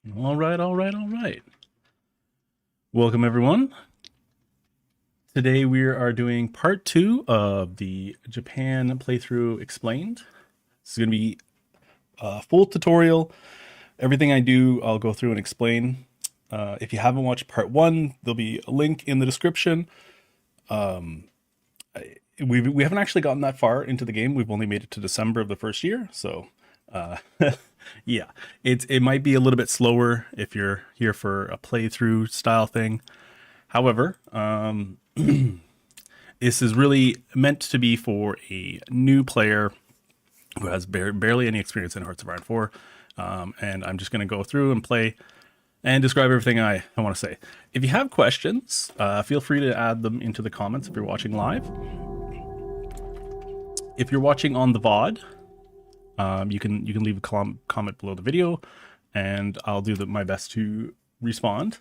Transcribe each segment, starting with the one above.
All right, all right, all right. Welcome, everyone. Today we are doing part 2 of the Japan playthrough explained. This is going to be a full tutorial. Everything I do, I'll go through and explain. If you haven't watched part 1, there'll be a link in the description. We haven't actually gotten that far into the game. We've only made it to December of the first year, so yeah, it might be a little bit slower if you're here for a playthrough style thing. However, this is really meant to be for a new player who has barely any experience in Hearts of Iron 4. And I'm just going to go through and play and describe everything I want to say. If you have questions, feel free to add them into the comments if you're watching live. If you're watching on the VOD, you can leave a comment below the video, and I'll do my best to respond.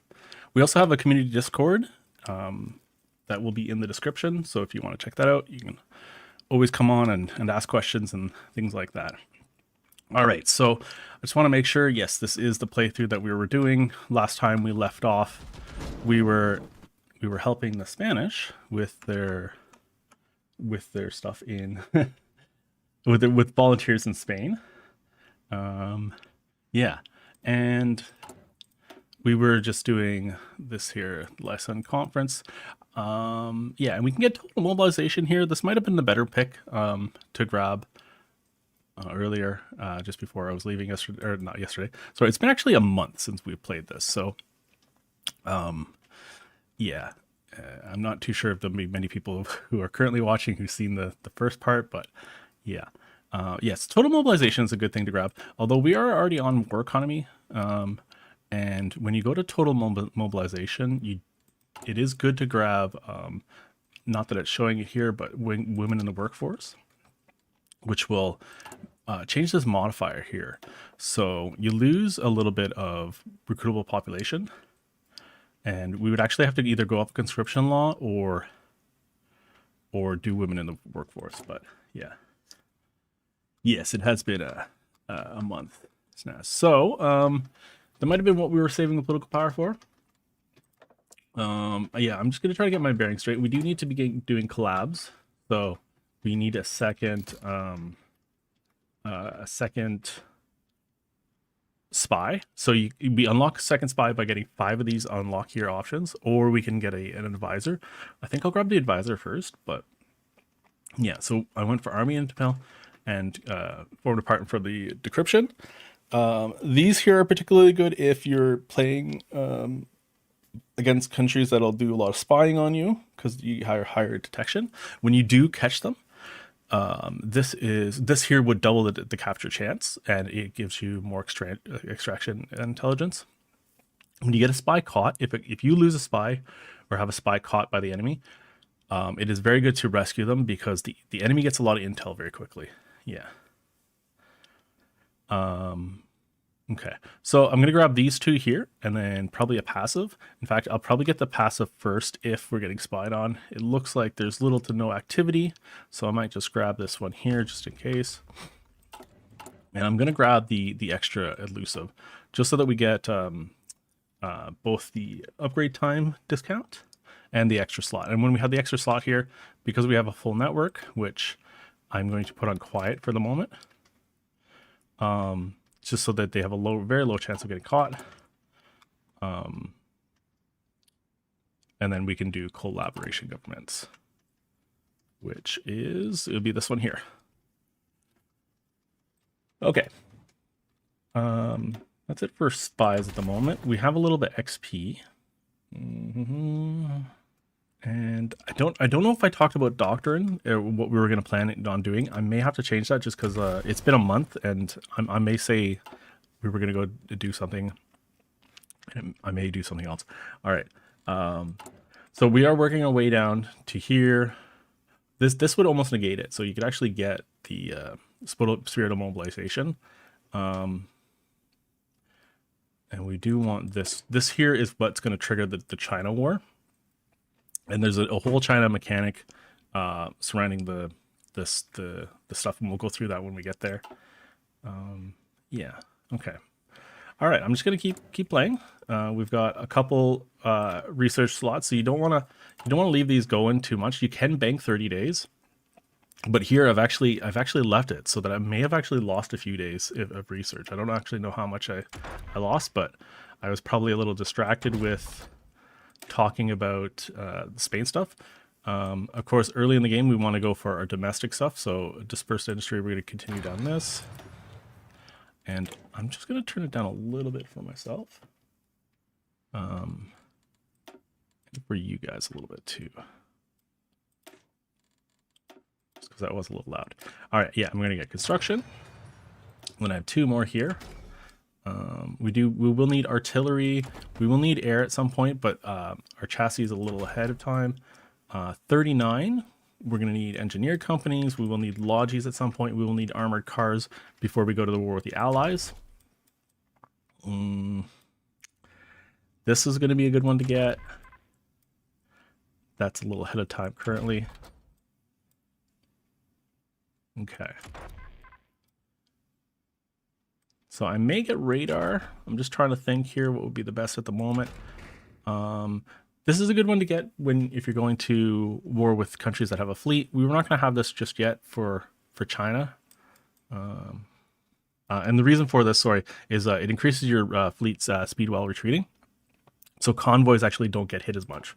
We also have a community Discord that will be in the description, so if you want to check that out, you can always come on and ask questions and things like that. All right, so I just want to make sure, yes, this is the playthrough that we were doing. Last time we left off, we were helping the Spanish with their stuff in with volunteers in Spain. Yeah, and we were just doing this here lesson conference. Yeah, and we can get total mobilization here. This might have been the better pick to grab earlier, just before I was leaving yesterday, or not yesterday. So it's been actually a month since we've played this. So, yeah, I'm not too sure if there'll be many people who are currently watching who've seen the first part, but yeah. Yes, total mobilization is a good thing to grab. Although we are already on war economy, and when you go to total mobilization, it is good to grab, not that it's showing it here, but women in the workforce, which will change this modifier here. So you lose a little bit of recruitable population, and we would actually have to either go up conscription law or do women in the workforce. But yeah, yes, it has been a month now. So that might have been what we were saving the political power for. Yeah, I'm just gonna try to get my bearings straight. We do need to be doing collabs, so we need a second spy. So we unlock a second spy by getting 5 of these unlock here options, or we can get an advisor. I think I'll grab the advisor first, but yeah. So I went for army intel and forward department for the decryption. These here are particularly good if you're playing against countries that'll do a lot of spying on you because you hire higher detection. When you do catch them, this here would double the capture chance, and it gives you more extraction intelligence. When you get a spy caught, if you lose a spy or have a spy caught by the enemy, it is very good to rescue them because the enemy gets a lot of intel very quickly. Yeah. Okay, so I'm gonna grab these 2 here and then probably a passive. In fact, I'll probably get the passive first if we're getting spied on. It looks like there's little to no activity, so I might just grab this one here just in case. And I'm gonna grab the extra elusive just so that we get both the upgrade time discount and the extra slot. And when we have the extra slot here, because we have a full network, which I'm going to put on quiet for the moment, just so that they have a very low chance of getting caught. And then we can do collaboration governments, which it'll be this one here. Okay. That's it for spies at the moment. We have a little bit XP. And I don't know if I talked about doctrine or what we were going to plan on doing. I may have to change that just because it's been a month, and I may say we were going to go do something, and I may do something else. All right. So we are working our way down to here. This would almost negate it, so you could actually get the spirit of mobilization. And we do want this. This here is what's going to trigger the China war. And there's a whole China mechanic surrounding the stuff, and we'll go through that when we get there. Yeah, okay. All right, I'm just gonna keep playing. We've got a couple research slots, so you don't want to leave these going too much. You can bank 30 days, but here I've actually left it so that I may have actually lost a few days of research. I don't actually know how much I lost, but I was probably a little distracted with talking about Spain stuff. Of course, early in the game, we want to go for our domestic stuff. So dispersed industry, we're going to continue down this. And I'm just going to turn it down a little bit for myself. For you guys a little bit too. Just because that was a little loud. All right, yeah, I'm going to get construction. Then I have 2 more here. We will need artillery. We will need air at some point, but our chassis is a little ahead of time. 39, we're going to need engineer companies. We will need lodges at some point. We will need armored cars before we go to the war with the Allies. This is going to be a good one to get. That's a little ahead of time currently. Okay. So I may get radar. I'm just trying to think here what would be the best at the moment. This is a good one to get if you're going to war with countries that have a fleet. We were not going to have this just yet for China. And the reason for this, sorry, is it increases your fleet's speed while retreating. So convoys actually don't get hit as much.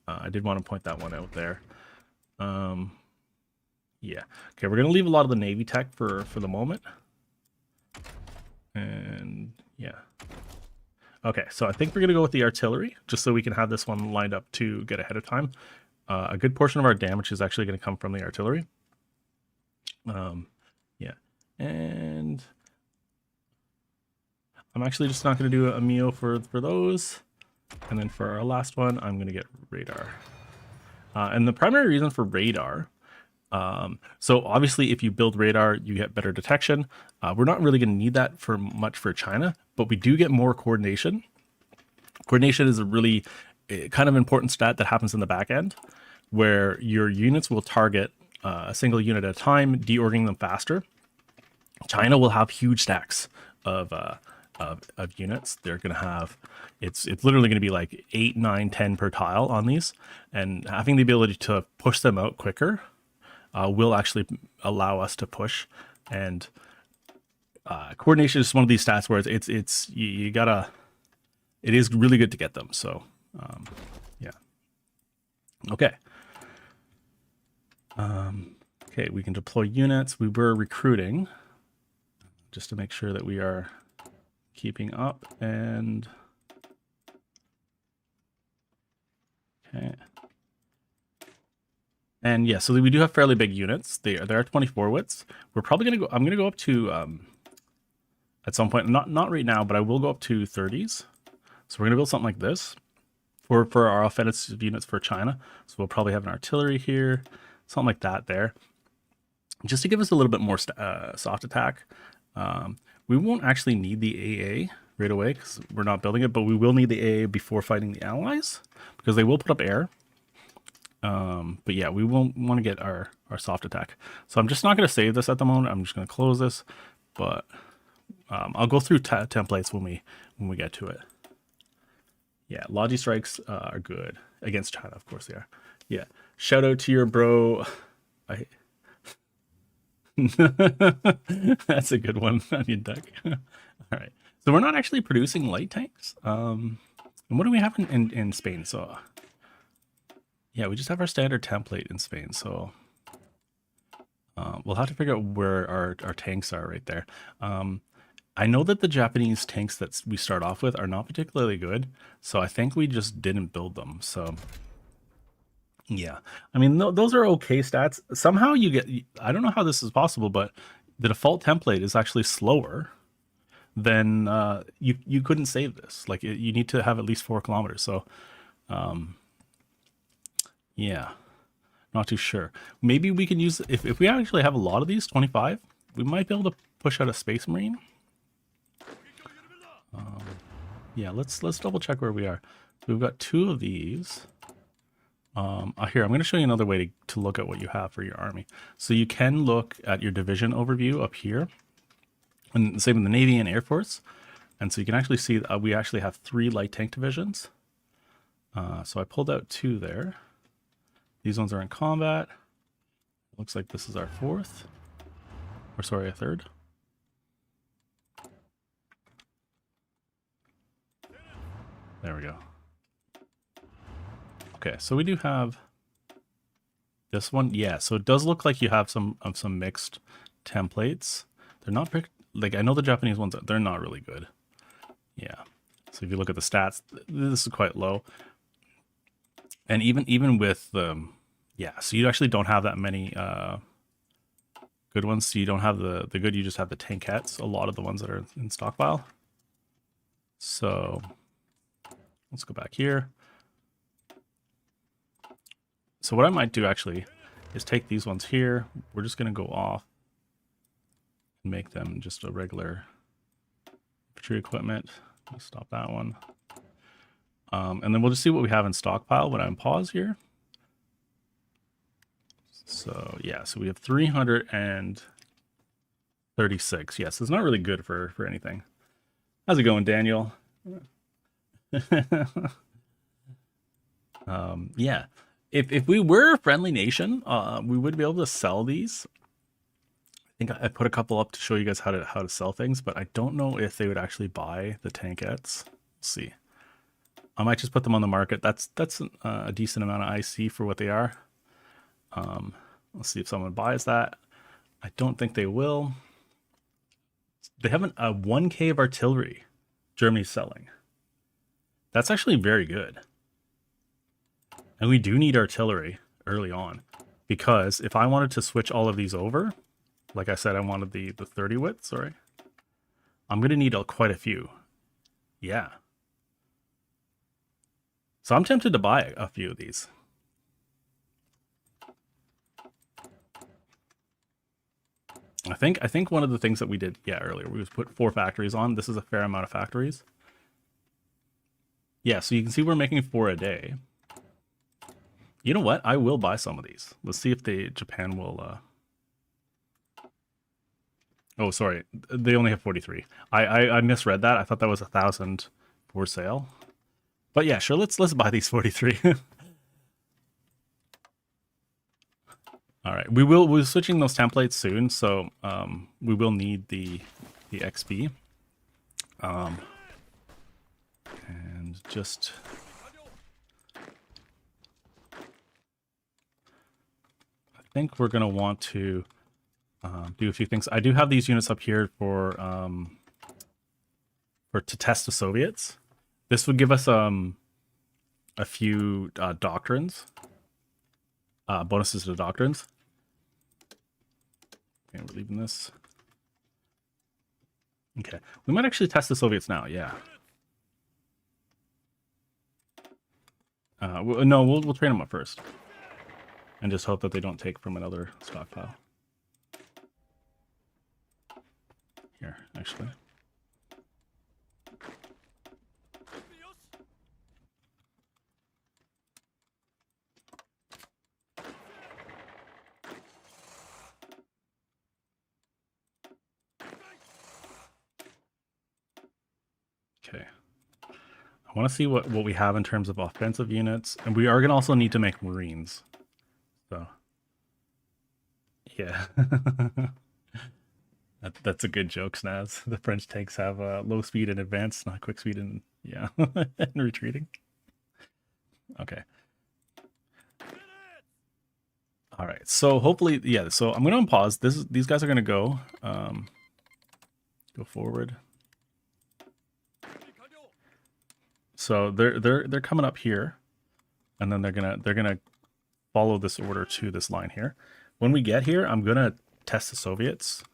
I did want to point that one out there. Yeah. Okay, we're going to leave a lot of the Navy tech for the moment. And yeah. Okay, so I think we're going to go with the artillery, just so we can have this one lined up to get ahead of time. A good portion of our damage is actually going to come from the artillery. Yeah. And I'm actually just not going to do a MEO for those. And then for our last one, I'm going to get radar. And the primary reason for radar, so obviously if you build radar, you get better detection. We're not really going to need that for much for China, but we do get more coordination. Coordination is a really kind of important stat that happens in the back end, where your units will target a single unit at a time, deorging them faster. China will have huge stacks of units. They're going to have, it's literally going to be like 8, 9, 10 per tile on these, and having the ability to push them out quicker will actually allow us to push. And coordination is one of these stats where it's you gotta, it is really good to get them. So yeah. Okay. Okay, we can deploy units. We were recruiting just to make sure that we are keeping up. And okay. And yeah, so we do have fairly big units. There are 24 widths. We're probably gonna go. I'm gonna go up to at some point. Not right now, but I will go up to 30s. So we're gonna build something like this for our offensive units for China. So we'll probably have an artillery here, something like that there, just to give us a little bit more soft attack. We won't actually need the AA right away because we're not building it, but we will need the AA before fighting the Allies because they will put up air. But yeah, we won't want to get our soft attack. So I'm just not going to save this at the moment. I'm just going to close this, but I'll go through templates when we get to it. Yeah, Logi strikes are good against China, of course they are. Yeah, shout out to your bro. That's a good one, Onion Duck. All right, so we're not actually producing light tanks. And what do we have in Spain? So yeah, we just have our standard template in Spain. So we'll have to figure out where our tanks are right there. I know that the Japanese tanks that we start off with are not particularly good, so I think we just didn't build them. So yeah, I mean, those are okay stats. Somehow you get, I don't know how this is possible, but the default template is actually slower than, you couldn't save this. Like you need to have at least 4 kilometers. So yeah, not too sure. Maybe we can use, if we actually have a lot of these, 25, we might be able to push out a Space Marine. Yeah, let's double check where we are. We've got 2 of these. Here, I'm going to show you another way to look at what you have for your army. So you can look at your division overview up here, and same in the Navy and Air Force. And so you can actually see we actually have 3 light tank divisions. So I pulled out 2 there. These ones are in combat. Looks like this is our 4th. Or sorry, a 3rd. There we go. Okay, so we do have this one. Yeah, so it does look like you have some mixed templates. They're not like, I know the Japanese ones, they're not really good. Yeah. So if you look at the stats, this is quite low. And even with yeah, so you actually don't have that many good ones. So you don't have the good, you just have the tankettes, a lot of the ones that are in stockpile. So let's go back here. So what I might do actually is take these ones here. We're just going to go off and make them just a regular infantry equipment. Let's stop that one. And then we'll just see what we have in stockpile when I pause here. So yeah, so we have 336. Yes, it's not really good for anything. How's it going, Daniel? Yeah, if we were a friendly nation, we would be able to sell these. I think I put a couple up to show you guys how to sell things, but I don't know if they would actually buy the tankettes. Let's see. I might just put them on the market. That's a decent amount of IC for what they are. Let's see if someone buys that. I don't think they will. They have a 1K of artillery Germany's selling. That's actually very good. And we do need artillery early on, because if I wanted to switch all of these over, like I said, I wanted the 30 width, sorry. I'm going to need quite a few. Yeah. So I'm tempted to buy a few of these. I think one of the things that we did, yeah, earlier, we put 4 factories on. This is a fair amount of factories. Yeah, so you can see we're making 4 a day. You know what? I will buy some of these. Let's see if Japan will... Oh, sorry. They only have 43. I misread that. I thought that was 1,000 for sale. But yeah, sure. Let's buy these 43. All right. We're switching those templates soon, so we will need the XP. And just... I think we're going to want to do a few things. I do have these units up here for to test the Soviets. This would give us a few doctrines, bonuses to the doctrines. Okay, we're leaving this. Okay, we might actually test the Soviets now. Yeah. No, we'll train them up first, and just hope that they don't take from another stockpile. Here, actually. Okay. I want to see what we have in terms of offensive units, and we are going to also need to make Marines. So, yeah. That's a good joke, Snaz. The French tanks have low speed and advanced, not quick speed and, yeah, and retreating. Okay. All right, so hopefully, yeah, so I'm going to unpause. These guys are going to go forward. So they're coming up here, and then they're gonna follow this order to this line here. When we get here, I'm gonna test the Soviets.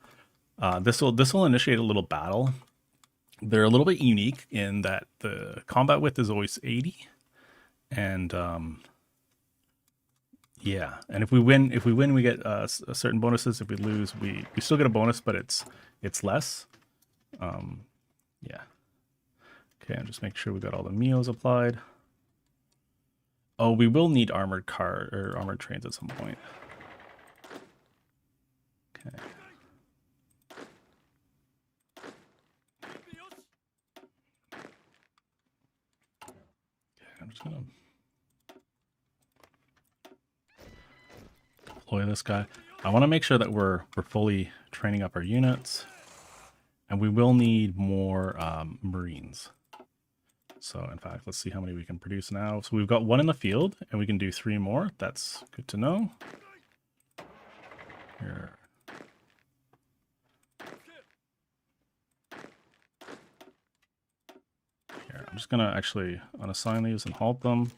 This will initiate a little battle. They're a little bit unique in that the combat width is always 80, and yeah. And if we win, we get certain bonuses. If we lose, we still get a bonus, but it's less. Yeah. Okay, I'm just making sure we got all the MEOs applied. Oh, we will need armored trains at some point. Okay. I'm just gonna deploy this guy. I want to make sure that we're fully training up our units, and we will need more Marines. So in fact, let's see how many we can produce now. So we've got 1 in the field, and we can do 3 more. That's good to know. Here. Here, I'm just gonna actually unassign these and halt them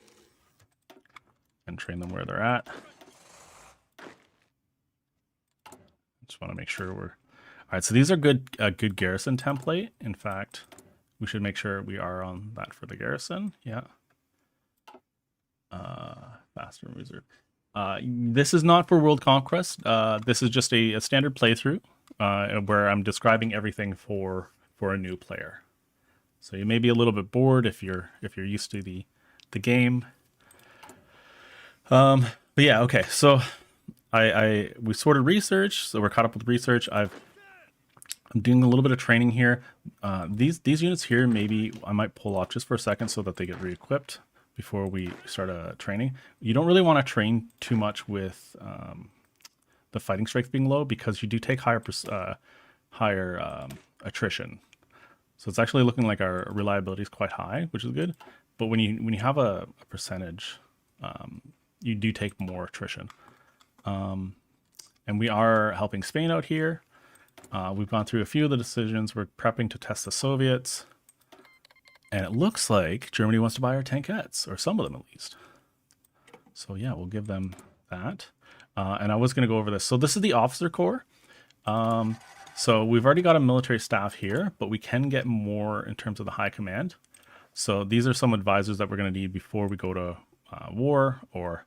and train them where they're at. Just want to make sure we're all right. So these are good, good garrison template. In fact, we should make sure we are on that for the garrison. Yeah. Faster reserve. This is not for world conquest. This is just a standard playthrough where I'm describing everything for a new player. So you may be a little bit bored if you're used to the game. But yeah, okay. So we sorted research, so we're caught up with research. I'm doing a little bit of training here. These units here, maybe I might pull off just for a second so that they get re-equipped before we start training. You don't really want to train too much with the fighting strength being low, because you do take higher attrition. So it's actually looking like our reliability is quite high, which is good. But when you have a percentage, you do take more attrition. And we are helping Spain out here. We've gone through a few of the decisions. We're prepping to test the Soviets. And it looks like Germany wants to buy our tankettes, or some of them at least. So yeah, we'll give them that. And I was going to go over this. So this is the officer corps. So we've already got a military staff here, but we can get more in terms of the high command. So these are some advisors that we're going to need before we go to war, or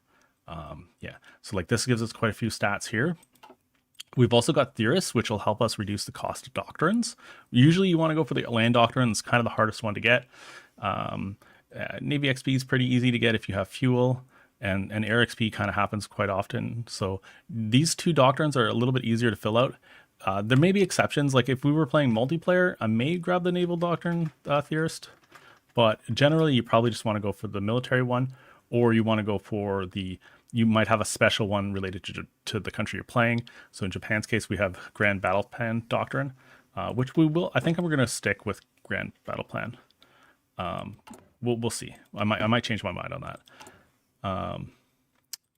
yeah. So like this gives us quite a few stats here. We've also got theorists, which will help us reduce the cost of doctrines. Usually you want to go for the land doctrine. It's kind of the hardest one to get. Navy XP is pretty easy to get if you have fuel, and air XP kind of happens quite often. So these 2 doctrines are a little bit easier to fill out. There may be exceptions. Like if we were playing multiplayer, I may grab the naval doctrine theorist, but generally you probably just want to go for the military one, or you want to go for you might have a special one related to the country you're playing. So in Japan's case, we have Grand Battle Plan Doctrine, which we will, I think we're going to stick with Grand Battle Plan. We'll see. I might change my mind on that.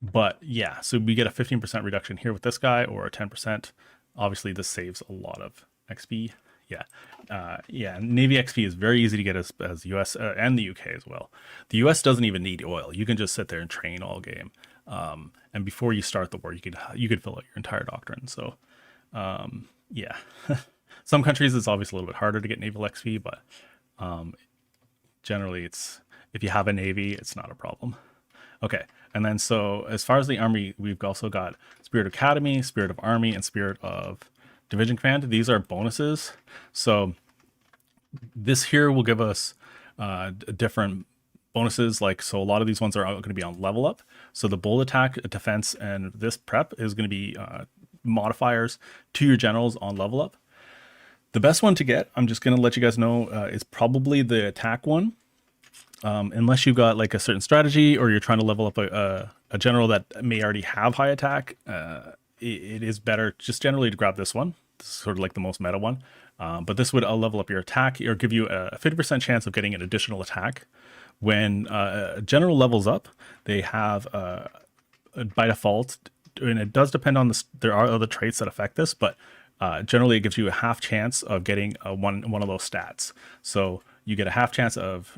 But yeah, so we get a 15% reduction here with this guy, or a 10%. Obviously this saves a lot of XP. Yeah. Yeah, Navy XP is very easy to get as US and the UK as well. The US doesn't even need oil. You can just sit there and train all game. And before you start the war, you could fill out your entire doctrine. So, yeah, some countries it's obviously a little bit harder to get naval XP, but generally it's, if you have a navy, it's not a problem. Okay, and then so as far as the army, we've also got Spirit Academy, Spirit of Army, and Spirit of Division Command. These are bonuses. So this here will give us different bonuses. Like, so a lot of these ones are going to be on level up. So the bold attack, defense, and this prep is going to be modifiers to your generals on level up. The best one to get, I'm just going to let you guys know, is probably the attack one. Unless you've got like a certain strategy, or you're trying to level up a general that may already have high attack, it is better just generally to grab this one. This is sort of like the most meta one. But this would level up your attack, or give you a 50% chance of getting an additional attack. When a general levels up, they have by default, and it does depend on there are other traits that affect this, but generally it gives you a half chance of getting one of those stats. So you get a half chance of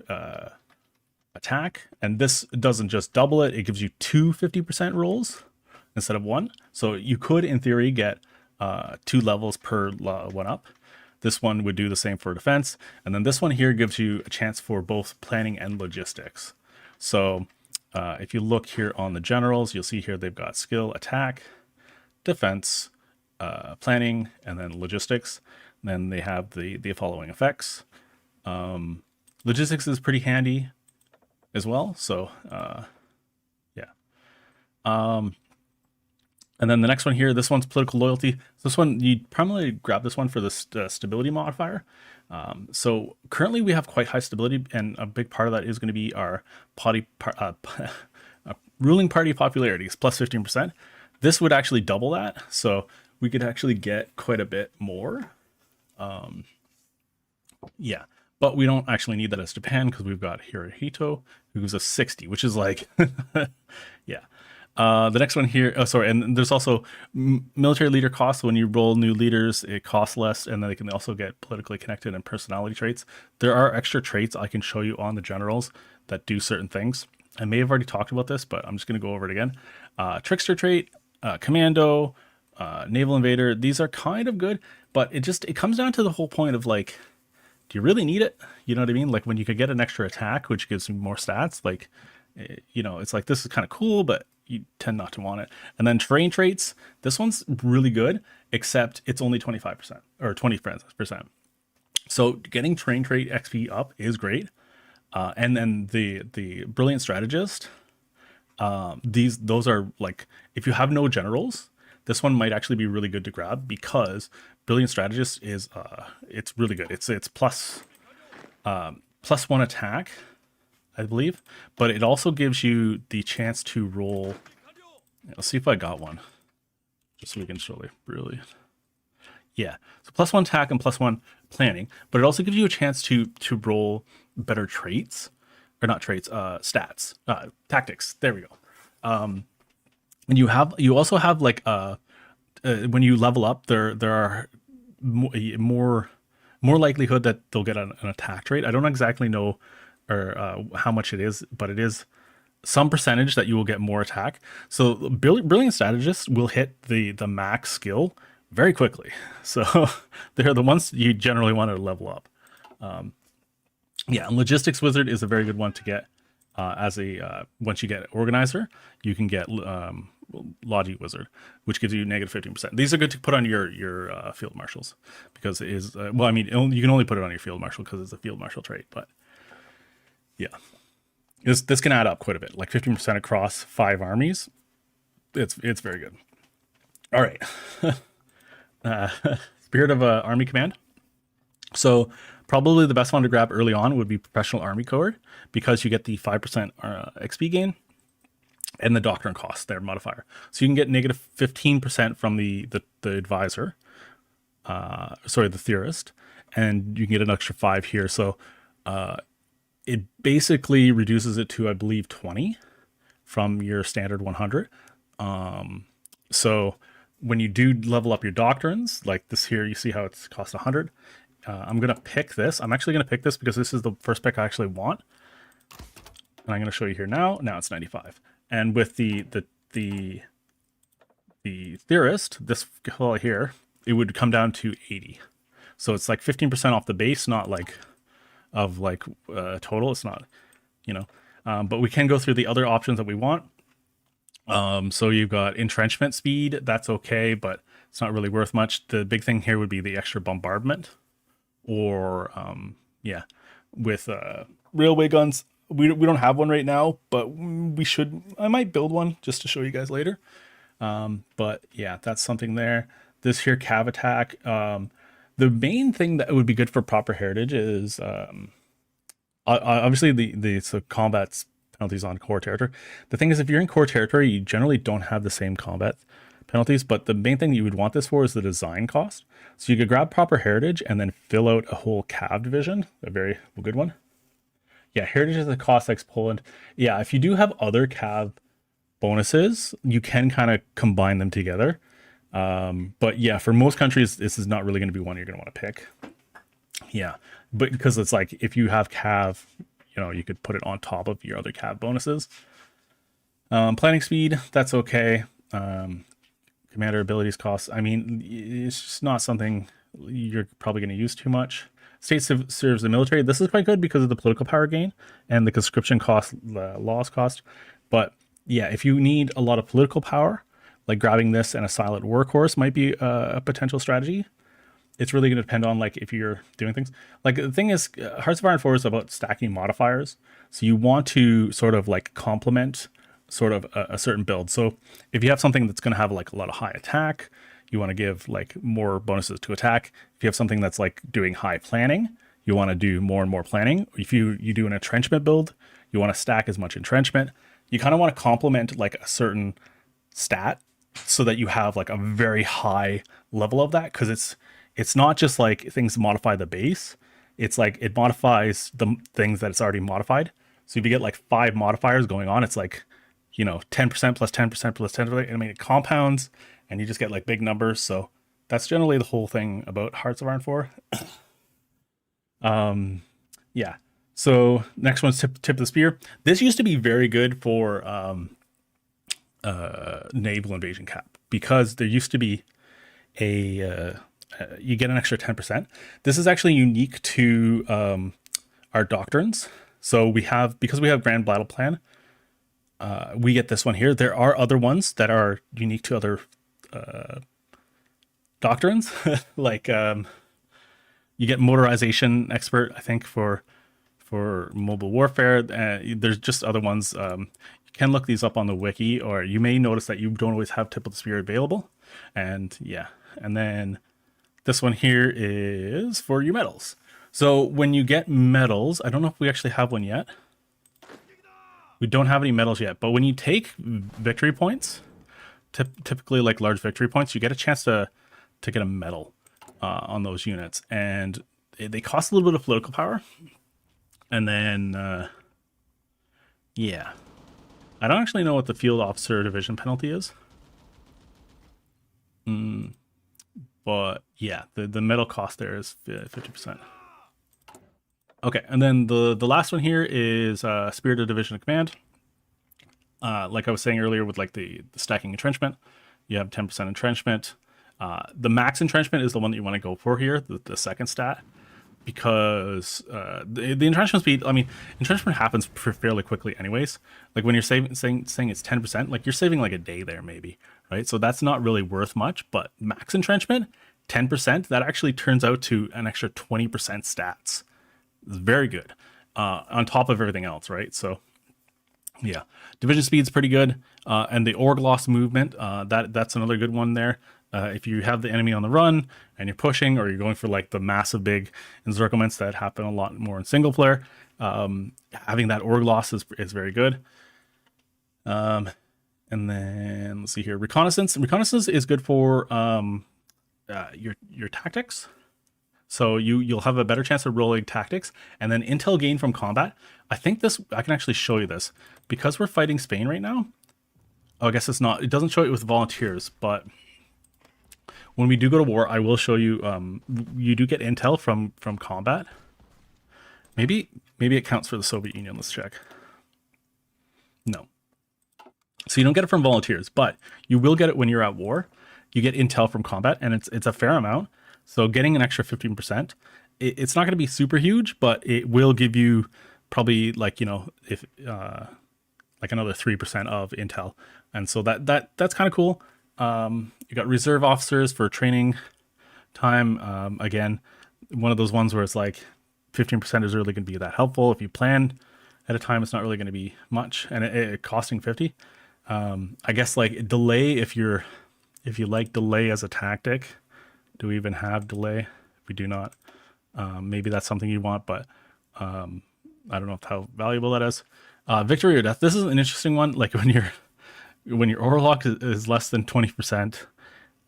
attack, and this doesn't just double it, it gives you 2 50% rolls instead of 1. So you could, in theory, get 2 levels per one up. This one would do the same for defense. And then this one here gives you a chance for both planning and logistics. So if you look here on the generals, you'll see here they've got skill, attack, defense, planning, and then logistics. Then they have the following effects. Logistics is pretty handy as well. So yeah. And then the next one here, this one's political loyalty. So this one, you primarily grab this one for the stability modifier. So currently we have quite high stability, and a big part of that is going to be our ruling party popularity is plus 15%. This would actually double that. So we could actually get quite a bit more. Yeah, but we don't actually need that as Japan because we've got Hirohito, who's a 60, which is like, yeah. The next one here, oh, sorry, and there's also military leader costs. So when you roll new leaders, it costs less, and then they can also get politically connected and personality traits. There are extra traits I can show you on the generals that do certain things. I may have already talked about this, but I'm just going to go over it again. Trickster trait, commando, naval invader. These are kind of good, but it comes down to the whole point of like, do you really need it? You know what I mean? Like when you could get an extra attack, which gives you more stats, like, it's like, this is kind of cool, but you tend not to want it. And then terrain traits, this one's really good, except it's only 25% or 20%. So getting terrain trait XP up is great. And then the brilliant strategist, those are like, if you have no generals, this one might actually be really good to grab because brilliant strategist is it's really good. It's plus one attack, I believe, but it also gives you the chance to roll. Let's see if I got one, just so we can show you brilliant. Yeah, so plus one attack and plus one planning, but it also gives you a chance to roll better traits, or not traits, stats, tactics. There we go. And you also have like when you level up, there are more likelihood that they'll get an attack trait. I don't exactly know or how much it is, but it is some percentage that you will get more attack. So brilliant strategists will hit the max skill very quickly. So they're the ones you generally want to level up. Yeah, and logistics wizard is a very good one to get as a once you get organizer, you can get logic wizard, which gives you negative 15%. These are good to put on your field marshals because it is well, I mean, you can only put it on your field marshal because it's a field marshal trait, but yeah, this can add up quite a bit, like 15% across 5 armies. It's very good. All right. Spirit of Army Command. So probably the best one to grab early on would be Professional Army Code because you get the 5% XP gain and the doctrine cost, their modifier. So you can get negative 15% from the advisor, the theorist, and you can get an extra 5 here. So it basically reduces it to, I believe, 20 from your standard 100. So when you do level up your doctrines, like this here, you see how it's cost 100. I'm going to pick this. I'm actually going to pick this because this is the first pick I actually want. And I'm going to show you here now. Now it's 95. And with the theorist, this fellow here, it would come down to 80. So it's like 15% off the base, not like of like total. It's not, but we can go through the other options that we want. So you've got entrenchment speed. That's okay, but it's not really worth much. The big thing here would be the extra bombardment, or with railway guns. We don't have one right now, but we should. I might build one just to show you guys later. But yeah, that's something there. This here cav attack. The main thing that would be good for proper heritage is obviously the combat penalties on core territory. The thing is, if you're in core territory, you generally don't have the same combat penalties, but the main thing you would want this for is the design cost. So you could grab proper heritage and then fill out a whole cav division, a very good one. Yeah, heritage is a cost X Poland. Yeah, if you do have other cav bonuses, you can kind of combine them together. But yeah, for most countries, this is not really going to be one you're going to want to pick. Yeah, but because it's like if you have cav, you could put it on top of your other cav bonuses. Planning speed, that's okay. Commander abilities costs, I mean, it's just not something you're probably going to use too much. State serves the military. This is quite good because of the political power gain and the conscription cost, laws cost. But yeah, if you need a lot of political power, like grabbing this and a silent workhorse might be a potential strategy. It's really going to depend on like if you're doing things. Like the thing is, Hearts of Iron 4 is about stacking modifiers. So you want to sort of like complement sort of a certain build. So if you have something that's going to have like a lot of high attack, you want to give like more bonuses to attack. If you have something that's like doing high planning, you want to do more and more planning. If you do an entrenchment build, you want to stack as much entrenchment. You kind of want to complement like a certain stat so that you have like a very high level of that, because it's not just like things modify the base. It's like it modifies the things that it's already modified. So if you get like 5 modifiers going on, it's like, 10% plus 10% plus 10%. I mean, it compounds and you just get like big numbers. So that's generally the whole thing about Hearts of Iron 4. Yeah. So next one's tip of the spear. This used to be very good for naval invasion cap, because there used to be you get an extra 10%. This is actually unique to our doctrines. So because we have Grand Battle Plan, we get this one here. There are other ones that are unique to other doctrines, like you get motorization expert, I think, for mobile warfare. There's just other ones. You can look these up on the wiki, or you may notice that you don't always have tip of the spear available. And yeah, and then this one here is for your medals. So when you get medals, I don't know if we actually have one yet. We don't have any medals yet, but when you take victory points, typically like large victory points, you get a chance to get a medal on those units, and they cost a little bit of political power. And then, yeah, I don't actually know what the field officer division penalty is. But yeah, the medal cost there is 50%. Okay, and then the last one here is Spirited Division of Command. Like I was saying earlier with like the stacking entrenchment, you have 10% entrenchment. The max entrenchment is the one that you want to go for here, the second stat, because the entrenchment speed, I mean, entrenchment happens fairly quickly anyways. Like when you're saying it's 10%, like you're saving like a day there maybe, right? So that's not really worth much, but max entrenchment, 10%, that actually turns out to an extra 20% stats. It's very good on top of everything else, right? So yeah, division speed's pretty good, and the org loss movement, that's another good one there. If you have the enemy on the run and you're pushing, or you're going for like the massive big encirclements that happen a lot more in single player, having that org loss is very good. And then let's see here, reconnaissance. Reconnaissance is good for your tactics. So you'll have a better chance of rolling tactics, and then intel gain from combat. I think I can actually show you this, because we're fighting Spain right now. Oh, I guess it's not. It doesn't show it with volunteers, but when we do go to war, I will show you. You do get intel from combat. Maybe it counts for the Soviet Union. Let's check. No. So you don't get it from volunteers, but you will get it when you're at war. You get intel from combat, and it's a fair amount. So getting an extra 15%, it's not going to be super huge, but it will give you probably like, if like another 3% of intel. And so that's kind of cool. You got reserve officers for training time. Again, one of those ones where it's like 15% is really going to be that helpful. If you plan at a time, it's not really going to be much, and it costing 50. I guess like delay, if you like delay as a tactic. Do we even have delay? If we do not, maybe that's something you want, but I don't know how valuable that is. Victory or death. This is an interesting one. Like when your orlog is less than 20%,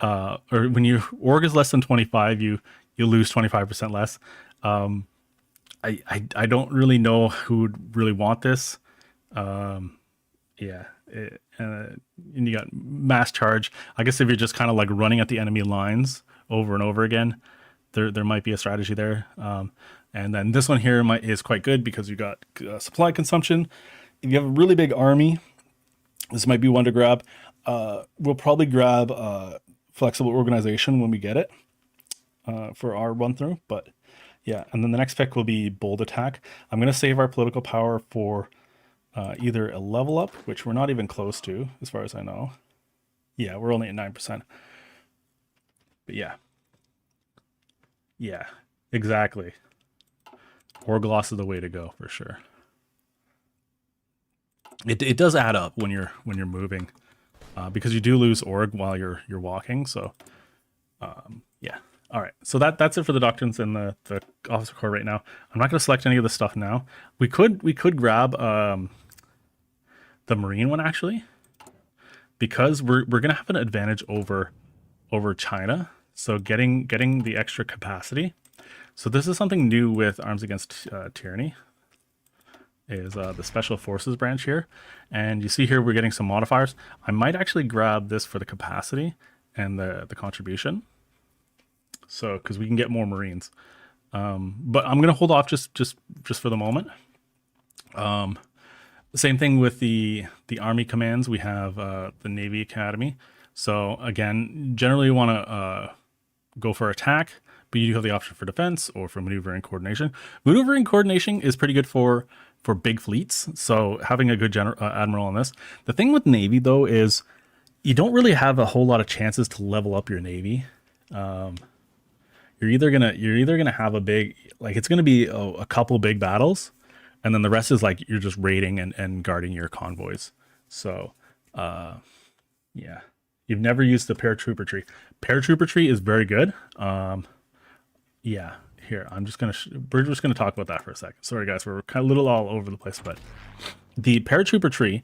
or when your org is less than 25, you lose 25% less. I don't really know who would really want this. Yeah. And you got mass charge. I guess if you're just kind of like running at the enemy lines over and over again, there might be a strategy there. And then this one here is quite good, because you got supply consumption. If you have a really big army, this might be one to grab. We'll probably grab flexible organization when we get it for our run through. But yeah, and then the next pick will be bold attack. I'm going to save our political power for either a level up, which we're not even close to as far as I know. Yeah, we're only at 9%. But yeah, exactly. Org loss is the way to go for sure. it does add up when you're moving, because you do lose org while you're walking. So yeah. All right. So that's it for the doctrines and the officer core right now. I'm not going to select any of the stuff now. We could grab the marine one actually, because we're going to have an advantage over China. So getting the extra capacity. So this is something new with Arms Against Tyranny, is the Special Forces branch here. And you see here we're getting some modifiers. I might actually grab this for the capacity and the contribution. So, because we can get more Marines. But I'm going to hold off just for the moment. Same thing with the Army commands. We have the Navy Academy. So again, generally you want to go for attack, but you do have the option for defense or for maneuvering coordination. Maneuvering coordination is pretty good for big fleets. So having a good admiral on this. The thing with Navy though is you don't really have a whole lot of chances to level up your Navy. You're either gonna have a big, like, it's gonna be a couple big battles, and then the rest is like you're just raiding and guarding your convoys. So yeah, you've never used the paratrooper tree. Paratrooper tree is very good. Yeah, here we're just gonna talk about that for a second. Sorry guys, we're kind of a little all over the place, but the paratrooper tree,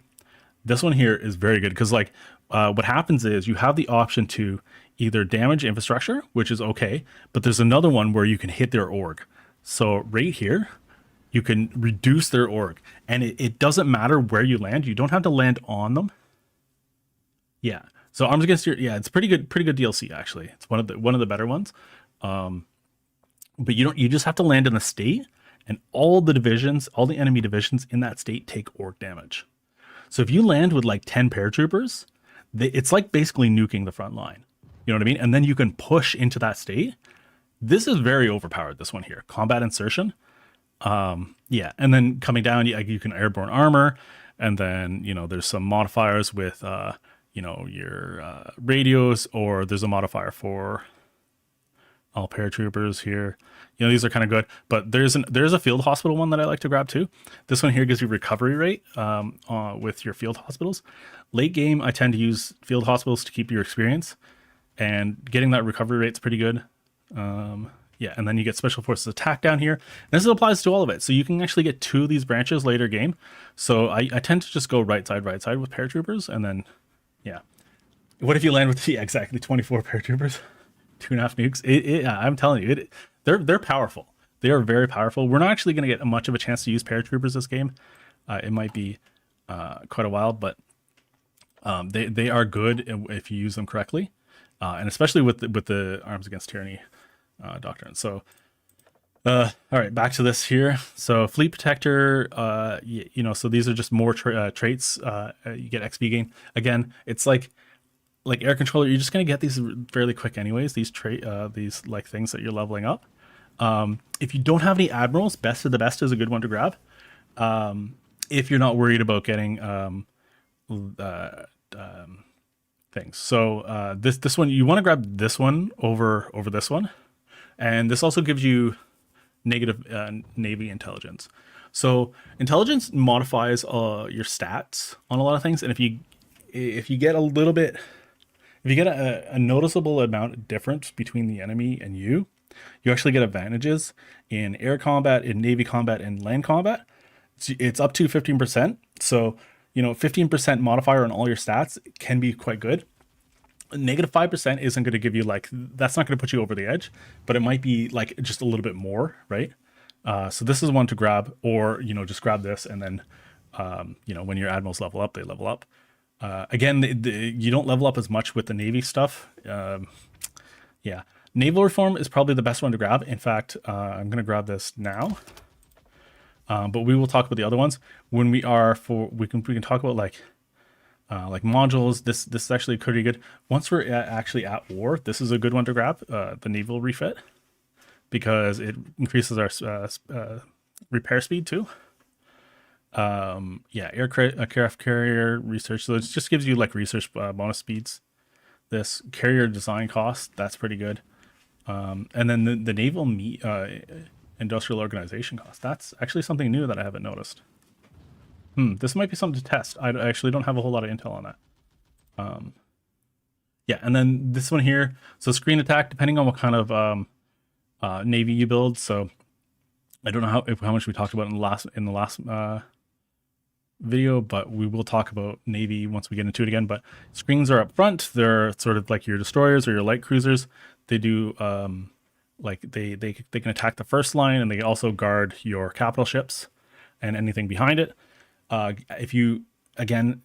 this one here is very good because like what happens is you have the option to either damage infrastructure, which is okay, but there's another one where you can hit their org. So right here, you can reduce their org, and it doesn't matter where you land. You don't have to land on them. Yeah. So Arms Against Your, yeah, it's pretty good DLC actually. It's one of the better ones. But you just have to land in the state, and all the enemy divisions in that state take org damage. So if you land with like 10 paratroopers, it's like basically nuking the front line. You know what I mean? And then you can push into that state. This is very overpowered, this one here. Combat insertion. Yeah. And then coming down, you can airborne armor. And then, there's some modifiers with, your radios, or there's a modifier for all paratroopers here. These are kind of good, but there's a field hospital one that I like to grab too. This one here gives you recovery rate with your field hospitals. Late game, I tend to use field hospitals to keep your experience, and getting that recovery rate's pretty good. Yeah, and then you get special forces attack down here. This applies to all of it, so you can actually get 2 of these branches later game. So I tend to just go right side with paratroopers, and then yeah. What if you land with exactly 24 paratroopers? 2.5 nukes. I'm telling you, they're powerful. They are very powerful. We're not actually going to get much of a chance to use paratroopers this game. It might be quite a while, but they are good if you use them correctly, and especially with the Arms Against Tyranny doctrine. So, all right, back to this here. So Fleet Protector, so these are just more traits. You get XP gain. Again, it's like Air Controller, you're just gonna get these fairly quick anyways. These like things that you're leveling up. If you don't have any admirals, Best of the Best is a good one to grab. If you're not worried about getting things. So this one, you want to grab this one over this one, and this also gives you negative Navy intelligence. So intelligence modifies your stats on a lot of things, and if you get a little bit, if you get a noticeable amount of difference between the enemy and you actually get advantages in air combat, in Navy combat, and land combat. It's up to 15%. So 15% modifier on all your stats can be quite good. Negative 5% isn't going to give you that's not going to put you over the edge, but it might be like just a little bit more, right? So this is one to grab, or just grab this, and then when your admirals level up, they level up. Again, you don't level up as much with the Navy stuff. Yeah, Naval Reform is probably the best one to grab. In fact, I'm going to grab this now. But we will talk about the other ones when we can talk about like modules. This is actually pretty good. Once we're actually at war, this is a good one to grab, the naval refit, because it increases our repair speed too. Yeah, aircraft carrier research. So it just gives you like research bonus speeds. This carrier design cost, that's pretty good. And then the naval industrial organization cost. That's actually something new that I haven't noticed. This might be something to test. I actually don't have a whole lot of intel on that. Yeah, and then this one here. So screen attack, depending on what kind of navy you build. So I don't know how much we talked about in the last video, but we will talk about navy once we get into it again. But screens are up front. They're sort of like your destroyers or your light cruisers. They do like they can attack the first line, and they also guard your capital ships and anything behind it. If you, again,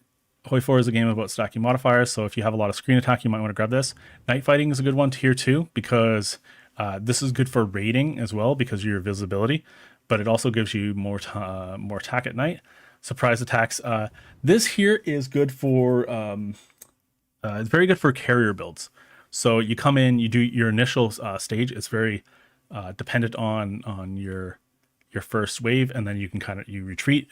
Hoi 4 is a game about stacking modifiers, so if you have a lot of screen attack, you might want to grab this. Night fighting is a good one tier 2 because this is good for raiding as well because of your visibility, but it also gives you more attack at night. Surprise attacks. This here is good for it's very good for carrier builds. So you come in, you do your initial stage. It's very dependent on your first wave, and then you can you retreat.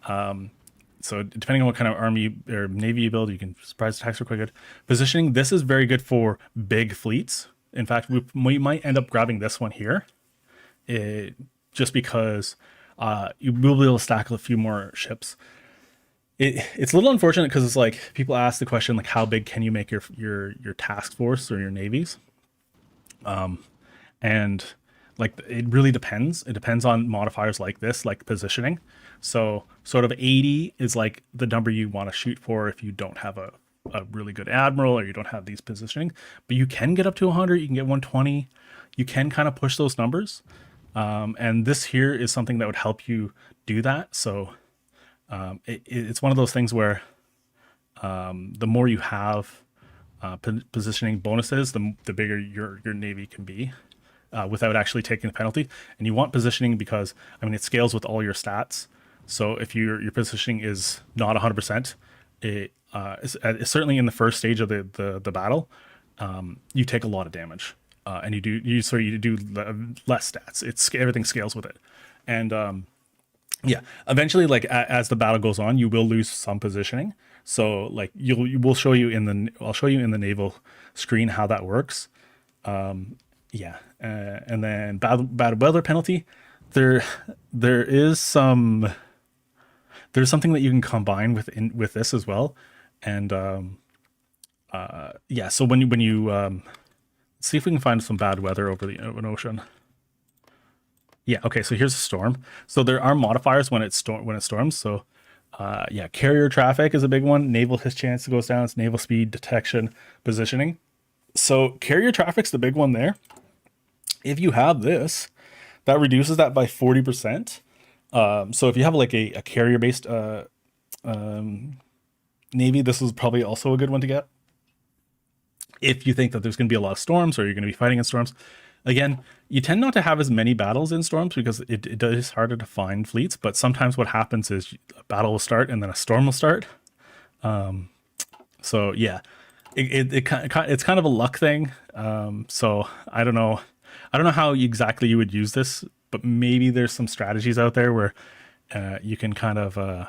So depending on what kind of army or navy you build, you can surprise attacks are quite good. Positioning, this is very good for big fleets. In fact, we might end up grabbing this one here, just because you will be able to stack a few more ships. It's a little unfortunate because it's like people ask the question like, how big can you make your task force or your navies? And like it really depends. It depends on modifiers like this, like positioning. So sort of 80 is like the number you want to shoot for if you don't have a really good admiral or you don't have these positioning. But you can get up to 100. You can get 120. You can kind of push those numbers. And this here is something that would help you do that. So it's one of those things where the more you have positioning bonuses, the bigger your navy can be without actually taking the penalty. And you want positioning because, I mean, it scales with all your stats. So if your positioning is not 100%, it's certainly in the first stage of the battle, you take a lot of damage, and you do less stats. Everything scales with it, and yeah, eventually, like as the battle goes on, you will lose some positioning. So like I'll show you in the naval screen how that works. Yeah, and then bad weather penalty. There's something that you can combine with this as well, and yeah. So when you see if we can find some bad weather over the ocean. Yeah. Okay. So here's a storm. So there are modifiers when it storms. So yeah, carrier traffic is a big one. Naval his chance goes down. It's naval speed, detection, positioning. So carrier traffic's the big one there. If you have this, that reduces that by 40%. So if you have like a carrier-based navy, this is probably also a good one to get. If you think that there's going to be a lot of storms or you're going to be fighting in storms. Again, you tend not to have as many battles in storms because it is harder to find fleets, but sometimes what happens is a battle will start and then a storm will start. So yeah, it's kind of a luck thing. So I don't know how exactly you would use this, but maybe there's some strategies out there where you can kind of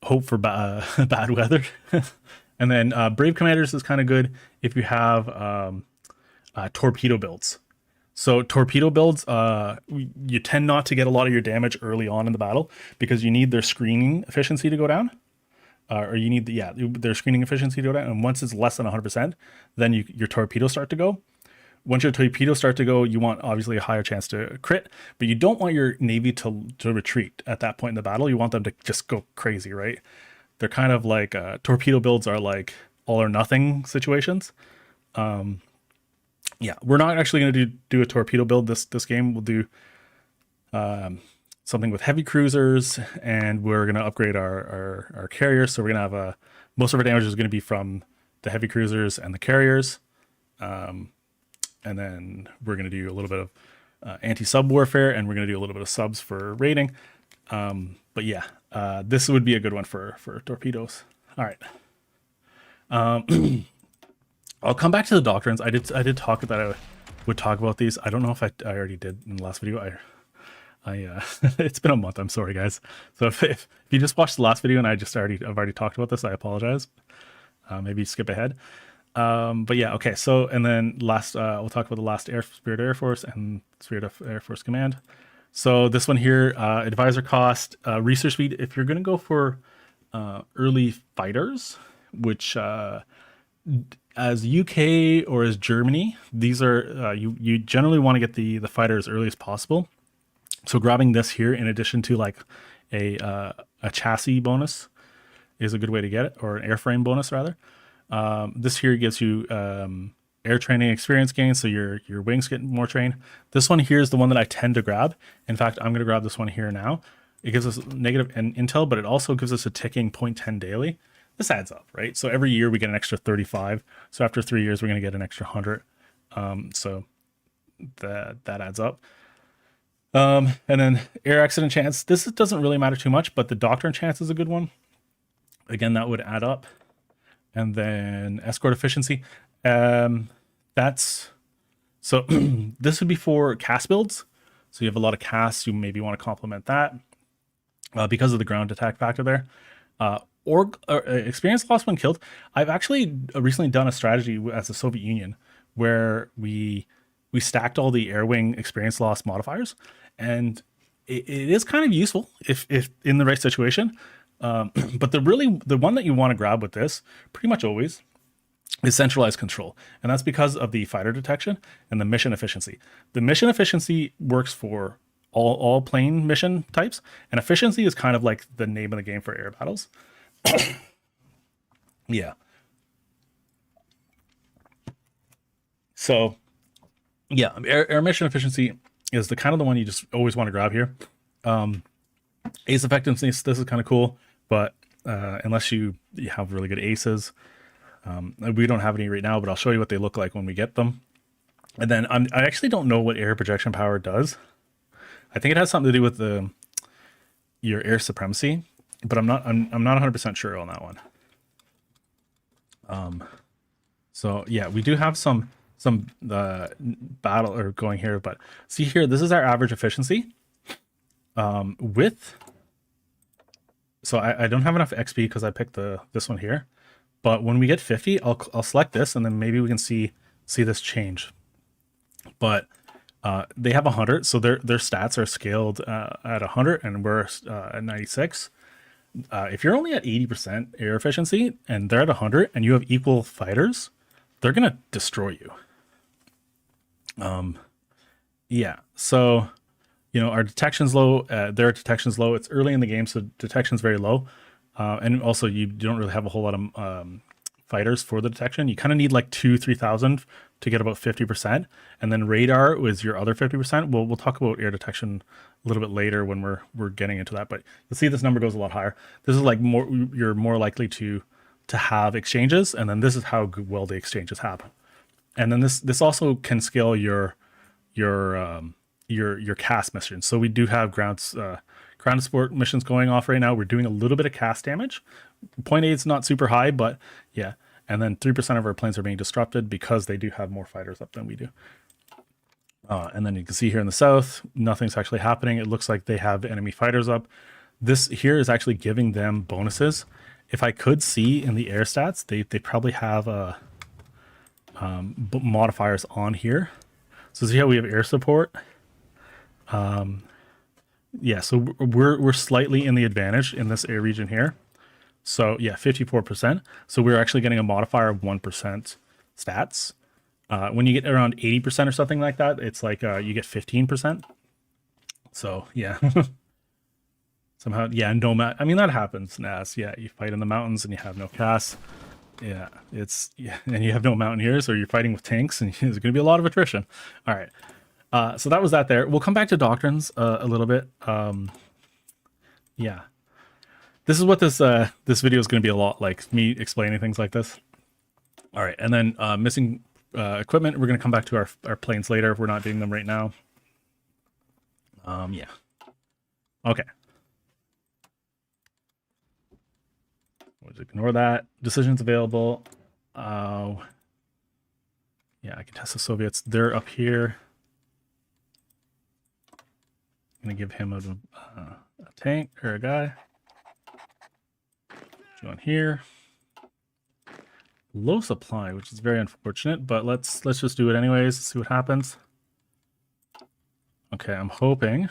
hope for bad weather. And then Brave Commanders is kind of good if you have torpedo builds. So torpedo builds, you tend not to get a lot of your damage early on in the battle because you need their screening efficiency to go down. Or you need their screening efficiency to go down. And once it's less than 100%, then your torpedoes start to go. Once your torpedoes start to go, you want obviously a higher chance to crit, but you don't want your navy to retreat at that point in the battle. You want them to just go crazy, right? They're kind of like torpedo builds are like all or nothing situations. Yeah, we're not actually going to do a torpedo build this game. We'll do something with heavy cruisers, and we're going to upgrade our carriers. So we're going to have most of our damage is going to be from the heavy cruisers and the carriers. And then we're going to do a little bit of anti-sub warfare, and we're going to do a little bit of subs for raiding. But yeah, this would be a good one for torpedoes. All right. I'll come back to the doctrines. I did talk that I would talk about these. I don't know if I already did in the last video. I it's been a month. I'm sorry, guys. So if you just watched the last video and I've already talked about this, I apologize. Maybe skip ahead. But yeah, okay. So and then we'll talk about the last Spirit Air Force and Spirit of Air Force Command. So this one here, advisor cost, research speed. If you're going to go for early fighters, which as UK or as Germany, these are you generally want to get the fighter as early as possible. So grabbing this here in addition to like a chassis bonus is a good way to get it, or an airframe bonus rather. This here gives you air training experience gain, so your wings get more trained. This one here is the one that I tend to grab. In fact, I'm going to grab this one here now. It gives us negative intel, but it also gives us a ticking 0.10 daily. This adds up, right? So every year we get an extra 35. So after 3 years, we're going to get an extra 100. So that adds up. And then air accident chance. This doesn't really matter too much, but the doctrine chance is a good one. Again, that would add up. And then escort efficiency. That's so this would be for cast builds. So you have a lot of casts, you maybe want to complement that because of the ground attack factor there. Or experience loss when killed. I've actually recently done a strategy as the Soviet Union where we stacked all the air wing experience loss modifiers, and it is kind of useful if in the right situation. But the one that you want to grab with this pretty much always is centralized control. And that's because of the fighter detection and the mission efficiency. The mission efficiency works for all plane mission types, and efficiency is kind of like the name of the game for air battles. Yeah. So yeah, air mission efficiency is the kind of the one you just always want to grab here. Ace effectiveness, this is kind of cool, but unless you have really good aces, we don't have any right now, but I'll show you what they look like when we get them. And then I actually don't know what air projection power does. I think it has something to do with your air supremacy, but I'm not 100% sure on that one. So yeah, we do have some battle or going here, but see here, this is our average efficiency. So I don't have enough XP because I picked this one here, but when we get 50, I'll select this, and then maybe we can see this change. But they have 100, so their stats are scaled at 100, and we're at 96. If you're only at 80% air efficiency and they're at 100, and you have equal fighters, they're gonna destroy you. Yeah. So, our detection's low. Their detection's low. It's early in the game, so detection's very low. And also, you don't really have a whole lot of fighters for the detection. You kind of need like 3,000 to get about 50%, and then radar was your other 50%. We'll talk about air detection a little bit later when we're getting into that. But you'll see this number goes a lot higher. This is like you're more likely to have exchanges, and then this is how well the exchanges happen. And then this also can scale your cast missions. So we do have ground support missions going off right now. We're doing a little bit of cast damage. 0.8 is not super high, but yeah. And then 3% of our planes are being disrupted because they do have more fighters up than we do. And then you can see here in the south, nothing's actually happening. It looks like they have enemy fighters up. This here is actually giving them bonuses. If I could see in the air stats, they probably have modifiers on here. So see how we have air support. Yeah, so we're slightly in the advantage in this air region here. So yeah, 54%. So we're actually getting a modifier of 1% stats. When you get around 80% or something like that, it's like you get 15%. So yeah. Somehow, yeah, I mean, that happens, Nas. Yeah, you fight in the mountains and you have no casts. Yeah, and you have no mountaineers, or you're fighting with tanks, and there's going to be a lot of attrition. All right. So that was that there. We'll come back to doctrines a little bit. Yeah. This is what this video is going to be a lot like, me explaining things like this. All right, and then missing equipment. We're going to come back to our planes later. We're not doing them right now. Yeah. Okay. We'll just ignore that. Decisions available. Yeah, I can test the Soviets. They're up here. I'm going to give him a tank or a guy. Go in here. Low supply, which is very unfortunate, but let's just do it anyways, see what happens. Okay, I'm hoping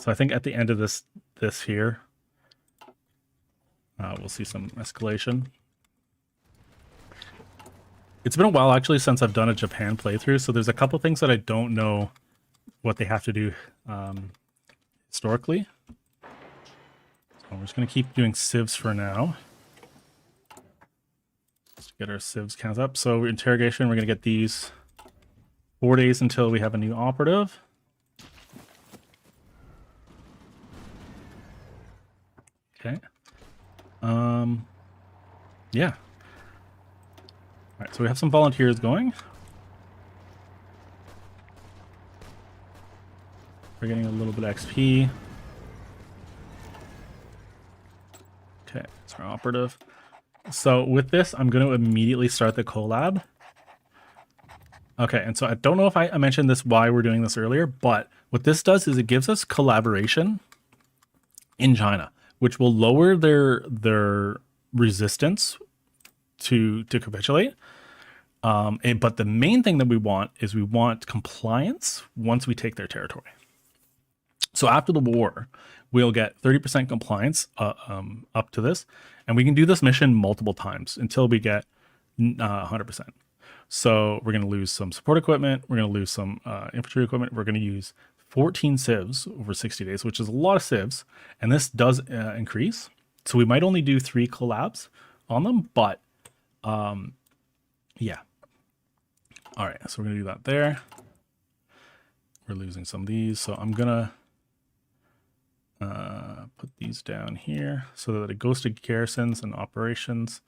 So I think at the end of this here, we'll see some escalation. It's been a while actually since I've done a Japan playthrough, so there's a couple things that I don't know what they have to do historically. So we're just going to keep doing civs for now. Let's get our civs counts up. So interrogation, we're going to get these 4 days until we have a new operative. Okay. Yeah. All right, so we have some volunteers going. We're getting a little bit of XP. Okay, it's our operative. So with this, I'm going to immediately start the collab. Okay, and so I don't know if I mentioned this why we're doing this earlier, but what this does is it gives us collaboration in China, which will lower their resistance to capitulate. But the main thing that we want is we want compliance once we take their territory. So after the war, we'll get 30% compliance up to this, and we can do this mission multiple times until we get 100%. So we're going to lose some support equipment, we're going to lose some infantry equipment, we're going to use 14 civs over 60 days, which is a lot of civs, and this does increase. So we might only do 3 collabs on them, but yeah. All right, so we're going to do that there. We're losing some of these, so I'm going to put these down here so that it goes to garrisons and operations.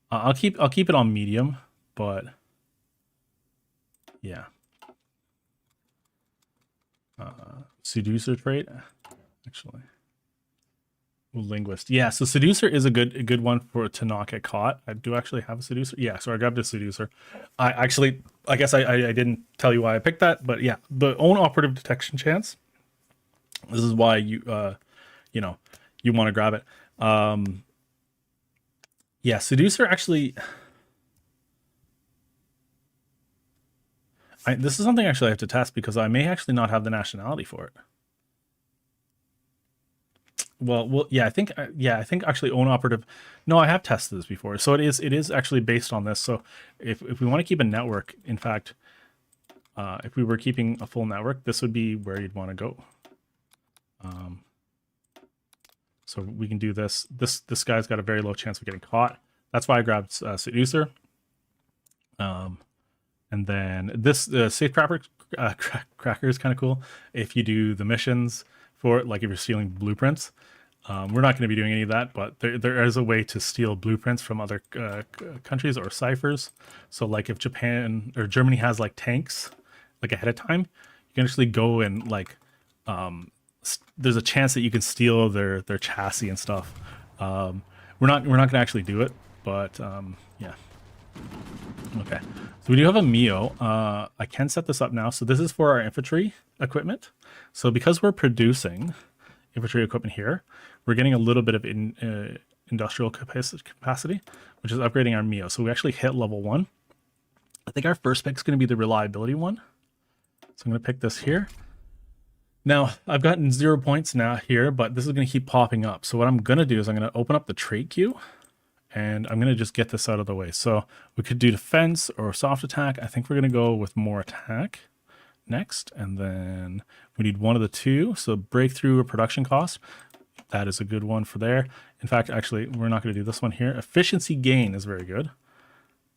I'll keep it on medium, but yeah. Seducer trait, actually. Linguist, yeah. So seducer is a good one to not get caught. I do actually have a seducer. Yeah, so I grabbed a seducer. I guess I didn't tell you why I picked that, but yeah, the own operative detection chance. This is why you you want to grab it. Yeah, seducer actually. This is something actually I have to test because I may actually not have the nationality for it. Well, yeah, I think actually own operative. No, I have tested this before, so it is actually based on this. So if we want to keep a network, in fact, if we were keeping a full network, this would be where you'd want to go. So we can do this. This guy's got a very low chance of getting caught. That's why I grabbed seducer. And then this safe cracker is kind of cool. If you do the missions for it, like if you're stealing blueprints, we're not going to be doing any of that, but there is a way to steal blueprints from other countries or ciphers. So like if Japan or Germany has like tanks like ahead of time, you can actually go and like there's a chance that you can steal their chassis and stuff. We're not going to actually do it, but yeah. Okay, so we do have a Mio. I can set this up now. So this is for our infantry equipment. So because we're producing infantry equipment here, we're getting a little bit of industrial capacity, which is upgrading our Mio. So we actually hit level 1. I think our first pick is going to be the reliability one. So I'm going to pick this here. Now, I've gotten 0 points now here, but this is going to keep popping up. So what I'm going to do is I'm going to open up the trait queue. And I'm going to just get this out of the way. So we could do defense or soft attack. I think we're going to go with more attack next. And then we need one of the two. So breakthrough or production cost. That is a good one for there. In fact, actually, we're not going to do this one here. Efficiency gain is very good.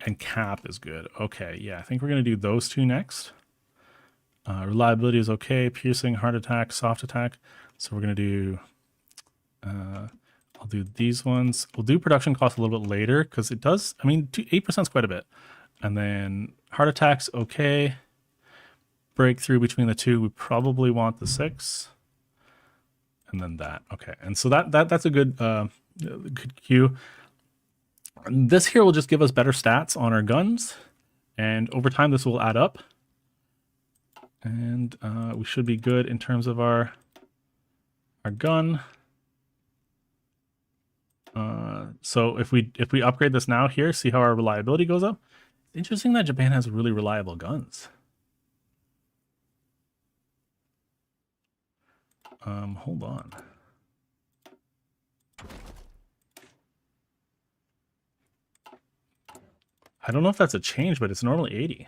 And cap is good. Okay, yeah, I think we're going to do those two next. Reliability is okay. Piercing, hard attack, soft attack. So we're going to do... I'll do these ones. We'll do production cost a little bit later because it does, I mean, 8% is quite a bit. And then heart attacks, okay. Breakthrough between the two, we probably want the 6. And then that, okay. And so that's a good queue. This here will just give us better stats on our guns. And over time, this will add up. And we should be good in terms of our gun. So if we upgrade this now here, see how our reliability goes up. It's interesting that Japan has really reliable guns. Hold on. I don't know if that's a change, but it's normally 80.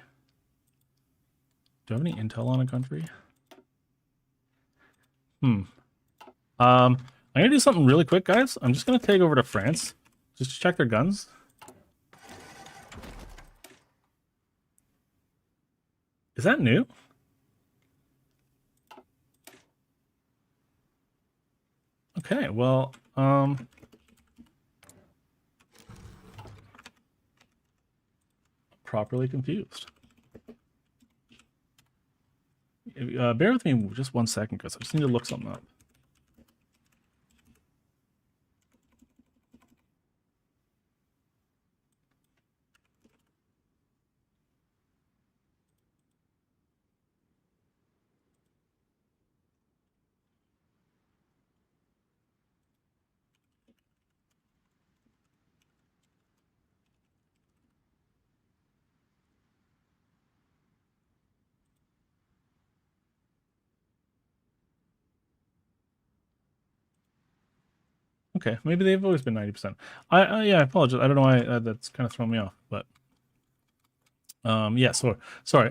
Do I have any intel on a country? I'm gonna do something really quick, guys. I'm just gonna take over to France, just to check their guns. Is that new? Okay, well, properly confused. Bear with me just 1 second, because I just need to look something up. Okay, maybe they've always been 90%. Yeah, I apologize. I don't know why that's kind of thrown me off, but yeah. So sorry.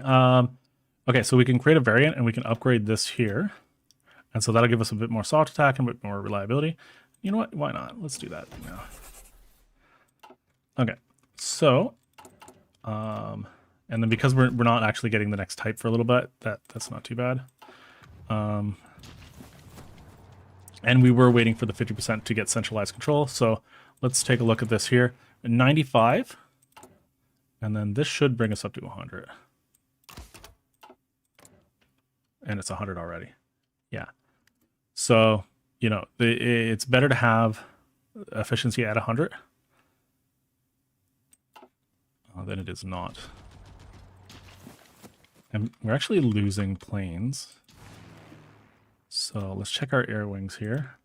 Okay, so we can create a variant and we can upgrade this here, and so that'll give us a bit more soft attack and a bit more reliability. You know what? Why not? Let's do that now. Okay, so and then because we're not actually getting the next type for a little bit, that's not too bad. And we were waiting for the 50% to get centralized control. So let's take a look at this here. 95. And then this should bring us up to 100. And it's 100 already. Yeah. So, you know, it's better to have efficiency at 100 than it is not. And we're actually losing planes. So let's check our air wings here.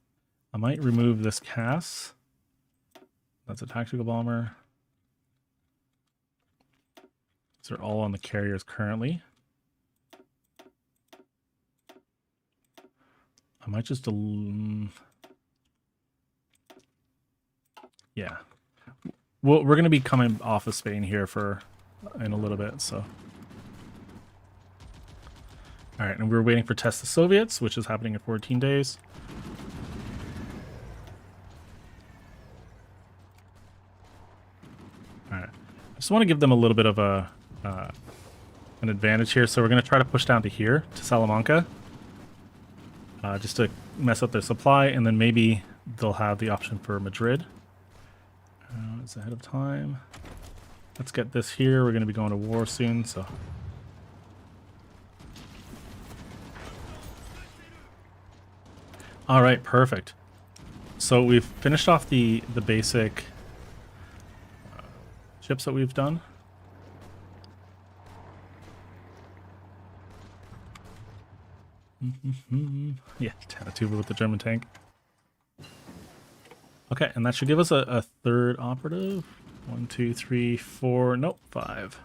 I might remove this CAS. That's a tactical bomber. These are all on the carriers currently. I might just yeah. Well, we're going to be coming off of Spain here in a little bit, so. All right, and we're waiting for Test the Soviets, which is happening in 14 days. All right, I just want to give them a little bit of an advantage here, so we're going to try to push down to here, to Salamanca, just to mess up their supply, and then maybe they'll have the option for Madrid. It's ahead of time. Let's get this here. We're going to be going to war soon, so. All right, perfect. So we've finished off the basic ships that we've done. Yeah, Tanatuba with the German tank. Okay, and that should give us a third operative. 1, 2, 3, 4, nope, 5.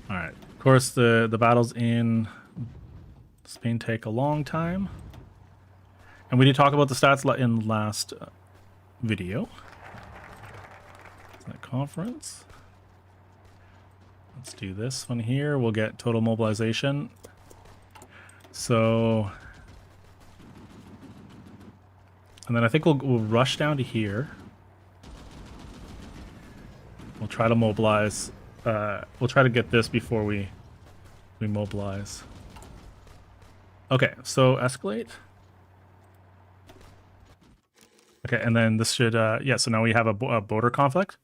All right. Of course, the battles in Spain take a long time, and we did talk about the stats in the last video. That conference. Let's do this one here. We'll get total mobilization. So, and then I think we'll rush down to here. We'll try to mobilize. We'll try to get this before we mobilize. Okay, so escalate. Okay, and then this should, yeah, so now we have a border conflict.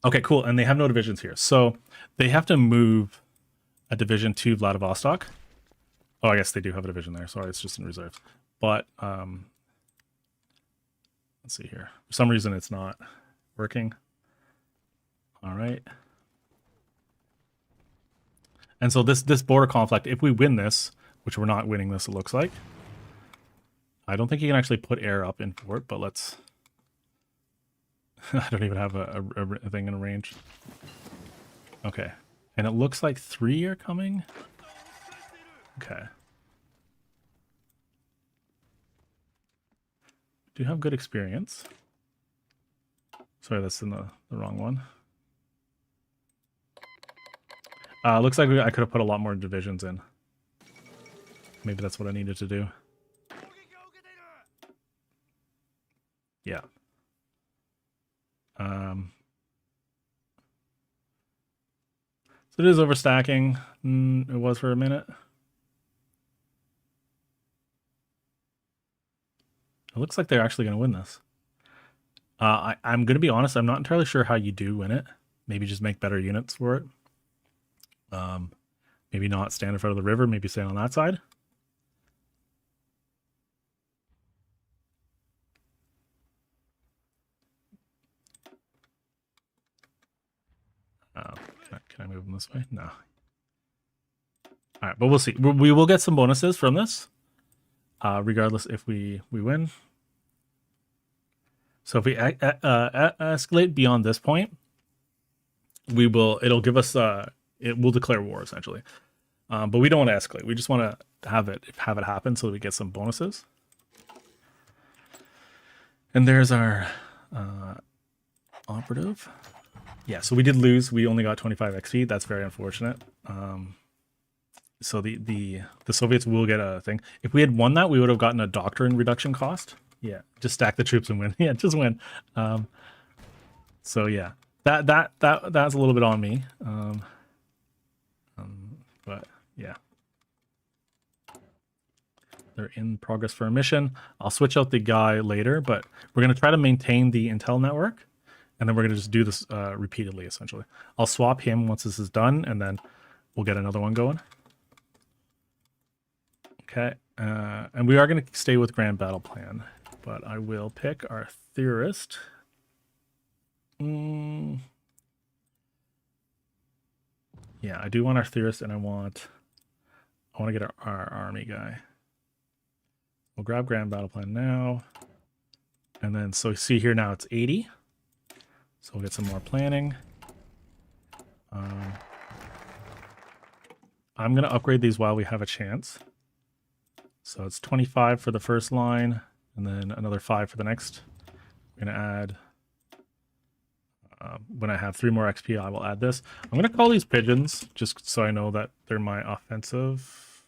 Okay, cool, and they have no divisions here. So they have to move a division to Vladivostok. Oh, I guess they do have a division there. Sorry, it's just in reserve. But, let's see here. For some reason, it's not working. All right. And so this border conflict, if we win this, which we're not winning this, it looks like. I don't think you can actually put air up in fort, but let's I don't even have a thing in range. Okay. And it looks like 3 are coming. Okay. Do have good experience. Sorry, that's in the wrong one. Looks like I could have put a lot more divisions in. Maybe that's what I needed to do. Yeah. So it is overstacking. It was for a minute. It looks like they're actually going to win this. I'm going to be honest. I'm not entirely sure how you do win it. Maybe just make better units for it. Maybe not stand in front of the river. Maybe stay on that side. Can I move them this way? No. All right, but we'll see. We will get some bonuses from this, regardless if we win. So if we escalate beyond this point, it'll give us it will declare war essentially. But we don't want to escalate. We just want to have it happen so that we get some bonuses. And there's our operative. Yeah, so we did lose. We only got 25 XP. That's very unfortunate. So the Soviets will get a thing. If we had won that, we would have gotten a doctrine reduction cost. Yeah, just stack the troops and win. Yeah, just win. So yeah, that's a little bit on me. But yeah, they're in progress for a mission. I'll switch out the guy later, but we're gonna try to maintain the intel network, and then we're gonna just do this repeatedly. Essentially, I'll swap him once this is done, and then we'll get another one going. Okay, and we are gonna stay with Grand Battle Plan. But I will pick our theorist. Yeah, I do want our theorist, and I want to get our army guy. We'll grab Grand Battle Plan now. And then, so see here now it's 80. So we'll get some more planning. I'm going to upgrade these while we have a chance. So it's 25 for the first line. And then another 5 for the next. We're going to add, when I have 3 more XP, I will add this. I'm going to call these pigeons, just so I know that they're my offensive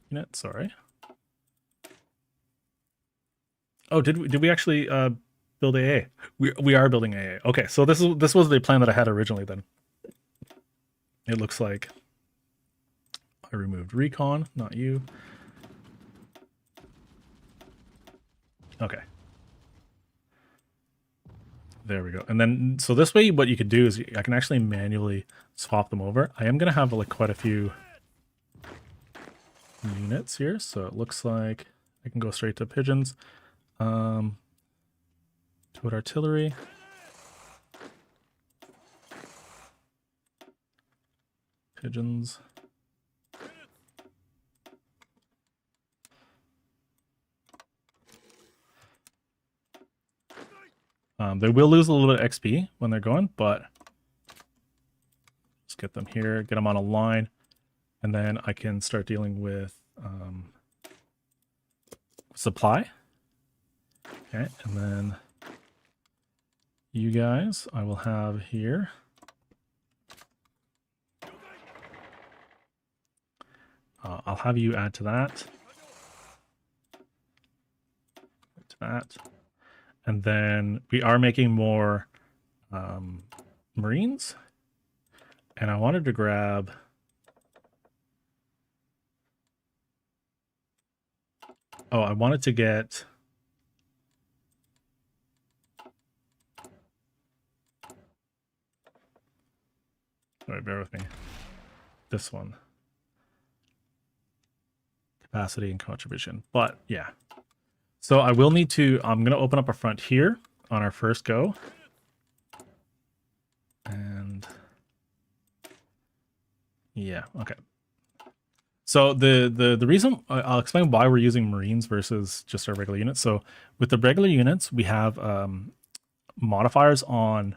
unit. Sorry. Oh, did we actually build AA? We are building AA. Okay, so this was the plan that I had originally then. It looks like I removed recon, not you. Okay. There we go. And then, so this way, what you could do is I can actually manually swap them over. I am going to have like quite a few units here. So it looks like I can go straight to pigeons. To artillery. Pigeons. They will lose a little bit of XP when they're going, but let's get them here, get them on a line, and then I can start dealing with supply. Okay, and then you guys, I will have here. I'll have you add to that. To that. And then we are making more Marines. And I wanted to grab... Oh, I wanted to get... Sorry, bear with me. This one. Capacity and contribution. But, yeah. So I will need to... I'm going to open up a front here on our first go. And... yeah, okay. So the reason... I'll explain why we're using Marines versus just our regular units. So with the regular units, we have modifiers on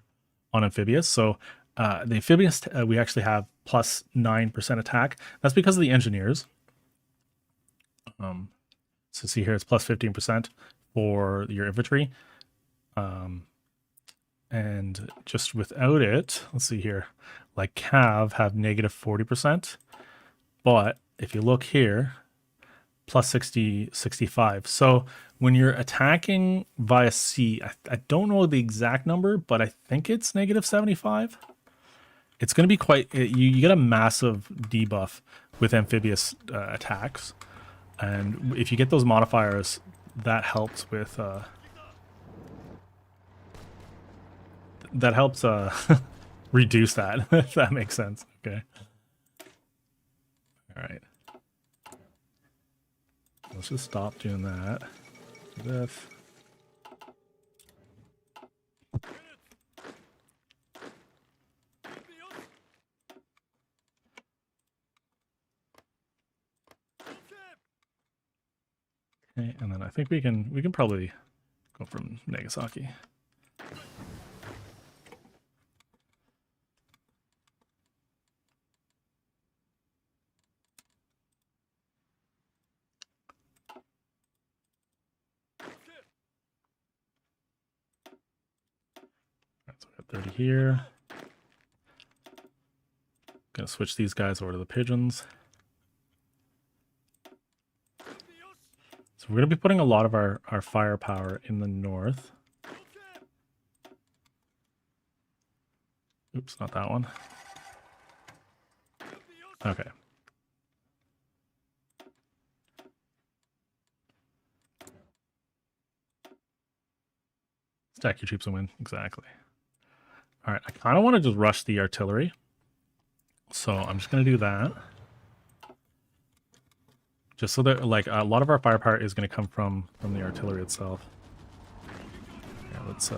Amphibious. So the Amphibious, we actually have plus 9% attack. That's because of the engineers. So see here, it's plus 15% for your infantry. And just without it, let's see here, like Cav have negative 40%. But if you look here, plus 65. So when you're attacking via sea, I don't know the exact number, but I think it's negative 75. It's going to be quite, you get a massive debuff with amphibious attacks. And if you get those modifiers, that helps with, that helps reduce that, if that makes sense. Okay. All right. Let's just stop doing that. Do this. Okay, and then I think we can probably go from Nagasaki. So we got 30 here. Gonna switch these guys over to the pigeons. So we're gonna be putting a lot of our firepower in the north. Oops, not that one. Okay. Stack your troops and win. Exactly. All right, I kind of want to just rush the artillery. So I'm just going to do that. Just so that, like, a lot of our firepower is going to come from the artillery itself. Yeah, let's...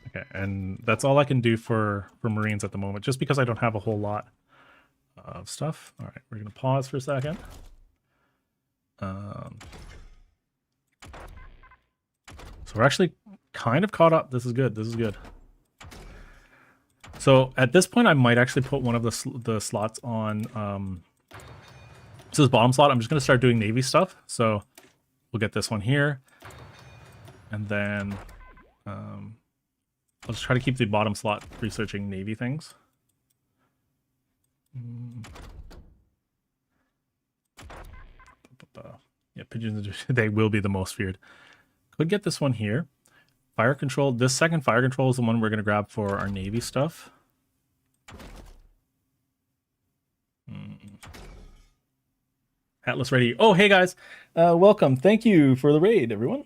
Okay, and that's all I can do for Marines at the moment, just because I don't have a whole lot of stuff. All right, we're going to pause for a second. So we're actually kind of caught up. This is good. This is good. So at this point, I might actually put one of the slots on. So this bottom slot, I'm just going to start doing Navy stuff. So we'll get this one here, and then I'll just try to keep the bottom slot researching Navy things. Yeah, pigeons, they will be the most feared. Could get this one here. Fire control. This second fire control is the one we're going to grab for our Navy stuff. Atlas ready. Oh, hey guys. Welcome. Thank you for the raid, everyone.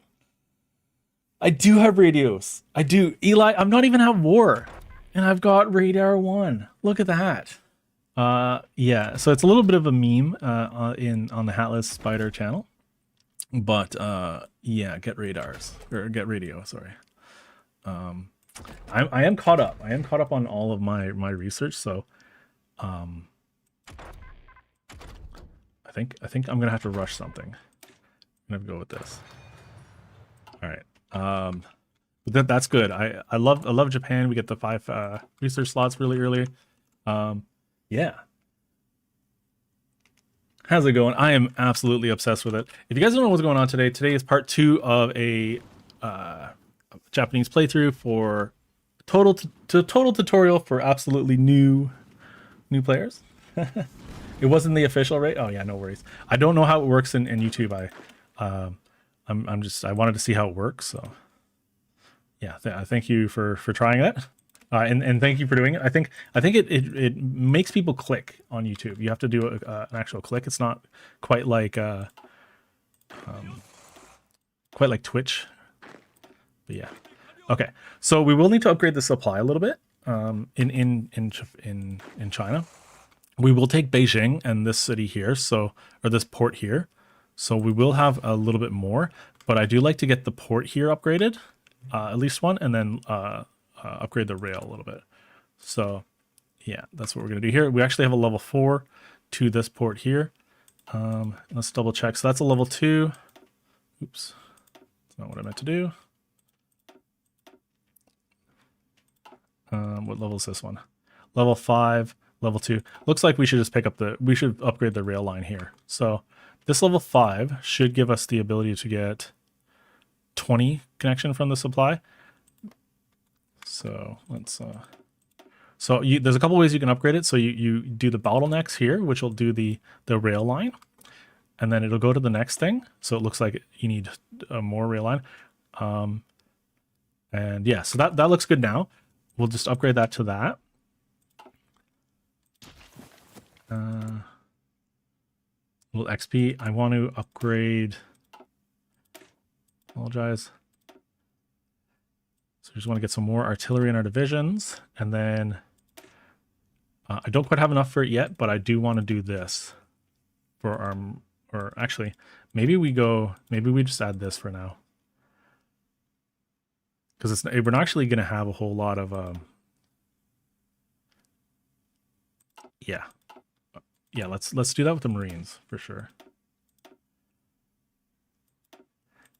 I do have radios. I do. Eli, I'm not even at war. And I've got radar 1. Look at that. Yeah, so it's a little bit of a meme on the Hatless Spider channel. But yeah, get radars. Or get radio, sorry. I am caught up. I am caught up on all of my research, so I think I'm gonna have to rush something. I'm gonna go with this. All right. That's good. I love Japan. We get the 5 research slots really early. Yeah. How's it going? I am absolutely obsessed with it. If you guys don't know what's going on today, today is part 2 of a Japanese playthrough for total tutorial for absolutely new players. It wasn't the official, right? Oh yeah, no worries. I don't know how it works in YouTube. I wanted to see how it works. So yeah, thank you for trying that. And thank you for doing it. I think it makes people click on YouTube. You have to do an actual click. It's not quite like Twitch. But yeah. Okay. So we will need to upgrade the supply a little bit in China. We will take Beijing and this city here, or this port here. So we will have a little bit more, but I do like to get the port here upgraded, at least one, and then upgrade the rail a little bit. So yeah, that's what we're gonna do here. We actually have a level 4 to this port here. Let's double check. So that's a level 2. Oops, that's not what I meant to do. What level is this one? Level 5, level 2. Looks like we should just we should upgrade the rail line here. So this level 5 should give us the ability to get 20 connection from the supply. So let's, there's a couple ways you can upgrade it. So you do the bottlenecks here, which will do the rail line, and then it'll go to the next thing. So it looks like you need more rail line. And yeah, so that looks good now. We'll just upgrade that to that. Little XP. I want to upgrade. Apologize. So we just want to get some more artillery in our divisions, and then I don't quite have enough for it yet, but I do want to do this for our. Or actually, maybe we just add this for now, because we're not actually going to have a whole lot of. Yeah. Yeah, let's do that with the Marines for sure.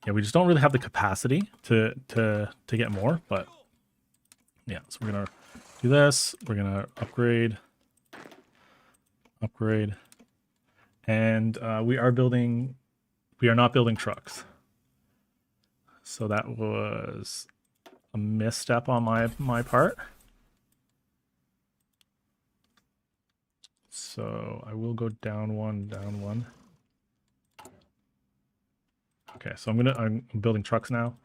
Yeah, we just don't really have the capacity to get more, but yeah, so we're gonna do this. We're gonna upgrade, and we are not building trucks. So that was a misstep on my part. So I will go down one. Okay, so I'm building trucks now.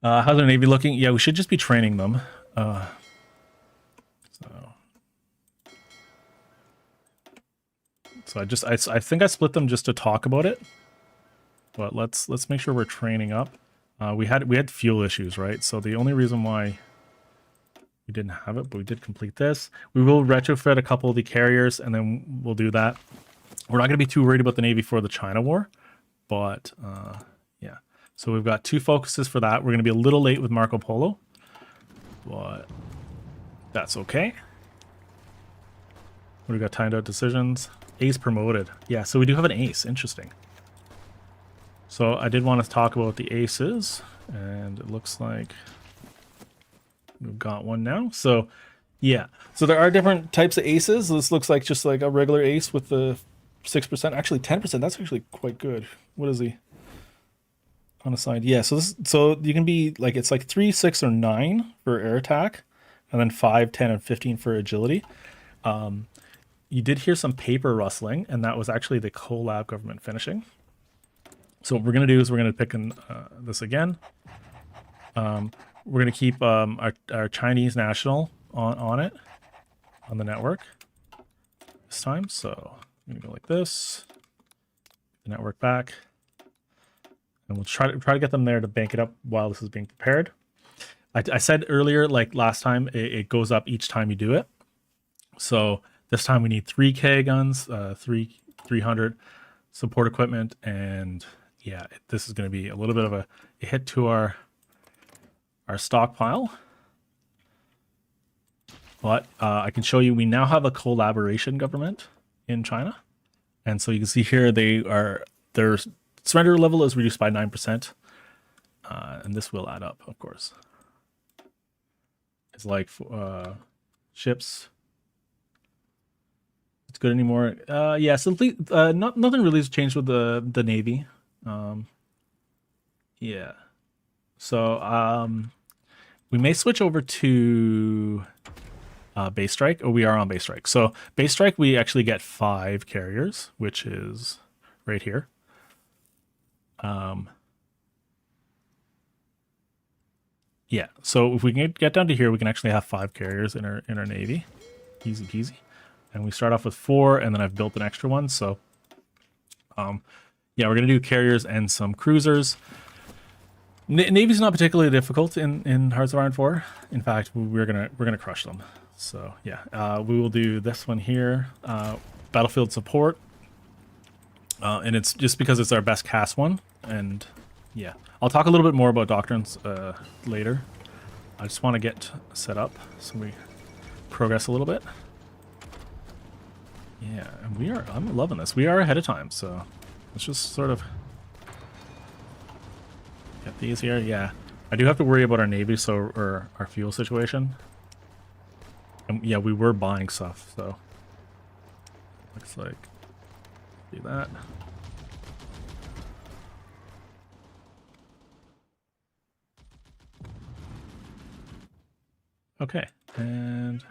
How's our Navy looking? Yeah, we should just be training them. So I think I split them just to talk about it. But let's make sure we're training up. We had fuel issues, right? So the only reason why we didn't have it, but we did complete this. We will retrofit a couple of the carriers, and then we'll do that. We're not going to be too worried about the Navy for the China War, but yeah. So we've got 2 focuses for that. We're going to be a little late with Marco Polo, but that's okay. What do we got? Timed out decisions. Ace promoted. Yeah, so we do have an ace. Interesting. So I did want to talk about the aces, and it looks like we've got one now. So yeah, so there are different types of aces. This looks like just like a regular ace with the 6%, actually 10%. That's actually quite good. What is he? Unassigned. Yeah, so you can be like, it's like 3, 6, or 9 for air attack, and then 5, 10, and 15 for agility. You did hear some paper rustling, and that was actually the collab government finishing. So what we're going to do is we're going to pick this again. We're going to keep our Chinese national on it, on the network this time. So I'm going to go like this, the network back, and we'll try to get them there to bank it up while this is being prepared. I said earlier, like last time, it goes up each time you do it. So this time we need 3K guns, 300 support equipment, and yeah, this is going to be a little bit of a hit to our stockpile. But I can show you, we now have a collaboration government in China. And so you can see here, their surrender level is reduced by 9%. And this will add up, of course. It's like ships. It's good anymore. Yeah, simply nothing really has changed with the Navy. Yeah. So we may switch over to base strike. Oh, we are on base strike. So base strike, we actually get 5 carriers, which is right here. Yeah. So if we can get down to here, we can actually have 5 carriers in our Navy. Easy peasy. And we start off with 4, and then I've built an extra one. So yeah, we're gonna do carriers and some cruisers. Navy's not particularly difficult in Hearts of Iron 4. In fact, we're gonna crush them. So yeah, we will do this one here, battlefield support, and it's just because it's our best cast one, and Yeah, I'll talk a little bit more about doctrines later. I just want to get set up so we progress a little bit. Yeah, and I'm loving this. We are ahead of time, so let's just sort of get these here. Yeah, I do have to worry about our navy, or our fuel situation. And yeah, we were buying stuff, so looks like do that. Okay, and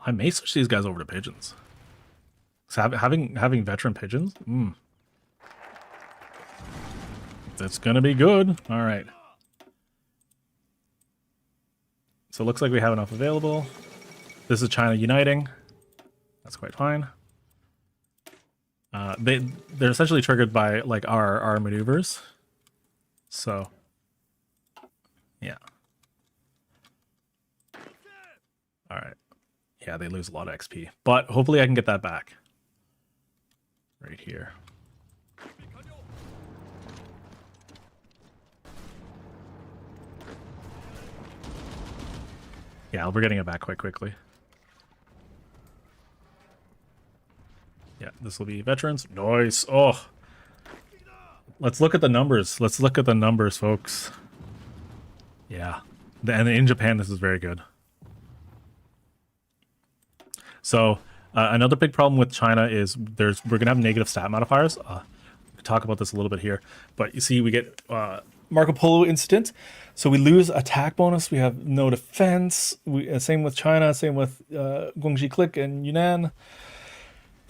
I may switch these guys over to pigeons. So having veteran pigeons, that's gonna be good. All right. So it looks like we have enough available. This is China uniting. That's quite fine. They're essentially triggered by like our maneuvers. So yeah. All right. Yeah, they lose a lot of XP, but hopefully I can get that back. Right here. Yeah, we're getting it back quite quickly. Yeah, this will be veterans. Nice. Oh. Let's look at the numbers. Let's look at the numbers, folks. Yeah. And in Japan, this is very good. So, another big problem with China is we're going to have negative stat modifiers. We'll talk about this a little bit here. But you see, we get Marco Polo incident. So we lose attack bonus. We have no defense. Same with China. Same with Guangxi Click and Yunnan.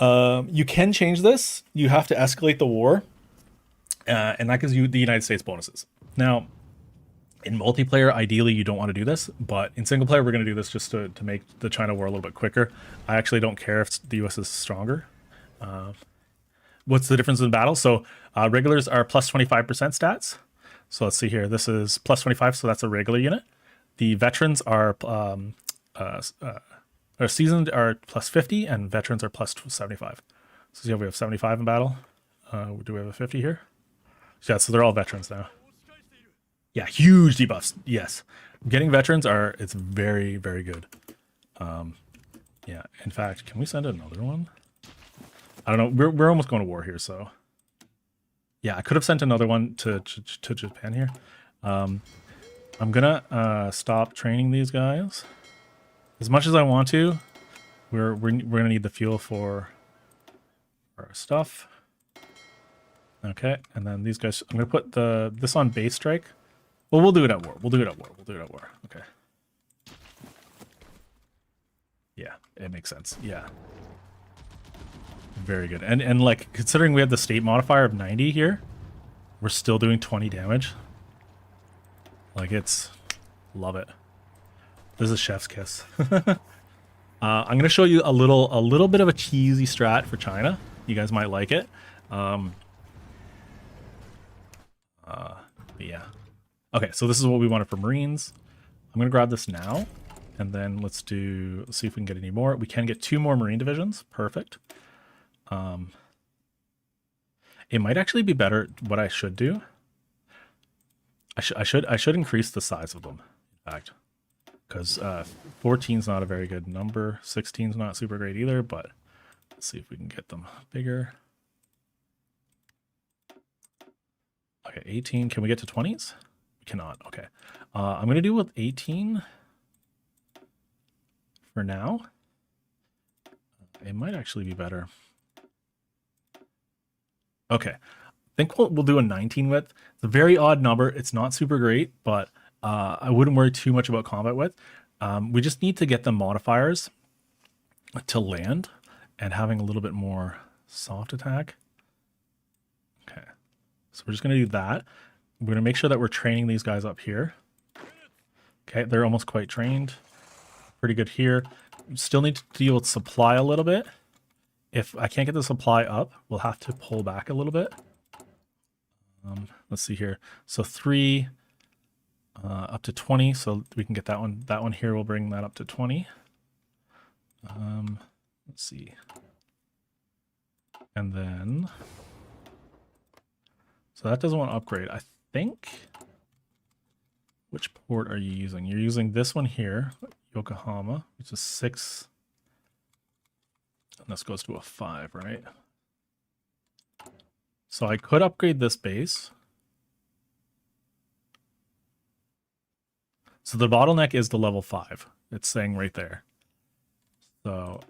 You can change this. You have to escalate the war. And that gives you the United States bonuses. Now, in multiplayer, ideally, you don't want to do this. But in single player, we're going to do this just to make the China war a little bit quicker. I actually don't care if the US is stronger. What's the difference in battle? So regulars are plus 25% stats. So let's see here. This is plus 25, so that's a regular unit. The veterans are seasoned are plus 50, and veterans are plus 75. So we have 75 in battle. Do we have a 50 here? Yeah, so they're all veterans now. Yeah, huge debuffs. Yes, getting veterans it's very, very good. Yeah, in fact, can we send another one? I don't know. We're almost going to war here, so yeah, I could have sent another one to Japan here. I'm gonna stop training these guys as much as I want to. We're gonna need the fuel for our stuff. Okay, and then these guys. I'm gonna put this on base strike. Well, we'll do it at war. We'll do it at war. Okay. Yeah, it makes sense. Yeah. Very good. And like, considering we have the state modifier of 90 here, we're still doing 20 damage. Like, love it. This is chef's kiss. I'm going to show you a little bit of a cheesy strat for China. You guys might like it. Yeah. Okay, so this is what we wanted for Marines. I'm going to grab this now. And then let's see if we can get any more. We can get 2 more Marine divisions. Perfect. It might actually be better. What I should do, I should increase the size of them, in fact, because 14 is not a very good number. 16 is not super great either, but let's see if we can get them bigger. Okay, 18. Can we get to 20s? We cannot. Okay, I'm gonna do with 18 for now. It might actually be better. Okay, I think we'll do a 19 width. It's a very odd number. It's not super great, but I wouldn't worry too much about combat width. We just need to get the modifiers to land and having a little bit more soft attack. Okay, so we're just going to do that. We're going to make sure that we're training these guys up here. Okay, they're almost quite trained. Pretty good here. Still need to deal with supply a little bit. If I can't get the supply up, we'll have to pull back a little bit. Let's see here. So 3 up to 20, so we can get that one. That one here will bring that up to 20. Let's see. And then So that doesn't want to upgrade. I think... Which port are you using? You're using this one here, Yokohama, which is 6. And this goes to a 5, right? So I could upgrade this base. So the bottleneck is the level 5. It's saying right there. So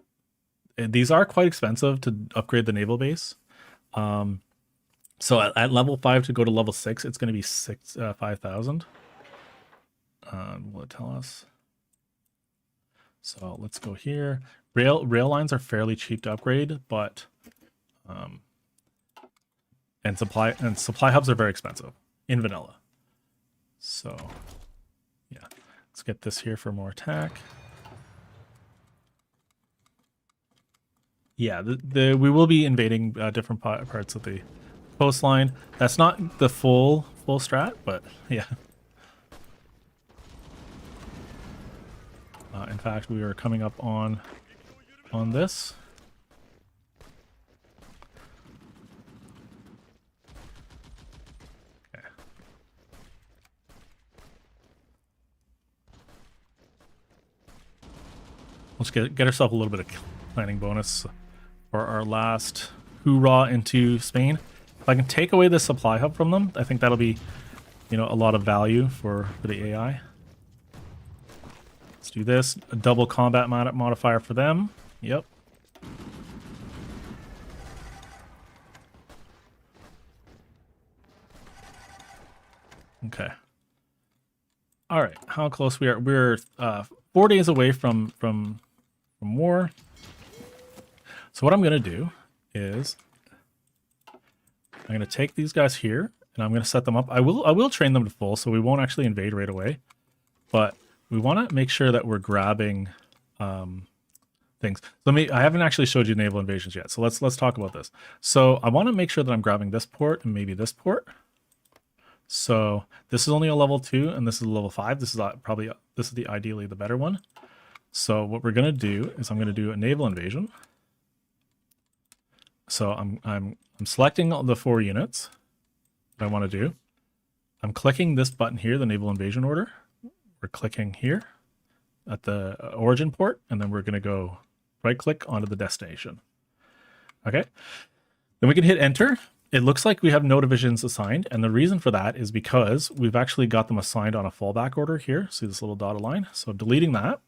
these are quite expensive to upgrade the naval base. So at level 5 to go to level 6, it's going to be 5,000. Will it tell us? So let's go here. Rail lines are fairly cheap to upgrade, but and supply hubs are very expensive in vanilla. So yeah, let's get this here for more attack. Yeah, we will be invading different parts of the coastline. That's not the full strat, but yeah. In fact, we are coming up on this. Okay. Let's get ourselves a little bit of planning bonus for our last hoorah into Spain. If I can take away the supply hub from them, I think that'll be, a lot of value for the AI. Let's do this. A double combat modifier for them. Yep. Okay. All right. How close we are? We're 4 days away from war. So what I'm going to do is I'm going to take these guys here and I'm going to set them up. I will train them to full, so we won't actually invade right away. But we want to make sure that we're grabbing things. I haven't actually showed you naval invasions yet, so let's talk about this. So I want to make sure that I'm grabbing this port and maybe this port. So this is only a level 2 and this is a level 5. This is ideally the better one. So what we're gonna do is I'm gonna do a naval invasion. So I'm selecting the 4 units that I want to do. I'm clicking this button here, the naval invasion order. We're clicking here at the origin port, and then we're gonna go right click onto the destination. Okay, then we can hit enter. It looks like we have no divisions assigned, and the reason for that is because we've actually got them assigned on a fallback order here. See this little dotted line? So deleting that,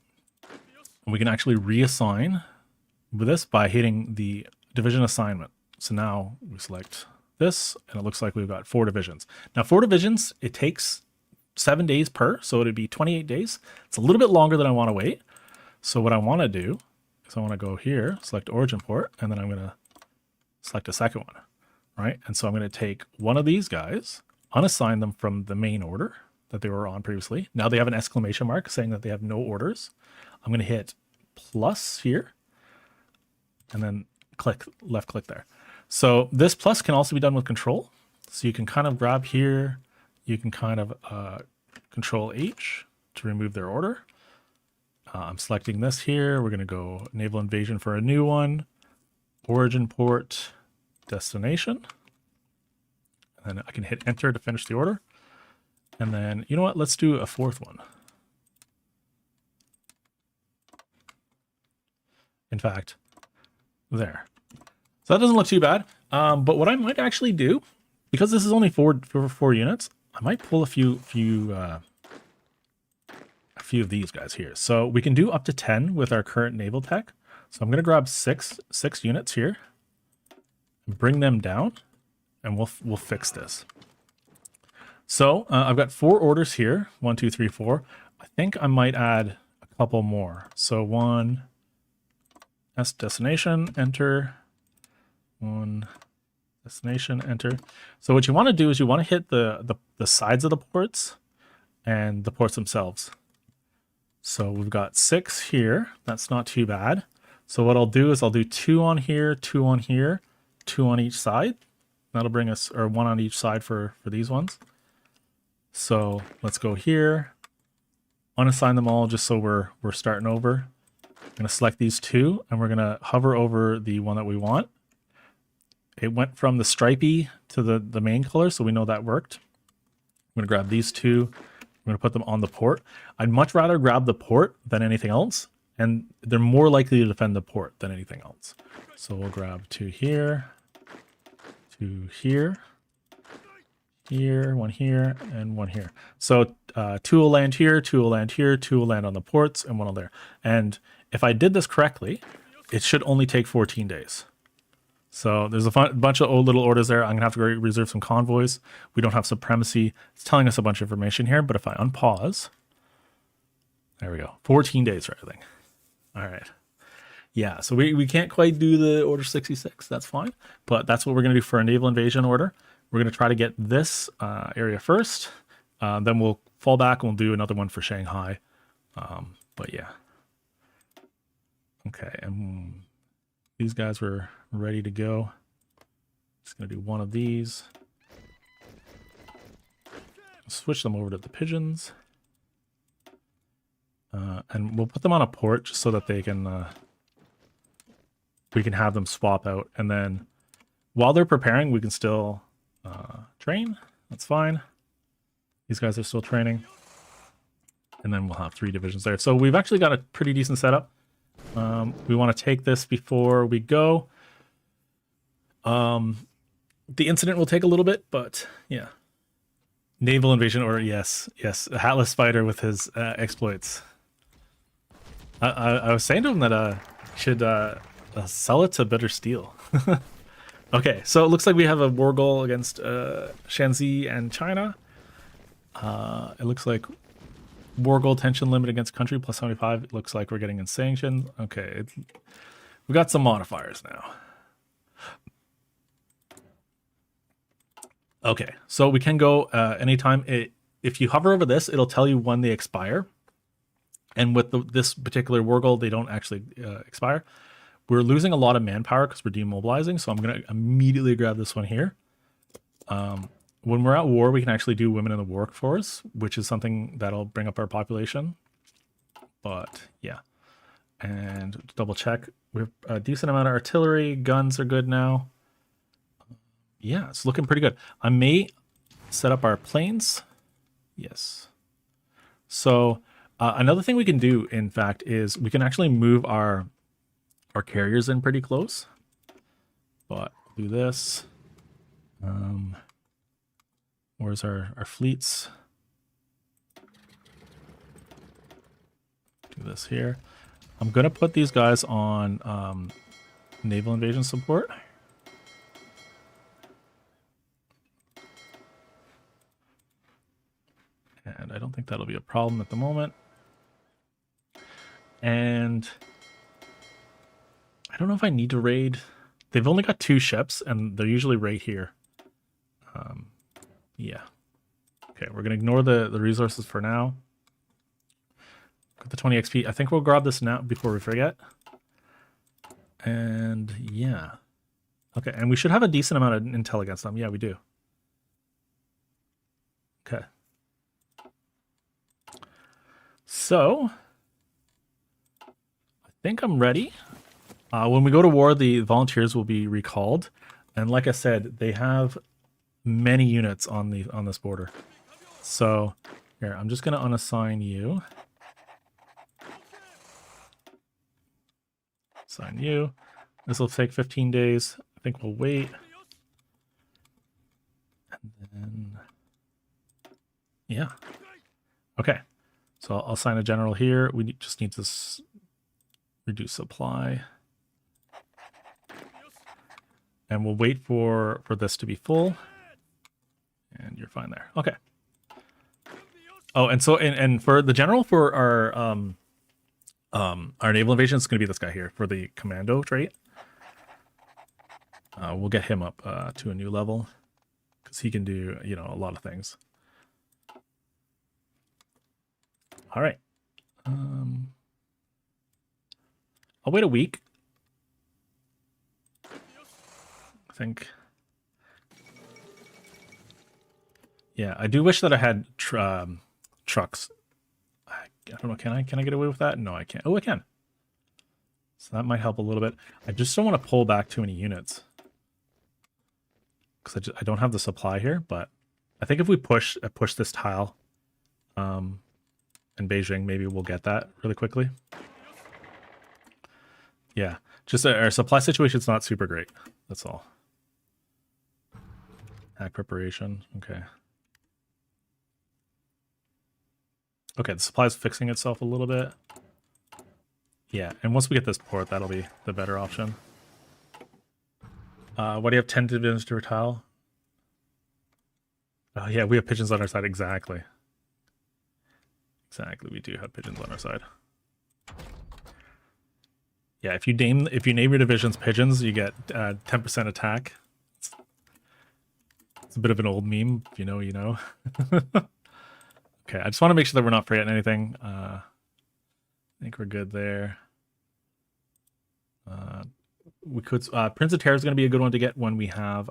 and we can actually reassign with this by hitting the division assignment. So now we select this, and it looks like we've got 4 divisions. Now 4 divisions, it takes 7 days per, so it'd be 28 days. It's a little bit longer than I want to wait. So what I want to do is I want to go here, select origin port, and then I'm going to select a second one. Right, and so I'm going to take one of these guys, unassign them from the main order that they were on previously. Now they have an exclamation mark saying that they have no orders. I'm going to hit plus here, and then left click there. So this plus can also be done with control. So you can kind of grab here, you can kind of control H to remove their order. I'm selecting this here. We're going to go naval invasion for a new one, origin port, destination, and then I can hit enter to finish the order. And then, you know what, let's do a 4th one. In fact, there. So that doesn't look too bad. But what I might actually do, because this is only 4 units, I might pull a few of these guys here. So we can do up to 10 with our current naval tech. So I'm going to grab six units here, bring them down, and we'll fix this. So I've got 4 orders here, 1, 2, 3, 4. I think I might add a couple more. So 1 destination, enter. 1 destination, enter. So what you want to do is you want to hit the sides of the ports and the ports themselves. So we've got 6 here. That's not too bad. So what I'll do is I'll do 2 on here, 2 on here, 2 on each side. That'll bring us, or 1 on each side for these ones. So let's go here, unassign them all just so we're starting over. I'm going to select these 2 and we're going to hover over the one that we want. it went from the stripy to the main color, so we know that worked. I'm going to grab these two. I'm going to put them on the port. I'd much rather grab the port than anything else, and they're more likely to defend the port than anything else. So we'll grab two here, here, one here, and one here. So two will land here, two will land here, two will land on the ports, and one on there. And if I did this correctly, it should only take 14 days. So there's a bunch of old little orders there. I'm going to have to reserve some convoys. We don't have supremacy. It's telling us a bunch of information here, but if I unpause, there we go. 14 days for everything. All right. Yeah, so we can't quite do the Order 66. That's fine. But that's what we're going to do for a naval invasion order. We're going to try to get this area first. Then we'll fall back and we'll do another one for Shanghai. But yeah. Okay, and these guys were ready to go. Just going to do one of these. Switch them over to the pigeons. And we'll put them on a port just so that they can... we can have them swap out. And then while they're preparing, we can still train. That's fine. These guys are still training. And then we'll have 3 divisions there. So we've actually got a pretty decent setup. We want to take this before we go. The incident will take a little bit, but yeah. Naval invasion order, yes. A hatless fighter with his exploits. I was saying to him that should sell it to better steel. Okay, so it looks like we have a war goal against Shanxi and China. It looks like war goal tension limit against country plus 75. It looks like we're getting in sanctions. Okay, we got some modifiers now. Okay, so we can go anytime. If you hover over this, it'll tell you when they expire. And with this particular war goal, they don't actually expire. We're losing a lot of manpower because we're demobilizing, so I'm going to immediately grab this one here. When we're at war, we can actually do women in the workforce, which is something that'll bring up our population. But yeah, and double check. We have a decent amount of artillery. Guns are good now. Yeah, it's looking pretty good. I may set up our planes. Yes. So another thing we can do, in fact, is we can actually move our carriers in pretty close. But do this. Where's our fleets? Do this here. I'm going to put these guys on naval invasion support. And I don't think that'll be a problem at the moment. And I don't know if I need to raid. They've only got 2 ships, and they're usually right here. Yeah. Okay, we're going to ignore the resources for now. Got the 20 XP. I think we'll grab this now before we forget. And yeah. Okay, and we should have a decent amount of intel against them. Yeah, we do. Okay. So, I think I'm ready. When we go to war, the volunteers will be recalled. And like I said, they have many units on this border. So, here, I'm just going to unassign you. Assign you. This will take 15 days. I think we'll wait. And then, yeah. Okay. So I'll assign a general here. We just need to reduce supply. And we'll wait for this to be full. And you're fine there. Okay. Oh, and so and for the general for our naval invasion, it's going to be this guy here for the commando trait. We'll get him up to a new level because he can do, you know, a lot of things. All right. I'll wait a week. I think. Yeah, I do wish that I had trucks. I don't know. Can I get away with that? No, I can't. Oh, I can. So that might help a little bit. I just don't want to pull back too many units. because I don't have the supply here, but I think if we push this tile in Beijing, maybe we'll get that really quickly. Yeah, just our supply situation's not super great. That's all. Hack preparation. Okay. Okay, the supply's fixing itself a little bit. Yeah, and once we get this port, that'll be the better option. What do you have? 10 dividends to tile? Oh yeah, we have pigeons on our side. Exactly. Exactly, we do have pigeons on our side. Yeah, if you name your divisions pigeons, you get 10% attack. It's a bit of an old meme. If you know, you know. Okay, I just want to make sure that we're not forgetting anything. I think we're good there. We could Prince of Terror is going to be a good one to get when we have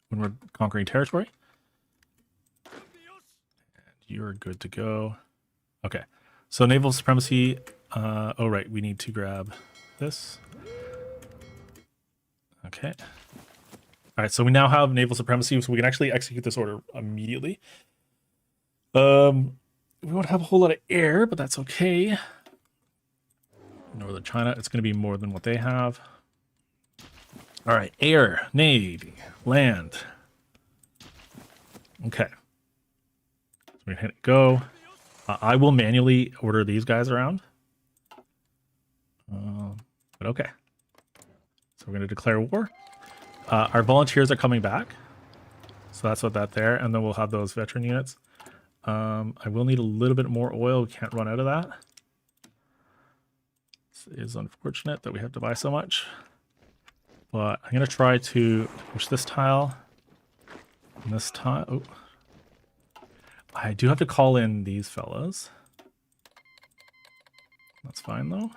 when we're conquering territory. And you're good to go. Okay, so naval supremacy. Oh right, we need to grab this. Okay. All right, so we now have naval supremacy, so we can actually execute this order immediately. We won't have a whole lot of air, but that's okay. Northern China, it's going to be more than what they have. All right, air, navy, land. Okay. So we're going to hit go. I will manually order these guys around. But okay. So we're going to declare war. Our volunteers are coming back. So that's what that there. And then we'll have those veteran units. I will need a little bit more oil. We can't run out of that. This is unfortunate that we have to buy so much. But I'm going to try to push this tile. And this tile. Oh. I do have to call in these fellas. That's fine though.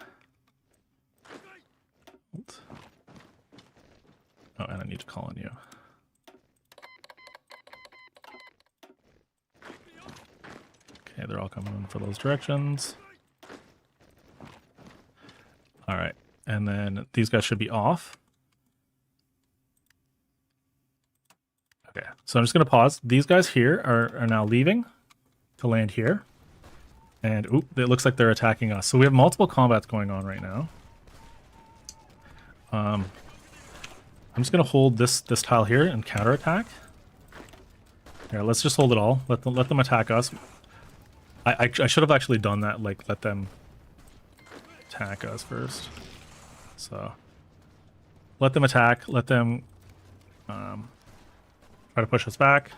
Oh, and I need to call in you. Okay, they're all coming in for those directions. All right, and then these guys should be off. Okay, so I'm just going to pause. These guys here are now leaving to land here. And, oop, it looks like they're attacking us. So we have multiple combats going on right now. I'm just going to hold this tile here and counterattack. Here, let's just hold it all. Let them attack us. I should have actually done that, like, let them attack us first. So, let them attack. Let them try to push us back.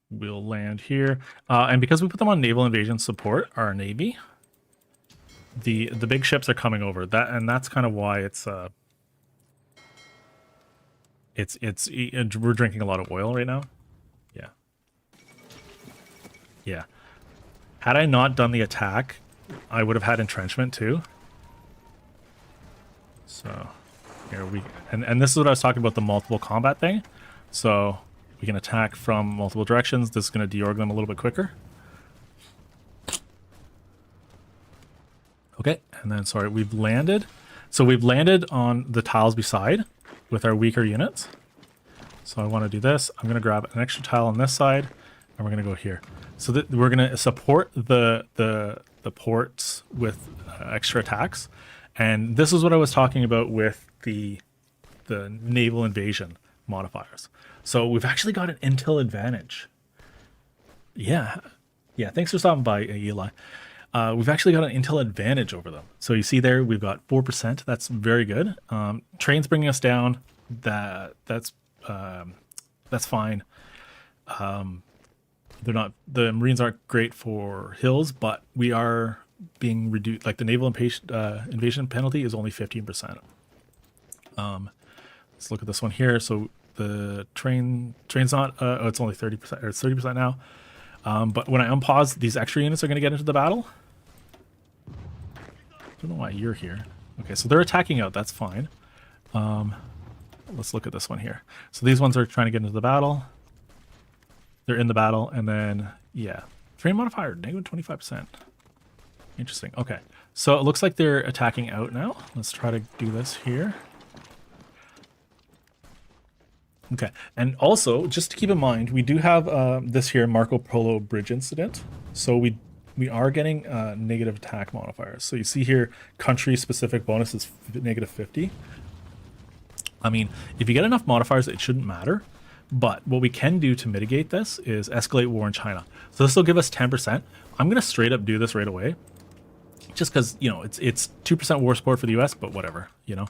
We'll land here. And because we put them on naval invasion support, our navy, the big ships are coming over. That's kind of why we're drinking a lot of oil right now. Yeah. Yeah. Had I not done the attack, I would have had entrenchment too. So here and this is what I was talking about, the multiple combat thing. So we can attack from multiple directions. This is going to deorg them a little bit quicker. Okay, and then sorry, we've landed. So we've landed on the tiles beside with our weaker units. So I want to do this. I'm going to grab an extra tile on this side, and we're going to go here. So that we're going to support the ports with extra attacks. And this is what I was talking about with the naval invasion modifiers. So we've actually got an intel advantage. Yeah. Yeah, thanks for stopping by, Eli. We've actually got an intel advantage over them. So you see there, we've got 4%. That's very good. Train's bringing us down. That's fine. The Marines aren't great for hills, but we are being reduced. Like the naval invasion penalty is only 15%. Let's look at this one here. So the train's not. It's only 30%, or it's 30% now. But when I unpause, these extra units are going to get into the battle. I don't know why you're here. Okay, so they're attacking out. That's fine. Let's look at this one here. So these ones are trying to get into the battle. They're in the battle, and then, yeah. Train modifier, negative 25%. Interesting. Okay, so it looks like they're attacking out now. Let's try to do this here. Okay, and also just to keep in mind, we do have this here Marco Polo bridge incident, so we are getting negative attack modifiers. So you see here, country specific bonus is negative 50. I mean, if you get enough modifiers, it shouldn't matter. But what we can do to mitigate this is escalate war in China. So this will give us 10%. I'm gonna straight up do this right away, just because you know it's 2% war support for the U.S., but whatever, you know.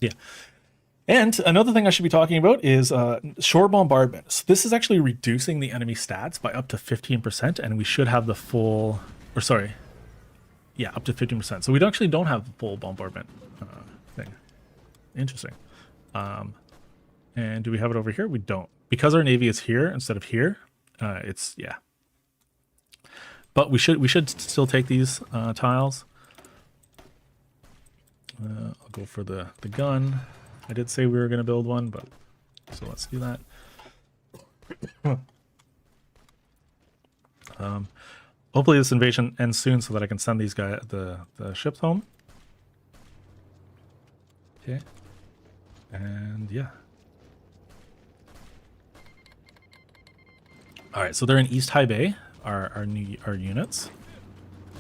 Yeah. And another thing I should be talking about is short bombardment. So this is actually reducing the enemy stats by up to 15%, and we should have the full, or sorry, yeah, up to 15%. So we actually don't have the full bombardment thing. Interesting. And do we have it over here? We don't. Because our navy is here instead of here, it's, yeah. But we should still take these tiles. I'll go for the gun. I did say we were going to build one, but so let's do that. Hopefully this invasion ends soon so that I can send these guys the ships home. Okay. And yeah. All right, so they're in East High Bay, our units.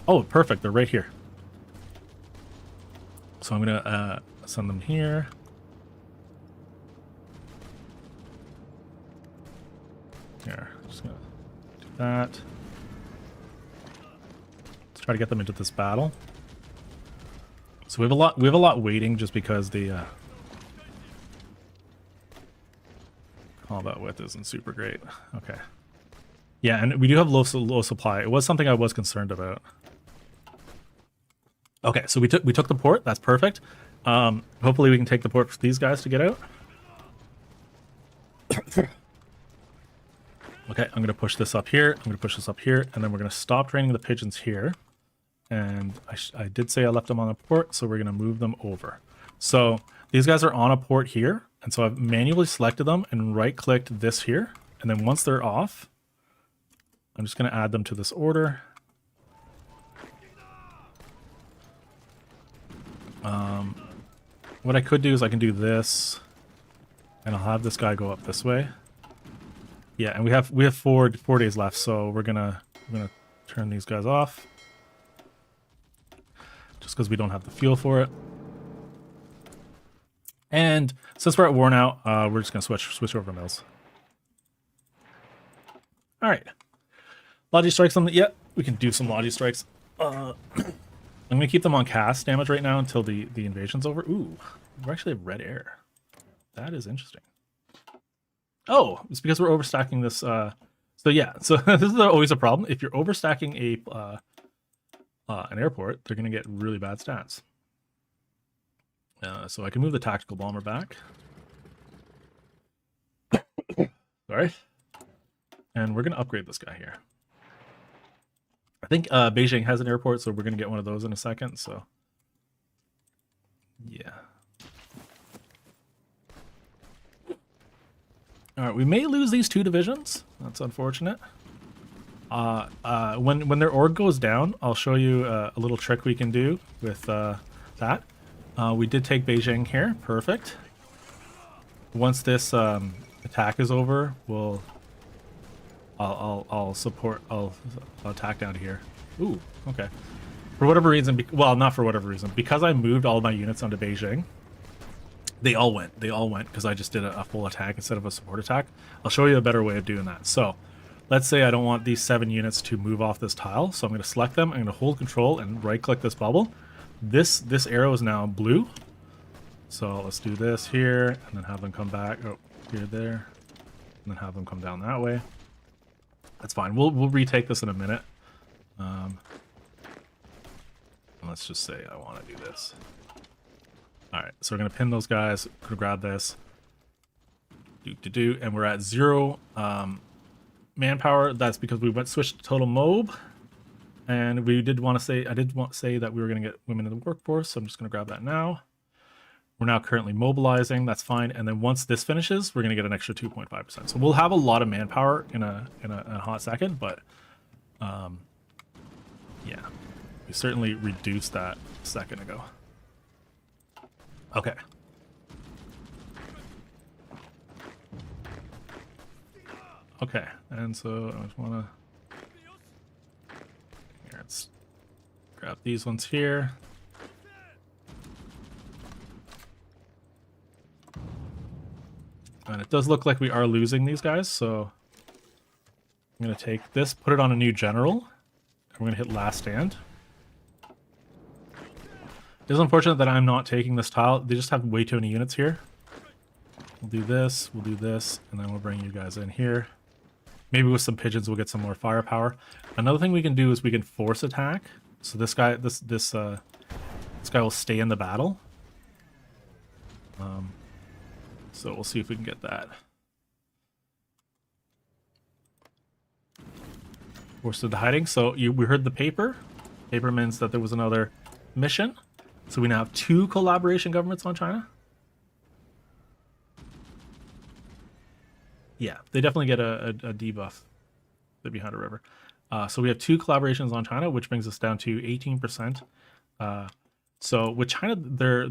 Oh, perfect. They're right here. So I'm gonna send them here. Here, just gonna do that. Let's try to get them into this battle. So we have a lot waiting just because the combat width isn't super great. Okay. Yeah, and we do have low supply. It was something I was concerned about. Okay, so we took the port. That's perfect. Hopefully we can take the port for these guys to get out. Okay, I'm going to push this up here. I'm going to push this up here, and then we're going to stop training the pigeons here. And I did say I left them on a port, so we're going to move them over. So these guys are on a port here, and so I've manually selected them and right-clicked this here. And then once they're off, I'm just going to add them to this order. What I could do is I can do this, and I'll have this guy go up this way. Yeah, and we have four days left, so we're gonna turn these guys off, just because we don't have the fuel for it. And since we're at war now, we're just gonna switch over mills. All right, Logi strikes them. Yeah, we can do some Logi strikes. I'm gonna keep them on cast damage right now until the invasion's over. Ooh, we're actually at red air. That is interesting. Oh, it's because we're overstacking this. So yeah, so this is always a problem. If you're overstacking an airport, they're gonna get really bad stats. So I can move the tactical bomber back. Sorry. And we're gonna upgrade this guy here. I think Beijing has an airport, so we're going to get one of those in a second, so yeah. All right, we may lose these two divisions. That's unfortunate. When their org goes down, I'll show you a little trick we can do with that. We did take Beijing here. Perfect. Once this attack is over, I'll attack down to here. Ooh, okay. For whatever reason, well, not for whatever reason, because I moved all my units onto Beijing, they all went because I just did a full attack instead of a support attack. I'll show you a better way of doing that. So let's say I don't want these 7 units to move off this tile, so I'm going to select them, I'm going to hold control and right click this bubble. This arrow is now blue, so let's do this here and then have them come back here, there, and then have them come down that way. That's fine. We'll retake this in a minute. Let's just say I want to do this. All right, so we're gonna pin those guys. Gonna grab this. And we're at 0 manpower. That's because we switched to total mob, and we did want to say I did want to say that we were gonna get women in the workforce. So I'm just gonna grab that now. We're now currently mobilizing. That's fine. And then once this finishes, we're going to get an extra 2.5%. So we'll have a lot of manpower in a hot second, but yeah, we certainly reduced that a second ago. Okay. Okay, and so I just want to... Let's grab these ones here. And it does look like we are losing these guys, so I'm going to take this, put it on a new general, and we're going to hit last stand. It is unfortunate that I'm not taking this tile. They just have way too many units here. We'll do this, and then we'll bring you guys in here. Maybe with some pigeons we'll get some more firepower. Another thing we can do is we can force attack. So this guy, this guy will stay in the battle. So we'll see if we can get that. Forced into hiding. So we heard the paper. Paper means that there was another mission. So we now have 2 collaboration governments on China. Yeah, they definitely get a debuff behind a river. So we have 2 collaborations on China, which brings us down to 18%. So with China, their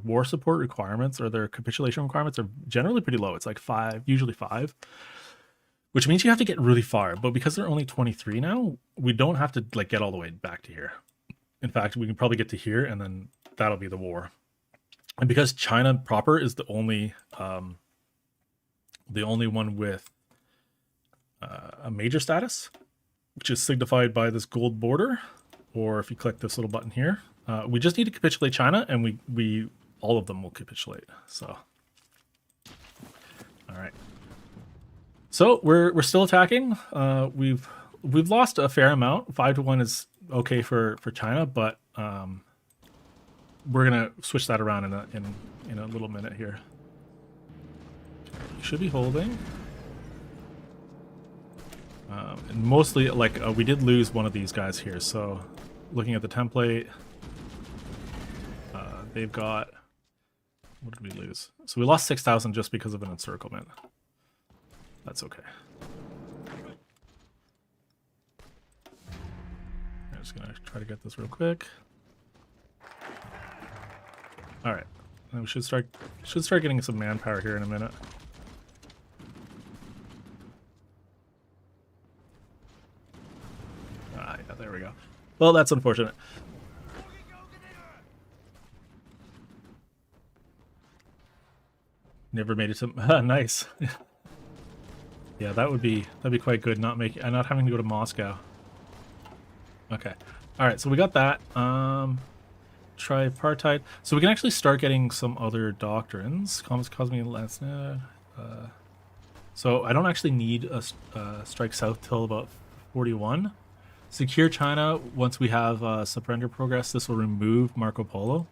war support requirements or their capitulation requirements are generally pretty low. It's like 5, usually 5, which means you have to get really far. But because they're only 23 now, we don't have to like get all the way back to here. In fact, we can probably get to here, and then that'll be the war. And because China proper is the only one with a major status, which is signified by this gold border, or if you click this little button here, we just need to capitulate China, and we all of them will capitulate. So, all right. So we're still attacking. We've lost a fair amount. 5-1 is okay for China, but we're gonna switch that around in a little minute here. You should be holding. And mostly, like, we did lose one of these guys here. So, looking at the template, they've got... What did we lose? So we lost 6,000 just because of an encirclement. That's okay. I'm just gonna try to get this real quick. All right, and we should start getting some manpower here in a minute. Ah, yeah, there we go. Well, that's unfortunate. Never made it to nice. Yeah, that'd be quite good. Not having to go to Moscow. Okay. All right, so we got that. Tripartite. So we can actually start getting some other doctrines. Cosmic last. So I don't actually need a strike south till about 41. Secure China. Once we have surrender progress, this will remove Marco Polo.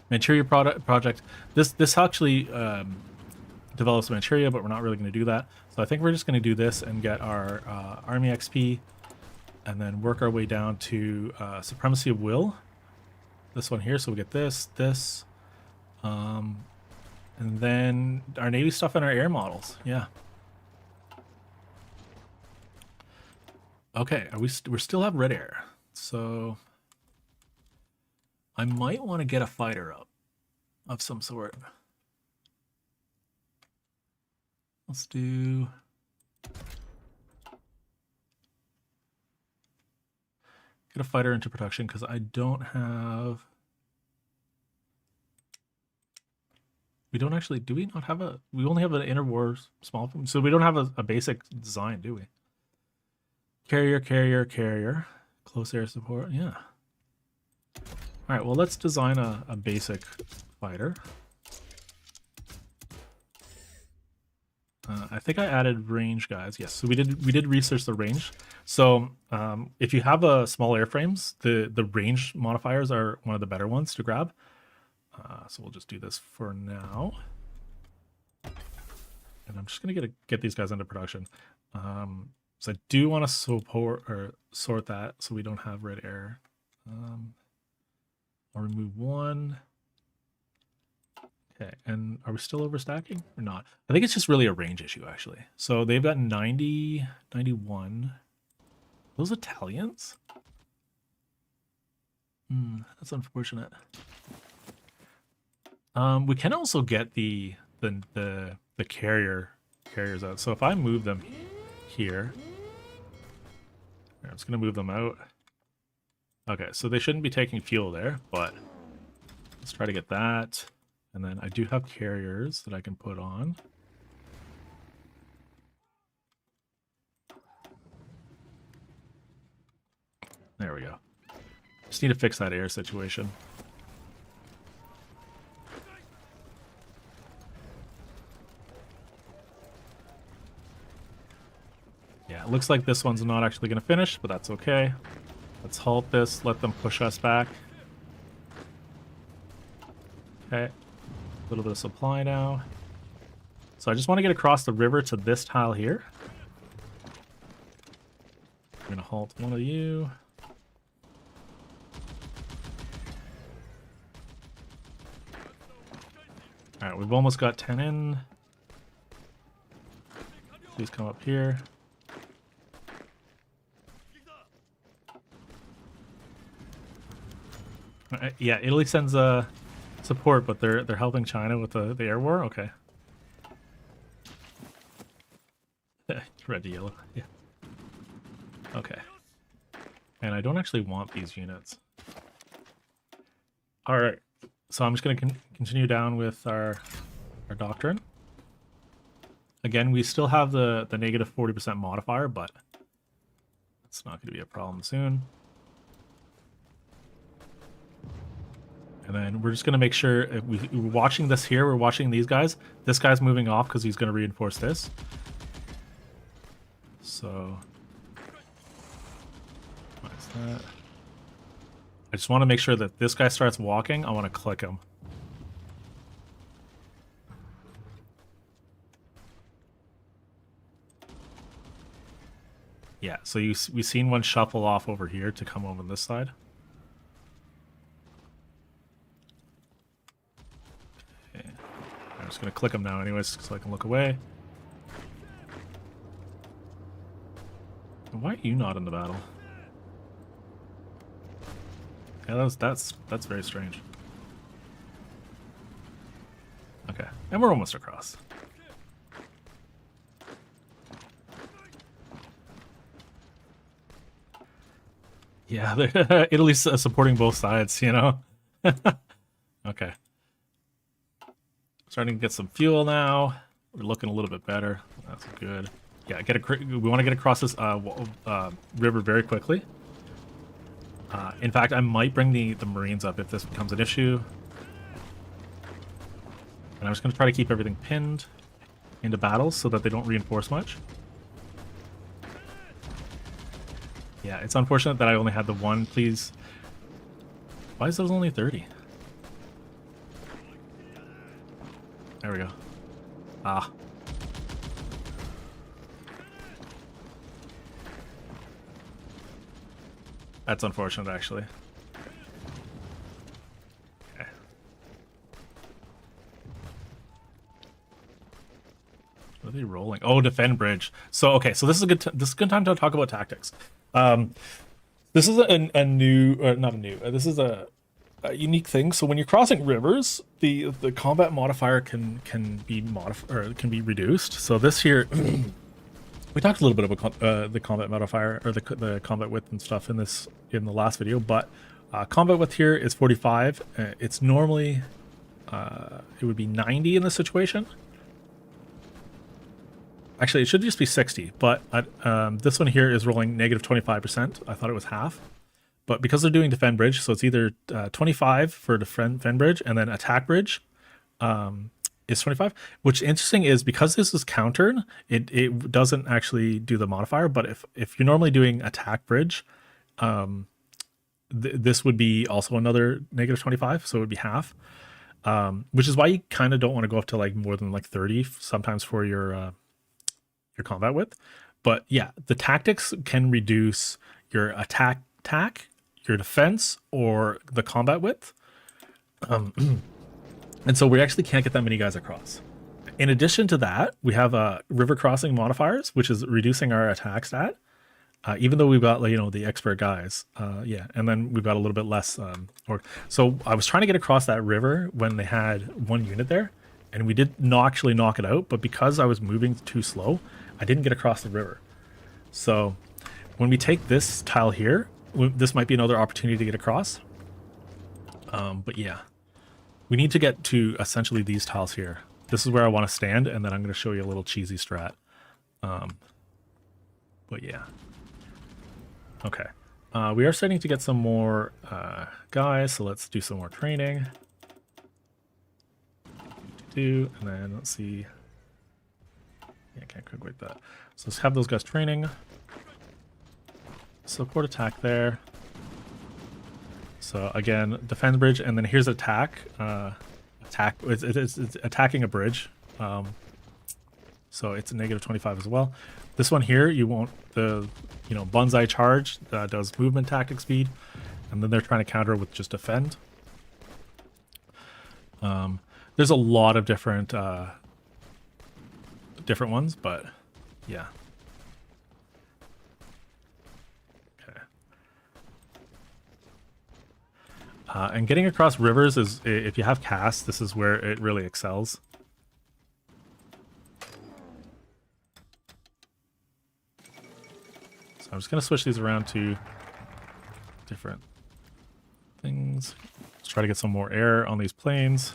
Manchuria project. This actually develops Manchuria, but we're not really going to do that. So I think we're just going to do this and get our army XP, and then work our way down to supremacy of will. This one here. So we get this, and then our navy stuff and our air models. Yeah. Okay. We still have red air, so I might want to get a fighter up of some sort. Let's do... Get a fighter into production, because I don't have... We don't actually... Do we not have a... We only have an inner war small... So we don't have a basic design, do we? Carrier. Close air support. Yeah. All right, well, let's design a basic fighter. I think I added range guys. Yes, so we did research the range. So if you have small airframes, the range modifiers are one of the better ones to grab. So we'll just do this for now. And I'm just gonna get these guys into production. So I do want to sort that so we don't have red air. I'll remove one. Okay, and are we still overstacking or not? I think it's just really a range issue, actually. So they've got 90, 91. Those Italians? That's unfortunate. We can also get the carrier carriers out. So if I move them here, I'm just going to move them out. Okay, so they shouldn't be taking fuel there, but let's try to get that. And then I do have carriers that I can put on. There we go. Just need to fix that air situation. Yeah, it looks like this one's not actually going to finish, but that's okay. Let's halt this, let them push us back. Okay, a little bit of supply now. So I just want to get across the river to this tile here. I'm going to halt one of you. Alright, we've almost got 10 in. Please come up here. Yeah, Italy sends support, but they're helping China with the air war? Okay. Red to yellow, yeah. Okay. And I don't actually want these units. Alright. So I'm just going to continue down with our doctrine. Again, we still have the negative 40% modifier, but it's not going to be a problem soon. And then we're just going to make sure, if we're watching this here, we're watching these guys. This guy's moving off because he's going to reinforce this. So, what is that? I just want to make sure that this guy starts walking. I want to click him. Yeah, so we've seen one shuffle off over here to come over this side. Okay. I'm just going to click him now anyways so I can look away. Why are you not in the battle? Yeah, that's very strange. Okay, and we're almost across. Yeah, Italy's supporting both sides, you know? Okay. Starting to get some fuel now. We're looking a little bit better. That's good. Yeah, we want to get across this river very quickly. In fact, I might bring the Marines up if this becomes an issue. And I'm just going to try to keep everything pinned into battles so that they don't reinforce much. Yeah, it's unfortunate that I only had the one, please. Why is those only 30? There we go. Ah. That's unfortunate, actually. Okay. What are they rolling? Oh, defend bridge. So okay, so this is a good time to talk about tactics. This is a new, not a new. This is a unique thing. So when you're crossing rivers, the combat modifier can be reduced. So this here. We talked a little bit about the combat modifier, or the combat width and stuff in the last video, but combat width here is 45. It's normally it would be 90 in this situation. Actually, it should just be 60, but this one here is rolling negative 25%. I thought it was half, but because they're doing defend bridge, so it's either 25 for defend bridge and then attack bridge. Is 25. Which interesting is because this is countered, it doesn't actually do the modifier. But if you're normally doing attack bridge, this would be also another negative 25, so it would be half. Which is why you kind of don't want to go up to like more than like 30 sometimes for your combat width. But yeah, the tactics can reduce your attack, your defense, or the combat width. And so we actually can't get that many guys across. In addition to that, we have river crossing modifiers, which is reducing our attack stat, even though we've got, you know, the expert guys. Yeah, and then we've got a little bit less. So I was trying to get across that river when they had one unit there, and we did not actually knock it out, but because I was moving too slow, I didn't get across the river. So when we take this tile here, this might be another opportunity to get across. But yeah, we need to get to essentially these tiles here. This is where I want to stand, and then I'm going to show you a little cheesy strat. But yeah. Okay. We are starting to get some more guys, so let's do some more training. And then let's see. Yeah, I can't quick wait that. So let's have those guys training. Support attack there. So again, defend the bridge, and then here's attack. It's attacking a bridge. So it's a negative 25 as well. This one here, you won't, Bonsai charge does movement tactic speed, and then they're trying to counter with just defend. There's a lot of different ones, but yeah. Okay. And getting across rivers is, if you have cast, this is where it really excels. So I'm just going to switch these around to different things. Let's try to get some more air on these planes.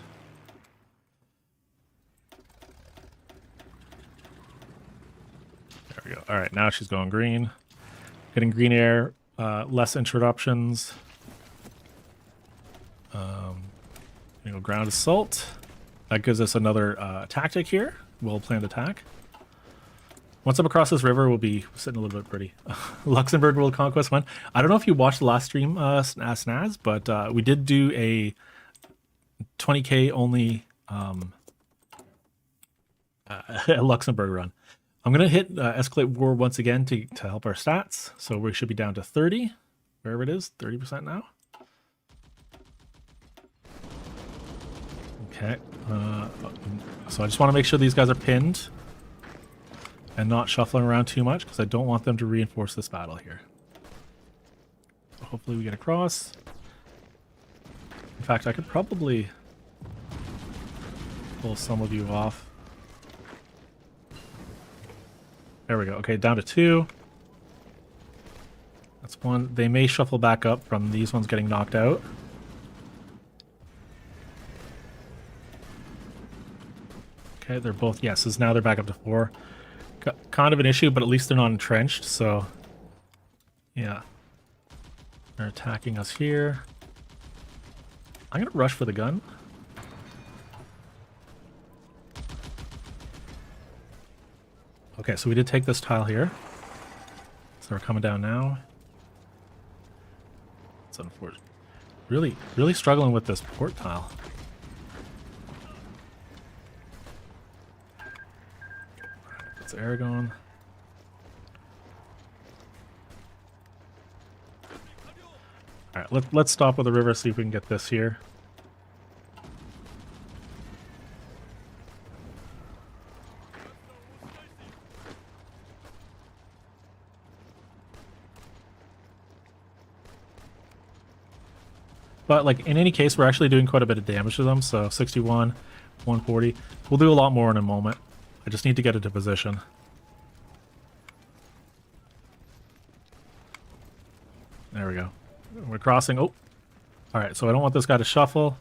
There we go. All right, now she's going green. Getting green air, less interruptions. Ground assault. That gives us another tactic here. Well-planned attack. Once I'm across this river, we'll be sitting a little bit pretty. Luxembourg World Conquest 1. I don't know if you watched the last stream, Snaz, but we did do a 20k only Luxembourg run. I'm going to hit Escalate War once again to help our stats. So we should be down to 30, wherever it is, 30% now. Okay. So I just want to make sure these guys are pinned and not shuffling around too much, because I don't want them to reinforce this battle here. So hopefully we get across. In fact, I could probably pull some of you off. There we go. Okay, down to 2. That's 1. They may shuffle back up from these ones getting knocked out. Okay, they're both, yes, now they're back up to 4. Kind of an issue, but at least they're not entrenched, so yeah. They're attacking us here. I'm going to rush for the gun. Okay, so we did take this tile here. So we're coming down now. It's unfortunate. Really struggling with this port tile. It's Aragon. Alright, let's stop with the river, see if we can get this here. But like in any case, we're actually doing quite a bit of damage to them, so 61, 140. We'll do a lot more in a moment. I just need to get into position. There we go. We're crossing. Oh, all right. So I don't want this guy to shuffle.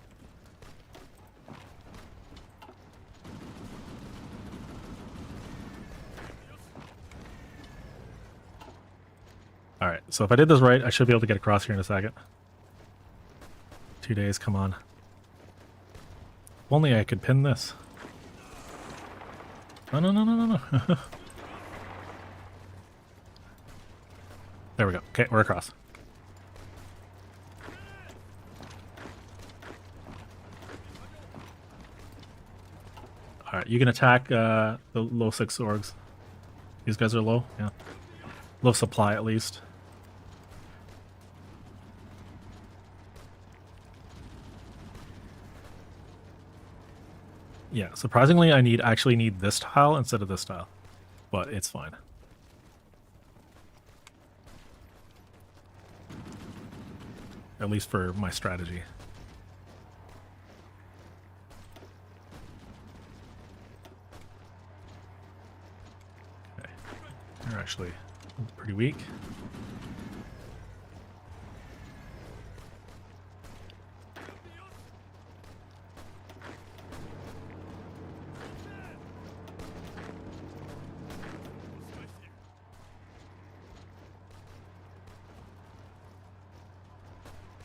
All right. So if I did this right, I should be able to get across here in a second. 2 days. Come on. If only I could pin this. No. There we go. Okay, we're across. Alright, you can attack the low 6 orgs. These guys are low? Yeah. Low supply at least. Yeah, surprisingly I actually need this tile instead of this tile. But it's fine. At least for my strategy. actually pretty weak.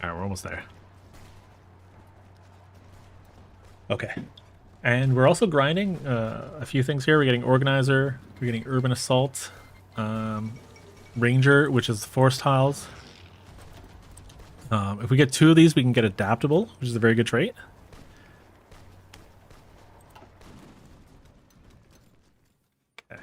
All right, we're almost there. Okay. And we're also grinding a few things here. We're getting Organizer, we're getting Urban Assault, Ranger, which is force tiles. If we get 2 of these, we can get Adaptable, which is a very good trait. Okay.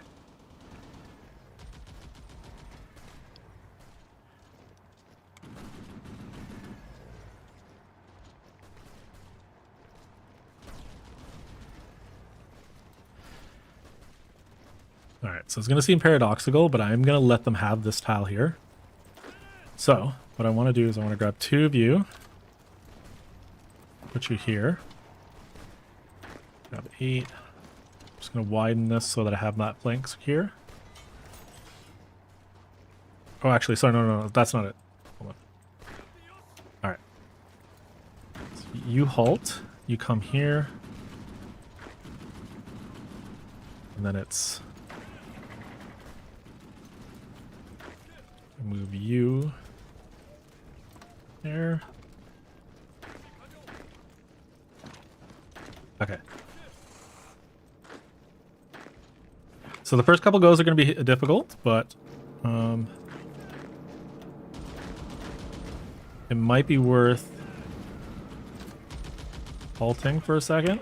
All right, so it's going to seem paradoxical, but I'm going to let them have this tile here. So what I want to do is I want to grab 2 of you, put you here, grab 8. I'm just going to widen this so that I have that flank here. Oh, actually, sorry, no, that's not it. Hold on. All right. So you halt, you come here, and then it's move you there. Okay. So the first couple goes are going to be difficult, but it might be worth halting for a second.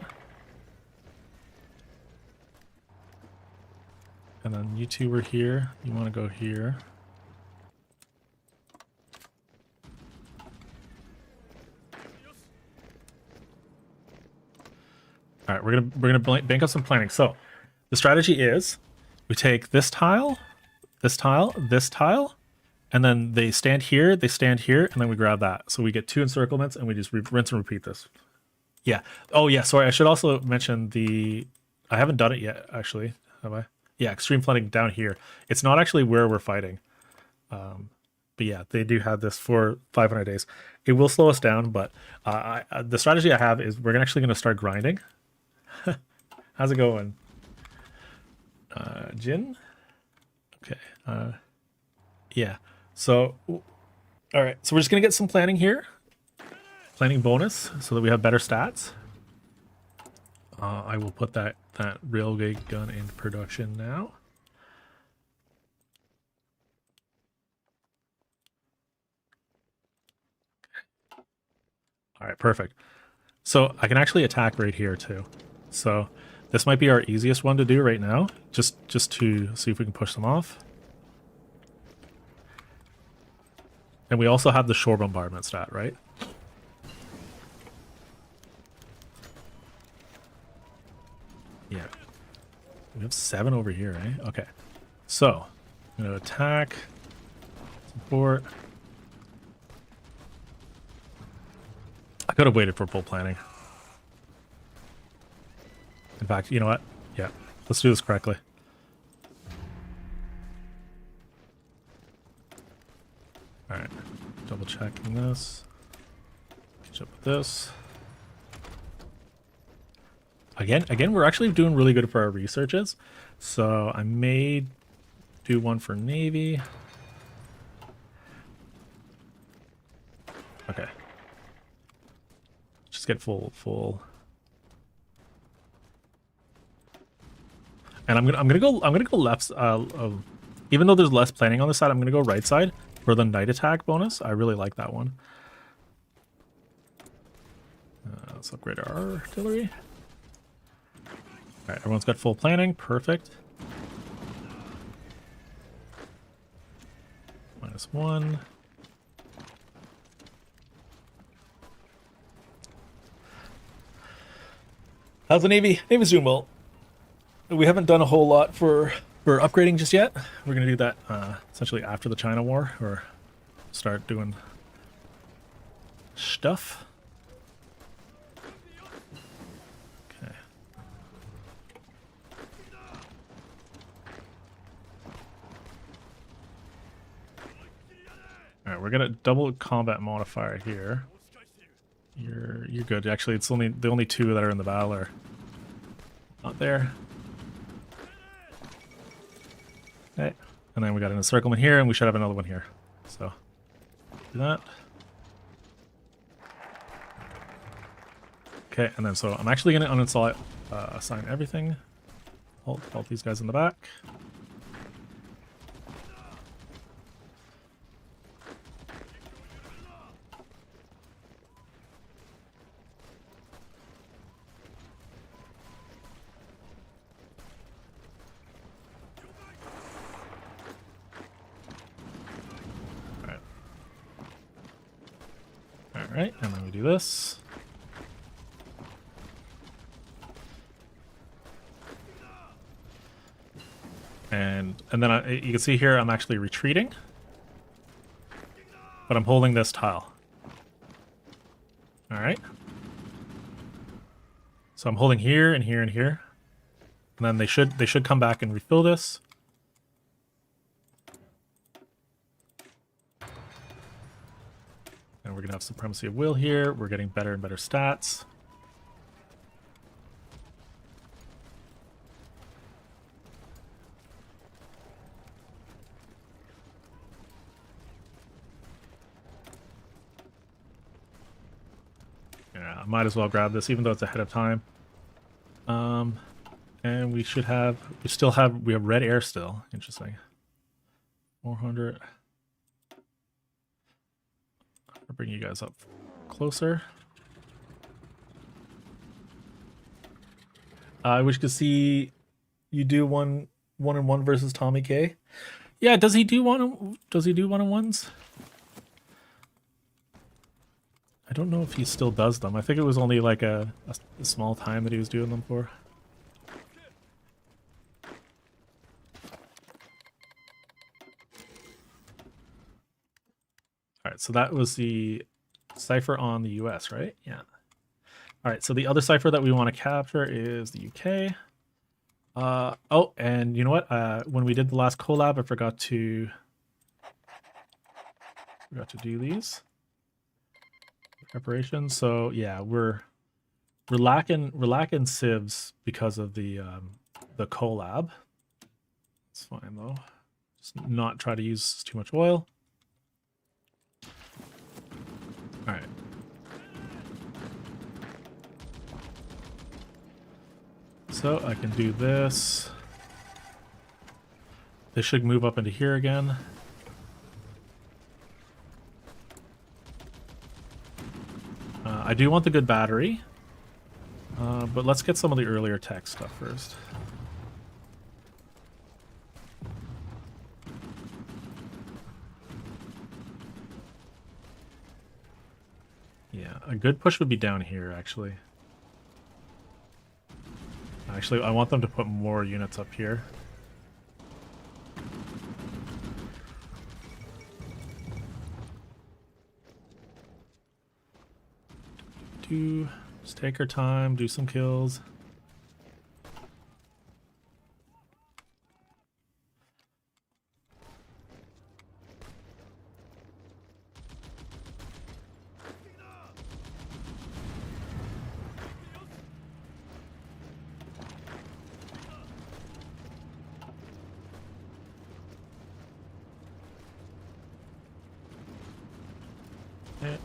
And then you 2 were here. You want to go here. All right, we're gonna bank up some planning. So the strategy is we take this tile, this tile, this tile, and then they stand here, and then we grab that. So we get 2 encirclements, and we just rinse and repeat this. Yeah. Oh yeah. Sorry, I should also mention I haven't done it yet, actually. Have I? Yeah, extreme flooding down here. It's not actually where we're fighting. But yeah, they do have this for 500 days. It will slow us down, but the strategy I have is we're actually going to start grinding. How's it going? Jin? Okay. Yeah. So, all right. So we're just going to get some planning here. Planning bonus so that we have better stats. I will put that railway gun in production now. All right, perfect. So I can actually attack right here too. So this might be our easiest one to do right now, just to see if we can push them off. And we also have the shore bombardment stat, right? Yeah. We have 7 over here, eh? Okay. So, I'm going to attack, support. I could have waited for full planning. In fact, you know what? Yeah, let's do this correctly. Alright, double checking this. Catch up with this. Again, we're actually doing really good for our researches. So I may do one for Navy. Okay. Just get full. And I'm gonna go left. Even though there's less planning on this side, I'm gonna go right side for the night attack bonus. I really like that one. Let's upgrade our artillery. All right, everyone's got full planning. Perfect. -1. How's the Navy? Navy's doing well. We haven't done a whole lot for upgrading just yet. We're going to do that essentially after the China War, or start doing stuff. Okay. All right, we're gonna double combat modifier here. You're good. Actually, it's only the only two that are in the battle are not there. Okay, and then we got an encirclement here, and we should have another one here. So do that. Okay, and then so I'm actually gonna uninstall it, assign everything. Hold these guys in the back. Alright, and then we do this. And then you can see here I'm actually retreating, but I'm holding this tile. All right. So I'm holding here and here and here, and then they should come back and refill this. And we're gonna have supremacy of will here. We're getting better and better stats. Yeah, I might as well grab this, even though it's ahead of time. And we have red air still. Interesting. 400. I'll bring you guys up closer. I wish to see you do one and one versus Tommy K. Yeah, does he do one-on-ones? I don't know if he still does them. I think it was only like a small time that he was doing them for. Alright, so that was the cipher on the US, right? Yeah. Alright, so the other cipher that we want to capture is the UK. Oh, and you know what? When we did the last collab, I forgot to do these preparations. So yeah, we're lacking civs because of the collab. It's fine though. Just not try to use too much oil. All right. So I can do this. They should move up into here again. I do want the good battery, but let's get some of the earlier tech stuff first. Yeah, a good push would be down here, actually. Actually, I want them to put more units up here. Just take our time, do some kills. Okay.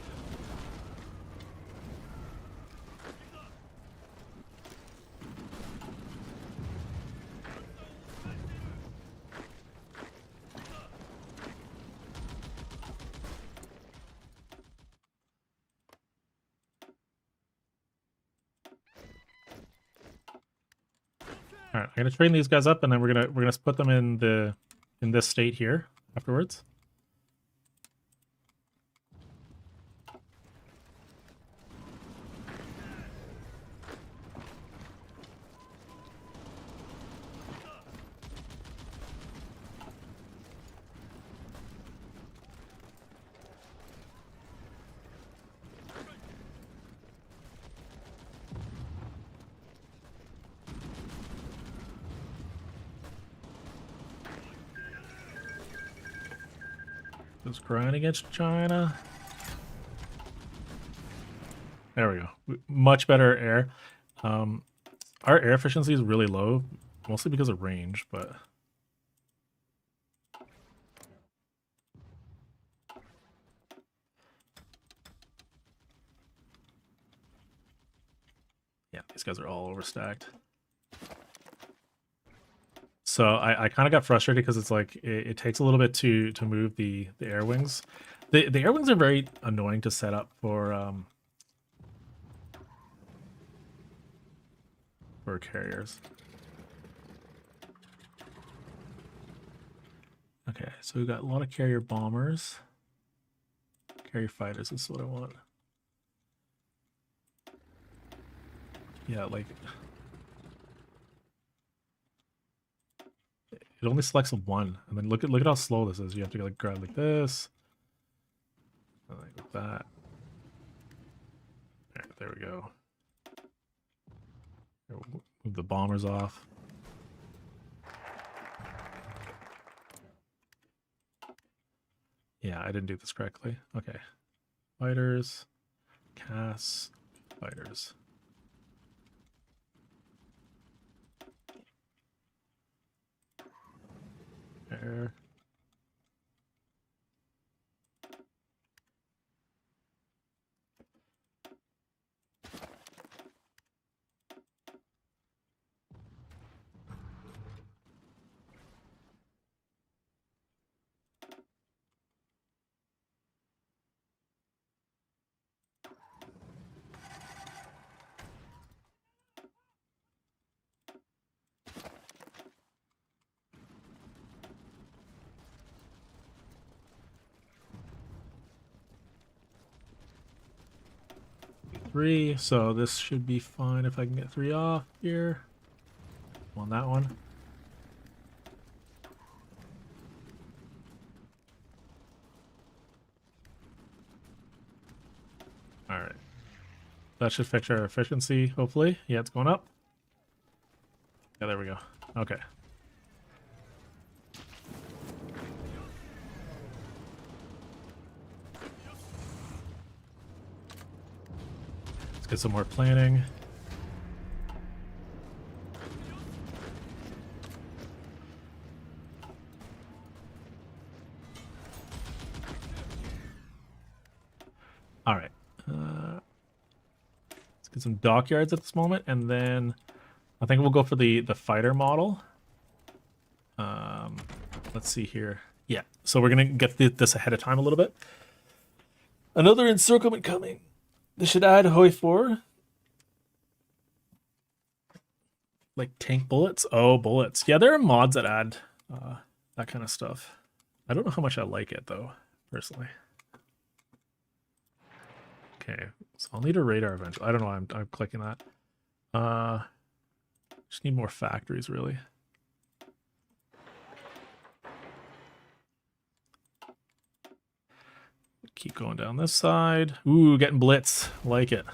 All right, I'm gonna train these guys up, and then we're gonna put them in this state here afterwards. Just grind against China. There we go. Much better air. Our air efficiency is really low, mostly because of range, but... yeah, these guys are all overstacked. So I kind of got frustrated because it's like it takes a little bit to move the air wings. The air wings are very annoying to set up for carriers. Okay, so we've got a lot of carrier bombers. Carrier fighters is what I want. Yeah, like... it only selects one, and then look at how slow this is. You have to like grab like this, like that. All right, there we go. Move the bombers off. Yeah, I didn't do this correctly. Okay, fighters, CAS, fighters. Air. Three, so this should be fine if I can get 3 off here. On that one. All right. That should fix our efficiency, hopefully. Yeah, it's going up. Yeah, there we go. Okay. Let's get some more planning. All right. Let's get some dockyards at this moment, and then I think we'll go for the fighter model. Let's see here. Yeah, so we're gonna get this ahead of time a little bit. Another encirclement coming. This should add Hoi 4. Like tank bullets. Oh, bullets. Yeah, there are mods that add that kind of stuff. I don't know how much I like it though, personally. Okay, so I'll need a radar eventually. I don't know. I'm clicking that. Just need more factories, really. Keep going down this side. Ooh, getting blitz. Like it.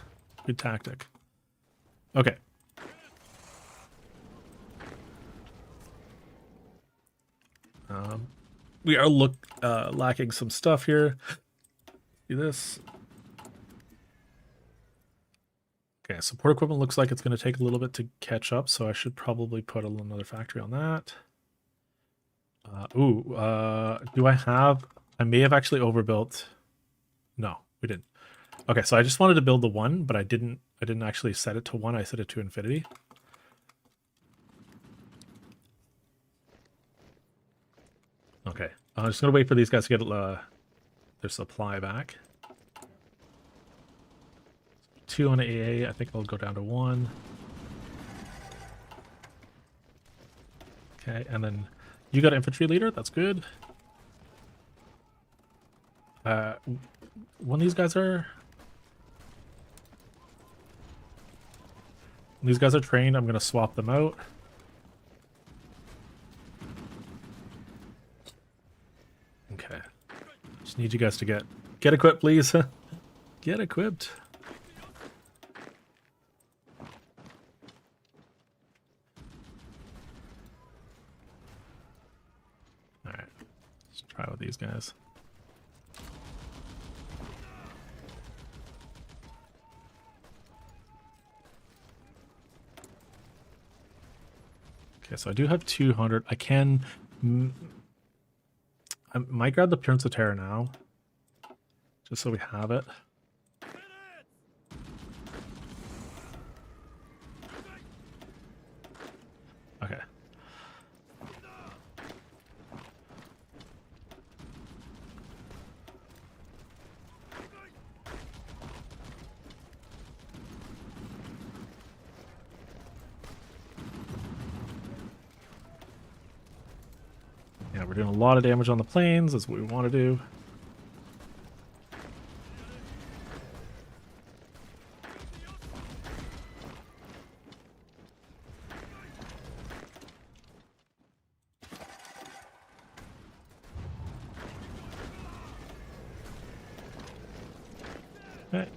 Good tactic. Okay. We are lacking some stuff here. See this? Okay, support equipment looks like it's going to take a little bit to catch up, so I should probably put another factory on that. Do I have... I may have actually overbuilt... No, we didn't. Okay, so I just wanted to build the 1, but I didn't actually set it to 1. I set it to infinity. Okay, I'm just going to wait for these guys to get their supply back. 2 on AA, I think I'll go down to 1. Okay, and then you got infantry leader, that's good. When these guys are trained, I'm gonna swap them out. Okay. Just need you guys to get equipped, please. Get equipped. Alright. Let's try with these guys. Okay, so I do have 200. I can... I might grab the Prince of Terror now. Just so we have it. Okay. Yeah, we're doing a lot of damage on the planes. That's what we want to do. Okay.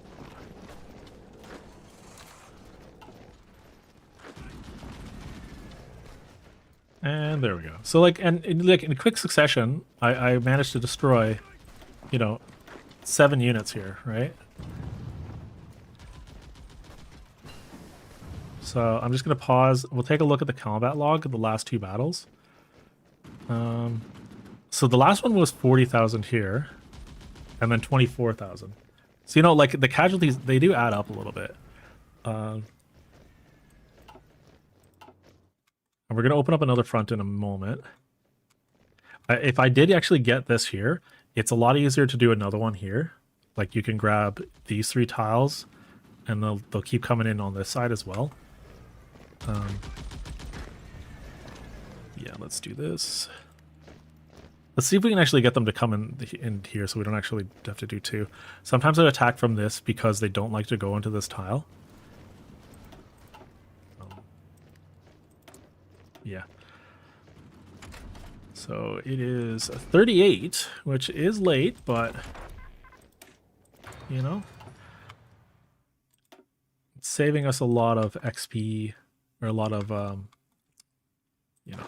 And there we go. So like, and in quick succession, I managed to destroy, you know, 7 units here, right? So I'm just gonna pause. We'll take a look at the combat log of the last 2 battles. So the last one was 40,000 here, and then 24,000. So, you know, like the casualties, they do add up a little bit. And we're going to open up another front in a moment. If I did actually get this here, it's a lot easier to do another one here. Like you can grab these 3 tiles, and they'll keep coming in on this side as well. Yeah, let's do this. Let's see if we can actually get them to come in here so we don't actually have to do 2. Sometimes they attack from this because they don't like to go into this tile. Yeah. So it is 38, which is late, but, you know, it's saving us a lot of XP, or a lot of, you know,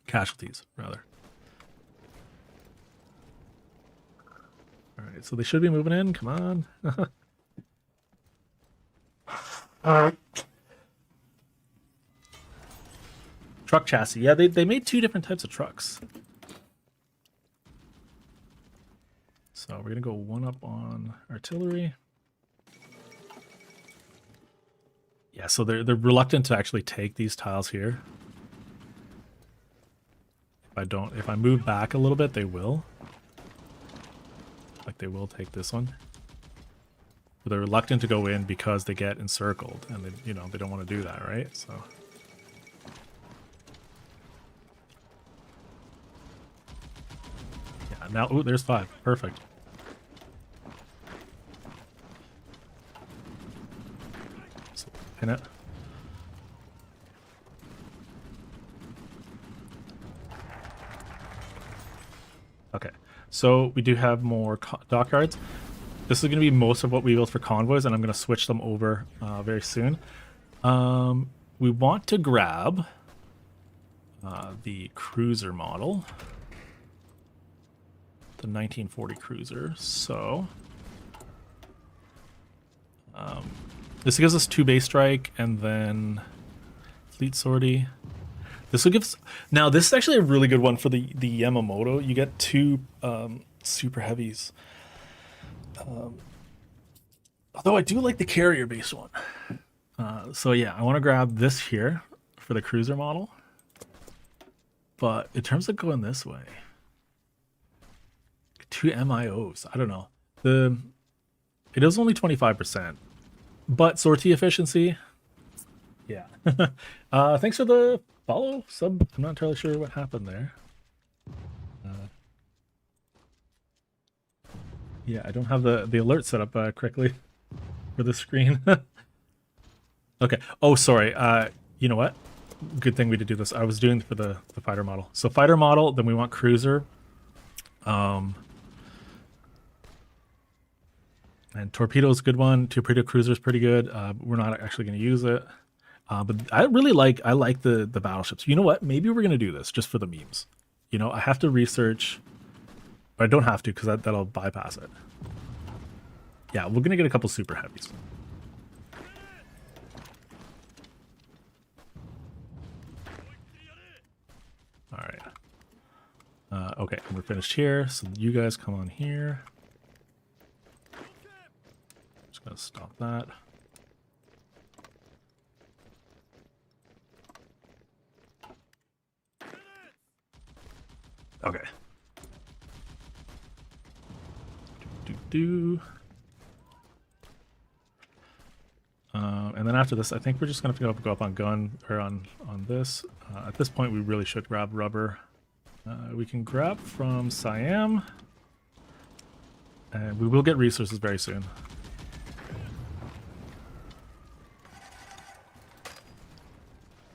casualties, rather. All right, so they should be moving in. Come on. Truck chassis. Yeah, they made 2 different types of trucks. So we're going to go 1 up on artillery. Yeah, so they're reluctant to actually take these tiles here. If I move back a little bit, they will. Like they will take this one. But they're reluctant to go in because they get encircled, and they don't want to do that, right? So yeah, now ooh, there's 5. Perfect. So pin it. Okay. So we do have more dockyards. This is going to be most of what we build for convoys, and I'm going to switch them over very soon. We want to grab the cruiser model, the 1940 cruiser. So this gives us 2 base strike and then fleet sortie. This will give us... Now, this is actually a really good one for the Yamamoto. You get 2 super heavies. Although I do like the carrier-based one. So yeah, I want to grab this here for the cruiser model. But in terms of going this way... 2 MIOs. I don't know. It is only 25%. But sortie efficiency... Yeah. Thanks for the... follow sub. I'm not entirely sure what happened there. Yeah, I don't have the alert set up correctly for the screen. Okay. Oh, sorry. You know what? Good thing we did do this. I was doing for the fighter model. So fighter model, then we want cruiser. And torpedo is a good one. Torpedo cruiser is pretty good. We're not actually going to use it. But I like the battleships. You know what? Maybe we're going to do this just for the memes. You know, I have to research, but I don't have to because that'll bypass it. Yeah, we're going to get a couple super heavies. Okay, we're finished here. So you guys come on here. Just gonna stop that. Okay. And then after this, I think we're just gonna go up on gun or on this. At this point, we really should grab rubber. We can grab from Siam, and we will get resources very soon.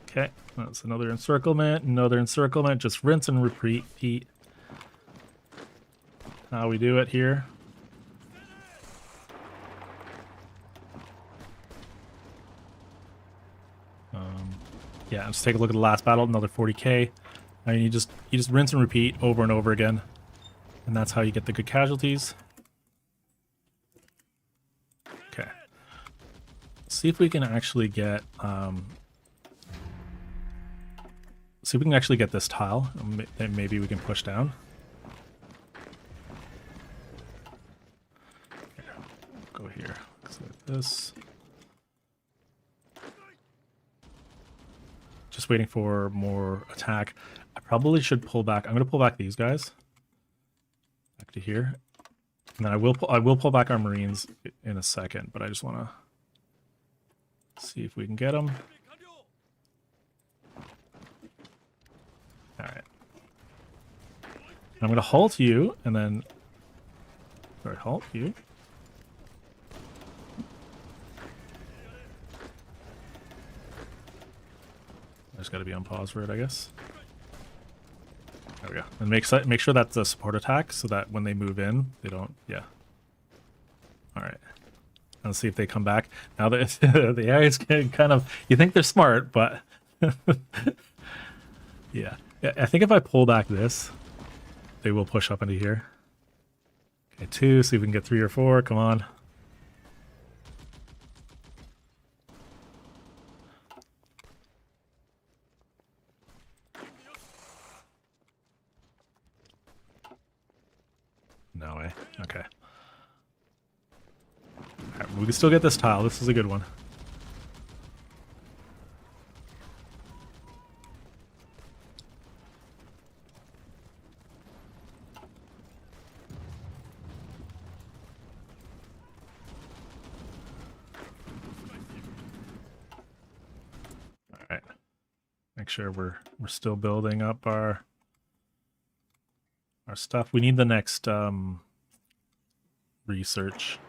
Okay, that's another encirclement. Another encirclement. Just rinse and repeat. How we do it here. Yeah, let's take a look at the last battle. Another 40k. I mean, you just rinse and repeat over and over again, and that's how you get the good casualties. Okay. Let's see if we can actually get see if we can actually get this tile. That maybe we can push down. Go here. Like this. Just waiting for more attack. I probably should pull back. I'm going to pull back these guys back to here, and then I will pull back our Marines in a second. But I just want to see if we can get them. All right. I'm going to halt you, and then halt you. I just got to be on pause for it, I guess. There we go. And make sure that's a support attack so that when they move in, they don't. Yeah. All right. Let's see if they come back. Now that the AI is kind of, you think they're smart, but yeah. I think if I pull back this, they will push up into here. Okay, 2. See if we can get 3 or 4. Come on. No way. Okay. Right, we can still get this tile. This is a good one. All right. Make sure we're still building up our stuff. We need the next research.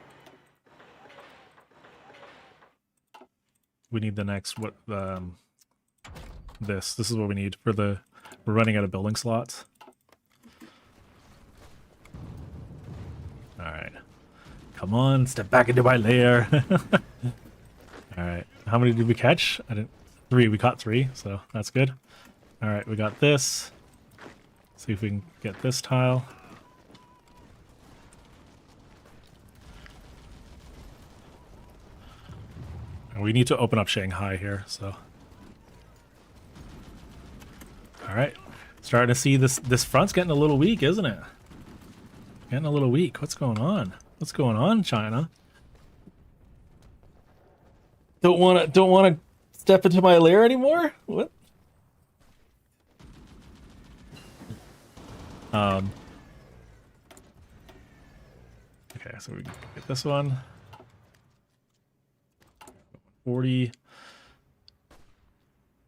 We need the next this is what we need for we're running out of building slots. All right, come on, step back into my lair. All right, how many did we catch? 3. We caught 3, so that's good. All right, we got this. See if we can get this tile. And we need to open up Shanghai here, so. All right. Starting to see this front's getting a little weak, isn't it? Getting a little weak. What's going on? What's going on, China? Don't want to step into my lair anymore? What? Okay, so we can get this one. 40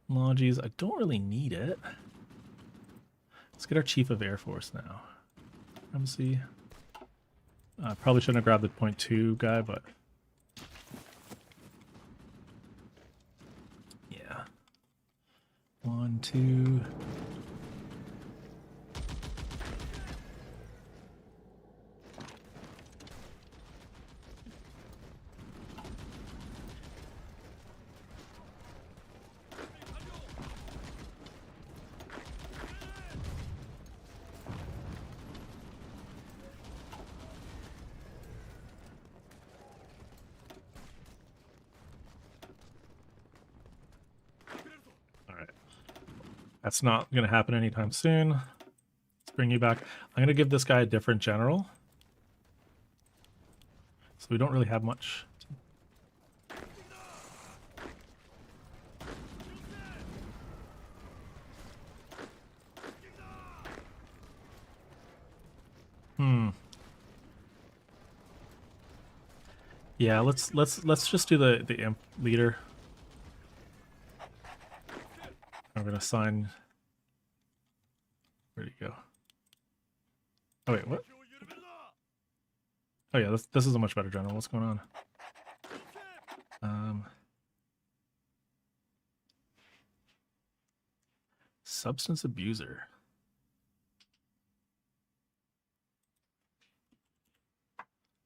lodges. I don't really need it. Let's get our Chief of Air Force now. MC. Probably shouldn't have grabbed the .2 guy, but yeah. 1, 2. That's not going to happen anytime soon. bring you back. I'm going to give this guy a different general. So we don't really have much. Yeah, let's just do the imp leader. I'm gonna assign. Where'd he go? Oh wait, what? Oh yeah, this is a much better general. What's going on? Substance abuser.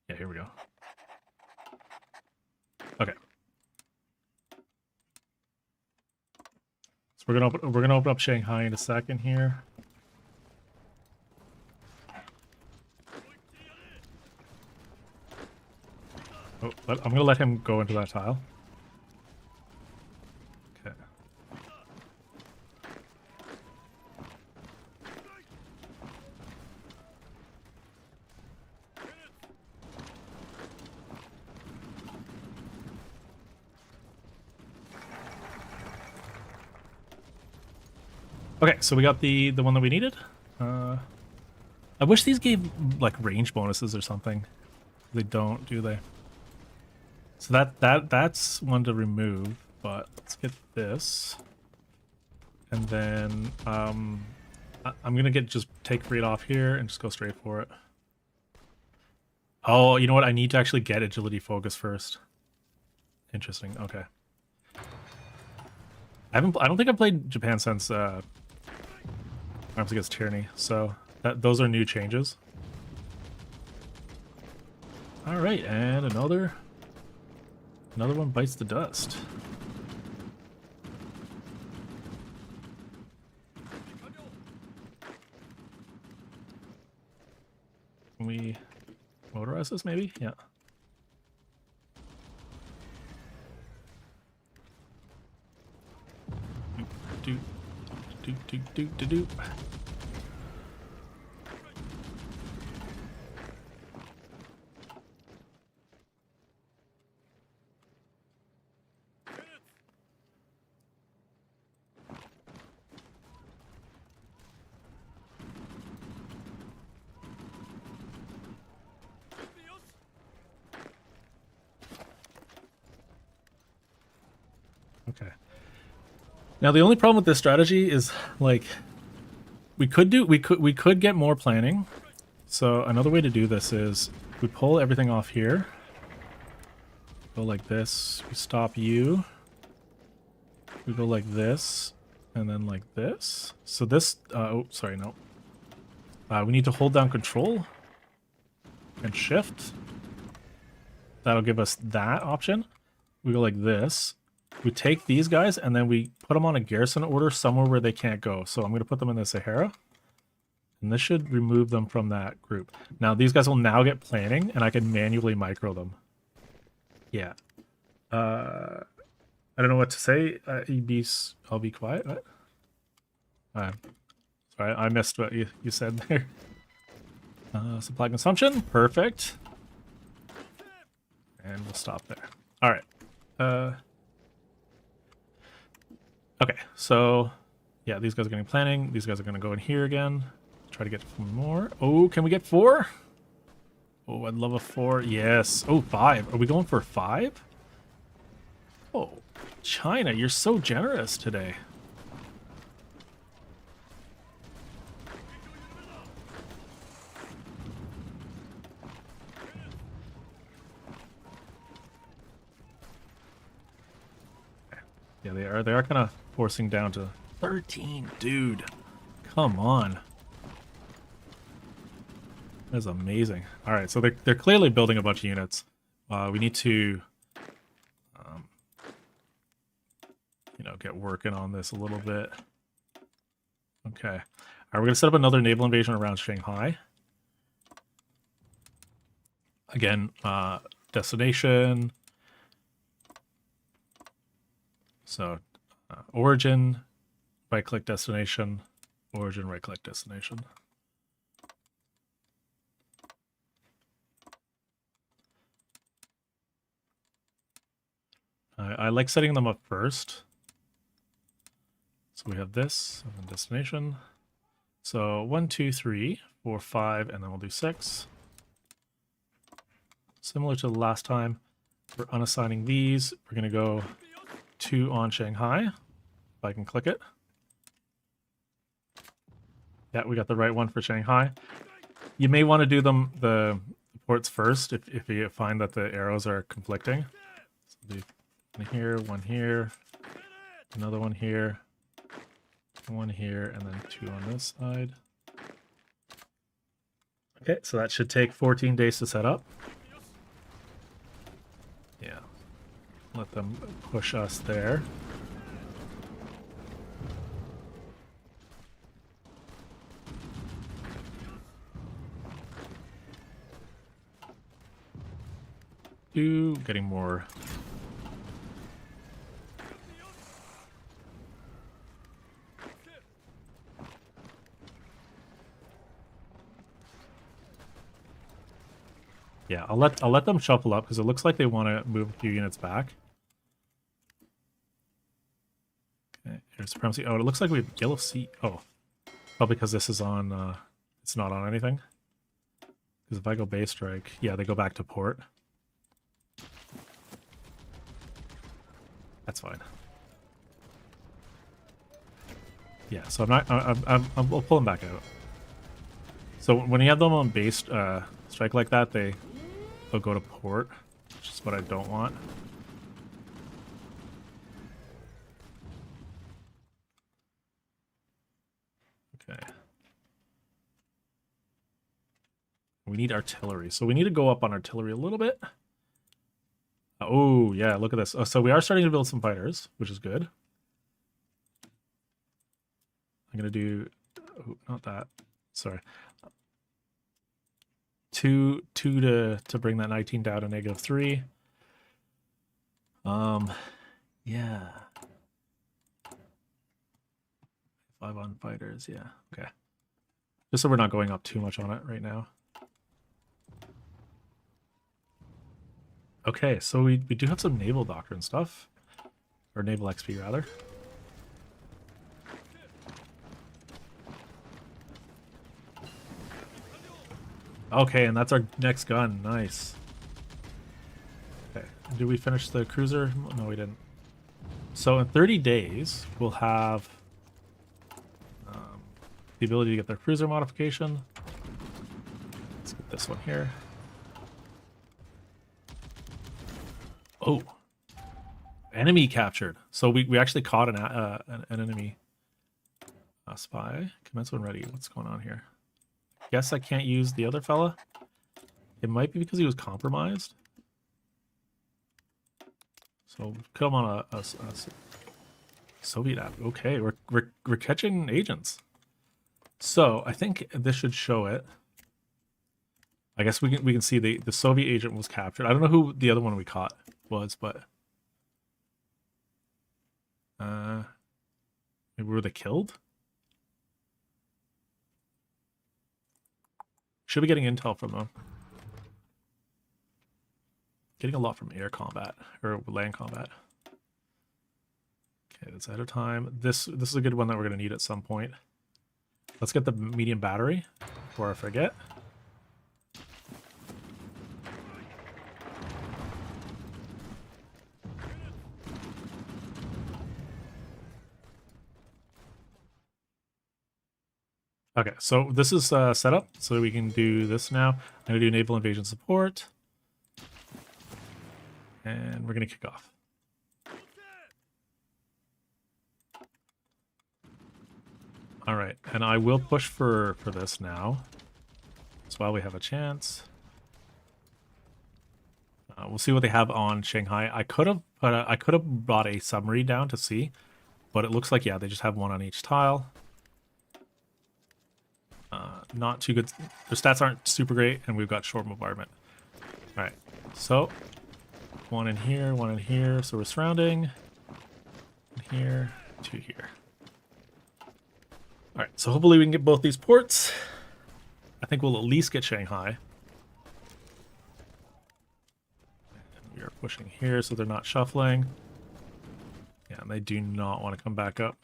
Yeah, here we go. Okay. So we're gonna open up Shanghai in a second here. Oh, I'm gonna let him go into that tile. Okay. Okay, so we got the one that we needed. I wish these gave like range bonuses or something. They don't, do they? So that's one to remove, but let's get this. And then I'm gonna just take Reed off here and just go straight for it. Oh, you know what? I need to actually get agility focus first. Interesting. Okay. I don't think I've played Japan since Arms Against Tyranny, so those are new changes. All right, and another one bites the dust. Can we motorize this maybe? Yeah. Do. Okay. Now the only problem with this strategy is like we could get more planning. So another way to do this is we pull everything off here. Go like this. We stop you. We go like this and then like this. So this oh sorry, no. We need to hold down control and shift. That'll give us that option. We go like this. We take these guys and then we put them on a garrison order somewhere where they can't go. So I'm going to put them in the Sahara. And this should remove them from that group. Now these guys will now get planning and I can manually micro them. Yeah. I don't know what to say. I'll be quiet. What? Sorry, I missed what you said there. Supply consumption. Perfect. And we'll stop there. All right. Okay, so yeah, these guys are getting planning. These guys are going to go in here again. Try to get more. Oh, can we get 4? Oh, I'd love a 4. Yes. Oh, 5. Are we going for 5? Oh, China, you're so generous today. Yeah, they are kind of forcing down to 13, dude. Come on. That's amazing. All right, so they're clearly building a bunch of units. We need to, you know, get working on this a little bit. Okay. All right, we're gonna set up another naval invasion around Shanghai. Again, destination. So, origin, right-click destination, origin, right-click destination. I like setting them up first. So we have this and then destination. So 1, 2, 3, 4, 5, and then we'll do 6. Similar to the last time, we're unassigning these. We're going to go 2 on Shanghai, if I can click it. Yeah, we got the right one for Shanghai. You may want to do them the ports first if you find that the arrows are conflicting. So do one here, another one here, one here, and then 2 on this side. Okay, so that should take 14 days to set up. Yeah. Let them push us there. Getting more. Yeah, I'll let them shuffle up because it looks like they want to move a few units back. Okay, here's supremacy. Oh, it looks like we have yellow sea. Oh, probably because this is on. It's not on anything. Because if I go base strike, yeah, they go back to port. That's fine. Yeah, so I'm not. We'll pull them back out. So when you have them on base strike like that, they'll go to port, which is what I don't want. Okay. We need artillery, so we need to go up on artillery a little bit. Oh, yeah, look at this. Oh, so we are starting to build some fighters, which is good. I'm going to do... Oh, not that. Sorry. 2 to bring that 19 down to -3. Yeah. 5 on fighters, yeah. Okay. Just so we're not going up too much on it right now. Okay, so we do have some naval doctrine stuff. Or naval XP, rather. Okay, and that's our next gun. Nice. Okay, did we finish the cruiser? No, we didn't. So in 30 days, we'll have the ability to get their cruiser modification. Let's get this one here. Oh, enemy captured. So we actually caught an enemy spy. Commence when ready. What's going on here? Guess I can't use the other fella. It might be because he was compromised. So kill him on a Soviet app. Okay, we're catching agents. So I think this should show it. I guess we can see the Soviet agent was captured. I don't know who the other one we caught was, but maybe were they killed? Should be getting intel from them. Getting a lot from air combat or land combat. Okay, that's ahead of time. This is a good one that we're gonna need at some point. Let's get the medium battery before I forget. Okay, so this is set up, so we can do this now. I'm going to do naval invasion support. And we're going to kick off. All right, and I will push for this now. So while we have a chance. We'll see what they have on Shanghai. I could have brought a submarine down to see, but it looks like, yeah, they just have one on each tile. Not too good. Their stats aren't super great, and we've got short bombardment. All right, so one in here, so we're surrounding. One here, 2 here. All right, so hopefully we can get both these ports. I think we'll at least get Shanghai. And we are pushing here, so they're not shuffling. and they do not want to come back up.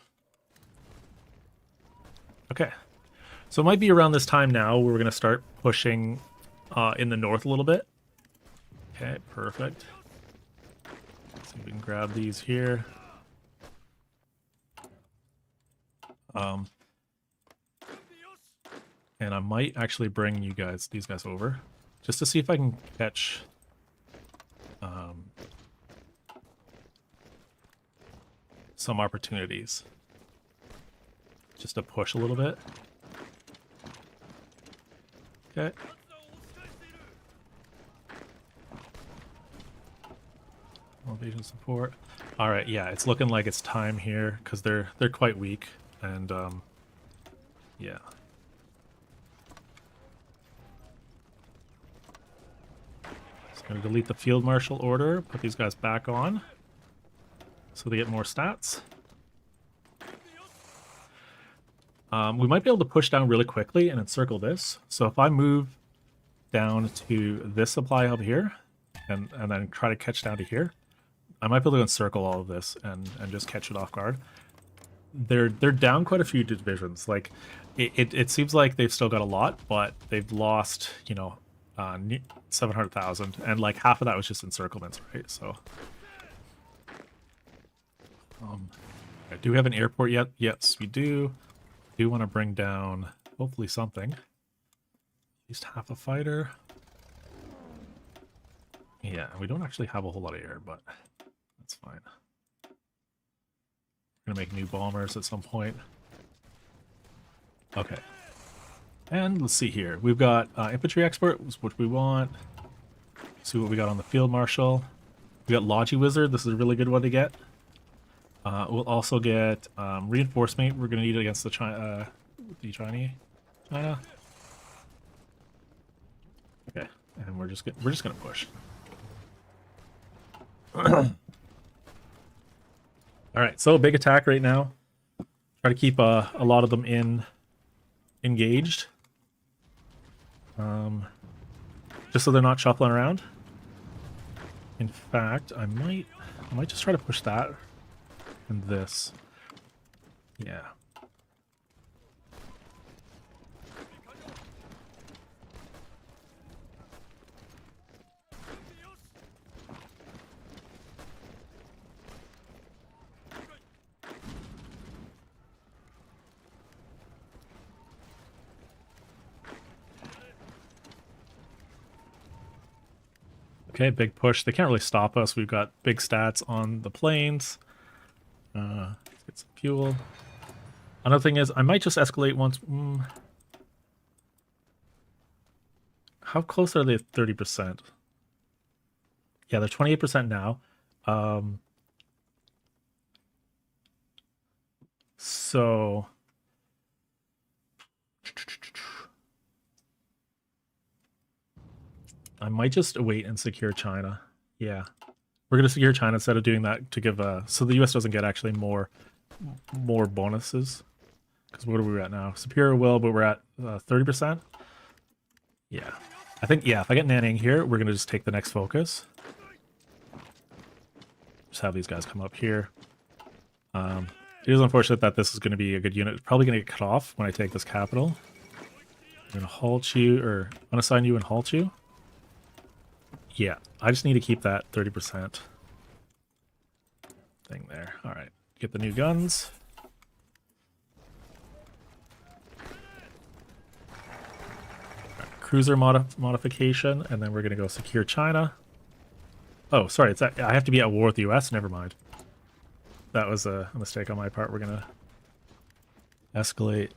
Okay. So it might be around this time now where we're going to start pushing in the north a little bit. Okay, perfect. Let's see if we can grab these here. And I might actually bring these guys over, just to see if I can catch some opportunities. Just to push a little bit. Okay. Invasion support. All right, yeah, it's looking like it's time here because they're quite weak, and yeah. Just gonna delete the field marshal order, put these guys back on, so they get more stats. We might be able to push down really quickly and encircle this. So if I move down to this supply hub here, and then try to catch down to here, I might be able to encircle all of this and just catch it off guard. They're down quite a few divisions. Like it seems like they've still got a lot, but they've lost 700,000, and like half of that was just encirclements, right? So do we have an airport yet? Yes, we do. Do want to bring down hopefully something. At least half a fighter. Yeah, we don't actually have a whole lot of air, but that's fine. We're gonna make new bombers at some point. Okay. And let's see here. We've got infantry expert, which we want. See what we got on the field marshal. We got Logi Wizard. This is a really good one to get. We'll also get reinforcement. We're gonna need it against the China. Okay, and we're just gonna push. All right, so big attack right now. Try to keep a lot of them engaged, just so they're not shuffling around. In fact, I might just try to push that and this. Yeah. Okay, big push. They can't really stop us. We've got big stats on the planes. Let's get some fuel. Another thing is, I might just escalate once. How close are they to 30%? Yeah, they're 28% now. So... I might just wait and secure China. Yeah. We're going to secure China instead of doing that to give so the US doesn't get actually more bonuses. Because what are we at now? Superior will, but we're at 30%. Yeah. I think, yeah, if I get Nanning here, we're going to just take the next focus. Just have these guys come up here. It is unfortunate that this is going to be a good unit. It's probably going to get cut off when I take this capital. I'm going to halt you, or unassign you and halt you. Yeah, I just need to keep that 30% thing there. All right, get the new guns. Right, cruiser modification, and then we're going to go secure China. Oh, sorry, I have to be at war with the US? Never mind. That was a mistake on my part. We're going to escalate.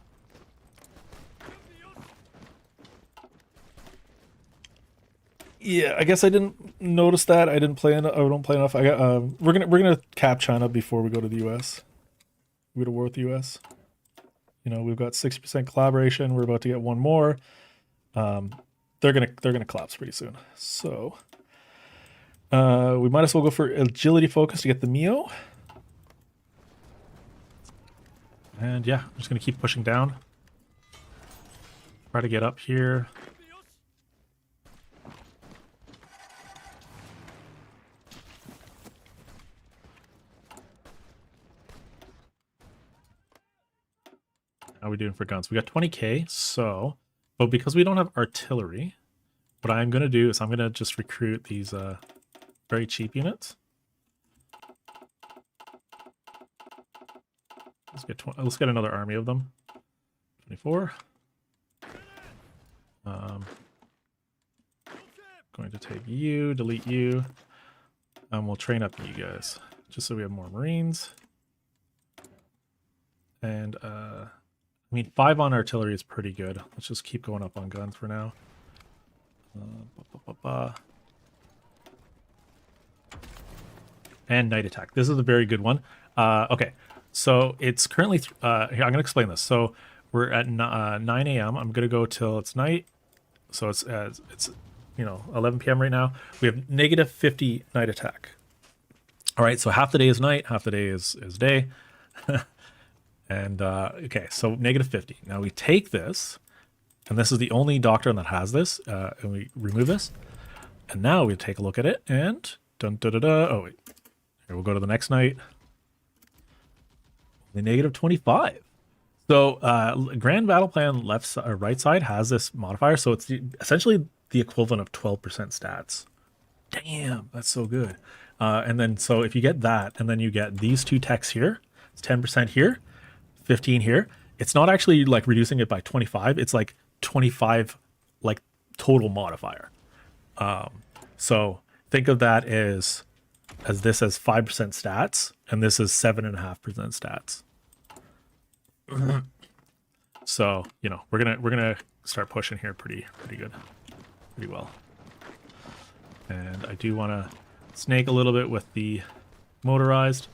Yeah, I guess I didn't notice that. I didn't play enough. I don't play enough. I got. We're gonna cap China before we go to the U.S. We go to war with the U.S. You know, we've got 60% collaboration. We're about to get one more. They're gonna collapse pretty soon. So, we might as well go for agility focus to get the Mio. And yeah, I'm just gonna keep pushing down. Try to get up here. How are we doing for guns? We got 20k, so... But because we don't have artillery, what I'm going to do is I'm going to just recruit these very cheap units. Let's get another army of them. 24. Going to take you, delete you, and we'll train up you guys, just so we have more Marines. And, I mean, 5 on artillery is pretty good. Let's just keep going up on guns for now. And night attack. This is a very good one. Okay, so it's currently... here, I'm going to explain this. So we're at 9 a.m. I'm going to go till it's night. So it's 11 p.m. right now. We have negative 50 night attack. All right, so half the day is night, half the day is day. And, okay, so negative 50. Now we take this, and this is the only doctrine that has this, and we remove this. And now we take a look at it, and... Oh, wait. Here, we'll go to the next night. The negative 25. So, Grand Battle Plan right side has this modifier, so it's essentially the equivalent of 12% stats. Damn, that's so good. And then, so if you get that, and then you get these two techs here, it's 10% here, 15 here. It's not actually like reducing it by 25. It's like 25 like total modifier. So think of that as this as 5% stats, and this is 7.5% stats. So, you know, we're gonna start pushing here pretty good, pretty well. And I do want to snake a little bit with the motorized.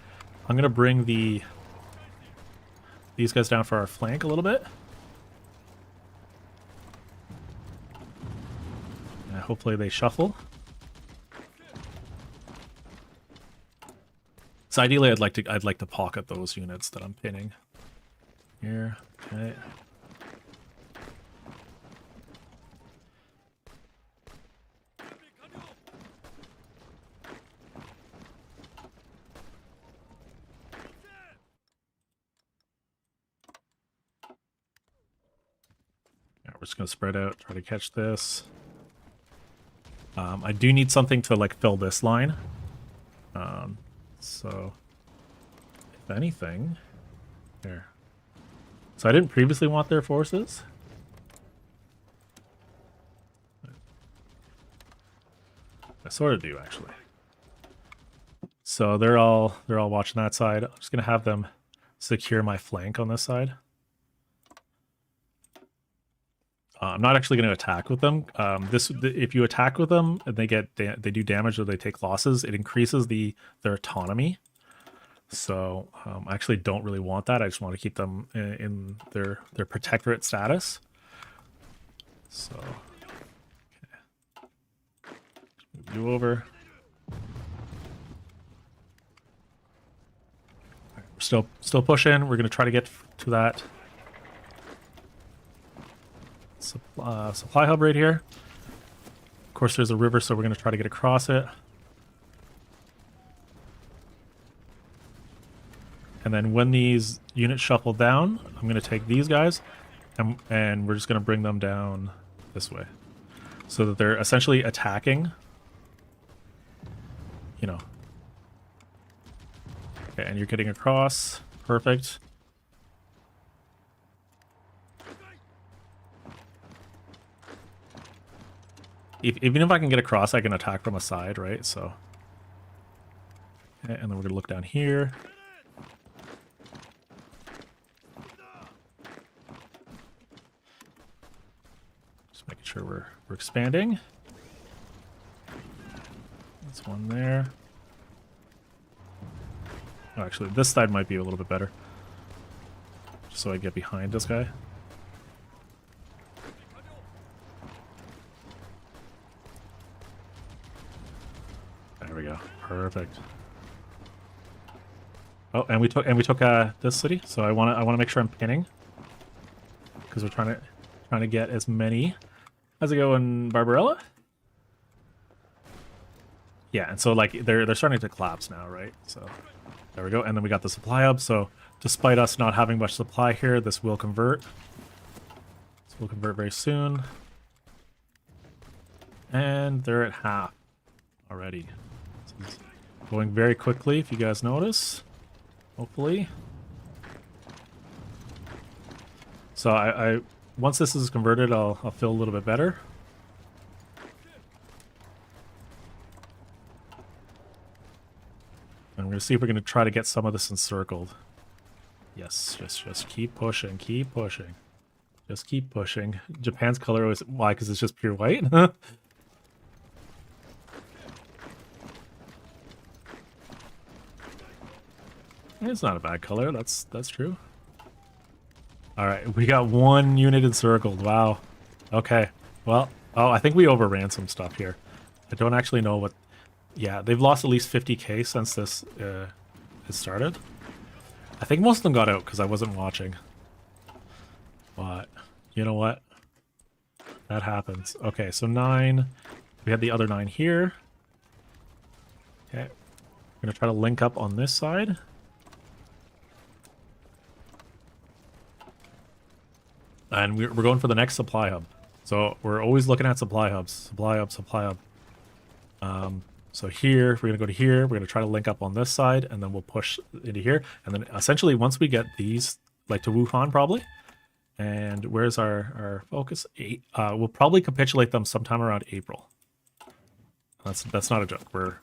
I'm gonna bring these guys down for our flank a little bit. And hopefully they shuffle. So ideally, I'd like to pocket those units that I'm pinning here. Okay. We're just going to spread out, try to catch this. I do need something to like fill this line. So if anything, here. So I didn't previously want their forces. I sort of do actually. So they're all watching that side. I'm just going to have them secure my flank on this side. I'm not actually going to attack with them. If you attack with them and they do damage or they take losses, it increases their autonomy. So I actually don't really want that. I just want to keep them in their protectorate status. So okay. Move you over. Right, we're still pushing. We're going to try to get to that supply hub right here. Of course, there's a river, so we're going to try to get across it. And then when these units shuffle down, I'm going to take these guys, and we're just going to bring them down this way, so that they're essentially attacking. You know. Okay, and you're getting across. Perfect. Even if I can get across, I can attack from a side, right? So, okay, and then we're gonna look down here. Just making sure we're expanding. That's one there. Oh, actually, this side might be a little bit better. Just so I get behind this guy. There we go. Perfect. Oh, and we took this city, so I want to make sure I'm pinning, because we're trying to get as many. How's it going, Barbarella? Yeah, and so like they're starting to collapse now, right? So there we go, and then we got the supply hub. So despite us not having much supply here, this will convert. This will convert very soon. And they're at half already. So it's going very quickly, if you guys notice. Hopefully. So I once this is converted, I'll feel a little bit better. And we're gonna see if we're gonna try to get some of this encircled. Yes, just keep pushing, keep pushing. Just keep pushing. Japan's color was why? Because it's just pure white. It's not a bad color. That's true. All right, we got one unit encircled. Wow. Okay. Well, oh, I think we overran some stuff here. I don't actually know what. Yeah, they've lost at least 50k since this has started. I think most of them got out because I wasn't watching. But you know what? That happens. Okay, so 9. We had the other 9 here. Okay. We're gonna try to link up on this side. And we're going for the next supply hub. So we're always looking at supply hubs. Supply hub, supply hub. So here, we're going to go to here. We're going to try to link up on this side, and then we'll push into here. And then essentially, once we get these, like to Wuhan probably, and where's our focus? We'll probably capitulate them sometime around April. That's not a joke. We're...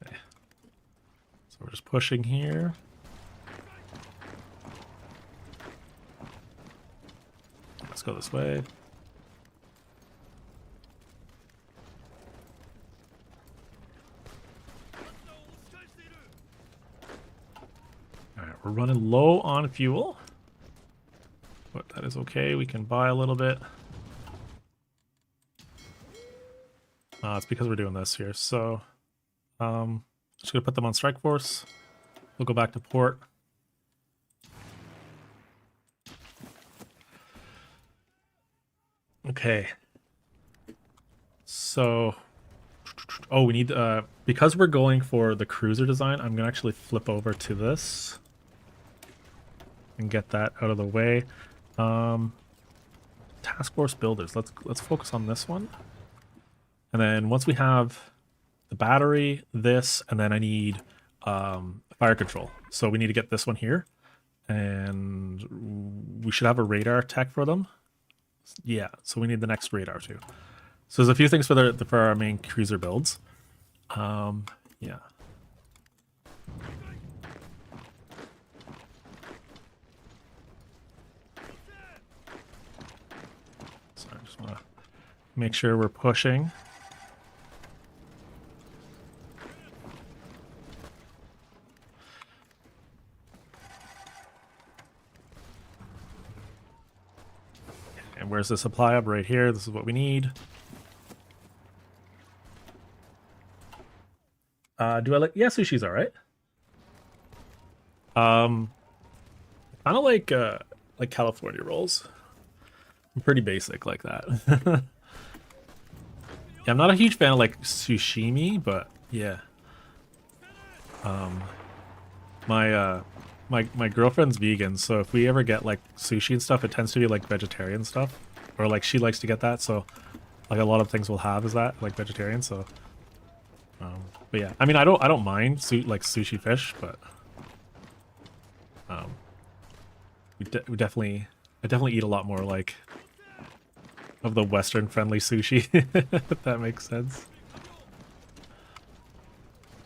Okay. So we're just pushing here. Let's go this way. Alright, we're running low on fuel. But that is okay, we can buy a little bit. It's because we're doing this here, so... just gonna put them on strike force. We'll go back to port. Okay. So, oh, we need, because we're going for the cruiser design, I'm gonna actually flip over to this and get that out of the way. Task force builders. Let's focus on this one. And then once we have the battery, this, and then I need fire control. So we need to get this one here, and we should have a radar tech for them. Yeah, so we need the next radar too. So there's a few things for our main cruiser builds. Yeah. So I just want to make sure we're pushing. And where's the supply hub? Right here. This is what we need. Do I like? Yeah, sushi's all right. Kind of like California rolls. I'm pretty basic like that. Yeah, I'm not a huge fan of like sushimi, but yeah. My girlfriend's vegan, so if we ever get like sushi and stuff, it tends to be like vegetarian stuff, or like she likes to get that. So like a lot of things we'll have is that like vegetarian. So, but yeah, I mean I don't mind like sushi fish, but I definitely eat a lot more like of the Western friendly sushi, if that makes sense.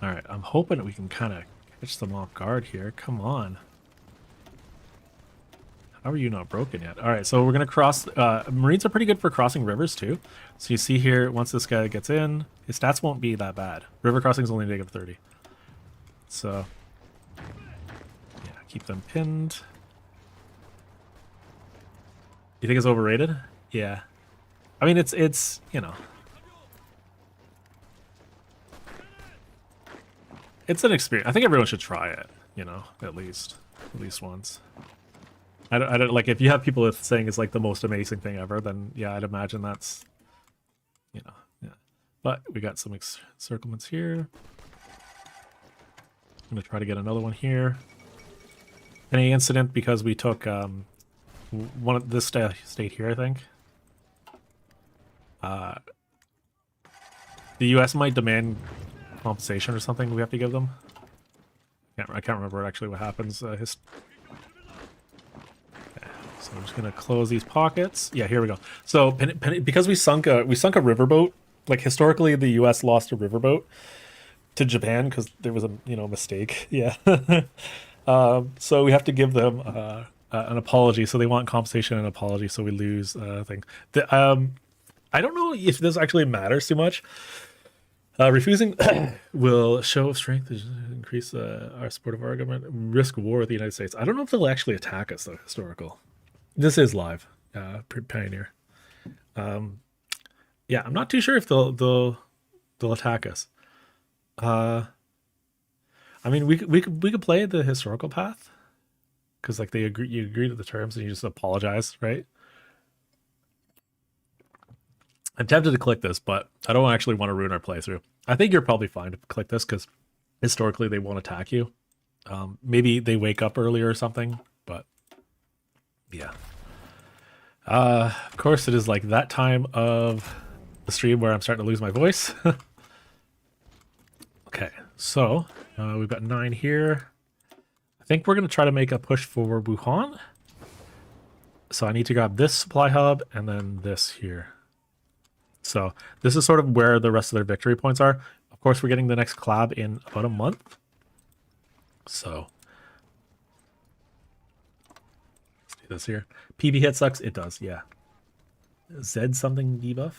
All right, I'm hoping that we can kind of catch them off guard here. Come on. How are you not broken yet? All right, so we're going to cross. Marines are pretty good for crossing rivers, too. So you see here, once this guy gets in, his stats won't be that bad. River crossing is only -30. So, yeah, keep them pinned. You think it's overrated? Yeah. I mean, it's you know. It's an experience. I think everyone should try it, you know, at least once. I don't like, if you have people saying it's like the most amazing thing ever, then yeah, I'd imagine that's, you know, yeah. But we got some encirclements here. gonna try to get another one here. Any incident because we took one of this state here, I think. The U.S. might demand compensation or something. We have to give them. I can't remember actually what happens. Okay, so I'm just gonna close these pockets. Yeah, here we go. So because we sunk a riverboat. Like historically, the U.S. lost a riverboat to Japan because there was a mistake. Yeah. So we have to give them an apology. So they want compensation and apology. So we lose thing. I don't know if this actually matters too much. Refusing will show strength, increase our support of our government, risk war with the United States. I don't know if they'll actually attack us though. Historical. This is live. Pioneer. Yeah, I'm not too sure if they'll attack us. I mean, we could play the historical path because like you agree to the terms and you just apologize, right? I'm tempted to click this, but I don't actually want to ruin our playthrough. I think you're probably fine to click this because historically they won't attack you. Maybe they wake up earlier or something, but yeah. Of course, it is like that time of the stream where I'm starting to lose my voice. Okay, so we've got 9 here. I think we're going to try to make a push for Wuhan. So I need to grab this supply hub and then this here. So this is sort of where the rest of their victory points are. Of course, we're getting the next collab in about a month. So let's do this here. PB hit sucks. It does, yeah. Z something debuff?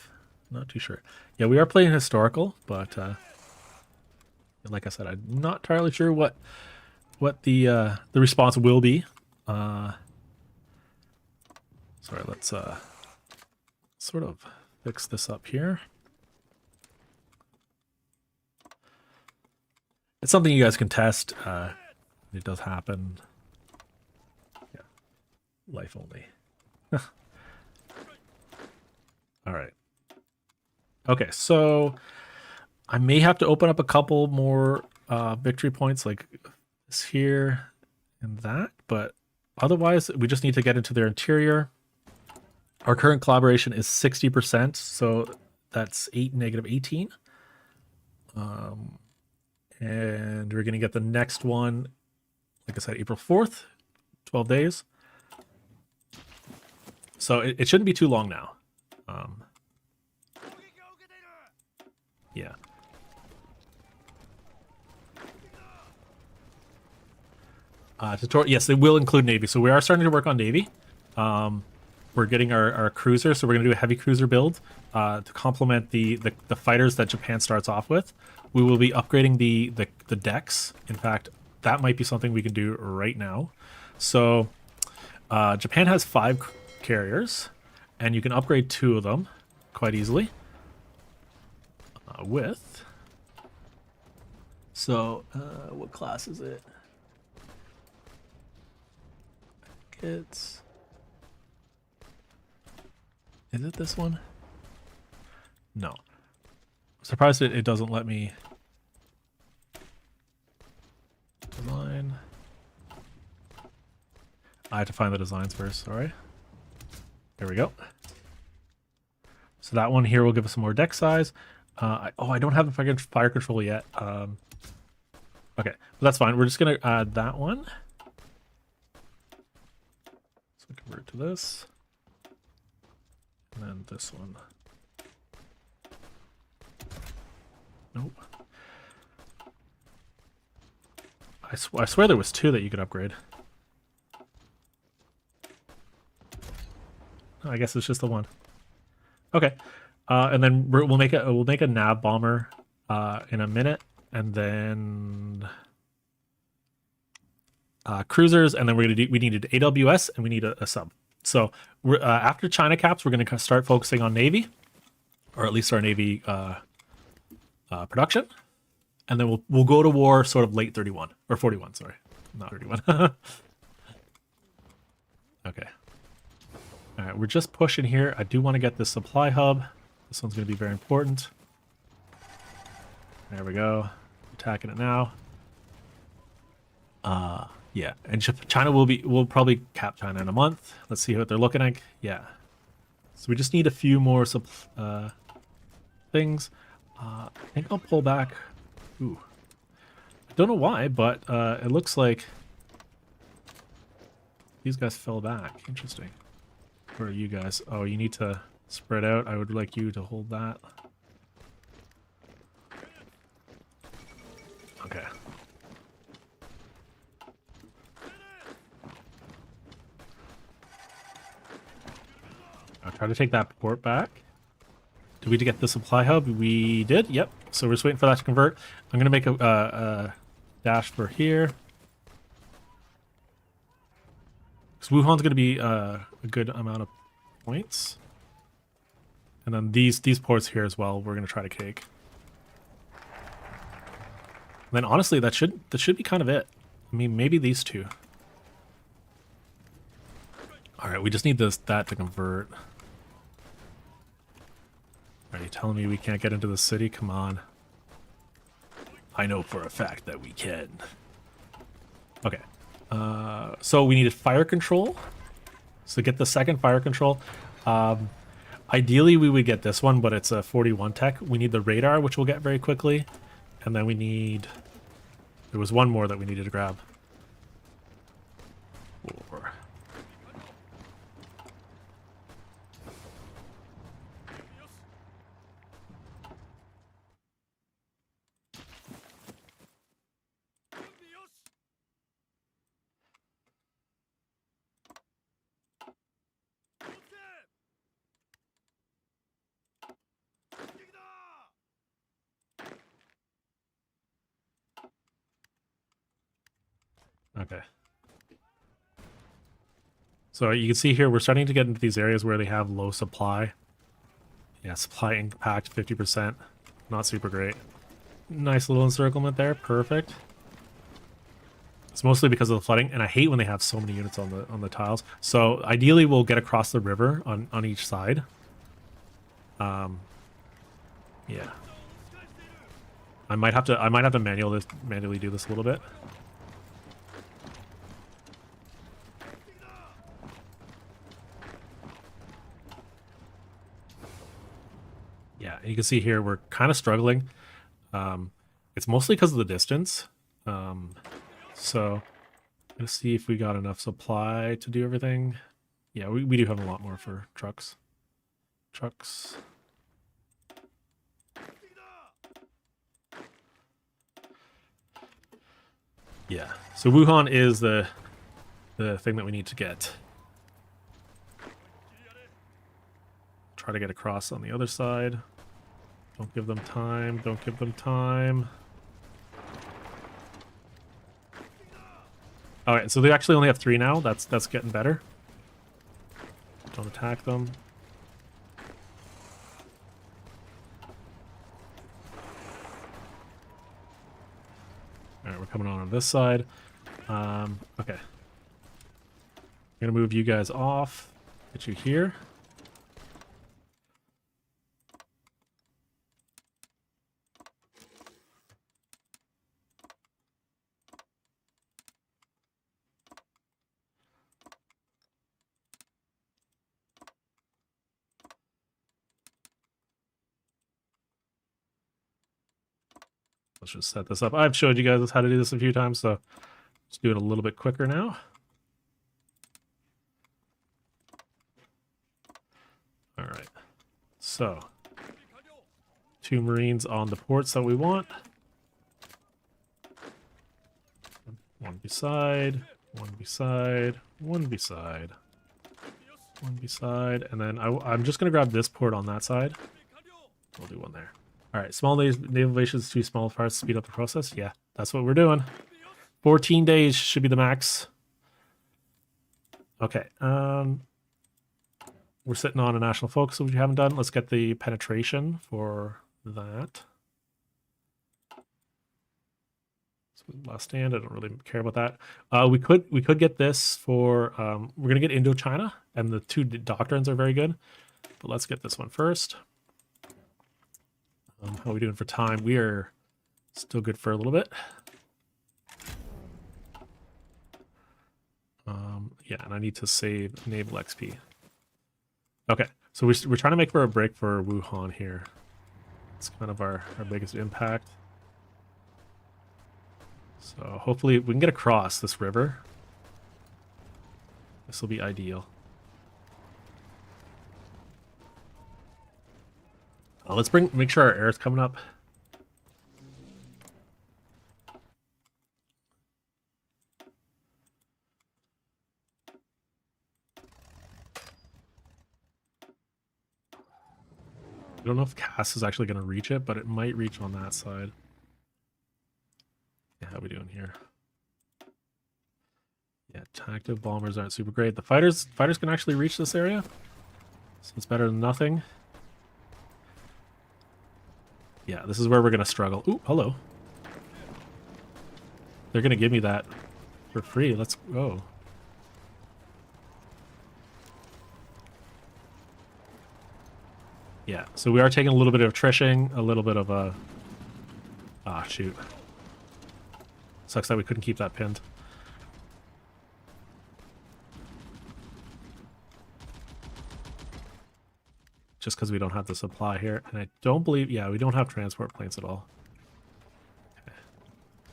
Not too sure. Yeah, we are playing historical, but like I said, I'm not entirely sure what the response will be. Sorry, let's sort of fix this up here. It's something you guys can test. It does happen. Yeah, life only. All right. Okay, so I may have to open up a couple more victory points like this here and that, but otherwise we just need to get into their interior. Our current collaboration is 60%, so that's -18. And we're going to get the next one, like I said, April 4th, 12 days. So it shouldn't be too long now. Yeah. Tutorial, yes, they will include Navy. So we are starting to work on Navy. We're getting our cruiser, so we're going to do a heavy cruiser build to complement the fighters that Japan starts off with. We will be upgrading the decks. In fact, that might be something we can do right now. So Japan has 5 carriers, and you can upgrade 2 of them quite easily. What class is it? Is it this one? No. I'm surprised it doesn't let me design. I have to find the designs first, sorry. There we go. So that one here will give us some more deck size. I don't have the fire control yet. Okay, well, that's fine. We're just gonna add that one. So convert to this. And then this one. Nope. I swear there was 2 that you could upgrade. I guess it's just the one. Okay. And then we'll make a nav bomber in a minute, and then cruisers, and then we need an AWS, and we need a sub. So we're after China caps, we're going to start focusing on Navy, or at least our Navy production, and then we'll go to war sort of late 31 or 41. Sorry, not 31. Okay. All right, we're just pushing here. I do want to get this supply hub. This one's going to be very important. There we go. Attacking it now. Yeah, and China will probably cap China in a month. Let's see what they're looking like. Yeah, so we just need a few more things. I think I'll pull back. Ooh, I don't know why, but it looks like these guys fell back. Interesting. Where are you guys? Oh, you need to spread out. I would like you to hold that. Okay. I'll try to take that port back. Did we get the supply hub? We did. Yep. So we're just waiting for that to convert. I'm gonna make a dash for here. Because Wuhan's gonna be a good amount of points. And then these ports here as well, we're gonna try to cake. And then honestly, that should be kind of it. I mean, maybe these two. All right, we just need that to convert. Are you telling me we can't get into the city? Come on. I know for a fact that we can. Okay. So we needed fire control. So get the second fire control. Ideally, we would get this one, but it's a 41 tech. We need the radar, which we'll get very quickly. And then we need... There was one more that we needed to grab. Four. Okay. So you can see here, we're starting to get into these areas where they have low supply. Yeah, supply impact 50%. Not super great. Nice little encirclement there. Perfect. It's mostly because of the flooding, and I hate when they have so many units on the tiles. So ideally, we'll get across the river on each side. Yeah. I might have to manually do this a little bit. Yeah, you can see here we're kind of struggling. It's mostly because of the distance. So let's see if we got enough supply to do everything. Yeah, we do have a lot more for trucks. Yeah, so Wuhan is the thing that we need to get. Try to get across on the other side. Don't give them time. Don't give them time. All right, so they actually only have 3 now. That's getting better. Don't attack them. All right, we're coming on this side. Okay. I'm gonna move you guys off. Get you here. Let's just set this up. I've showed you guys how to do this a few times, so just do it a little bit quicker now. All right. So, 2 Marines on the ports that we want. One beside, one beside, one beside, one beside, and then I'm just going to grab this port on that side. We'll do one there. All right, small naval bases, 2 small parts, speed up the process. Yeah, that's what we're doing. 14 days should be the max. Okay, we're sitting on a national focus, which we haven't done. Let's get the penetration for that. So last stand, I don't really care about that. We could get this for, we're gonna get Indochina, and the 2 doctrines are very good. But let's get this one first. How are we doing for time? We are still good for a little bit. Yeah, and I need to save Naval XP. Okay, so we're trying to make for a break for Wuhan here. It's kind of our biggest impact. So hopefully we can get across this river. This will be ideal. Let's make sure our air is coming up. I don't know if Cass is actually going to reach it, but it might reach on that side. Yeah, how are we doing here? Yeah, tactical bombers aren't super great. The fighters can actually reach this area, so it's better than nothing. Yeah, this is where we're going to struggle. Ooh, hello. They're going to give me that for free. Let's go. Yeah, so we are taking a little bit of attrition, a little bit of a... Ah, shoot. Sucks that we couldn't keep that pinned. Just because we don't have the supply here. And I don't believe... Yeah, we don't have transport planes at all. Okay.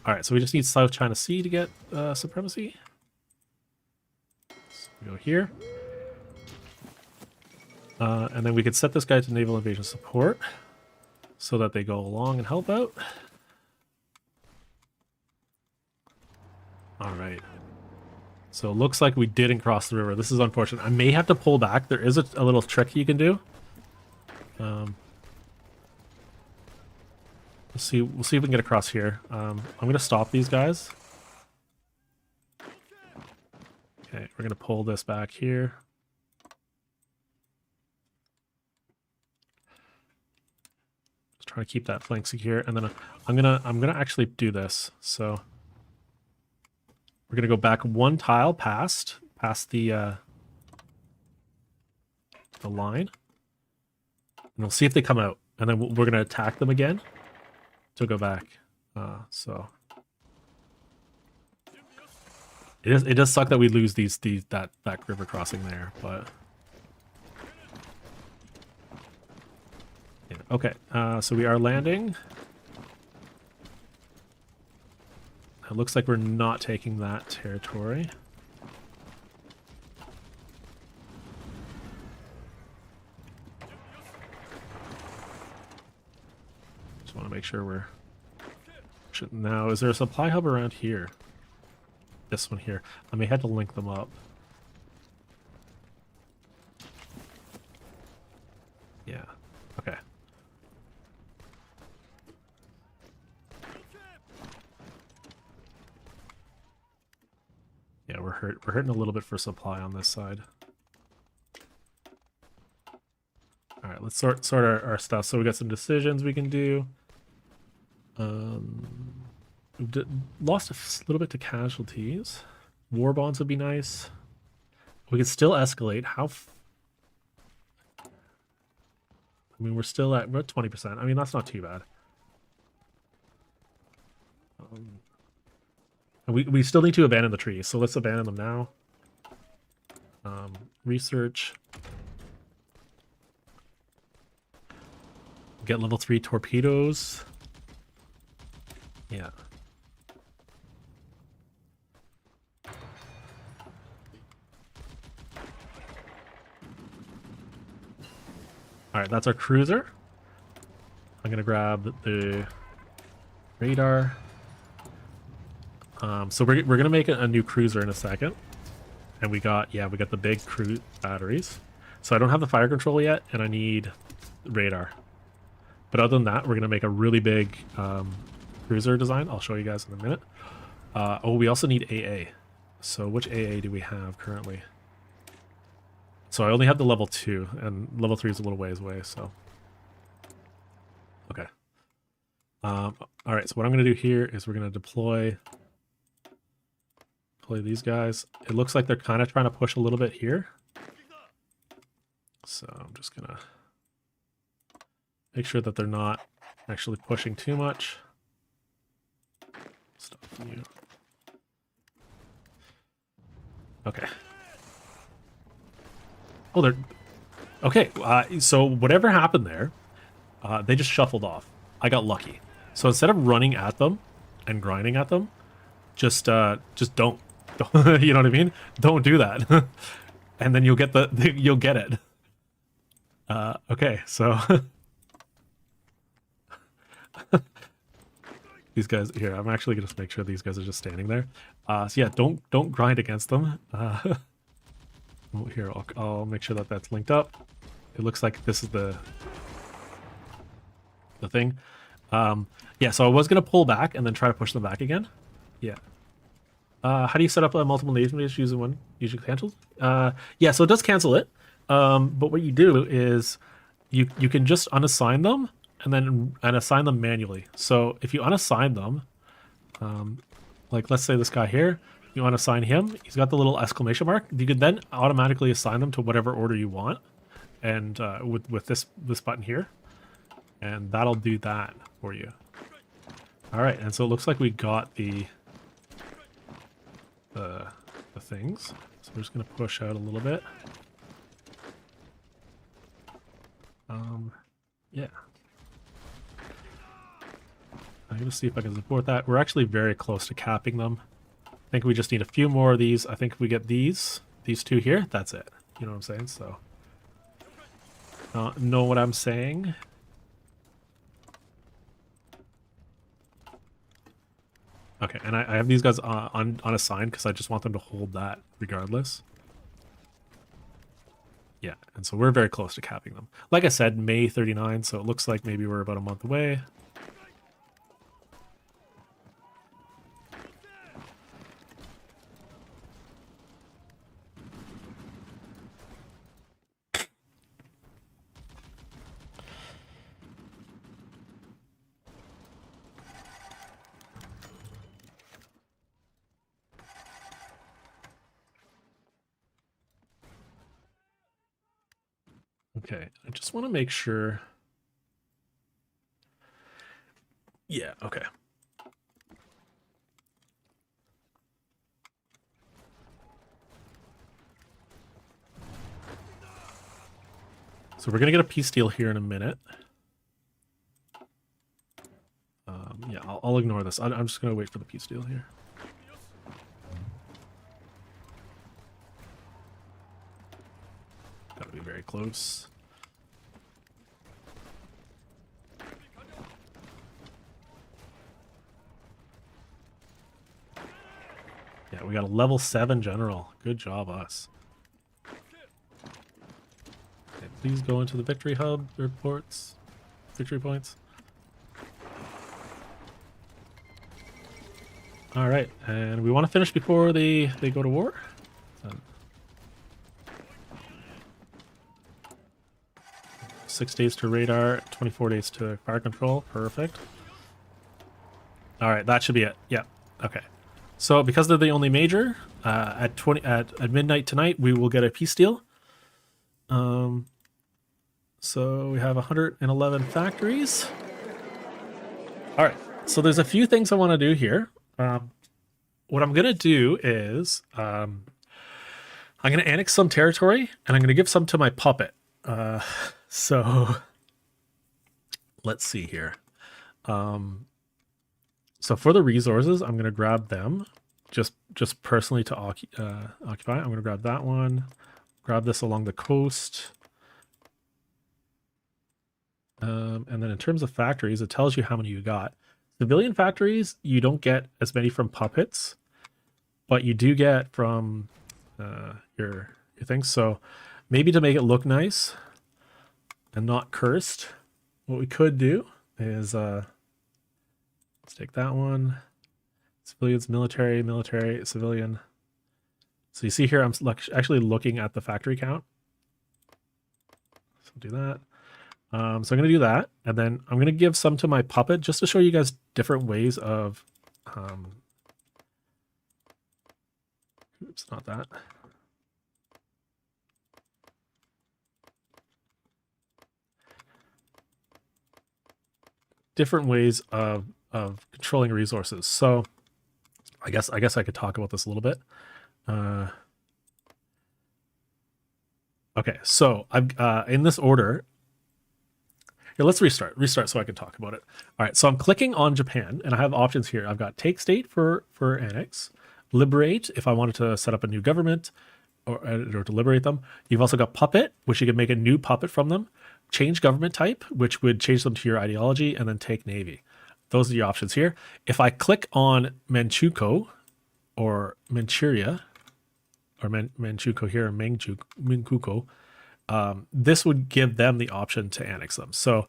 Alright, so we just need South China Sea to get supremacy. So we go here. And then we could set this guy to naval invasion support so that they go along and help out. All right. So it looks like we didn't cross the river. This is unfortunate. I may have to pull back. There is a little trick you can do. We'll see if we can get across here. I'm going to stop these guys. Okay, we're going to pull this back here. Trying to keep that flank secure, and then I'm gonna actually do this. So we're gonna go back one tile past the line, and we'll see if they come out, and then we're gonna attack them again to go back. So it does suck that we lose that river crossing there, but. Yeah, okay, so we are landing. It looks like we're not taking that territory. Just want to make sure we're... Now, is there a supply hub around here? This one here. I may have to link them up. Yeah, okay. Yeah, we're hurting a little bit for supply on this side. All right, let's sort our stuff. So we got some decisions we can do. We've lost a little bit to casualties. War bonds would be nice. We could still escalate. I mean, we're at 20%. I mean, that's not too bad. And we still need to abandon the trees, so let's abandon them now. Research. Get level 3 torpedoes. Yeah. Alright, that's our cruiser. I'm gonna grab the radar. So we're gonna make a new cruiser in a second, and we got the big cruise batteries. So I don't have the fire control yet, and I need radar. But other than that, we're gonna make a really big cruiser design. I'll show you guys in a minute. Oh, we also need AA. So which AA do we have currently? So I only have the level 2, and level 3 is a little ways away. So okay. All right. So what I'm gonna do here is we're gonna deploy these guys. It looks like they're kind of trying to push a little bit here. So I'm just gonna make sure that they're not actually pushing too much. Stop you. Okay. Oh, they're okay. So whatever happened there, they just shuffled off. I got lucky. So instead of running at them and grinding at them, just don't. You know what I mean? Don't do that, and then you'll get you'll get it. Okay, so these guys here. I'm actually gonna just make sure these guys are just standing there. So yeah, don't grind against them. Here, I'll make sure that that's linked up. It looks like this is the thing. Yeah, so I was gonna pull back and then try to push them back again. Yeah. How do you set up a multiple namespace using one? Usually cancels? Yeah, so it does cancel it. But what you do is you can just unassign them and then assign them manually. So if you unassign them, like let's say this guy here, you unassign him, he's got the little exclamation mark. You can then automatically assign them to whatever order you want, and with this button here, and that'll do that for you. All right, and so it looks like we got the things. So we're just gonna push out a little bit. Yeah. I'm gonna see if I can support that. We're actually very close to capping them. I think we just need a few more of these. I think if we get these two here, that's it. You know what I'm saying? So, know what I'm saying? Okay, and I have these guys unassigned because I just want them to hold that regardless. Yeah, and so we're very close to capping them. Like I said, May 39, so it looks like maybe we're about a month away. Okay, I just want to make sure. Yeah, okay. So we're going to get a peace deal here in a minute. Yeah, I'll ignore this. I'm just going to wait for the peace deal here. Gotta be very close. Yeah, we got a level 7 general. Good job, us. Okay, please go into the victory hub reports. Victory points. All right, and we want to finish before they go to war. 6 days to radar, 24 days to fire control. Perfect. All right, that should be it. Yeah. Okay. So because they're the only major, at midnight tonight, we will get a peace deal. So we have 111 factories. All right. So there's a few things I want to do here. What I'm gonna do is I'm gonna annex some territory, and I'm gonna give some to my puppet. So let's see here. So for the resources, I'm gonna grab them just personally to occupy. I'm gonna grab that one, grab this along the coast. And then in terms of factories, it tells you how many you got. Civilian factories, you don't get as many from puppets, but you do get from your things. So maybe to make it look nice and not cursed, what we could do is let's take that one. Civilians, military, civilian. So you see here, I'm actually looking at the factory count. So do that. So I'm going to do that, and then I'm going to give some to my puppet just to show you guys different ways of, oops, not that. Different ways of controlling resources. So I guess I could talk about this a little bit. Okay, so I've in this order. Here, let's restart so I can talk about it. All right, so I'm clicking on Japan, and I have options here. I've got take state for annex, liberate if I wanted to set up a new government, or to liberate them. You've also got puppet, which you can make a new puppet from them. Change government type, which would change them to your ideology, and then take navy. Those are the options here. If I click on Manchukuo or Manchuria, or Manchukuo here, or Manchukuo, this would give them the option to annex them. So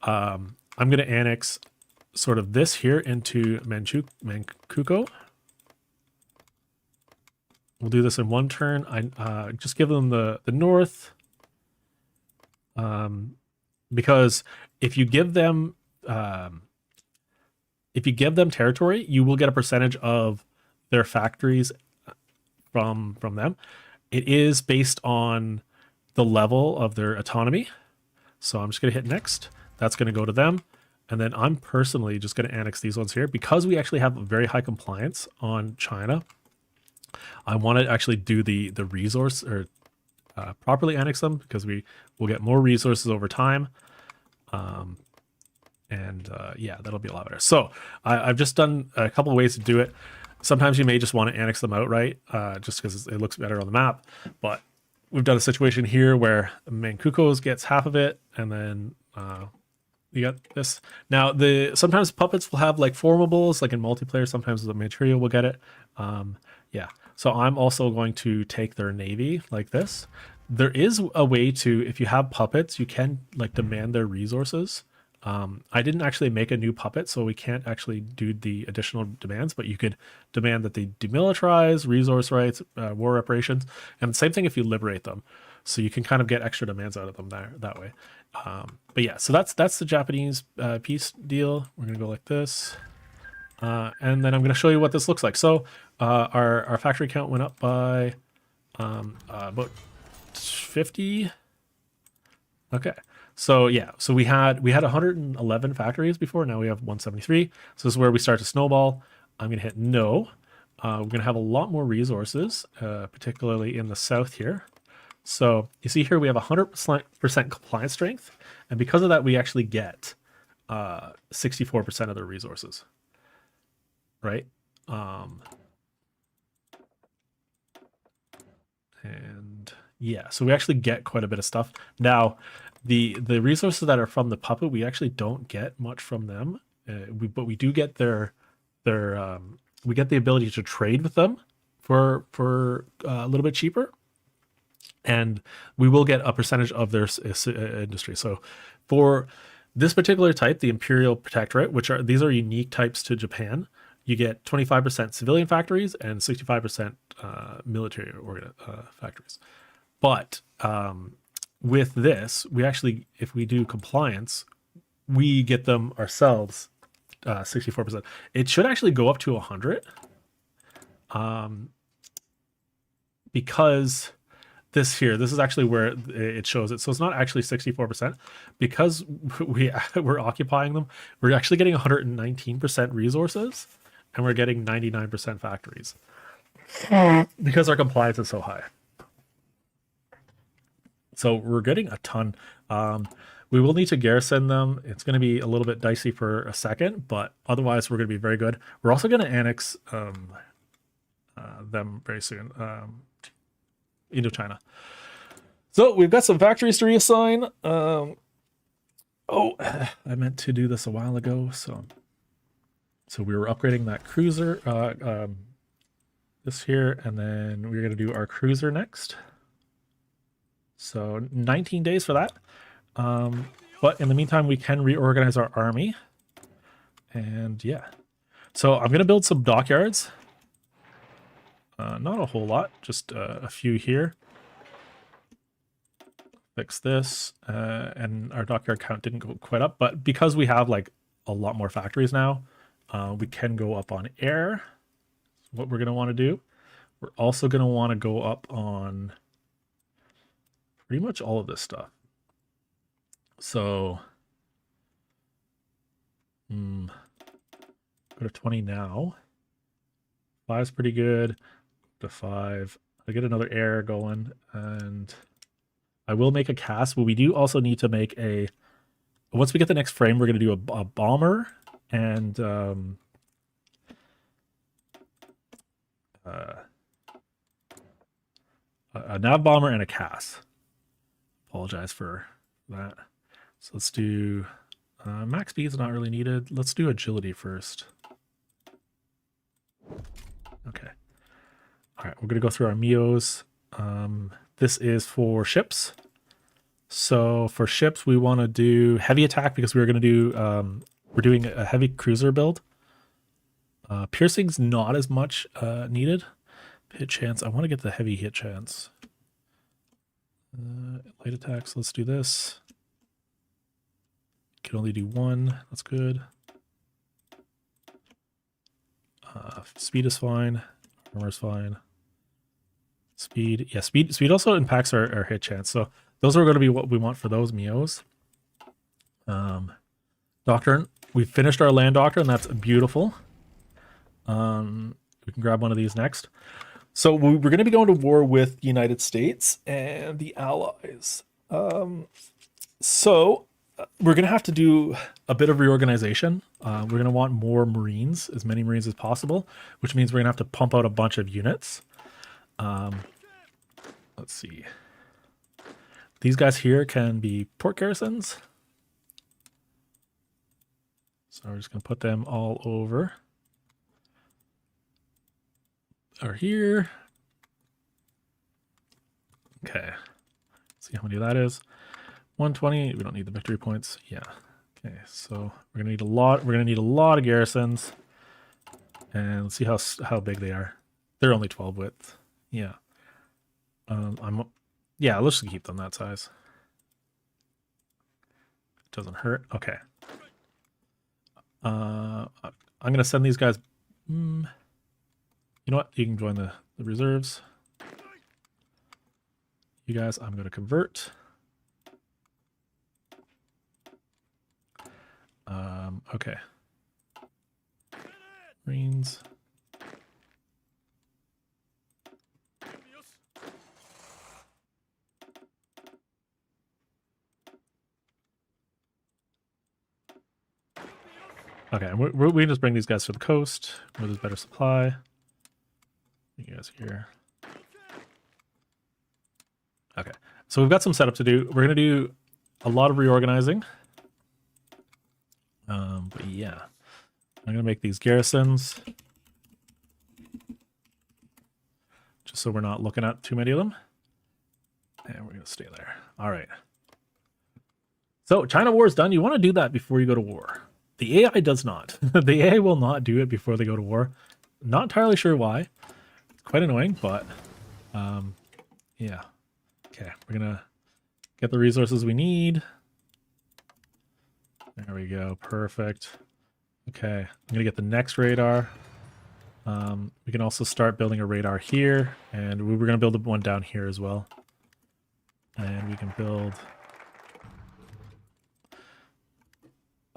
I'm going to annex sort of this here into Manchukuo. We'll do this in one turn. I just give them the north, because if you give them territory, you will get a percentage of their factories from them. It is based on the level of their autonomy. So I'm just going to hit next. That's going to go to them. And then I'm personally just going to annex these ones here because we actually have very high compliance on China. I want to actually do the resource or properly annex them because we will get more resources over time. Yeah, that'll be a lot better. So I've just done a couple of ways to do it. Sometimes you may just want to annex them outright just because it looks better on the map. But we've done a situation here where Manchukuo gets half of it, and then you got this. Now, sometimes puppets will have like formables, like in multiplayer. Sometimes the material will get it. Yeah. So I'm also going to take their navy like this. There is a way to, if you have puppets, you can like demand their resources. I didn't actually make a new puppet, so we can't actually do the additional demands, but you could demand that they demilitarize, resource rights, war reparations, and same thing if you liberate them. So you can kind of get extra demands out of them that way. But yeah, so that's the Japanese peace deal. We're gonna go like this, and then I'm gonna show you what this looks like. So our factory count went up by about 50. Okay. So yeah, so we had 111 factories before. Now we have 173. So this is where we start to snowball. I'm gonna hit no. We're gonna have a lot more resources, particularly in the south here. So you see here we have 100% compliance strength, and because of that, we actually get 64% of their resources, right? And yeah, so we actually get quite a bit of stuff now. The resources that are from the puppet, we actually don't get much from them, but we do get we get the ability to trade with them for a little bit cheaper, and we will get a percentage of their industry. So for this particular type, the Imperial Protectorate, these are unique types to Japan, you get 25% civilian factories and 65% military factories. But with this, we actually, if we do compliance, we get them ourselves 64%. It should actually go up to 100 because this is actually where it shows it. So it's not actually 64% because we're occupying them. We're actually getting 119% resources and we're getting 99% factories because our compliance is so high. So we're getting a ton. We will need to garrison them. It's going to be a little bit dicey for a second, but otherwise we're going to be very good. We're also going to annex them very soon into China. So we've got some factories to reassign. I meant to do this a while ago. So we were upgrading that cruiser, this here, and then we're going to do our cruiser next. So 19 days for that. But in the meantime, we can reorganize our army. And yeah. So I'm going to build some dockyards. Not a whole lot, just a few here. Fix this. And our dockyard count didn't go quite up. But because we have like a lot more factories now, we can go up on air. What we're going to want to do. We're also going to want to go up on pretty much all of this stuff. So go to 20 now. 5 is pretty good. To 5. I get another air going, and I will make a cast, but we do also need to make a... Once we get the next frame, we're going to do a bomber and a nav bomber and a cast. Apologize for that. So let's do... max speed is not really needed. Let's do agility first. Okay. All right, we're going to go through our MEOs. This is for ships. So for ships, we want to do heavy attack because we're going to do... we're doing a heavy cruiser build. Piercing's not as much needed. Hit chance. I want to get the heavy hit chance. Light attacks. Let's do this. Can only do one. That's good. Speed is fine. Armor's fine. Speed. Yeah, speed also impacts our hit chance. So those are going to be what we want for those MEOs. Doctrine. We finished our land doctrine. That's beautiful. We can grab one of these next. So we're going to be going to war with the United States and the Allies. So we're going to have to do a bit of reorganization. We're going to want more Marines, as many Marines as possible, which means we're going to have to pump out a bunch of units. Let's see. These guys here can be port garrisons. So we're just going to put them all over. Or here. Okay. See how many that is. 120. We don't need the victory points. Yeah. Okay. So we're gonna need a lot. We're gonna need a lot of garrisons. And let's see how big they are. They're only 12 width. Yeah. Yeah. Let's just keep them that size. It doesn't hurt. Okay. I'm gonna send these guys. You know what? You can join the reserves. You guys, I'm going to convert. Okay. Marines. Okay, we can just bring these guys to the coast where there's better supply. You guys here. Okay, so we've got some setup to do. We're going to do a lot of reorganizing. But yeah, I'm going to make these garrisons just so we're not looking at too many of them. And we're going to stay there. All right. So China war is done. You want to do that before you go to war. The AI does not. The AI will not do it before they go to war. Not entirely sure why. It's quite annoying, but yeah. Okay, we're going to get the resources we need. There we go. Perfect. Okay, I'm going to get the next radar. We can also start building a radar here, and we're going to build one down here as well. And we can build...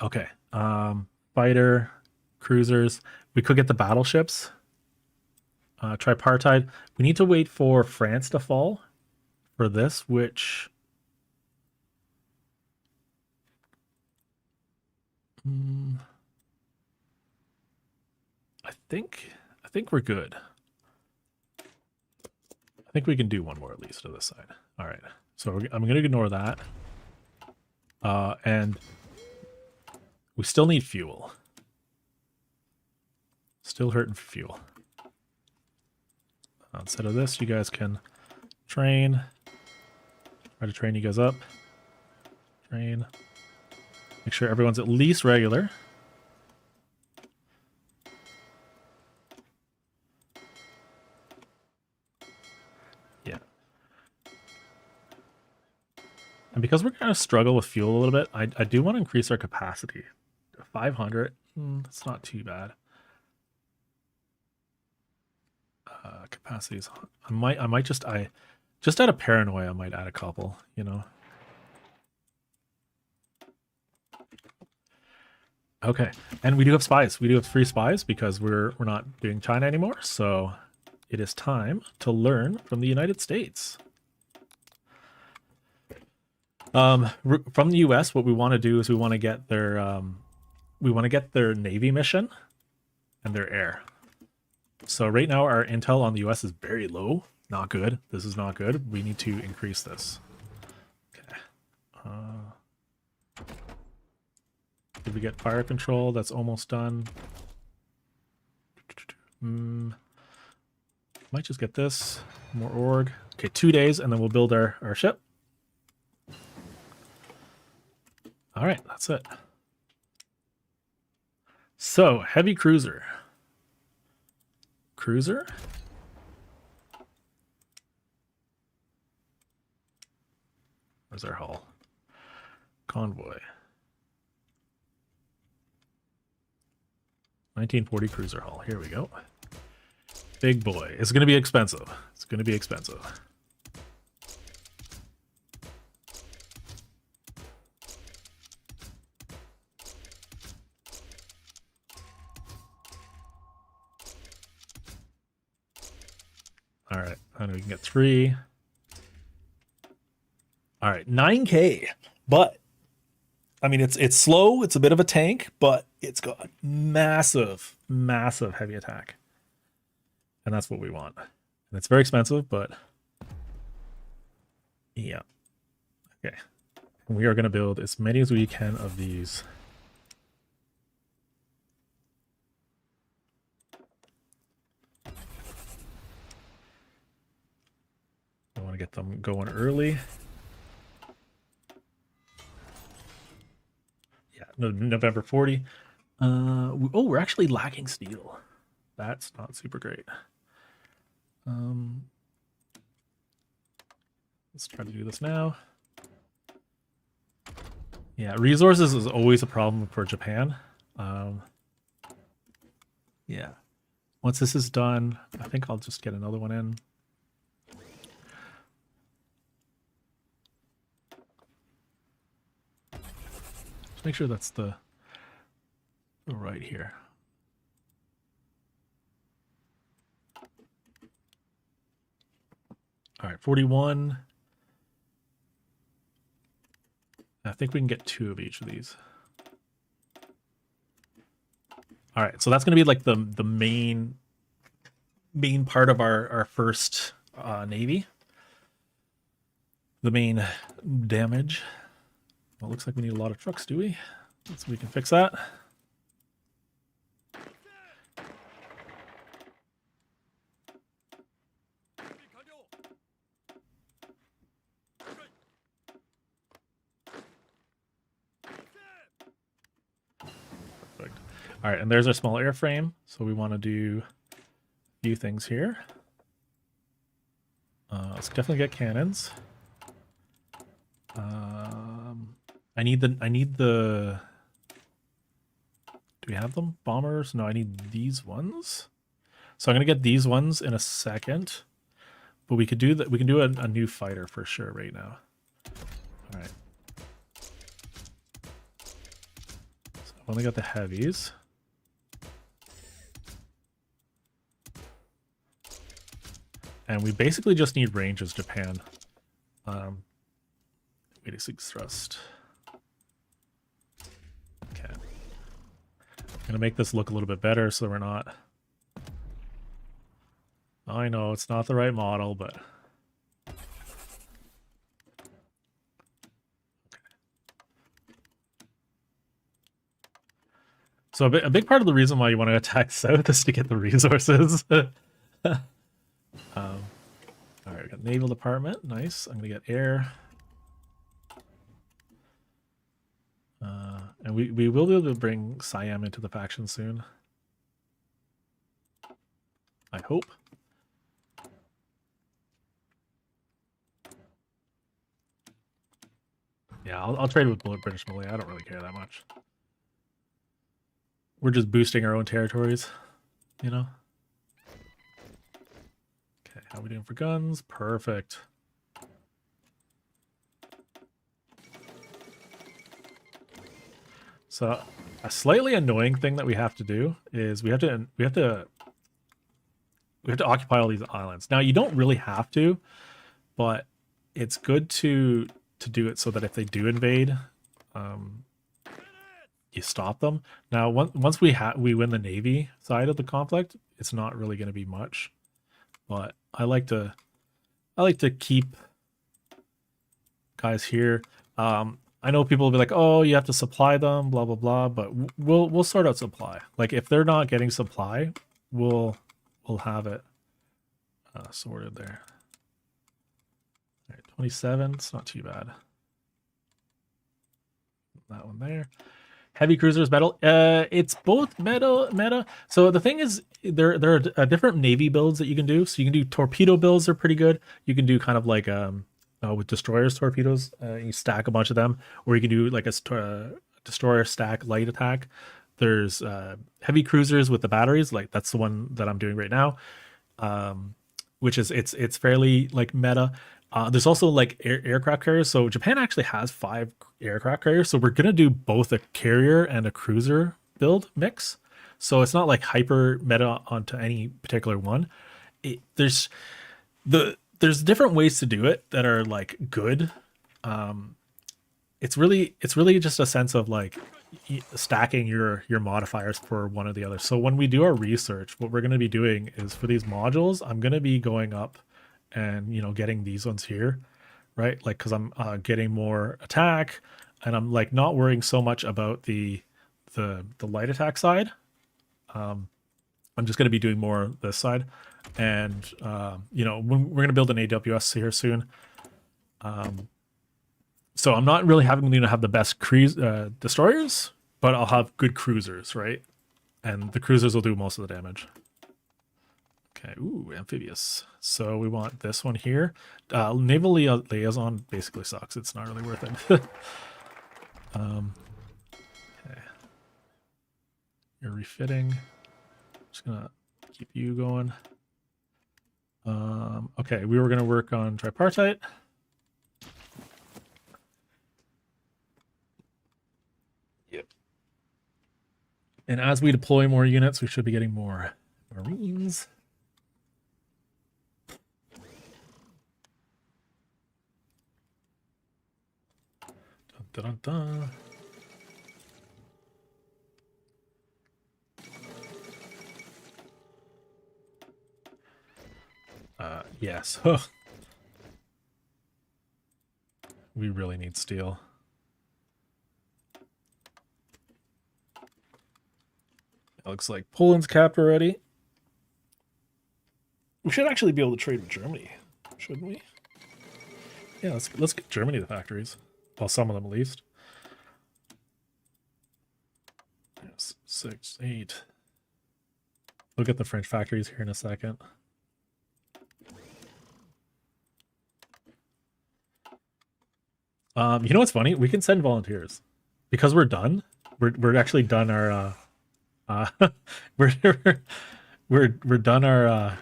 Okay. Fighter, cruisers. We could get the battleships. Tripartite. We need to wait for France to fall for this, which... I think we're good. I think we can do one more at least to this side. All right. So I'm going to ignore that. And we still need fuel. Still hurting for fuel. Instead of this, you guys can train. Try to train you guys up. Train. Make sure everyone's at least regular. Yeah. And because we're going to struggle with fuel a little bit, I do want to increase our capacity. 500. That's not too bad. Capacity is... I might just out of paranoia, I might add a couple, you know. Okay, and we do have spies. We do have free spies because we're not doing China anymore. So it is time to learn from the United States. From the US, what we want to do is we want to get their Navy mission and their air. So right now our intel on the US is very low. Not good. This is not good. We need to increase this. Okay. Did we get fire control? That's almost done. Might just get this. More org. Okay, 2 days, and then we'll build our ship. All right, that's it. So, heavy cruiser. Cruiser? Where's our hull? Convoy. 1940 cruiser hull. Here we go. Big boy. It's going to be expensive. It's going to be expensive. All right. I know we can get 3. All right. 9K. But, I mean, it's slow. It's a bit of a tank, but it's got massive, massive heavy attack. And that's what we want. And it's very expensive, but yeah. Okay. We are going to build as many as we can of these. I want to get them going early. Yeah, November 40. Oh, we're actually lacking steel. That's not super great. Let's try to do this now. Yeah, resources is always a problem for Japan. Yeah. Once this is done, I think I'll just get another one in. Just make sure that's the right here. All right, 41. I think we can get 2 of each of these. All right, so that's going to be like the main part of our first navy. The main damage. Well, it looks like we need a lot of trucks, do we? So we can fix that. Perfect. All right, and there's our small airframe. So we want to do a few things here. Let's definitely get cannons. I need the. Do we have them? Bombers? No, I need these ones. So I'm gonna get these ones in a second. But we could do that. We can do a new fighter for sure right now. All right. So I've only got the heavies. And we basically just need range as Japan. 86 thrust. Okay. I'm gonna make this look a little bit better so we're not. I know it's not the right model, but okay. So a big part of the reason why you want to attack south is to get the resources. All right, we got naval department. Nice. I'm gonna get air. And we will be able to bring Siam into the faction soon. I hope. Yeah, I'll trade with British Malay. I don't really care that much. We're just boosting our own territories, you know? Okay, how are we doing for guns? Perfect. So a slightly annoying thing that we have to do is we have to occupy all these islands. Now you don't really have to, but it's good to to do it so that if they do invade, you stop them. Now, once we win the Navy side of the conflict, it's not really going to be much. But I like to keep guys here. I know people will be like, "Oh, you have to supply them, blah blah blah," but we'll sort out supply. Like if they're not getting supply, we'll have it sorted there. All right, 27. It's not too bad. That one there. Heavy cruisers metal. It's both meta. So the thing is, there are different Navy builds that you can do. So you can do torpedo builds. They're pretty good. You can do kind of like with destroyers torpedoes. You stack a bunch of them, or you can do like a destroyer stack light attack. There's heavy cruisers with the batteries. Like that's the one that I'm doing right now, which is it's fairly like meta. There's also like aircraft carriers. So Japan actually has 5 aircraft carriers. So we're gonna do both a carrier and a cruiser build mix. So it's not like hyper meta onto any particular one. There's different ways to do it that are like good. It's really just a sense of like stacking your modifiers for one or the other. So when we do our research, what we're going to be doing is for these modules, I'm going to be going up and getting these ones here, right? Like because I'm getting more attack, and I'm like not worrying so much about the light attack side. I'm just going to be doing more this side, and when we're going to build an AWS here soon. So I'm not really having to have the best destroyers, but I'll have good cruisers, right? And the cruisers will do most of the damage. Okay, ooh, amphibious. So we want this one here. Naval liaison basically sucks. It's not really worth it. Okay. You're refitting. Just gonna keep you going. Okay, we were gonna work on tripartite. Yep. And as we deploy more units, we should be getting more Marines. Dun, dun, dun. Yes. We really need steel. It looks like Poland's capped already. We should actually be able to trade with Germany, shouldn't we? Yeah, let's get Germany the factories. Well, some of them at least. Yes, 6, 8. Look at the French factories here in a second. You know what's funny? We can send volunteers because we're done. We're actually done our we're done our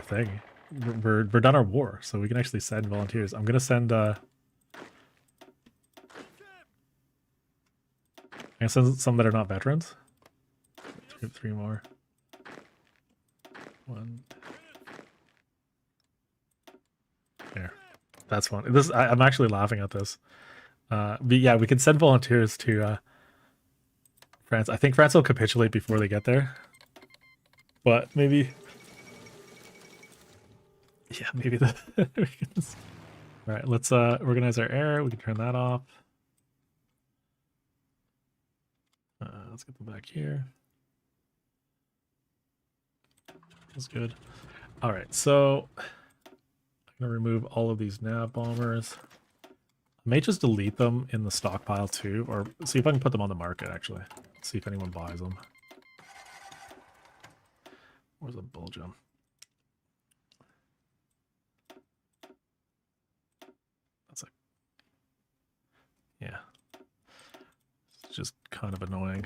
thing. We're done our war, so we can actually send volunteers. I'm gonna send some that are not veterans. 3 more. 1. There. That's fun. I'm actually laughing at this. But yeah, we can send volunteers to France. I think France will capitulate before they get there. But maybe... Yeah, maybe the... Alright, let's organize our air. We can turn that off. Let's get them back here. That's good. Alright, so... I'm going to remove all of these nav bombers. I may just delete them in the stockpile too, or see if I can put them on the market actually. See if anyone buys them. Where's the Belgium? That's like, yeah. It's just kind of annoying.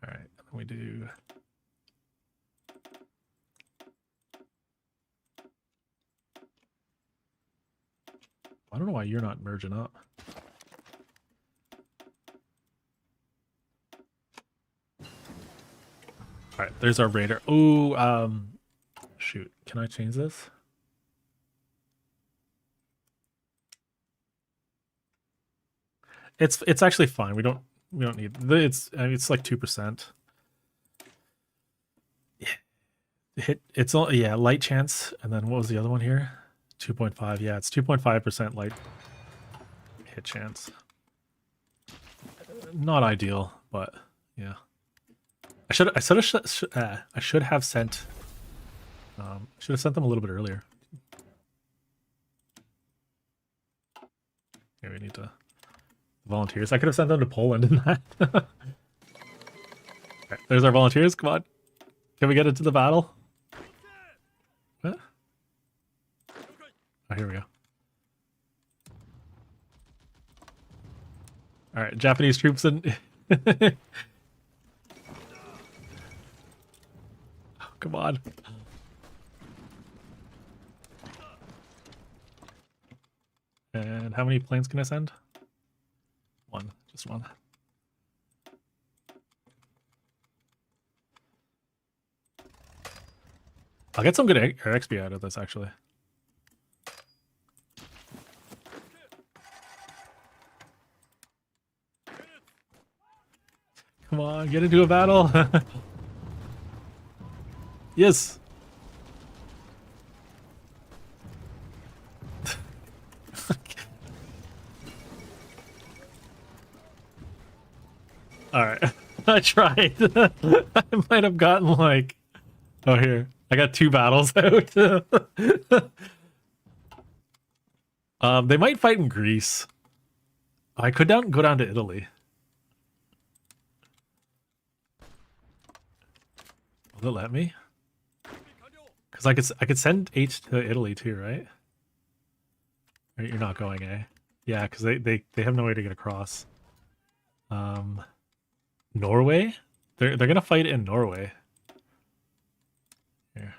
All right, and then we do... I don't know why you're not merging up. All right, there's our raider. Ooh, shoot. can I change this? It's actually fine. We don't need it's I mean, it's like 2%. Hit it's all yeah, light chance, and then what was the other one here? 2.5. Yeah, it's 2.5% light hit chance. Not ideal, but yeah. I should have sent should have sent them a little bit earlier. Here we need to volunteers. I could have sent them to Poland in that. Right, there's our volunteers. Come on. Can we get into the battle? What? Oh, here we go. All right, Japanese troops in. Oh, come on. And how many planes can I send? One, just one. I'll get some good air XP out of this, actually. Come on, get into a battle. Yes. All right, I tried. I might have gotten like, oh here, I got 2 battles out. They might fight in Greece. I could go down to Italy. Will it let me? Because I could send H to Italy too, right? Or you're not going, eh? Yeah, because they have no way to get across. Norway? They're gonna fight in Norway. Here.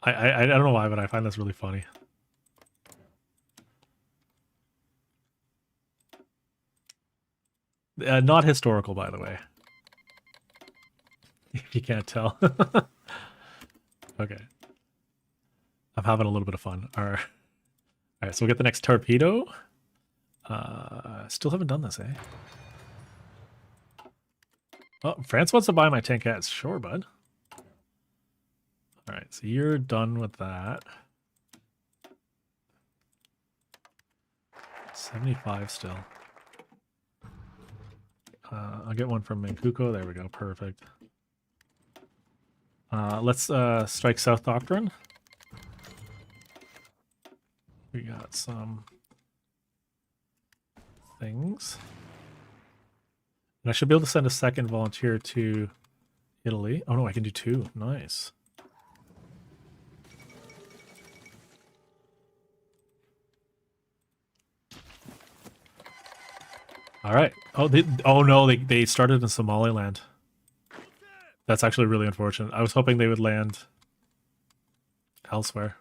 I don't know why, but I find this really funny. Not historical, by the way. If you can't tell. Okay. I'm having a little bit of fun. All right, so we'll get the next torpedo. Still haven't done this, eh? Oh, France wants to buy my tankettes. Sure, bud. All right, so you're done with that. 75 still. I'll get one from Manchukuo. There we go. Perfect. Let's strike South Doctrine. We got some things. And I should be able to send a second volunteer to Italy. Oh no, I can do 2. Nice. All right. Oh no, they started in Somaliland. That's actually really unfortunate. I was hoping they would land elsewhere.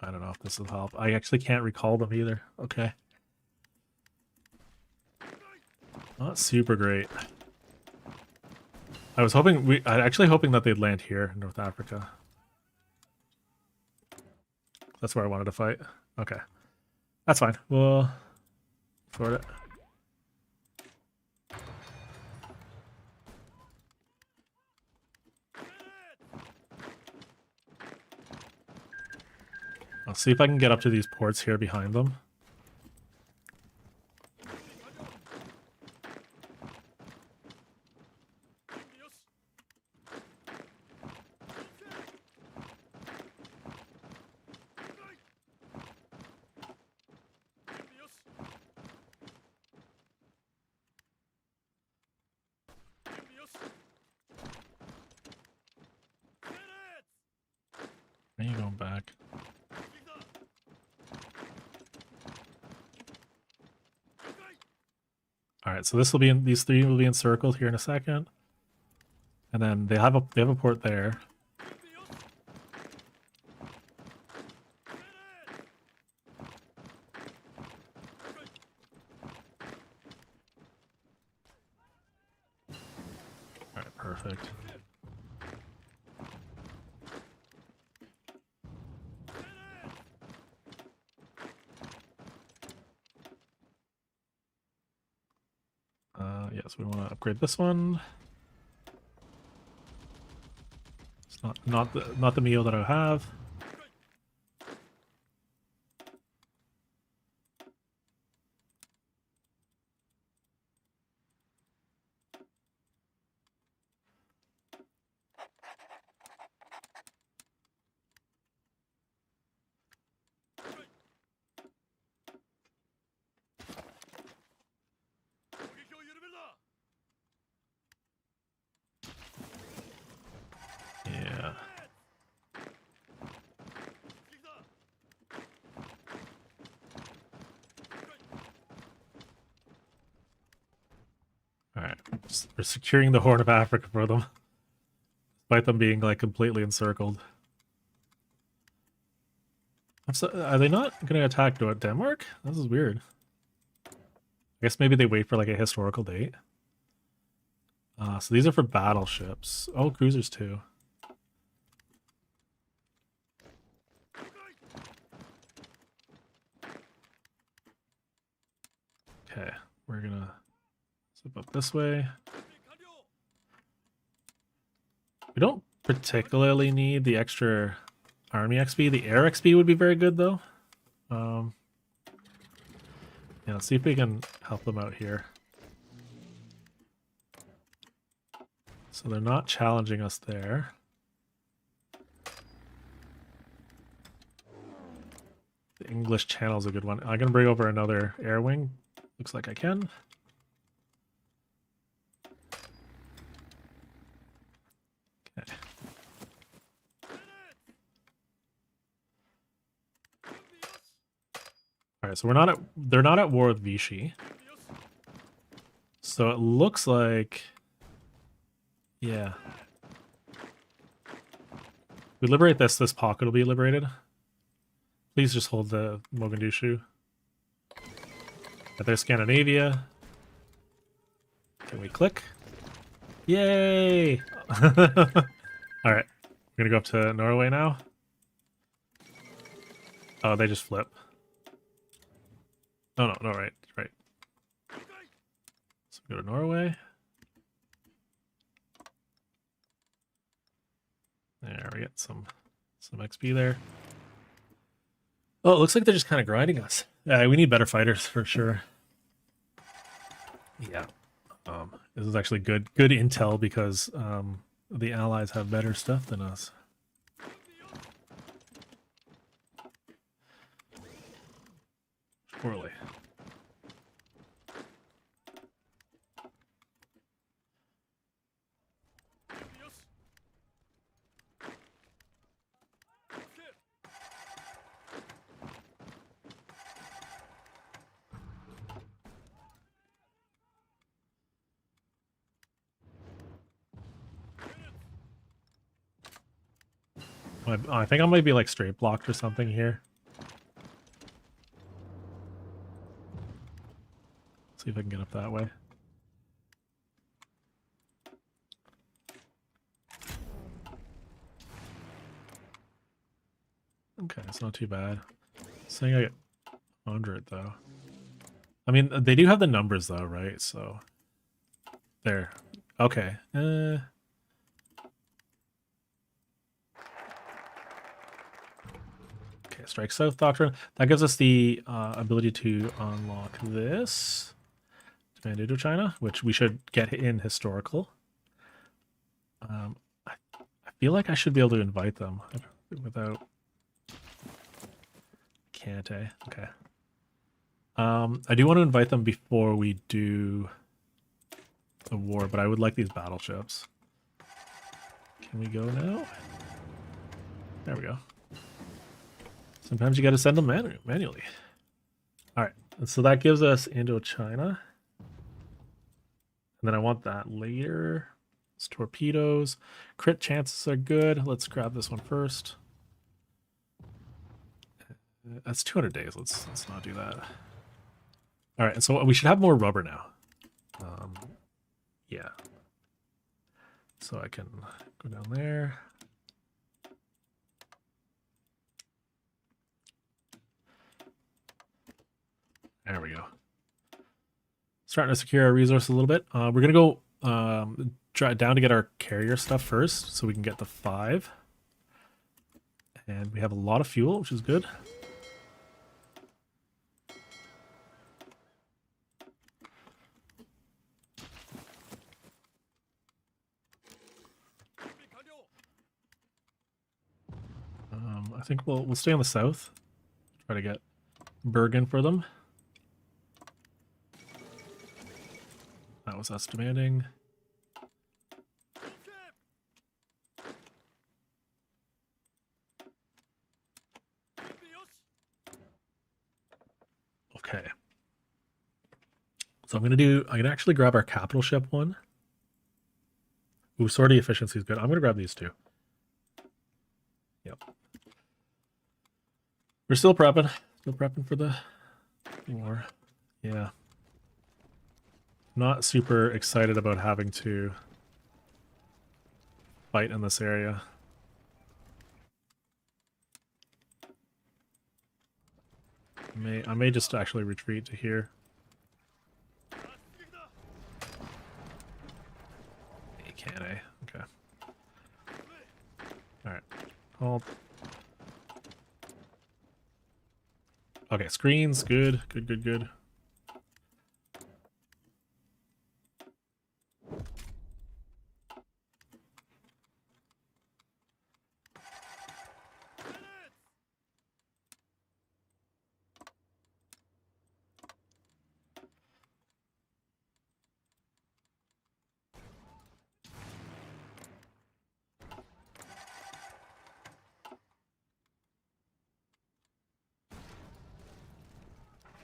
I don't know if this will help. I actually can't recall them either. Okay. Not super great. I was hoping actually hoping that they'd land here in North Africa. That's where I wanted to fight. Okay. That's fine. We'll sort it. I'll see if I can get up to these ports here behind them. Where are you going back? All right, so this will be in, these 3 will be encircled here in a second, and then they have a port there. Perfect. Yes, we want to upgrade this one. It's not the Mio that I have. Yeah. All right, we're securing the Horn of Africa for them, despite them being like completely encircled. Are they not going to attack Denmark? This is weird. I guess maybe they wait for like a historical date. So these are for battleships. Oh, cruisers too. Okay, we're gonna zip up this way. We don't particularly need the extra army XP. The air XP would be very good though. Yeah, let's see if we can help them out here. So they're not challenging us there. The English Channel is a good one. I'm gonna bring over another air wing. Looks like I can. Okay. All right, so they're not at war with Vichy. So it looks like, yeah. We liberate this pocket will be liberated. Please just hold the Mogadishu. There's Scandinavia. Can we click? Yay! Alright, we're gonna go up to Norway now. Oh, they just flip. Oh, no, right. So go to Norway. There, we get some XP there. Oh, it looks like they're just kind of grinding us. Yeah, we need better fighters for sure. Yeah. This is actually good intel because the Allies have better stuff than us. Surely. I think I might be like straight blocked or something here. See if I can get up that way. Okay, it's not too bad. Saying I get 100 though. I mean, they do have the numbers though, right? So there. Okay. Okay, strike south doctrine. That gives us the ability to unlock this. Demand Indochina, which we should get in historical. I feel like I should be able to invite them without... Can't I? Okay. I do want to invite them before we do the war, but I would like these battleships. Can we go now? There we go. Sometimes you got to send them manually. All right, so that gives us Indochina. And then I want that later. It's torpedoes. Crit chances are good. Let's grab this one first. That's 200 days. Let's not do that. All right, so we should have more rubber now. Yeah. So I can go down there. There we go. Starting to secure our resource a little bit. We're going to go try down to get our carrier stuff first so we can get the 5. And we have a lot of fuel, which is good. I think we'll stay on the south. Try to get Bergen for them. That was us demanding. Okay. So I'm gonna actually grab our capital ship one. Ooh, sortie efficiency is good. I'm gonna grab these two. Yep. We're still prepping for the war. Yeah. Not super excited about having to fight in this area. I may just actually retreat to here. Can I? Okay. Alright. Hold. Okay, screens, good. Good.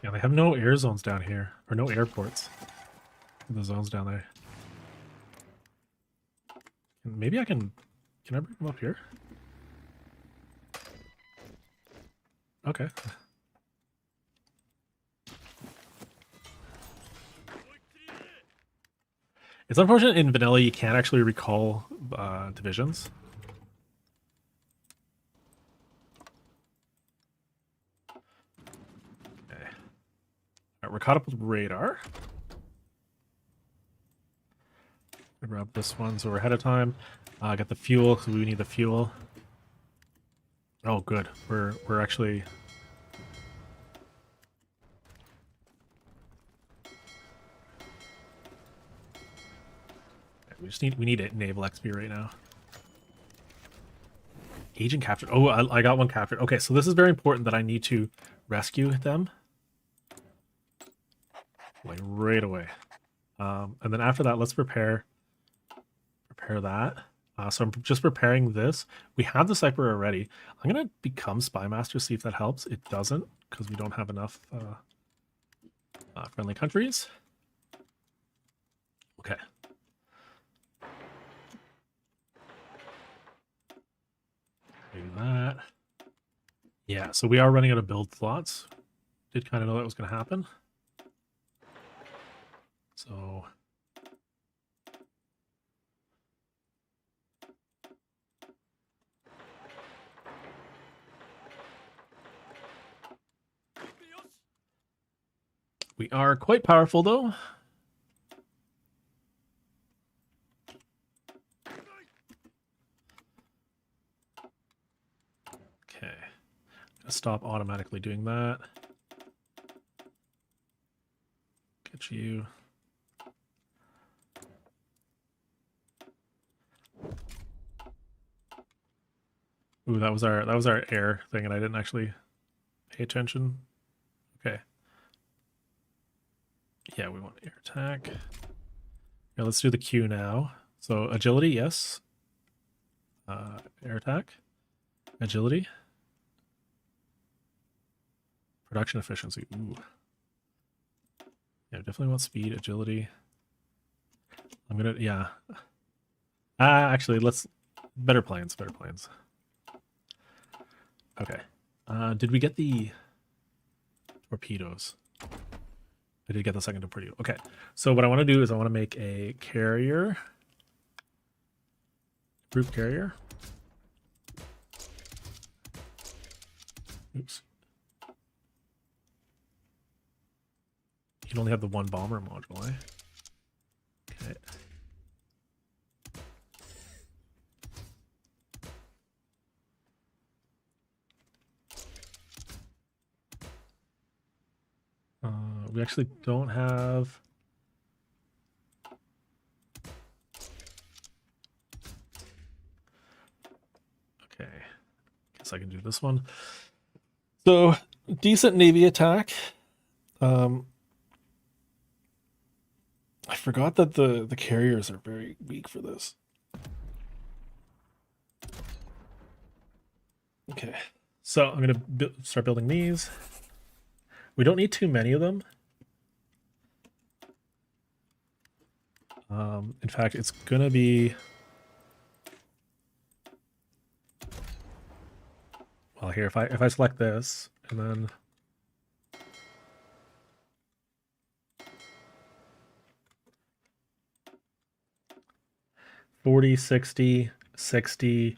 Yeah, they have no air zones down here, or no airports. The zones down there. Maybe I can I bring them up here? Okay. It's unfortunate in vanilla you can't actually recall divisions. Okay. Alright, we're caught up with radar. I grab this one so we're ahead of time. Got the fuel, because we need the fuel. Oh, good. We're actually... We need a naval XP right now. Agent captured. Oh, I got one captured. Okay, so this is very important that I need to rescue them. Like right away. And then after that, let's prepare that. So I'm just preparing this. We have the Cypher already. I'm gonna become Spy Master, see if that helps. It doesn't, because we don't have enough friendly countries. Okay. Do that. Yeah, so we are running out of build slots. Did kind of know that was going to happen. So... we are quite powerful, though. Okay. Stop automatically doing that. Get you. Ooh, that was our air thing, and I didn't actually pay attention. Okay. Yeah, we want air attack. Yeah, let's do the Q now. So agility, yes. Air attack. Agility. Production efficiency. Ooh. Yeah, definitely want speed, agility. I'm gonna, yeah. Actually, let's, better planes. Okay. Did we get the torpedoes? I did get the second torpedo. Okay. So what I want to do is I want to make a carrier. Group carrier. Oops. You can only have the one bomber module, eh? Okay. We actually don't have... Okay. Guess I can do this one. So, decent Navy attack. I forgot that the carriers are very weak for this. Okay. So, I'm going to start building these. We don't need too many of them. In fact, it's going to be... Well, here, if I select this, and then... $40, $60, $60,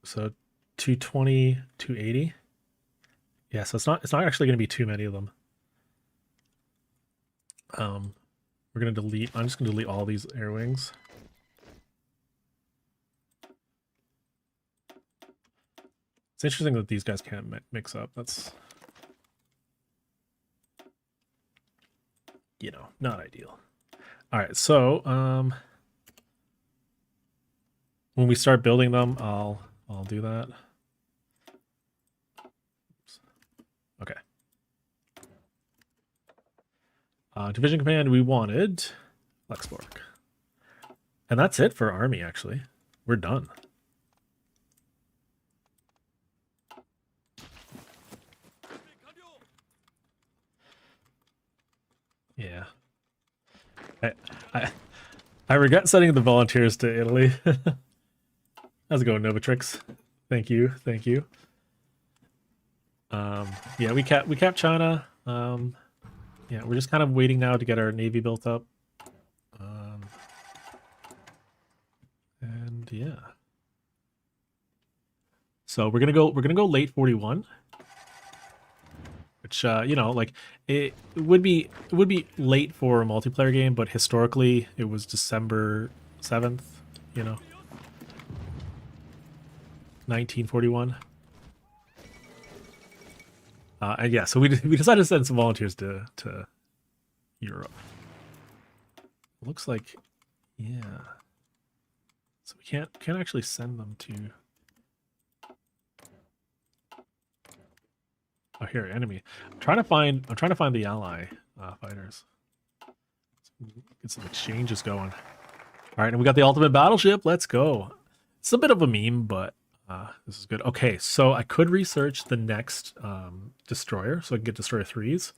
so 220, 280. Yeah, so it's not actually going to be too many of them. We're going to delete... I'm just going to delete all these air wings. It's interesting that these guys can't mix up. That's, you know, not ideal. All right, so when we start building them, I'll do that. Oops. Okay. Division command, we wanted Flexborg. And that's it for army, actually. We're done. Yeah. I regret sending the volunteers to Italy. How's it going, Novatrix? Thank you, thank you. Yeah, we capped China. Yeah, we're just kind of waiting now to get our navy built up. And yeah. So we're gonna go late 41. Which you know, like it would be late for a multiplayer game, but historically it was December 7th, you know. 1941. And yeah, so we decided to send some volunteers to Europe. Looks like, yeah. So we can't actually send them to. Oh, here, enemy. I'm trying to find the ally fighters. Get some exchanges going. All right, and we got the ultimate battleship. Let's go. It's a bit of a meme, but this is good. Okay, so I could research the next destroyer, so I can get destroyer 3s.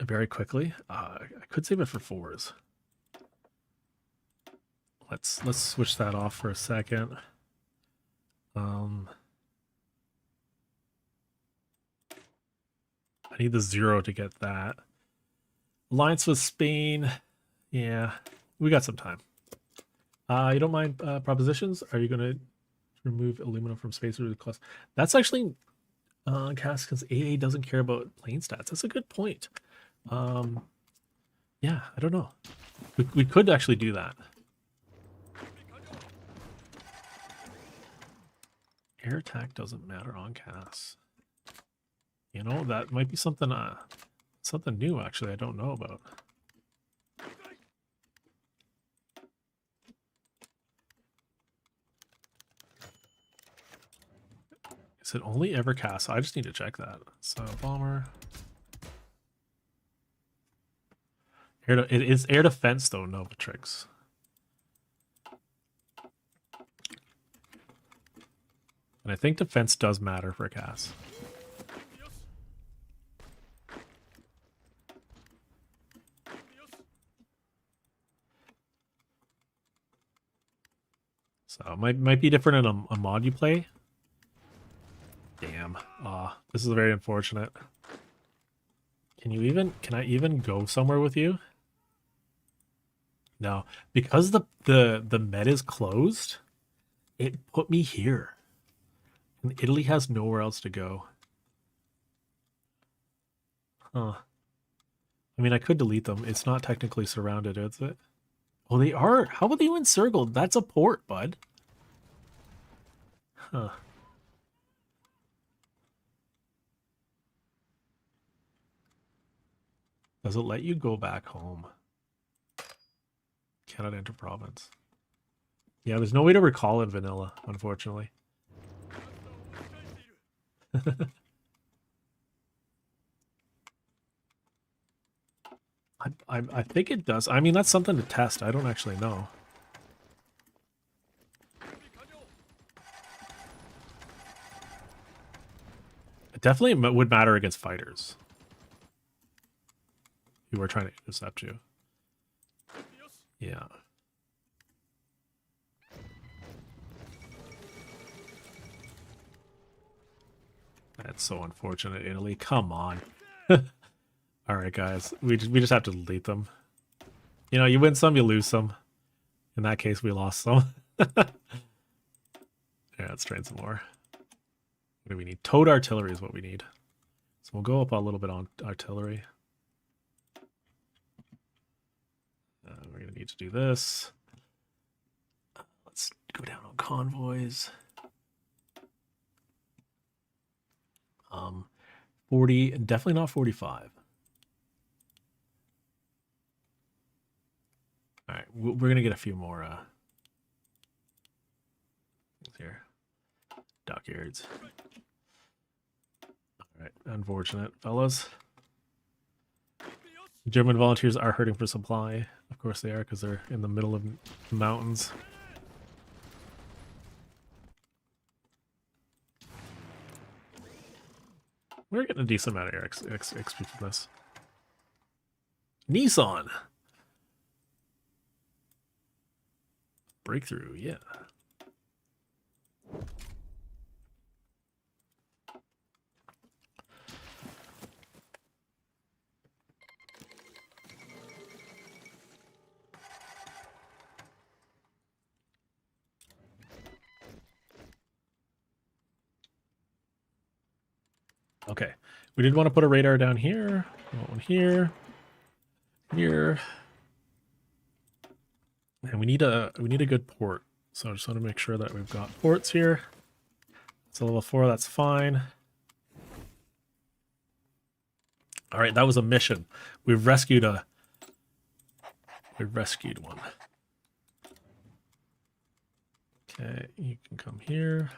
Very quickly. I could save it for 4s. Let's switch that off for a second. I need the 0 to get that. Alliance with Spain. Yeah, we got some time. You don't mind propositions? Are you going to remove aluminum from space or the class? That's actually Cass, because AA doesn't care about plane stats. That's a good point. Yeah, I don't know. We could actually do that. Air attack doesn't matter on Cass. You know, that might be something something new actually I don't know about. Is it only ever Cass? I just need to check that. So bomber. It is air defense though, Novatrix. And I think defense does matter for Cass. So it might be different in a mod you play. Damn. This is very unfortunate. Can I even go somewhere with you? No, because the Med is closed, it put me here. And Italy has nowhere else to go. Huh. I mean, I could delete them. It's not technically surrounded, is it? Oh, they are. How about they encircled? That's a port, bud. Huh. Does it let you go back home? Cannot enter province. Yeah, there's no way to recall in vanilla, unfortunately. I think it does. I mean, that's something to test. I don't actually know. It definitely would matter against fighters who are trying to intercept you. Yeah. That's so unfortunate, Italy. Come on. All right, guys. We just have to delete them. You know, you win some, you lose some. In that case, we lost some. Yeah, let's train some more. What do we need? Towed artillery is what we need. So we'll go up a little bit on artillery. We're going to need to do this. Let's go down on convoys. 40, definitely not 45. All right, we're going to get a few more things here. Dockyards. All right, unfortunate, fellas. German volunteers are hurting for supply. Of course they are, because they're in the middle of the mountains. We're getting a decent amount of XP from this. Nissan! Breakthrough, yeah. Okay, we did want to put a radar down here. One here, here, and we need a good port. So I just want to make sure that we've got ports here. It's a level 4. That's fine. All right, that was a mission. We've rescued one. Okay, you can come here.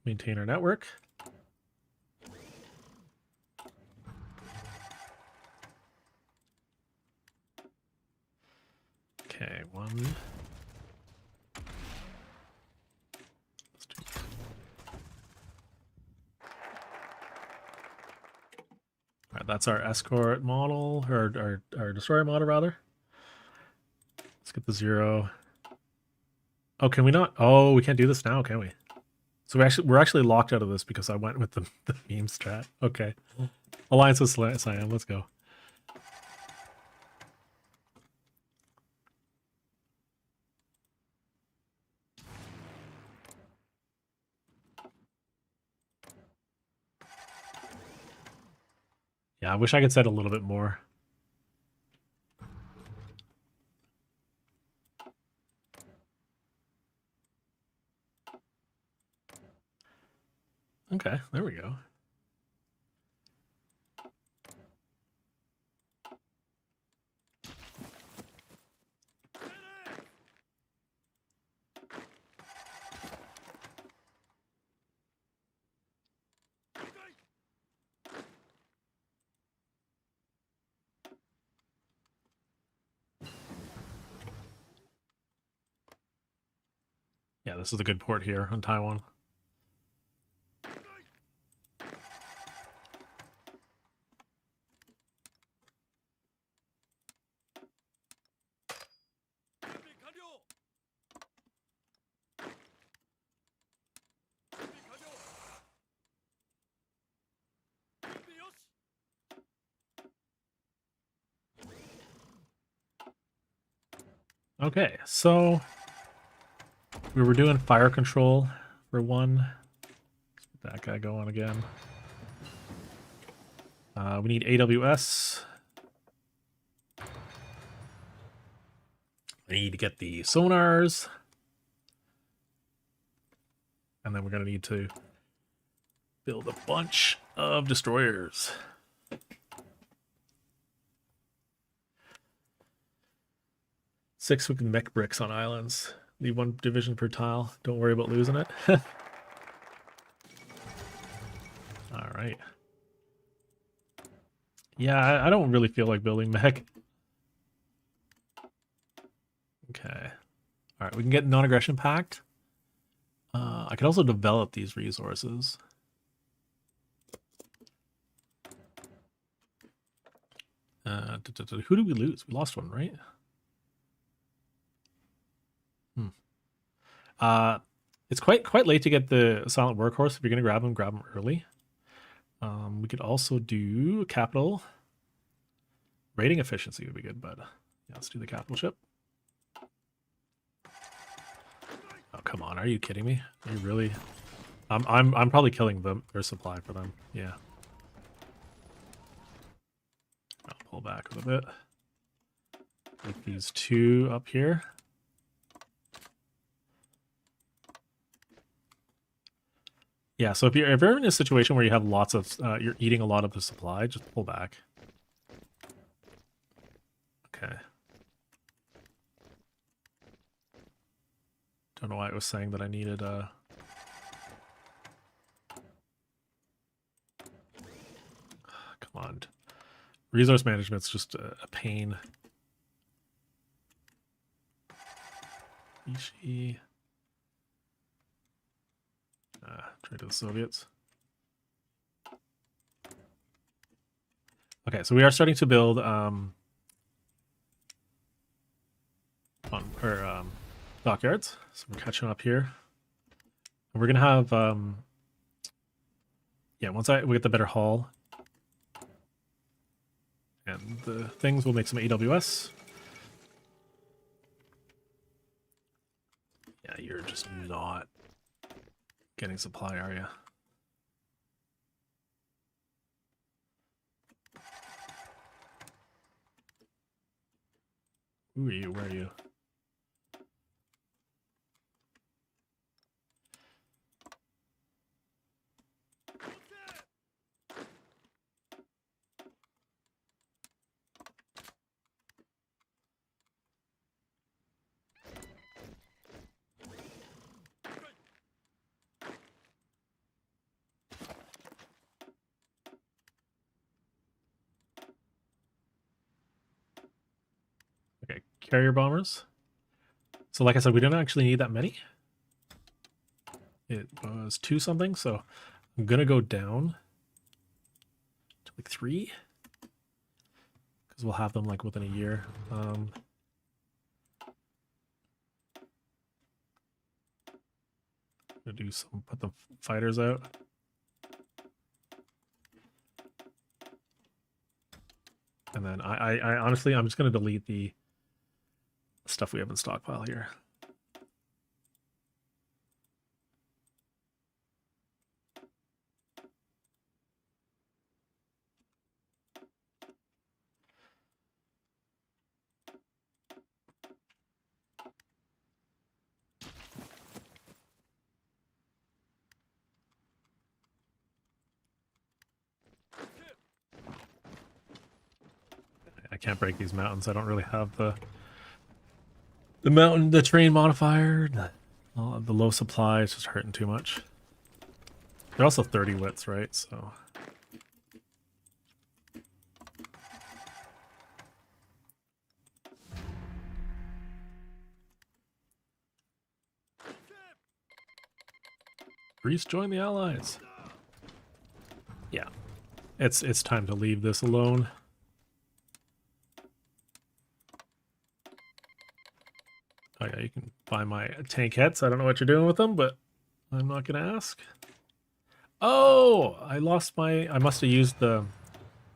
Maintain our network. Okay, one. Let's do. All right, that's our escort model, or our destroyer model rather. Let's get the 0. Oh, can we not? Oh, we can't do this now, can we? So we're actually locked out of this because I went with the meme strat. Okay, alliance with Siam. Let's go. Yeah, I wish I could set a little bit more. Okay, there we go. Yeah, this is a good port here on Taiwan. Okay, so we were doing fire control for one. Let's get that guy going again. We need AWS. We need to get the sonars. And then we're going to need to build a bunch of destroyers. Six with mech bricks on islands. Leave one division per tile. Don't worry about losing it. All right. Yeah, I don't really feel like building mech. Okay. All right, we can get non-aggression pact. I could also develop these resources. Who did we lose? We lost one, right? It's quite late to get the silent workhorse. If you're gonna grab them early. We could also do capital. Rating efficiency would be good, but yeah, let's do the capital ship. Oh come on, are you kidding me? Are you really? I'm probably killing them their supply for them. Yeah. I'll pull back a little bit. Make these two up here. Yeah, so if you're ever in a situation where you have lots of, you're eating a lot of the supply, just pull back. Okay. Don't know why it was saying that I needed, Come on. Resource management's just a pain. Ishi. Trade to the Soviets. Okay, so we are starting to build dockyards. So we're catching up here. And we're gonna have yeah, once we get the better hull and the things, we'll make some AWS. Yeah, you're just not getting supply, are you? Who are you? Where are you? Okay, carrier bombers. So like I said, we didn't actually need that many. It was 2 something, so I'm gonna go down to like 3. Because we'll have them like within a year. Gonna do some, put the fighters out. And then I honestly, I'm just gonna delete the stuff we have in stockpile here. I can't break these mountains. I don't really have the terrain modifier. The low supply is just hurting too much. They're also 30 wits, right? So Greece join the Allies. Yeah, it's time to leave this alone. Oh yeah, you can buy my tankettes. I don't know what you're doing with them, but I'm not gonna ask. Oh, I lost my. I must have used the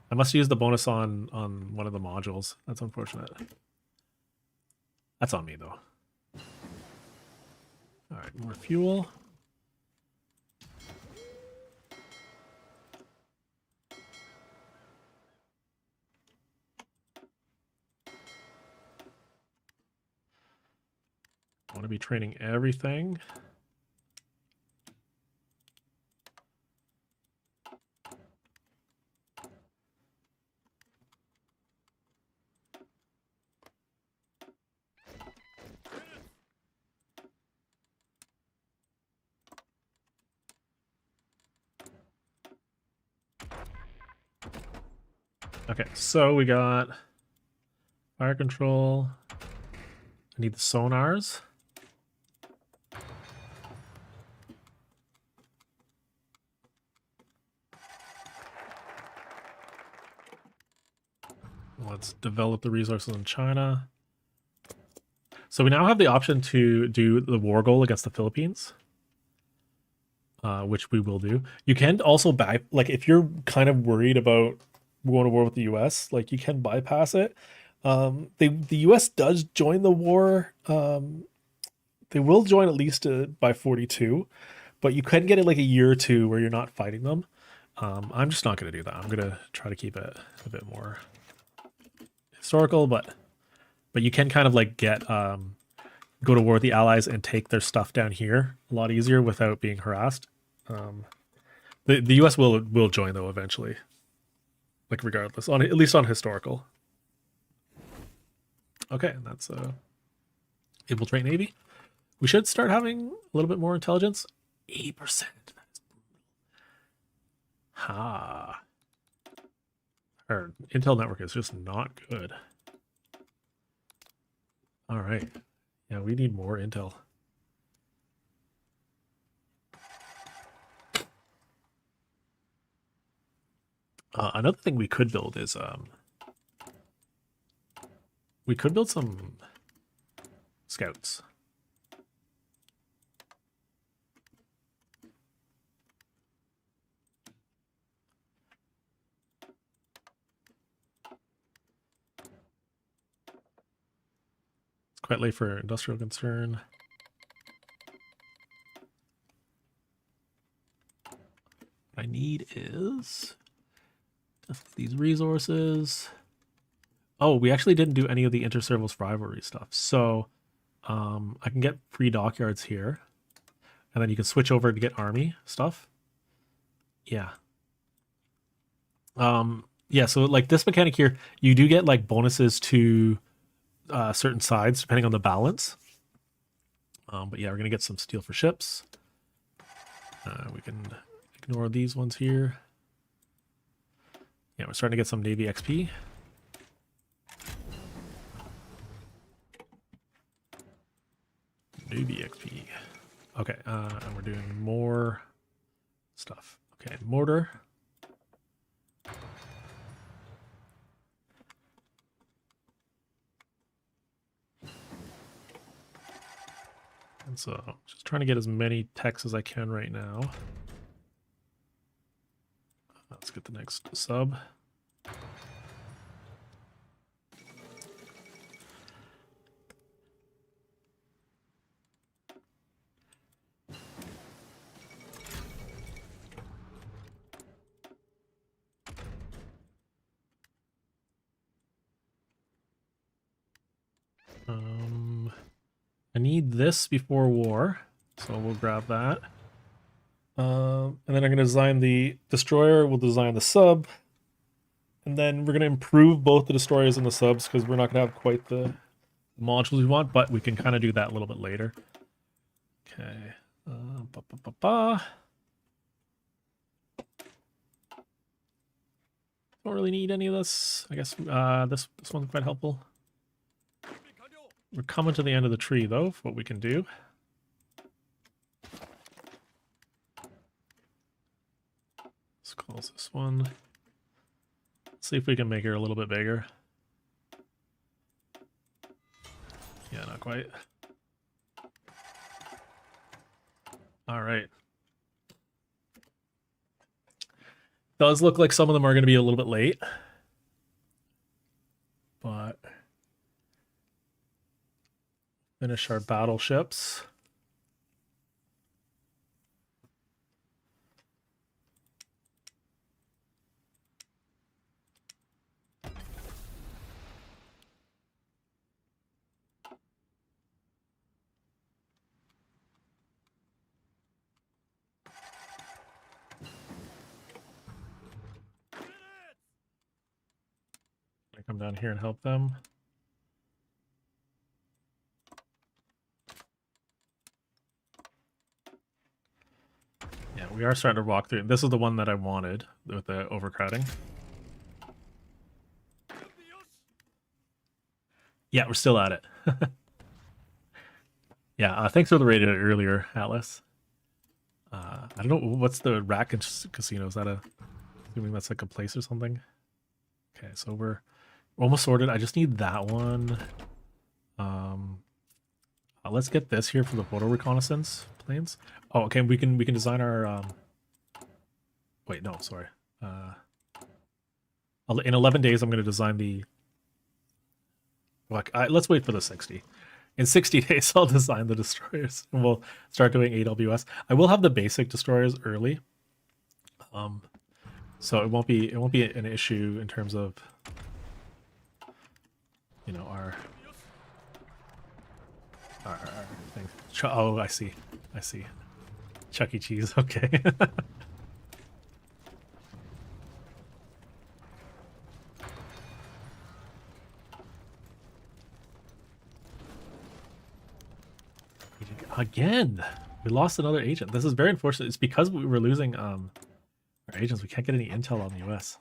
bonus on one of the modules. That's unfortunate. That's on me, though. All right, more fuel. I want to be training everything. Okay, so we got fire control. I need the sonars. Let's develop the resources in China. So we now have the option to do the war goal against the Philippines, which we will do. You can also like if you're kind of worried about going to war with the U.S., like you can bypass it. The U.S. does join the war. They will join at least by 42, but you can get it like a year or two where you're not fighting them. I'm just not going to do that. I'm going to try to keep it a bit more historical, but you can kind of like get go to war with the Allies and take their stuff down here a lot easier without being harassed. The U.S. will join though eventually, like regardless, on at least on historical. Okay, that's infiltrate Navy. We should start having a little bit more intelligence. 80%. Ha. Our intel network is just not good. All right. Yeah, we need more intel. Another thing we could build is we could build some scouts. It's quite late for industrial concern. What I need is these resources. Oh, we actually didn't do any of the inter-service rivalry stuff. So I can get free dockyards here. And then you can switch over to get army stuff. Yeah. Yeah, so like this mechanic here, you do get like bonuses to certain sides depending on the balance. But yeah, we're gonna get some steel for ships. We can ignore these ones here. Yeah, we're starting to get some Navy XP. Navy XP. Okay, and we're doing more stuff. Okay, mortar. And so, just trying to get as many techs as I can right now. Let's get the next sub. I need this before war, so we'll grab that. And then I'm going to design the destroyer, we'll design the sub, and then we're going to improve both the destroyers and the subs because we're not going to have quite the modules we want, but we can kind of do that a little bit later. Okay. Don't really need any of this. I guess this one's quite helpful. We're coming to the end of the tree, though, for what we can do. Let's close this one. See if we can make her a little bit bigger. Yeah, not quite. All right. Does look like some of them are going to be a little bit late. But Finish our battleships. I come down here and help them. Yeah, we are starting to walk through. This is the one that I wanted with the overcrowding. Yeah, we're still at it. Yeah, thanks for the raid earlier, Atlas. I don't know, what's the Rat Casino? Is that assuming that's like a place or something? Okay, so we're almost sorted. I just need that one. Let's get this here for the photo reconnaissance planes. Oh, okay, we can design our wait, no, sorry. In 11 days I'm going to design the let's wait for the 60. In 60 days I'll design the destroyers and we'll start doing AWS. I will have the basic destroyers early. So it won't be an issue in terms of, you know, our thing. Oh, I see. Chuck E. Cheese, okay. Again, we lost another agent. This is very unfortunate. It's because we were losing our agents. We can't get any intel on the US.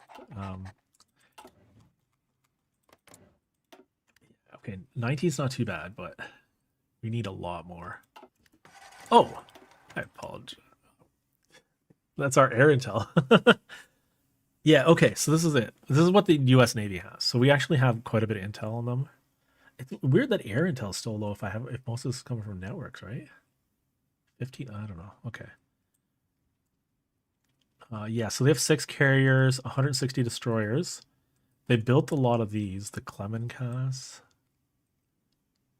Okay, 90 is not too bad, but we need a lot more. Oh, I apologize. That's our air intel. Yeah, okay, so this is it. This is what the US Navy has. So we actually have quite a bit of intel on them. It's weird that air intel is still low if most of this is coming from networks, right? 15, I don't know. Okay. Yeah, so they have 6 carriers, 160 destroyers. They built a lot of these, the Clemencas,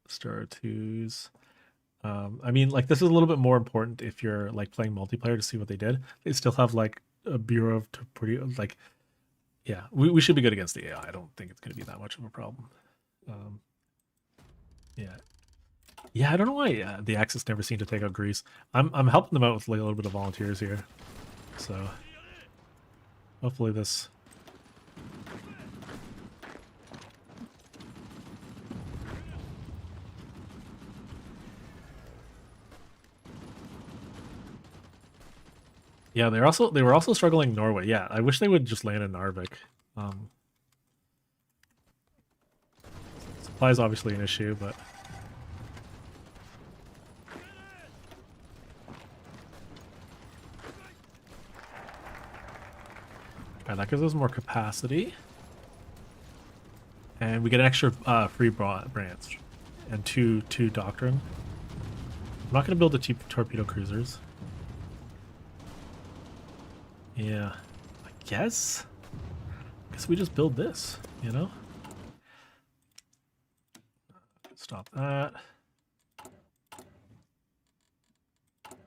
Star 2s. I mean, like, this is a little bit more important if you're like playing multiplayer to see what they did. They still have like a Bureau of pretty like, yeah, we should be good against the AI. I don't think it's going to be that much of a problem. Yeah, I don't know why the Axis never seem to take out Greece. I'm helping them out with like a little bit of volunteers here, so hopefully this. Yeah, they were also struggling Norway. Yeah, I wish they would just land in Narvik. Supply is obviously an issue, but and that gives us more capacity, and we get an extra free branch and two doctrine. I'm not going to build the cheap torpedo cruisers. Yeah, I guess we just build this, you know? Stop that.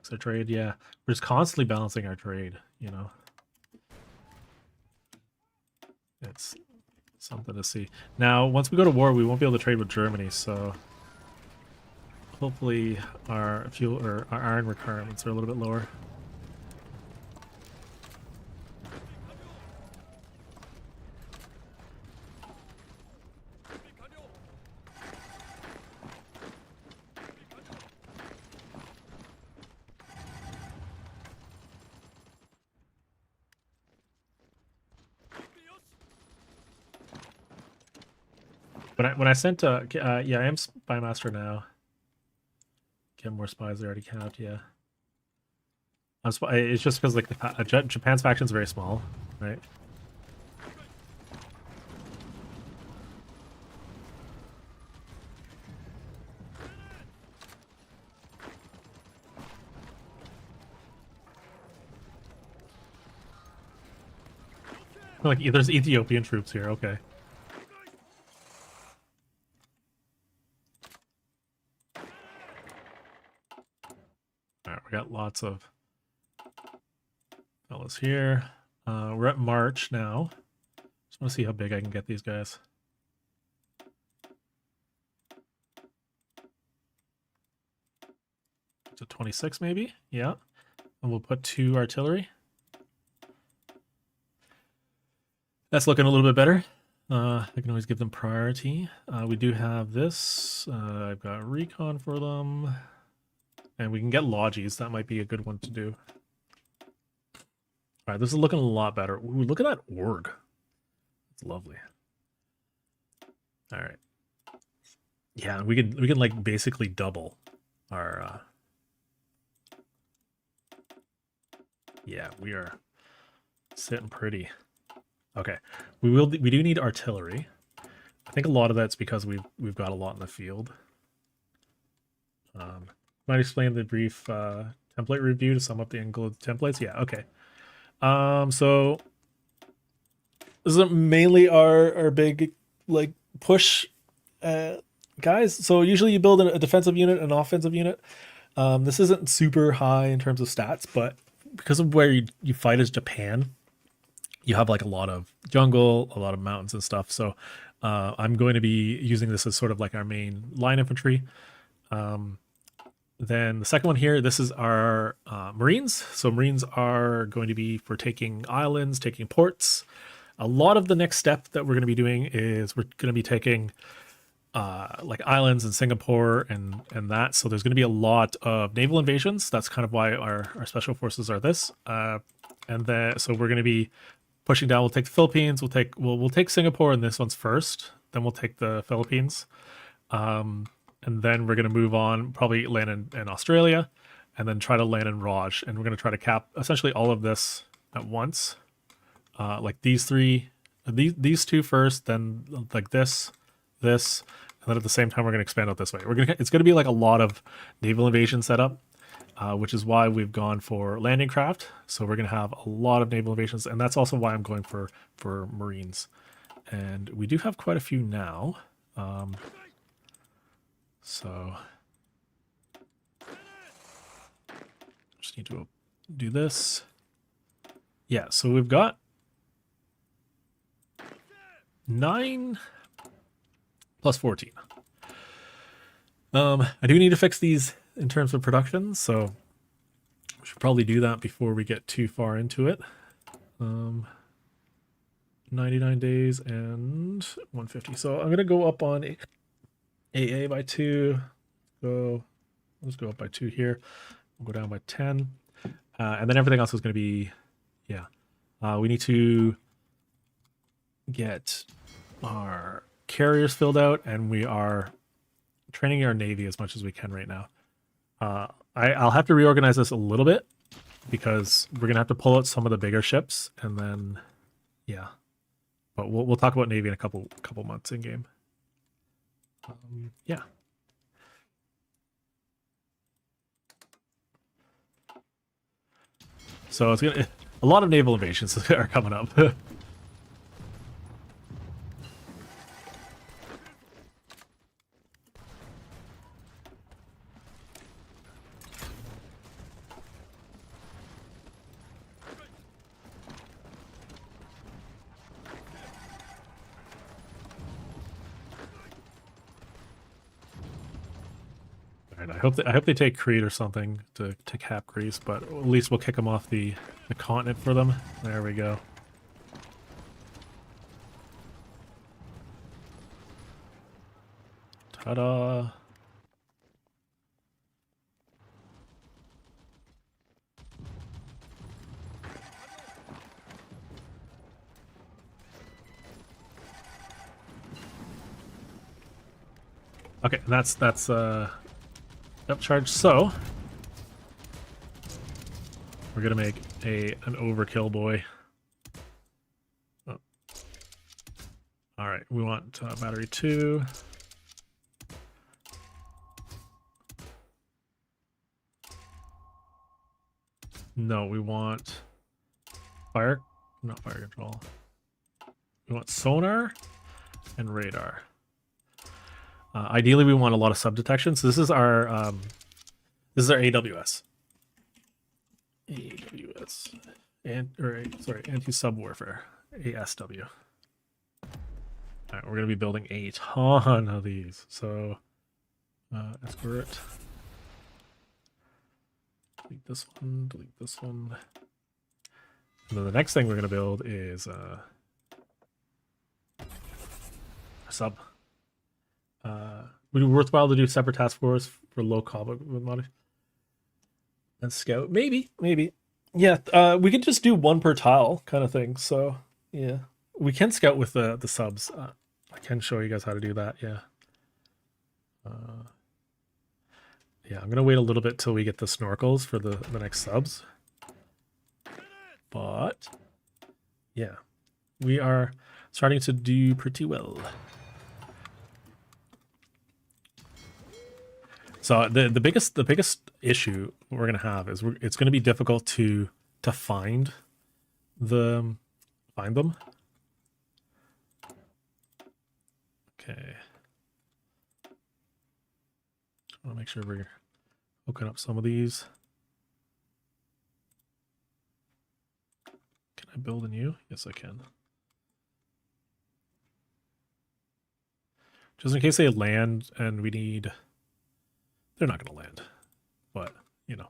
So trade, yeah. We're just constantly balancing our trade, you know? It's something to see. Now, once we go to war, we won't be able to trade with Germany, so hopefully our fuel or our iron requirements are a little bit lower. When I sent yeah, I am spy master now. Get more spies. I already count. Yeah. It's just because like Japan's faction is very small, right? Like there's Ethiopian troops here. Okay. We got lots of fellas here. We're at March now. Just want to see how big I can get these guys. So 26 maybe? Yeah. And we'll put 2 artillery. That's looking a little bit better. I can always give them priority. We do have this. I've got recon for them. And we can get logies. That might be a good one to do. All right, this is looking a lot better. Ooh, look at that org. It's lovely. All right. Yeah, we can like basically double our yeah, we are sitting pretty. Okay. We do need artillery. I think a lot of that's because we've got a lot in the field. Might explain the brief template review to sum up the included templates. Yeah, okay. So this is mainly our big like push guys. So usually you build a defensive unit and an offensive unit. This isn't super high in terms of stats, but because of where you fight as Japan, you have like a lot of jungle, a lot of mountains and stuff. So I'm going to be using this as sort of like our main line infantry. Then the second one here, this is our Marines. So Marines are going to be for taking islands, taking ports. A lot of the next step that we're going to be doing is we're going to be taking like islands in Singapore and that. So there's going to be a lot of naval invasions. That's kind of why our special forces are this. And then so we're going to be pushing down. We'll take the Philippines. We'll take Singapore, and this one's first. Then we'll take the Philippines. And then we're going to move on, probably land in Australia, and then try to land in Raj. And we're going to try to cap essentially all of this at once. Like these 2 first, then like this, and then at the same time we're going to expand out this way. It's going to be like a lot of naval invasion setup, which is why we've gone for landing craft. So we're going to have a lot of naval invasions, and that's also why I'm going for Marines. And we do have quite a few now. So just need to do this. Yeah, so we've got 9 plus 14. I do need to fix these in terms of production, so we should probably do that before we get too far into it. 99 days and 150. So I'm gonna go up on AA by 2. Let's go up by 2 here. We'll go down by 10. And then everything else is going to be, yeah. We need to get our carriers filled out, and we are training our Navy as much as we can right now. I'll have to reorganize this a little bit because we're going to have to pull out some of the bigger ships, and then, yeah. But we'll talk about Navy in a couple months in game. Yeah. So it's a lot of naval invasions are coming up. I hope they take Crete or something to cap Greece, but at least we'll kick them off the continent for them. There we go. Ta-da! Okay, that's upcharge. So we're gonna make an overkill boy. Oh. All right, we want battery 2. No, we want not fire control. We want sonar and radar. Ideally, we want a lot of sub detection. So this is our AWS. AWS. Anti-sub warfare. ASW. Alright, we're going to be building a ton of these. So, escort. Delete this one, delete this one. And then the next thing we're going to build is a sub. Would it be worthwhile to do separate task force for low combat with mod and scout? Maybe. Yeah, we could just do one per tile kind of thing. So yeah, we can scout with the subs. I can show you guys how to do that. Yeah. Yeah, I'm gonna wait a little bit till we get the snorkels for the next subs. But yeah, we are starting to do pretty well. So the biggest issue we're gonna have is it's gonna be difficult to find them. Okay. I want to make sure we're hooking up some of these. Can I build a new? Yes, I can. Just in case they land and we need... They're not going to land, but, you know.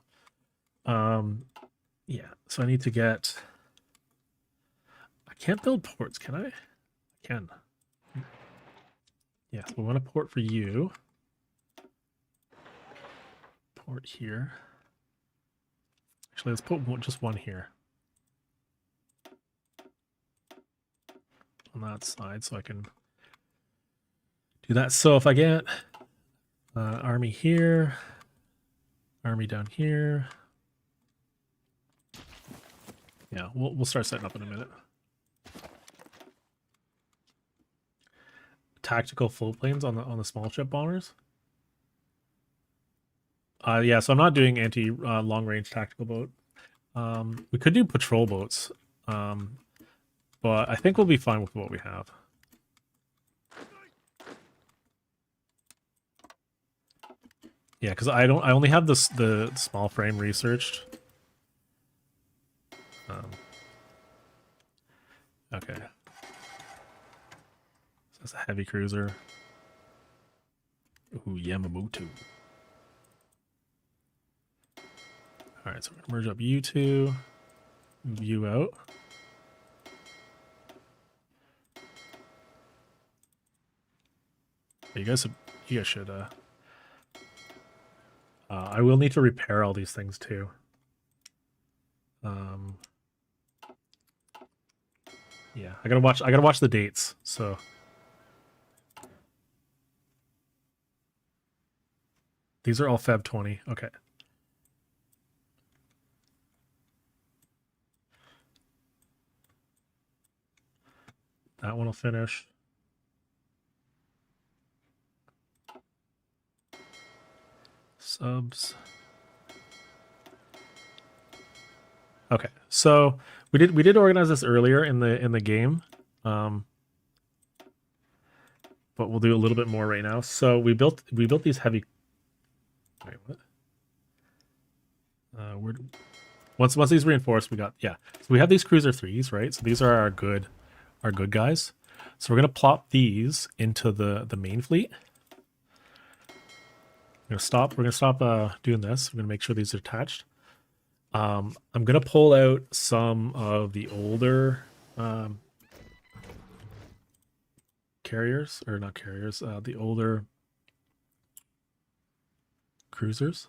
Yeah, so I need to get... I can't build ports, can I? I can. Yeah, so we want a port for you. Port here. Actually, let's put just one here. On that side, so I can do that. So if I get army here, army down here. Yeah, we'll start setting up in a minute. Tactical float planes on the small ship bombers. Yeah, so I'm not doing anti long range tactical boat. We could do patrol boats, but I think we'll be fine with what we have. Yeah, because I only have the small frame researched. Okay. So that's a heavy cruiser. Ooh, Yamamoto. All right, so we're gonna merge up you two, move you out. You guys should. I will need to repair all these things too. Yeah, I gotta watch the dates. So. These are all Feb 20. Okay. That one will finish. Subs. Okay, so we did organize this earlier in the game, but we'll do a little bit more right now. So we built these heavy. Wait, what? Once these reinforced, we got So we have these cruiser 3s, right? So these are our good guys. So we're gonna plop these into the main fleet. We're gonna stop doing this. We're gonna make sure these are attached. I'm gonna pull out some of the older carriers, or not carriers, the older cruisers.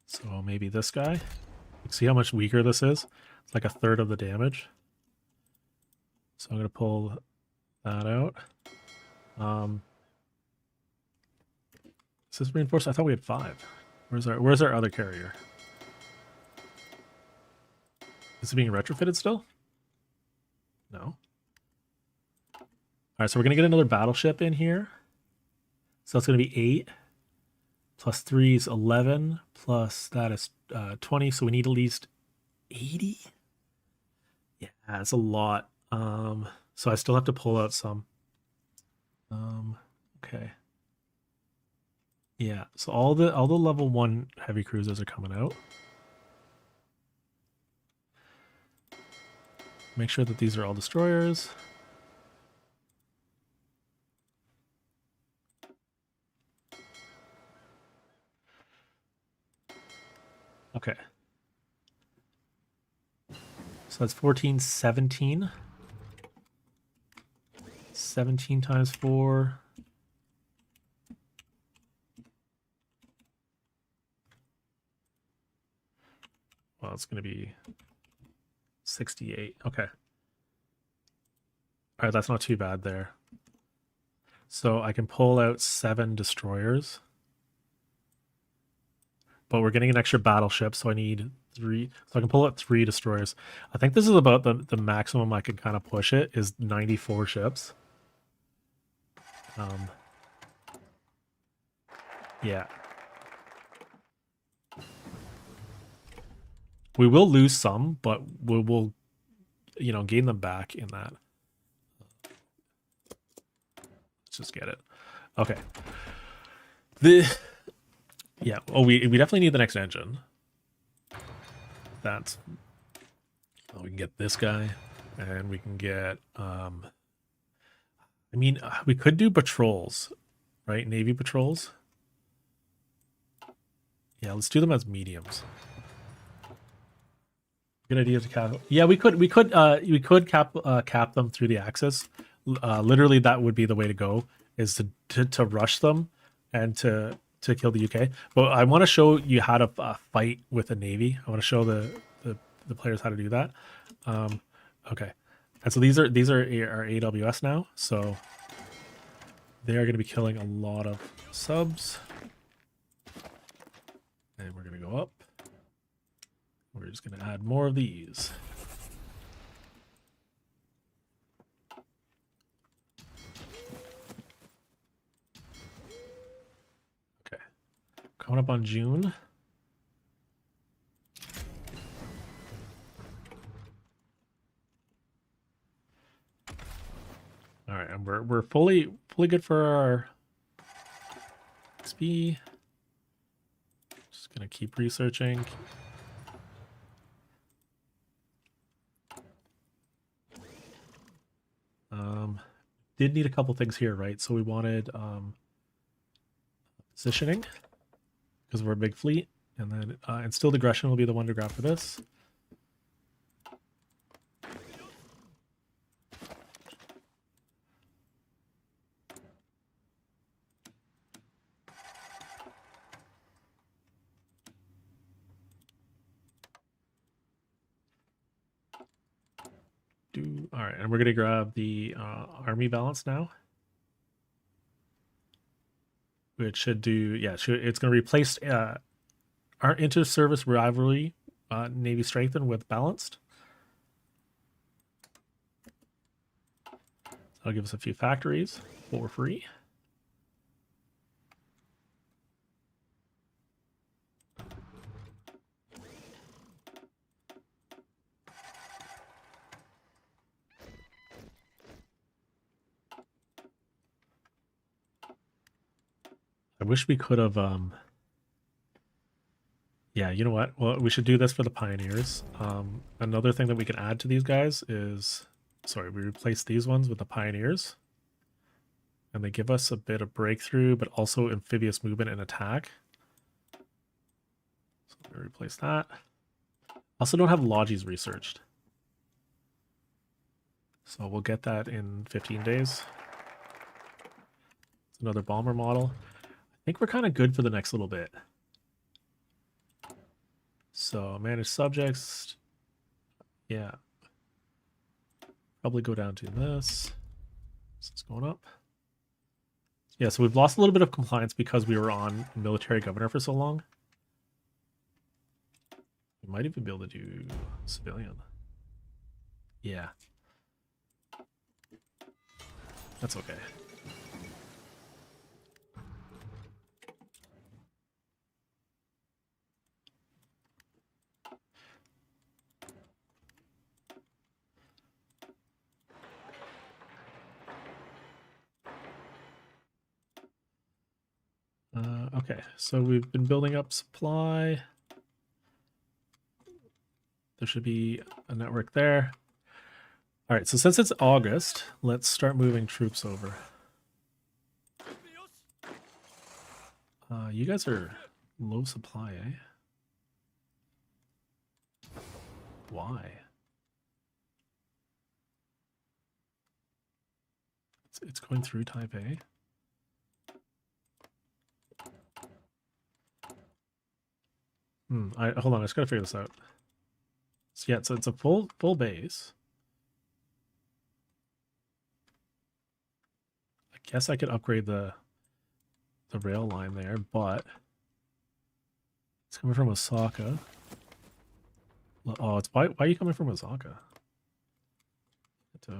So maybe this guy. See how much weaker this is? It's like a third of the damage. So I'm gonna pull that out. Is this reinforced? I thought we had 5. Where's our other carrier? Is it being retrofitted still? No. Alright, so we're gonna get another battleship in here. So that's gonna be 8. Plus 3 is 11. Plus that is 20. So we need at least 80. Yeah, that's a lot. So I still have to pull out some. Okay. Yeah, so all the level 1 heavy cruisers are coming out. Make sure that these are all destroyers. Okay. So that's 14, 17. 17 times 4. Well, it's going to be 68. Okay. All right, that's not too bad there. So I can pull out 7 destroyers. But we're getting an extra battleship, so I need 3. So I can pull out 3 destroyers. I think this is about the maximum I can kind of push it, is 94 ships. Yeah. We will lose some, but we will, gain them back in that. Let's just get it. Okay. Yeah. Oh, we definitely need the next engine. That's. Oh, we can get this guy, and we can get. I mean, we could do patrols, right? Navy patrols. Yeah, let's do them as mediums. Good idea to cap. Yeah, we could cap them through the axis. Literally, that would be the way to go. Is to rush them, and to kill the UK. But I want to show you how to fight with a navy. I want to show the players how to do that. Okay, and so these are our AWS now. So they are going to be killing a lot of subs, and we're going to go up. We're just going to add more of these. Okay. Coming up on June. All right, and we're fully good for our XP. Just going to keep researching. Did need a couple things here, right? So we wanted positioning, because we're a big fleet, and then instilled aggression will be the one to grab for this. All right, and we're gonna grab the army balance now, which should do, yeah, it's gonna replace our inter-service rivalry, Navy strengthened with balanced. That'll give us a few factories for free. I wish we could have yeah, you know what? Well, we should do this for the pioneers. Another thing that we can add to these guys is, sorry, we replace these ones with the pioneers, and they give us a bit of breakthrough, but also amphibious movement and attack. So we replace that. Also don't have Logis researched, so we'll get that in 15 days. It's another bomber model. I think we're kind of good for the next little bit. So manage subjects. Yeah. Probably go down to this. So it's going up. Yeah, so we've lost a little bit of compliance because we were on military governor for so long. We might even be able to do civilian. Yeah. That's okay. Okay, so we've been building up supply. There should be a network there. All right, so since it's August, let's start moving troops over. You guys are low supply, eh? Why? It's going through Taipei. Hold on, I just gotta figure this out. So yeah, so it's a full base. I guess I could upgrade the rail line there, but it's coming from Osaka. Oh, it's why are you coming from Osaka? So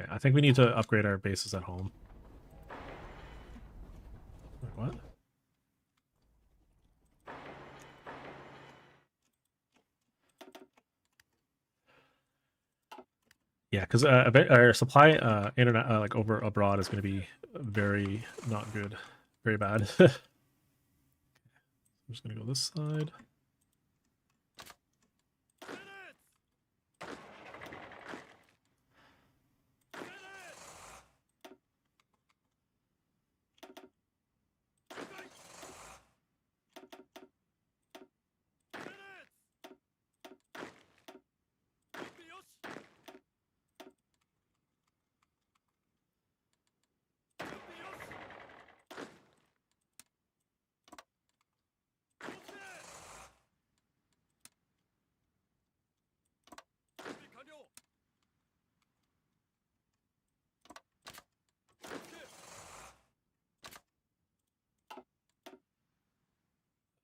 okay, I think we need to upgrade our bases at home. Wait, what? Yeah, because our supply internet like over abroad is going to be very not good, very bad. I'm just going to go this side.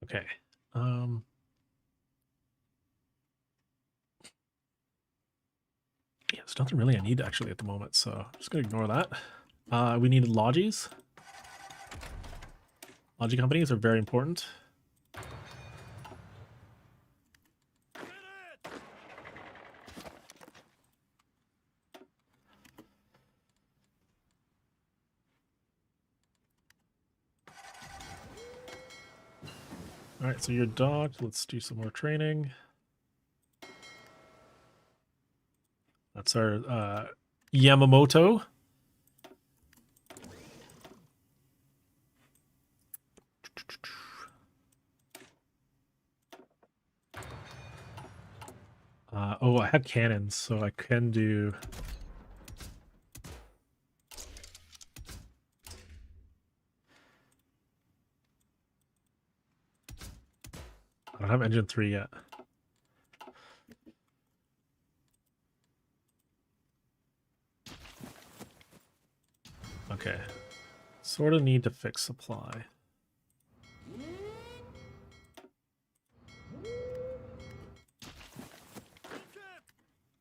Okay. Yeah, there's nothing really I need actually at the moment, so I'm just gonna ignore that. We need lodges. Lodging companies are very important. All right, so you're docked. Let's do some more training. That's our Yamamoto. Oh, I have cannons, so I can do... I don't have engine 3 yet. Okay. Sort of need to fix supply.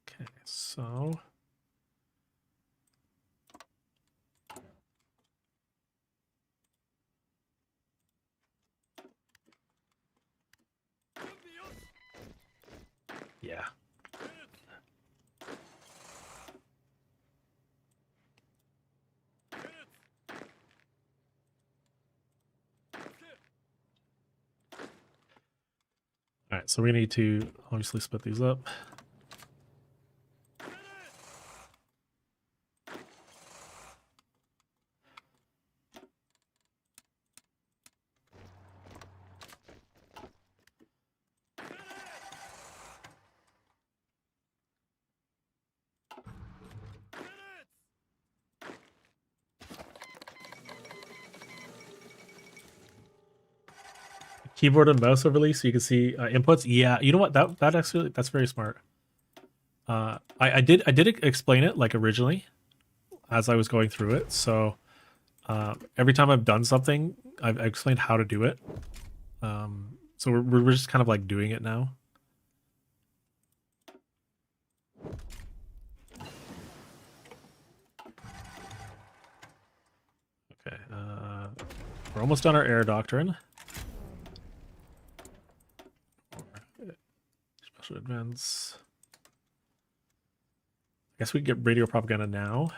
Okay, so... yeah. All right, so we need to obviously split these up. Keyboard and mouse overlay so you can see inputs. Yeah, you know what? That actually that's very smart. I did explain it like originally as I was going through it. So every time I've done something, I've explained how to do it. So we're just kind of like doing it now. Okay, we're almost done our air doctrine. Special advance. I guess we can get radio propaganda now.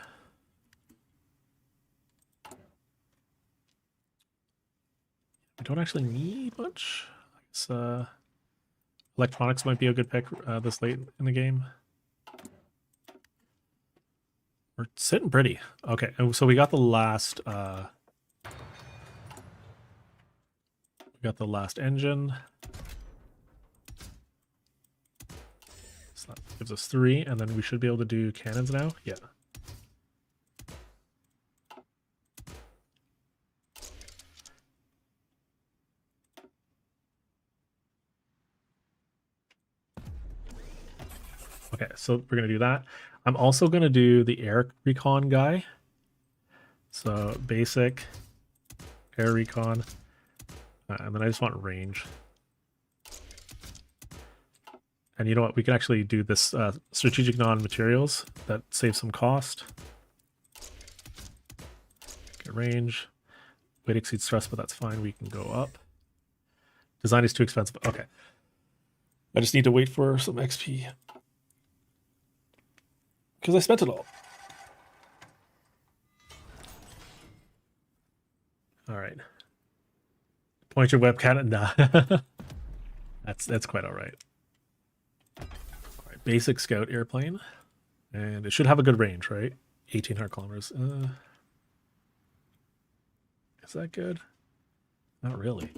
don't actually need much. So electronics might be a good pick this late in the game. We're sitting pretty. Okay, so we got the last engine. So that gives us 3, and then we should be able to do cannons now. Yeah. Okay, so we're gonna do that. I'm also gonna do the air recon guy. So basic air recon, and then I just want range. And you know what? We can actually do this strategic non-materials that saves some cost. Get range. Weight exceeds stress, but that's fine. We can go up. Design is too expensive. Okay. I just need to wait for some XP. Because I spent it all. All right. Point your webcam. Nah. That's quite all right. All right. Basic scout airplane. And it should have a good range, right? 1,800 kilometers. Is that good? Not really.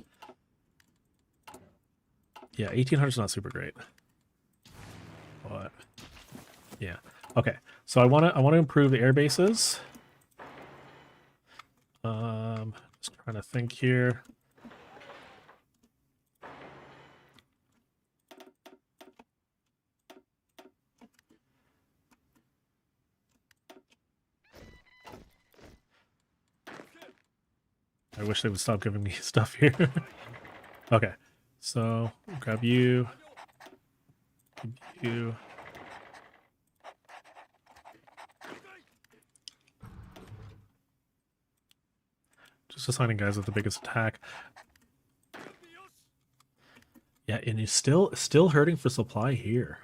Yeah, 1,800 is not super great. But yeah. Okay. So I wanna improve the air bases. Just trying to think here. I wish they would stop giving me stuff here. Okay, so grab you. You. Just assigning guys with the biggest attack. Yeah, and he's still hurting for supply here.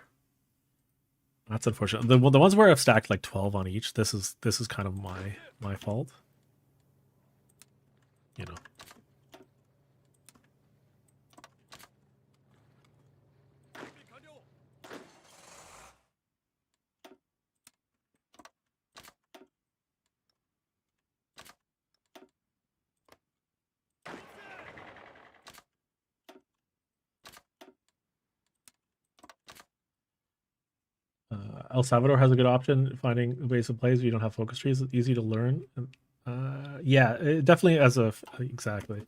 That's unfortunate. The ones where I've stacked like 12 on each, this is kind of my fault. You know. El Salvador has a good option finding ways of plays. You don't have focus trees. It's easy to learn. Yeah, it definitely exactly.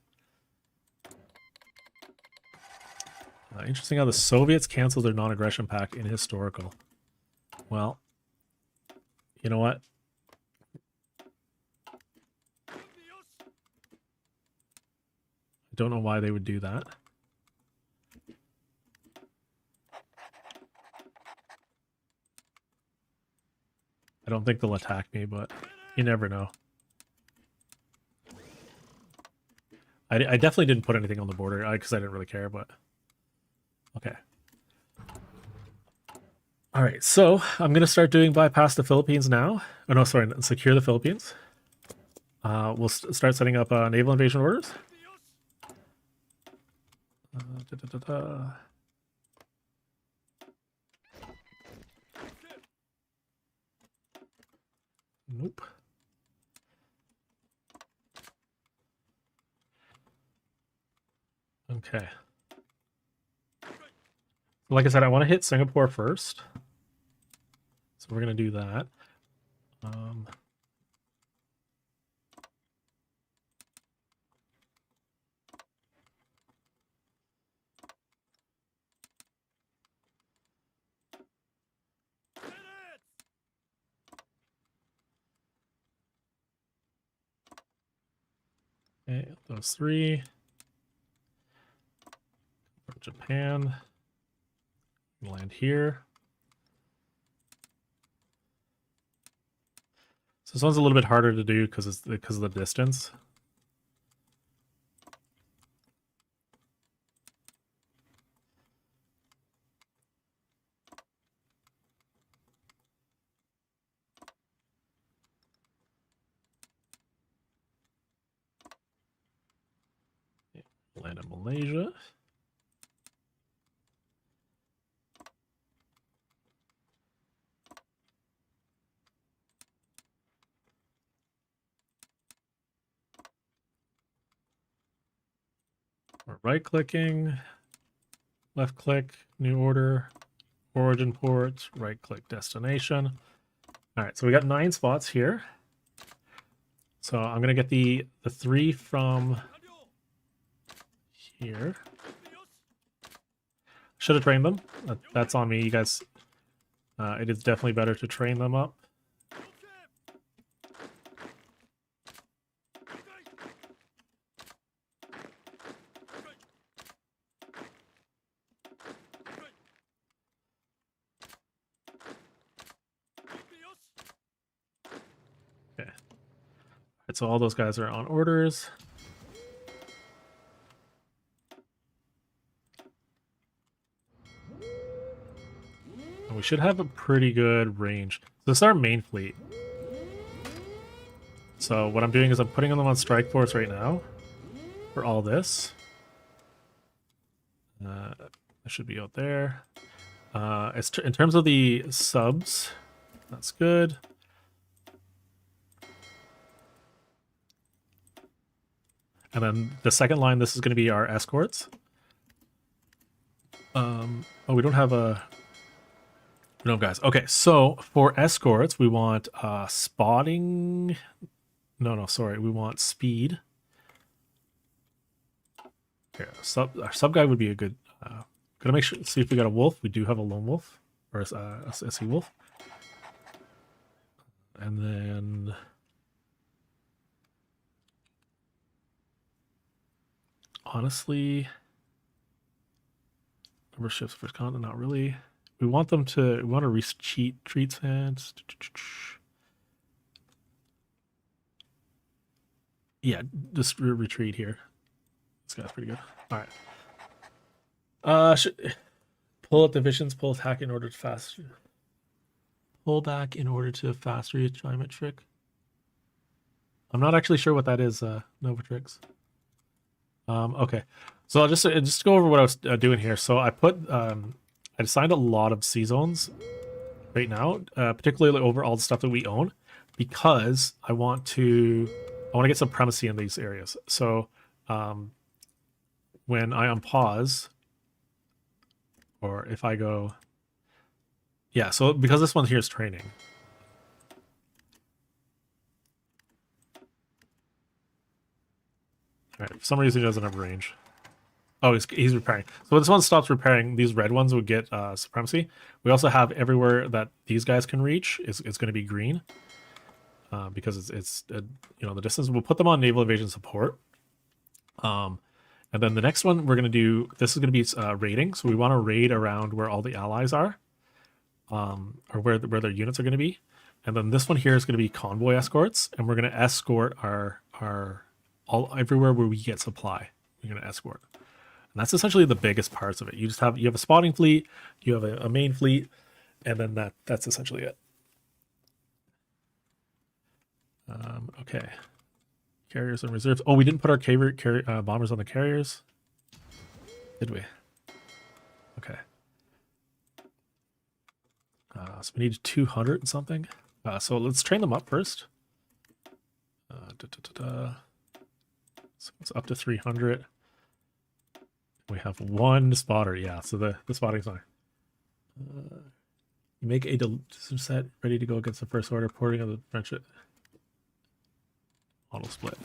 Interesting how the Soviets canceled their non-aggression pact in historical. Well, you know what? I don't know why they would do that. I don't think they'll attack me, but you never know. I definitely didn't put anything on the border because I didn't really care, but okay. All right, so I'm going to start doing bypass the Philippines now. Oh, no, sorry, secure the Philippines. We'll start setting up naval invasion orders. Nope. Okay. Like I said, I want to hit Singapore first. So we're going to do that. Okay, those 3. From Japan. Land here. So this one's a little bit harder to do because of the distance. China, Malaysia. We're right-clicking, left-click, new order, origin port, right-click destination. All right, so we got 9 spots here. So I'm gonna get the 3 from here. Should have trained them. That's on me, you guys. It is definitely better to train them up. Okay. Alright, so all those guys are on orders. And we should have a pretty good range. So this is our main fleet. So what I'm doing is I'm putting them on strike force right now for all this. I should be out there. In terms of the subs, that's good. And then the second line, this is going to be our escorts. Oh, we don't have a... No, guys. Okay, so for escorts, we want spotting... No, sorry. We want speed. Here, our sub guy would be a good... Gonna make sure, see if we got a wolf. We do have a lone wolf, or a sea wolf. And then... Honestly... Number of ships first continent, not really. We want them to... We want to retreat fans. Yeah, just retreat here. This guy's pretty good. All right. Pull up divisions, pull attack in order to fast. Pull back in order to fast reassignment trick. I'm not actually sure what that is, Novatrix. Okay, so I'll just go over what I was doing here. So I put I assigned a lot of sea zones right now, particularly over all the stuff that we own, because I want to get supremacy in these areas. So when I unpause, or if I go, yeah, so because this one here is training. All right, for some reason he doesn't have range. Oh, he's repairing. So when this one stops repairing, these red ones would get supremacy. We also have everywhere that these guys can reach is going to be green, because it's you know, the distance. We'll put them on naval invasion support. And then the next one we're going to do, this is going to be raiding. So we want to raid around where all the allies are, or where their units are going to be. And then this one here is going to be convoy escorts, and we're going to escort our everywhere where we get supply. We're going to escort, and that's essentially the biggest parts of it. You have a spotting fleet, you have a main fleet, and then that's essentially it. Okay. Carriers and reserves. Oh, we didn't put our bombers on the carriers, did we? Okay. So we need 200 and something. So let's train them up first. So it's up to 300. We have 1 spotter. Yeah, so the spotting's on. Make a set ready to go against the first order, porting of the French model split.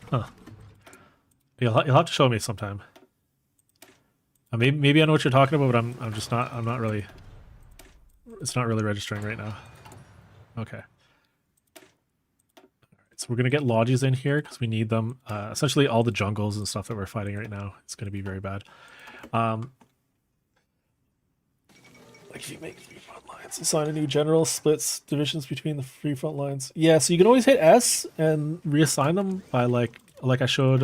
Huh. You'll have to show me sometime. Maybe I know what you're talking about, but I'm not really. It's not really registering right now. Okay. All right, so we're gonna get lodges in here because we need them. Essentially, all the jungles and stuff that we're fighting right now, it's gonna be very bad. Like if you make 3 front lines, assign a new general, splits divisions between the 3 front lines. Yeah, so you can always hit S and reassign them by like I showed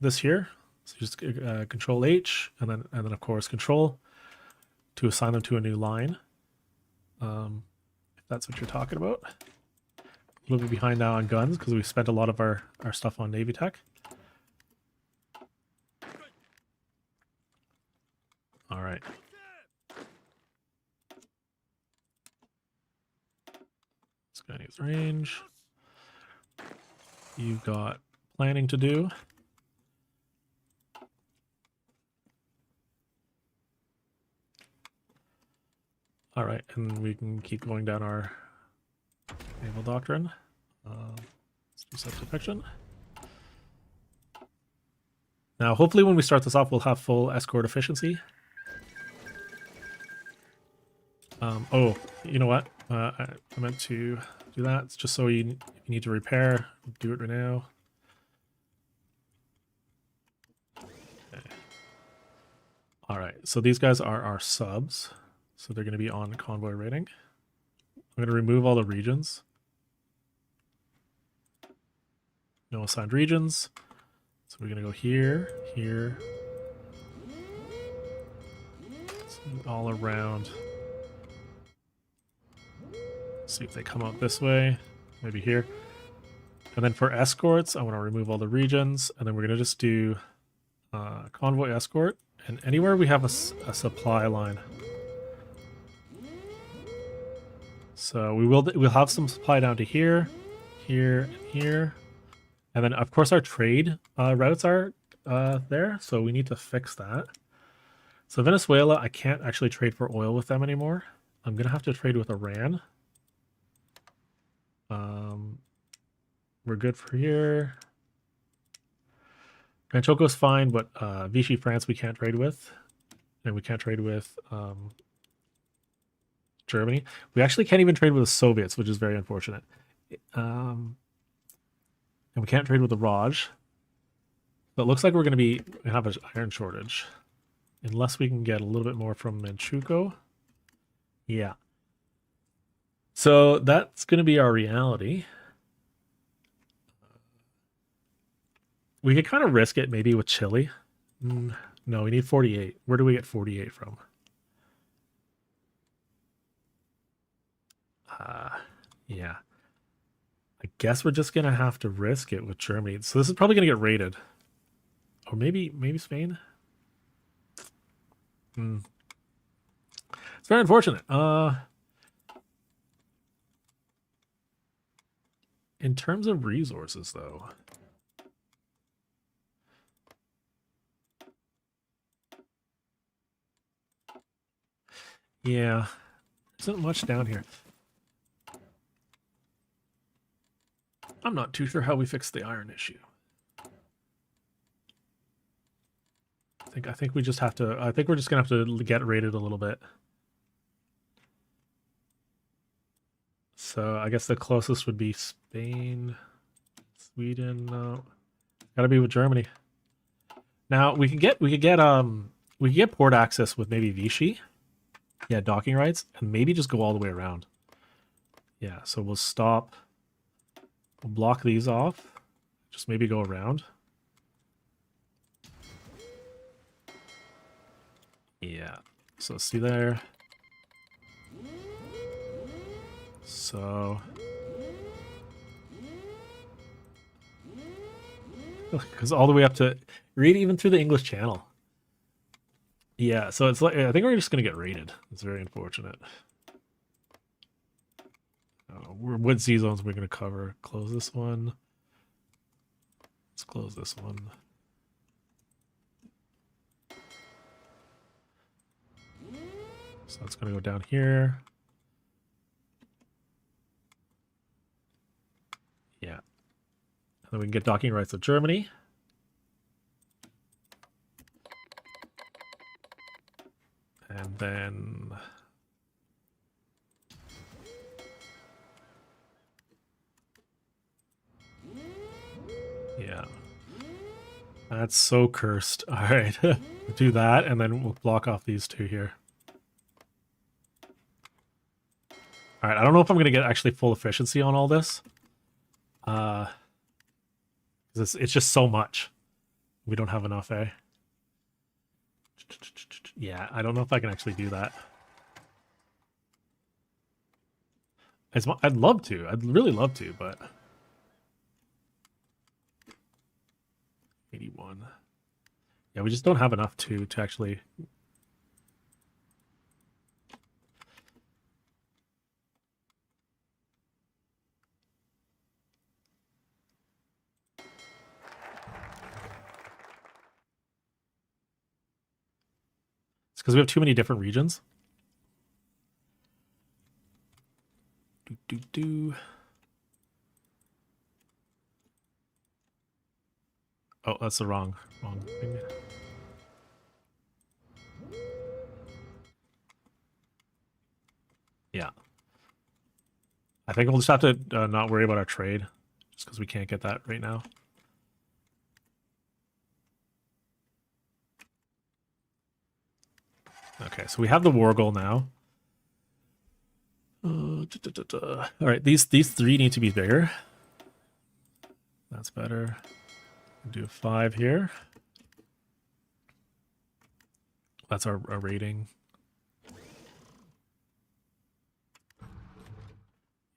this here. So just Control H and then of course Control to assign them to a new line. If that's what you're talking about. little bit behind now on guns because we spent a lot of our stuff on Navy tech. All right. This guy needs range. You've got planning to do. All right, and we can keep going down our naval doctrine. Let's do self-protection. Now, hopefully when we start this off, we'll have full escort efficiency. Oh, you know what? I meant to do that. It's just so if you need to repair, do it right now. Okay. All right, so these guys are our subs. So they're going to be on convoy rating. I'm going to remove all the regions. No assigned regions. So we're going to go here, here. All around. See if they come out this way. Maybe here. And then for escorts, I want to remove all the regions. And then we're going to just do convoy escort. And anywhere we have a supply line. So we'll have some supply down to here, here, and here. And then, of course, our trade routes are there. So we need to fix that. So Venezuela, I can't actually trade for oil with them anymore. I'm going to have to trade with Iran. We're good for here. Ranchoco's fine, but Vichy France we can't trade with. And we can't trade with Germany. We actually can't even trade with the Soviets, which is very unfortunate. And we can't trade with the Raj. But it looks like we're going to have an iron shortage. Unless we can get a little bit more from Manchukuo. Yeah. So that's going to be our reality. We could kind of risk it maybe with Chile. No, we need 48. Where do we get 48 from? Yeah. I guess we're just going to have to risk it with Germany. So this is probably going to get raided. Or maybe Spain? It's very unfortunate. In terms of resources, though... Yeah, there isn't much down here. I'm not too sure how we fix the iron issue. I think we just have to. I think we're just gonna have to get raided a little bit. So I guess the closest would be Spain, Sweden. No, gotta be with Germany. Now we could get port access with maybe Vichy. Yeah, docking rights, and maybe just go all the way around. Yeah, so we'll stop. We'll block these off. Just maybe go around. Yeah, so see there. So... because all the way up to... read even through the English Channel. Yeah, so it's like, I think we're just going to get raided. It's very unfortunate. What Z zones we're going to cover? Close this one. Let's close this one. So that's going to go down here. Yeah. And then we can get docking rights with Germany. And then... yeah. That's so cursed. All right. Do that, and then we'll block off these two here. All right. I don't know if I'm going to get actually full efficiency on all this. It's just so much. We don't have enough, eh? Yeah, I don't know if I can actually do that. I'd love to. I'd really love to, but 81. Yeah, we just don't have enough to actually. It's because we have too many different regions. Oh, that's the wrong thing. Yeah. I think we'll just have to not worry about our trade, just because we can't get that right now. Okay, so we have the war goal now. All right, these three need to be bigger. That's better. Do a 5 here. That's our rating.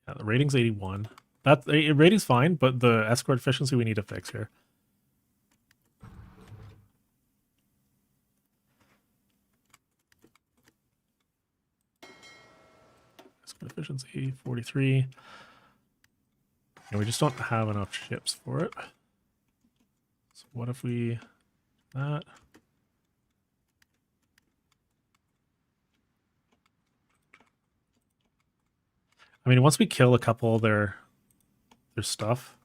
Yeah, the rating's 81. That rating's fine, but the escort efficiency we need to fix here. Escort efficiency 43. And we just don't have enough ships for it. So what if we that? I mean, once we kill a couple of their stuff,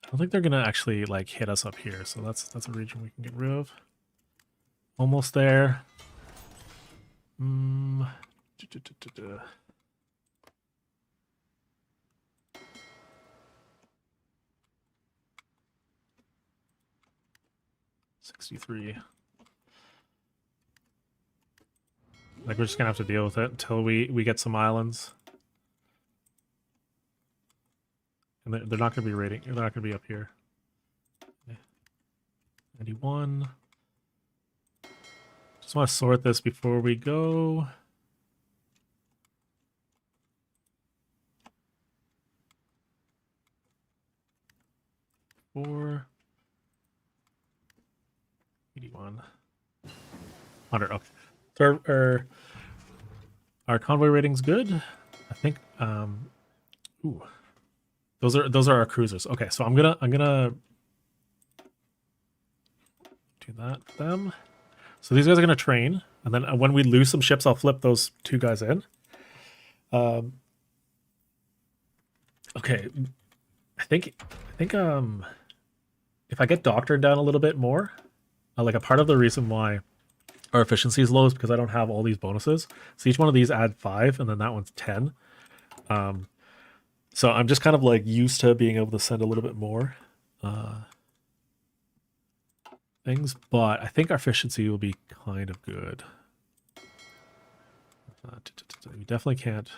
I don't think they're gonna actually like hit us up here. So that's a region we can get rid of. Almost there. $63. Like we're just gonna have to deal with it until we get some islands. And they're not gonna be rating. They're not gonna be up here. 91. Just want to sort this before we go. Four. 81. 100. Okay. So our convoy rating's good. I think. Ooh. Those are our cruisers. Okay, so I'm gonna do that for them. So these guys are gonna train, and then when we lose some ships, I'll flip those 2 guys in. Okay, I think if I get doctrine down a little bit more, like a part of the reason why our efficiency is low is because I don't have all these bonuses. So each one of these add 5, and then that one's 10. So I'm just kind of like used to being able to send a little bit more things, but I think our efficiency will be kind of good. You definitely can't.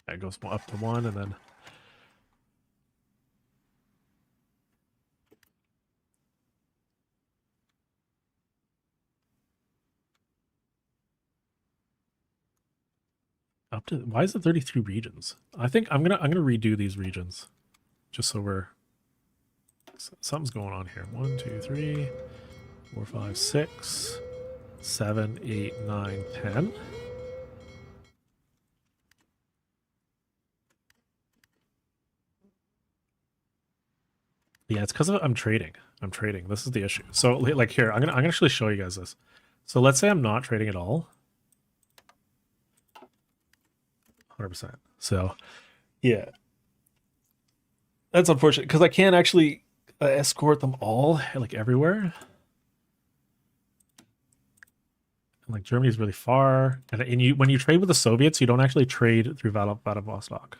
It goes up to 1 and then. Up to, why is it 33 regions? I think I'm gonna redo these regions, just so we're something's going on here. 1, 2, 3, 4, 5, 6, 7, 8, 9, 10. Yeah, it's because I'm trading. This is the issue. So like here, I'm gonna actually show you guys this. So let's say I'm not trading at all. 100%. So, yeah, that's unfortunate because I can't actually escort them all like everywhere. And like Germany's really far, and you when you trade with the Soviets, you don't actually trade through Vladivostok.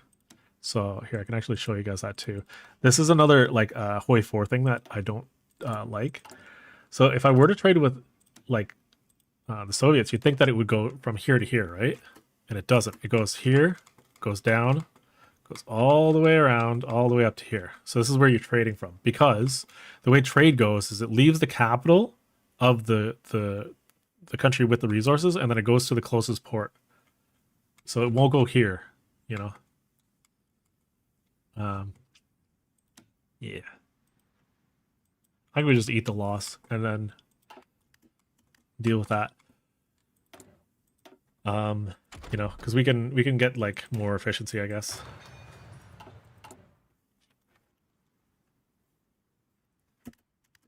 So here I can actually show you guys that too. This is another like Hoi 4 thing that I don't like. So if I were to trade with like the Soviets, you'd think that it would go from here to here, right? and it doesn't. It goes here, goes down, goes all the way around, all the way up to here. So this is where you're trading from, because the way trade goes is it leaves the capital of the country with the resources, and then it goes to the closest port. So it won't go here, you know. Yeah. I think we just eat the loss and then deal with that. You know, because we can get like more efficiency, I guess.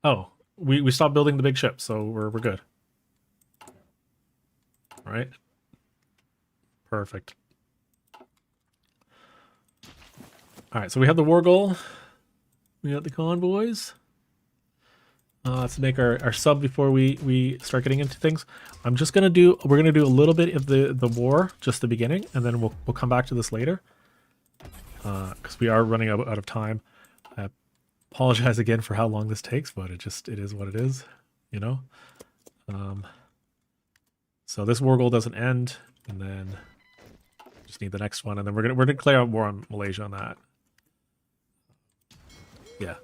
Oh, we stopped building the big ship, so we're good. All right. Perfect. All right, so we have the war goal. We got the convoys. Let's make our sub before we start getting into things. We're gonna do a little bit of the war, just the beginning, and then we'll come back to this later. Because we are running out of time. I apologize again for how long this takes, but it is what it is, you know. So this war goal doesn't end, and then just need the next one, and then we're gonna declare a war on Malaysia on that. Yeah.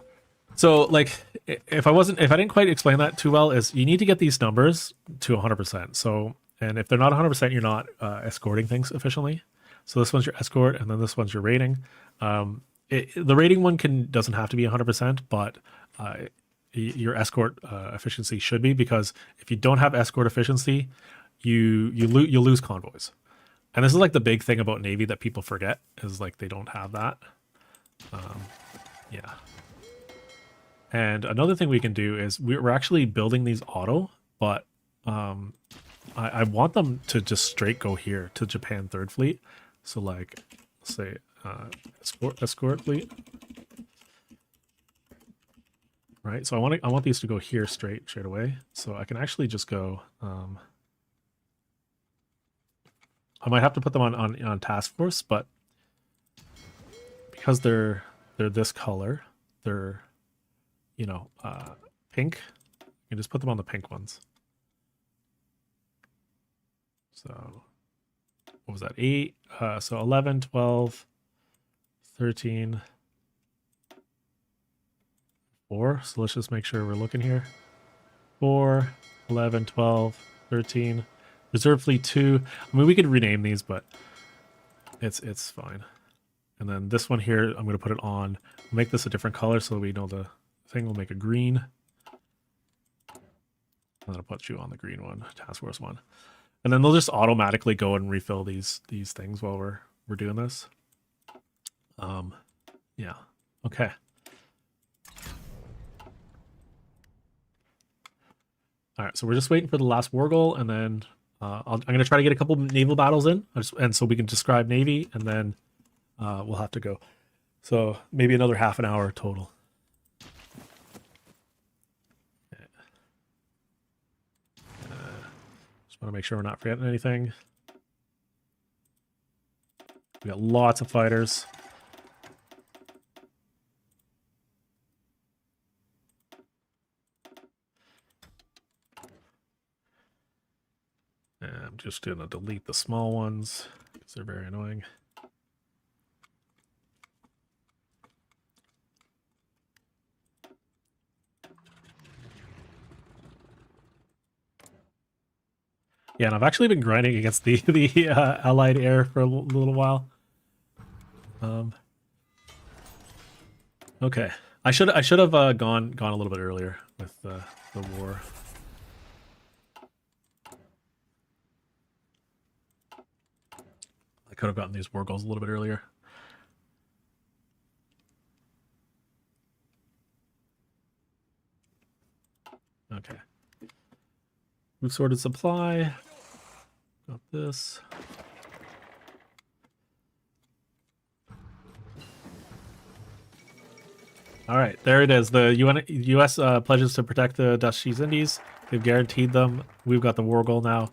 So like, if I didn't quite explain that too well, is you need to get these numbers to 100%. So, and if they're not 100%, you're not escorting things efficiently. So this one's your escort, and then this one's your rating. The rating one doesn't have to be 100%, but your escort efficiency should be, because if you don't have escort efficiency, you'll lose convoys. And this is like the big thing about Navy that people forget, is like they don't have that. Yeah. And another thing we can do is we're actually building these auto, but I want them to just straight go here to Japan 3rd Fleet. So like, let's say escort fleet. Right, so I want these to go here straight away. So I can actually just go. I might have to put them on task force, but because they're this color, they're, you know, pink. You can just put them on the pink ones. So what was that? 8. So 11, 12, 13, 4. So let's just make sure we're looking here. 4, 11, 12, 13. Reserve fleet 2. I mean, we could rename these, but it's fine. And then this one here, I'm going to put it on. We'll make this a different color so we know the thing. We'll make a green. And then I'll put you on the green one, task force 1. And then they'll just automatically go and refill these things while we're doing this. Yeah. Okay. All right, so we're just waiting for the last war goal, and then I'm going to try to get a couple naval battles in, and so we can describe Navy, and then we'll have to go. So maybe another half an hour total. Okay. Just want to make sure we're not forgetting anything. We got lots of fighters. And I'm just going to delete the small ones because they're very annoying. Yeah, and I've actually been grinding against the Allied air for a little while. Okay, I should have gone a little bit earlier with the war. I could have gotten these war goals a little bit earlier. Okay. We've sorted supply. Got this. All right, there it is. The U.S. Pledges to protect the Dutch East Indies. They've guaranteed them. We've got the war goal now.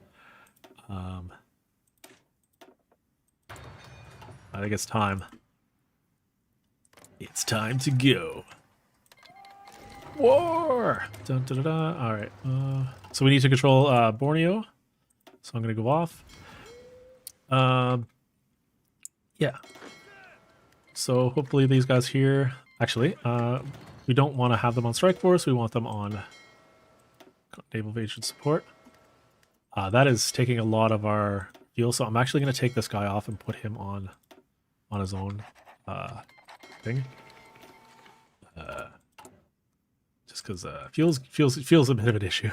I think it's time. It's time to go. War! Dun, dun, dun, dun. All right. So we need to control Borneo. So I'm going to go off. Yeah. So hopefully these guys here. Actually, we don't want to have them on strike force. We want them on naval invasion support. That is taking a lot of our fuel. So I'm actually going to take this guy off and put him on his own thing. Just because fuel's a bit of an issue.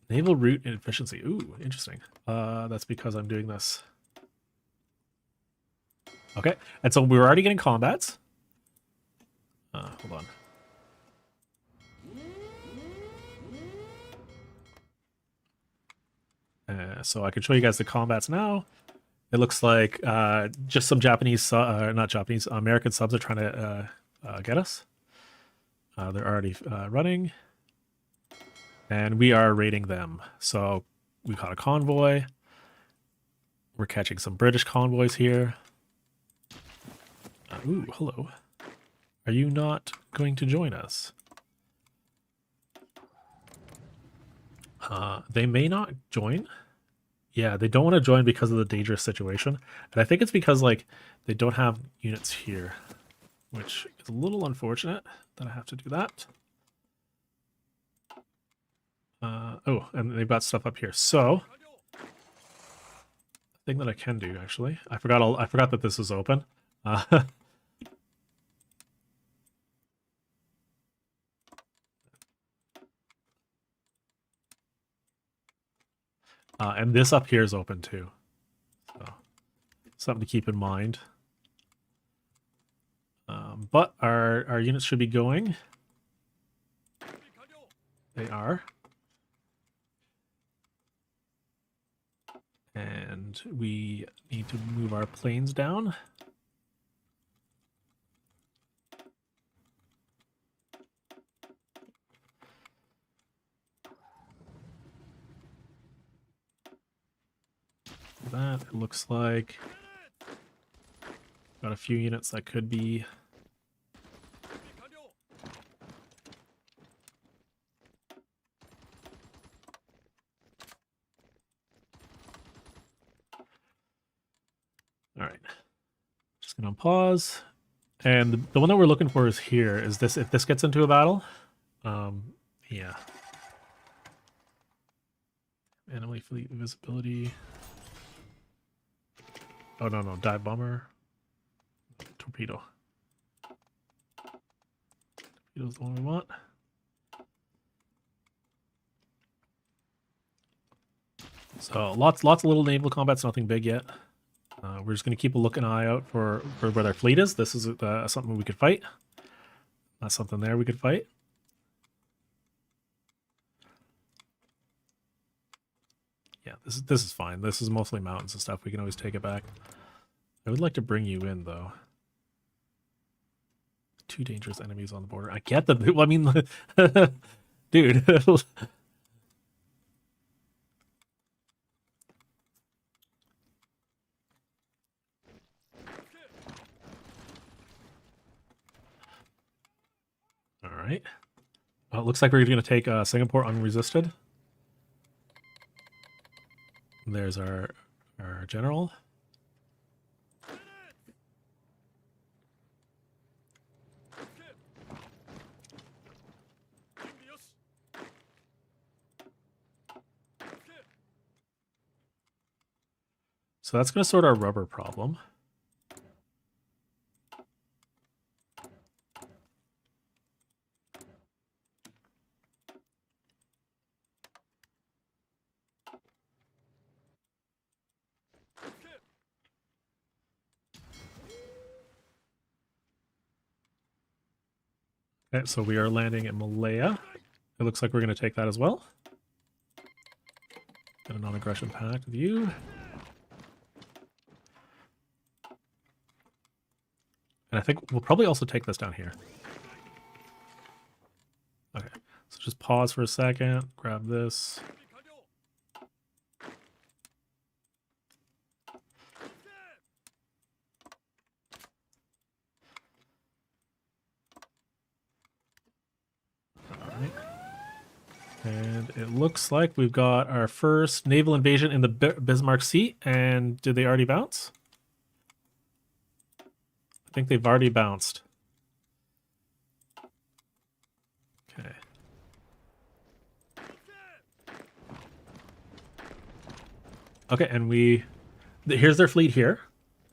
Naval route and efficiency. Ooh, interesting. That's because I'm doing this. Okay, and so we're already getting combats. Hold on. So I can show you guys the combats now. It looks like just some Japanese, not Japanese, American subs are trying to get us. They're already running. And we are raiding them. So we caught a convoy. We're catching some British convoys here. Ooh, hello. Are you not going to join us? They may not join. Yeah, they don't want to join because of the dangerous situation. And I think it's because, like, they don't have units here, which is a little unfortunate that I have to do that. Oh, and they've got stuff up here. So, thing that I can do, actually, I forgot that this is open. And this up here is open too. So, something to keep in mind. But our units should be going. They are. And we need to move our planes down. That it looks like got a few units that could be all right. Just gonna pause, and the one that we're looking for is here. Is this if this gets into a battle? Yeah. Enemy fleet visibility. Oh no, dive bomber. Torpedo. Torpedo's the one we want. So lots of little naval combats, nothing big yet. We're just gonna keep a looking eye out for where their fleet is. This is something we could fight. That's something there we could fight. Yeah, this is fine. This is mostly mountains and stuff. We can always take it back. I would like to bring you in though. Two dangerous enemies on the border. I get them. I mean, dude. All right. Well, it looks like we're going to take Singapore unresisted. There's our general. So that's going to sort our rubber problem. Okay, so we are landing in Malaya. It looks like we're going to take that as well. Get a non-aggression pact with you. And I think we'll probably also take this down here. Okay, so just pause for a second, grab this. All right. And it looks like we've got our first naval invasion in the Bismarck Sea. And did they already bounce? I think they've already bounced. Okay. Okay, and here's their fleet here.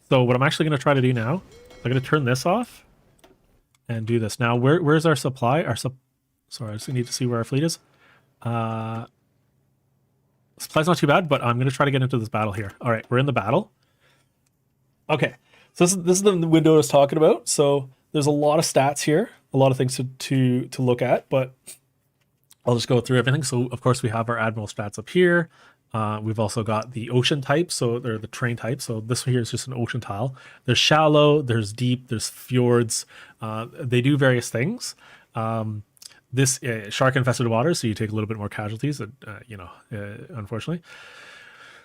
So what I'm actually going to try to do now, I'm going to turn this off and do this. Now, where's our supply? Sorry, I just need to see where our fleet is. Supply's not too bad, but I'm going to try to get into this battle here. All right, we're in the battle. Okay, so this is the window I was talking about. So there's a lot of stats here, a lot of things to look at, but I'll just go through everything. So of course we have our admiral stats up here. We've also got the ocean type, so they're the terrain type. So this one here is just an ocean tile. There's shallow, there's deep, there's fjords. They do various things. This shark infested water, so you take a little bit more casualties, unfortunately.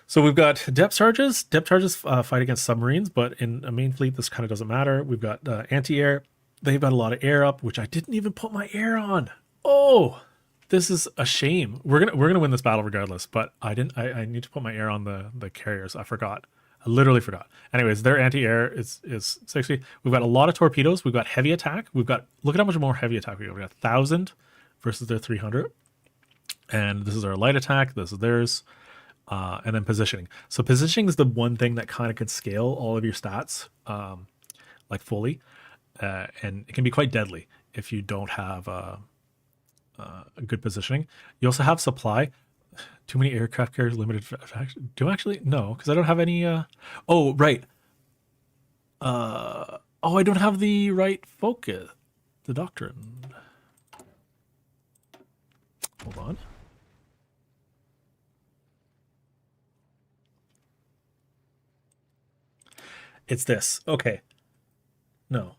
So we've got depth charges. Depth charges fight against submarines, but in a main fleet, this kind of doesn't matter. We've got anti-air. They've got a lot of air up, which I didn't even put my air on. Oh, this is a shame. We're gonna win this battle regardless, but I didn't. I need to put my air on the carriers. I forgot. I literally forgot. Anyways, their anti-air is 60. We've got a lot of torpedoes. We've got heavy attack. Look at how much more heavy attack we got. We got 1,000 versus their 300. And this is our light attack. This is theirs. And then positioning. So positioning is the one thing that kind of can scale all of your stats like fully. And it can be quite deadly if you don't have a good positioning. You also have supply. Too many aircraft carriers, limited effect. Do I actually? No, because I don't have any. Oh, right. I don't have the right focus. The doctrine. Hold on. It's this. Okay. No.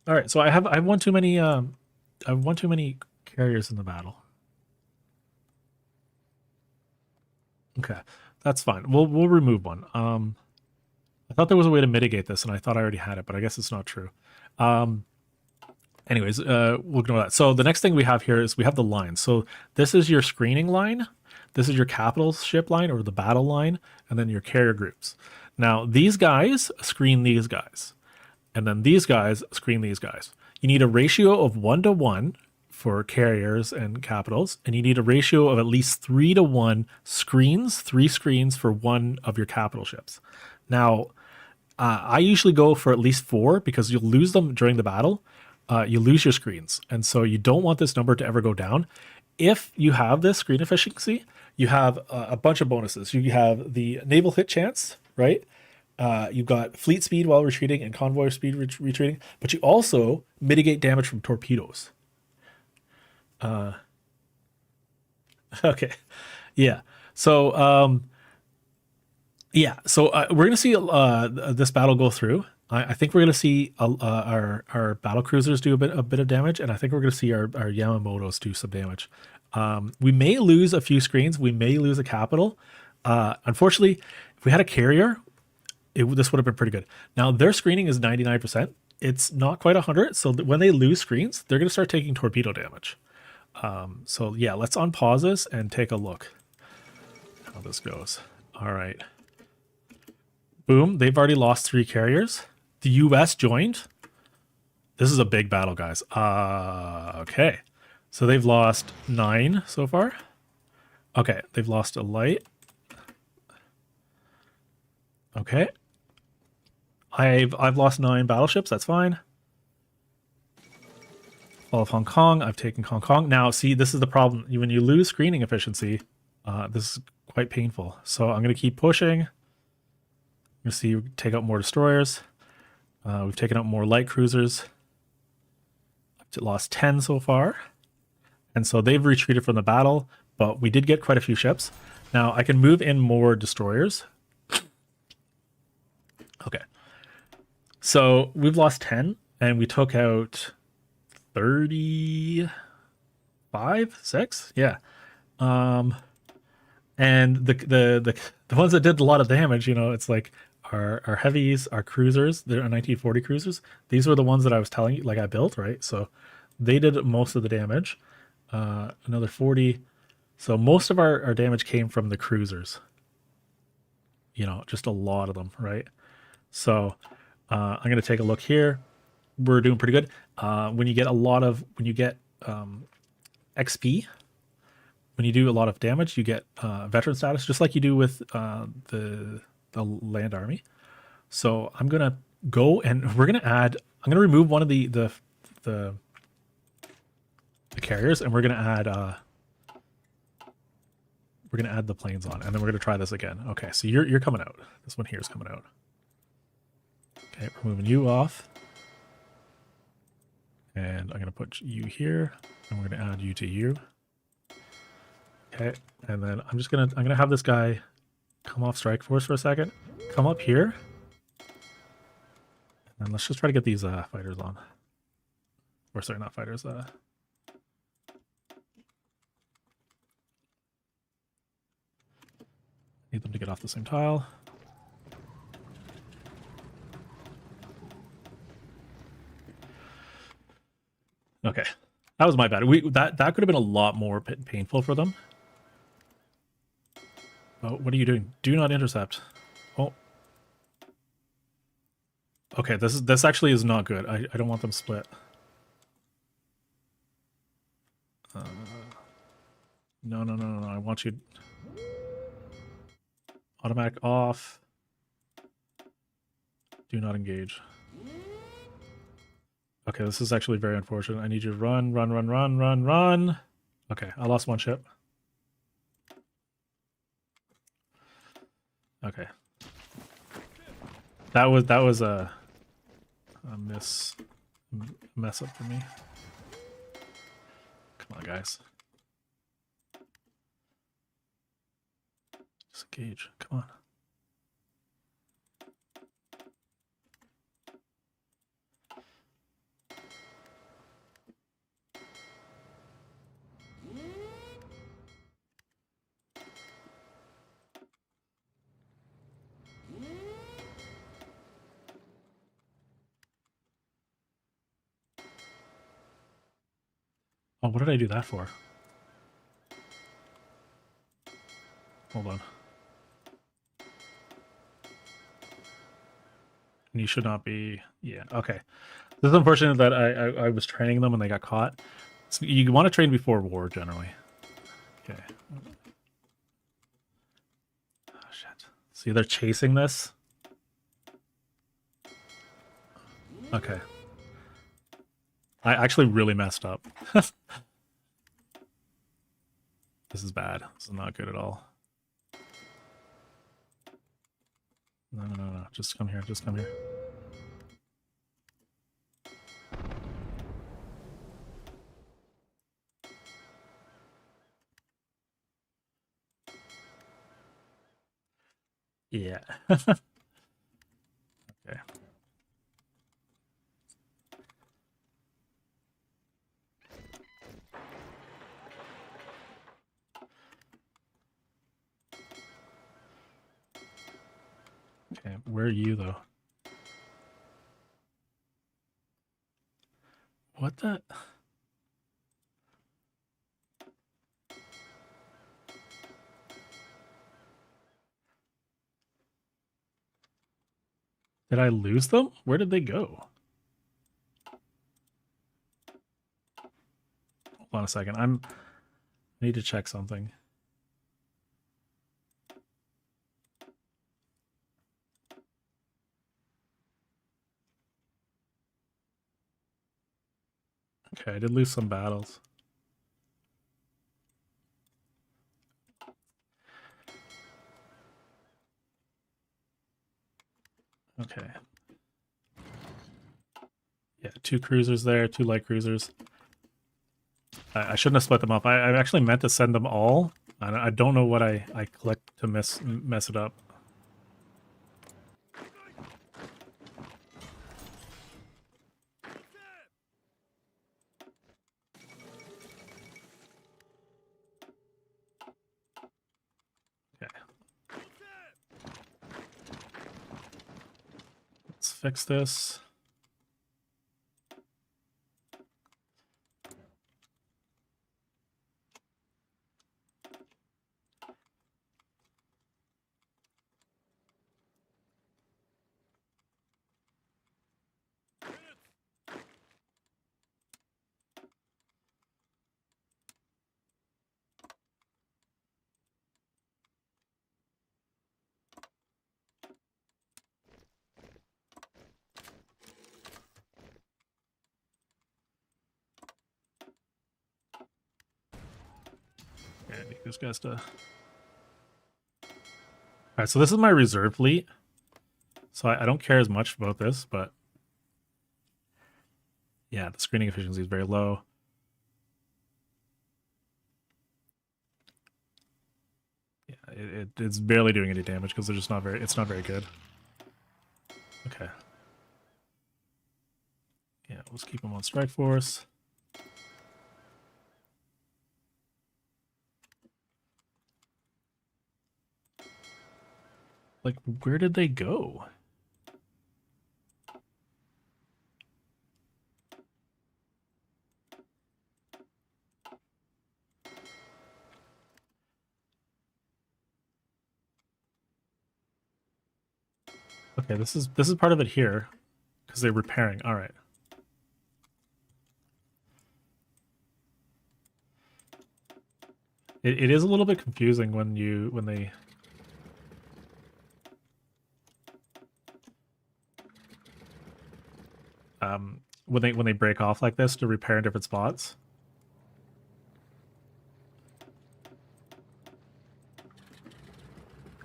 All right. So I have one too many. I have one too many carriers in the battle. Okay, that's fine. We'll remove one. I thought there was a way to mitigate this, and I thought I already had it, but I guess it's not true. Anyways, we'll ignore that. So the next thing we have here is we have the line. So this is your screening line. This is your capital ship line or the battle line, and then your carrier groups. Now these guys screen these guys, and then these guys screen these guys. You need a ratio of 1-to-1 for carriers and capitals, and you need a ratio of at least 3-to-1 screens, 3 screens for one of your capital ships. Now, I usually go for at least 4 because you'll lose them during the battle. You lose your screens, and so you don't want this number to ever go down. If you have this screen efficiency, you have a bunch of bonuses. You have the naval hit chance, right? You've got fleet speed while retreating and convoy speed retreating, but you also mitigate damage from torpedoes. Okay. Yeah. So, we're going to see this battle go through. I think we're going to see our battle cruisers do a bit of damage, and I think we're going to see our Yamamotos do some damage. We may lose a few screens. We may lose a capital. Unfortunately, if we had a carrier, this would have been pretty good. Now, their screening is 99%. It's not quite 100, so when they lose screens, they're going to start taking torpedo damage. So yeah, let's unpause this and take a look how this goes. All right. Boom. They've already lost 3 carriers. The US joined. This is a big battle, guys. Okay. So they've lost 9 so far. Okay. They've lost a light. Okay. I've lost 9 battleships. That's fine. Fall of Hong Kong. I've taken Hong Kong. Now, see, this is the problem. When you lose screening efficiency, this is quite painful. So I'm going to keep pushing. You see, take out more destroyers. We've taken out more light cruisers. I've lost 10 so far. And so they've retreated from the battle, but we did get quite a few ships. Now, I can move in more destroyers. Okay. So we've lost 10, and we took out 35, 6? Yeah. And the ones that did a lot of damage, it's like our heavies, our cruisers, they're 1940 cruisers. These were the ones that I was telling you, like I built, right? So They did most of the damage. Another 40. So most of our damage came from the cruisers. You know, just a lot of them, right? So I'm going to take a look here. We're doing pretty good. When you get XP, when you do a lot of damage, you get veteran status, just like you do with the land army. So I'm gonna go and we're gonna add. I'm gonna remove one of the carriers, and we're gonna add the planes on, and then we're gonna try this again. Okay, so you're coming out. This one here is coming out. Okay, we're moving you off. And I'm going to put you here, and we're going to add you to you. Okay, and then I'm going to have this guy come off strike force for a second, come up here, and let's just try to get these fighters on. Or sorry, not fighters. Need them to get off the same tile. Okay, that was my bad. That could have been a lot more painful for them. Oh, what are you doing? Do not intercept. Oh. Okay, this actually is not good. I don't want them split. No. I want you automatic off. Do not engage. Okay, this is actually very unfortunate. I need you to run. Okay, I lost one ship. Okay. That was a mess up for me. Come on, guys. Just engage. Come on. Oh, what did I do that for? Hold on. And you should not be... Yeah, okay. This is unfortunate that I was training them and they got caught. So you want to train before war, generally. Okay. Oh, shit. See, they're chasing this. Okay. I actually really messed up. This is bad. This is not good at all. No. Just come here. Just come here. Yeah. Okay. Okay, where are you, though? What the... Did I lose them? Where did they go? Hold on a second. I need to check something. Okay, I did lose some battles. Okay. Yeah, 2 cruisers there, 2 light cruisers. I shouldn't have split them up. I actually meant to send them all. I don't know what I clicked to mess it up. Okay. Let's fix this. I need these guys to. All right, so this is my reserve fleet. So I don't care as much about this, but yeah, the screening efficiency is very low. Yeah, it's barely doing any damage because they're just not very. It's not very good. Okay. Yeah, let's keep them on strike force. Like, where did they go? Okay, this is part of it here because they're repairing. All right. It is a little bit confusing when they when they break off like this to repair in different spots.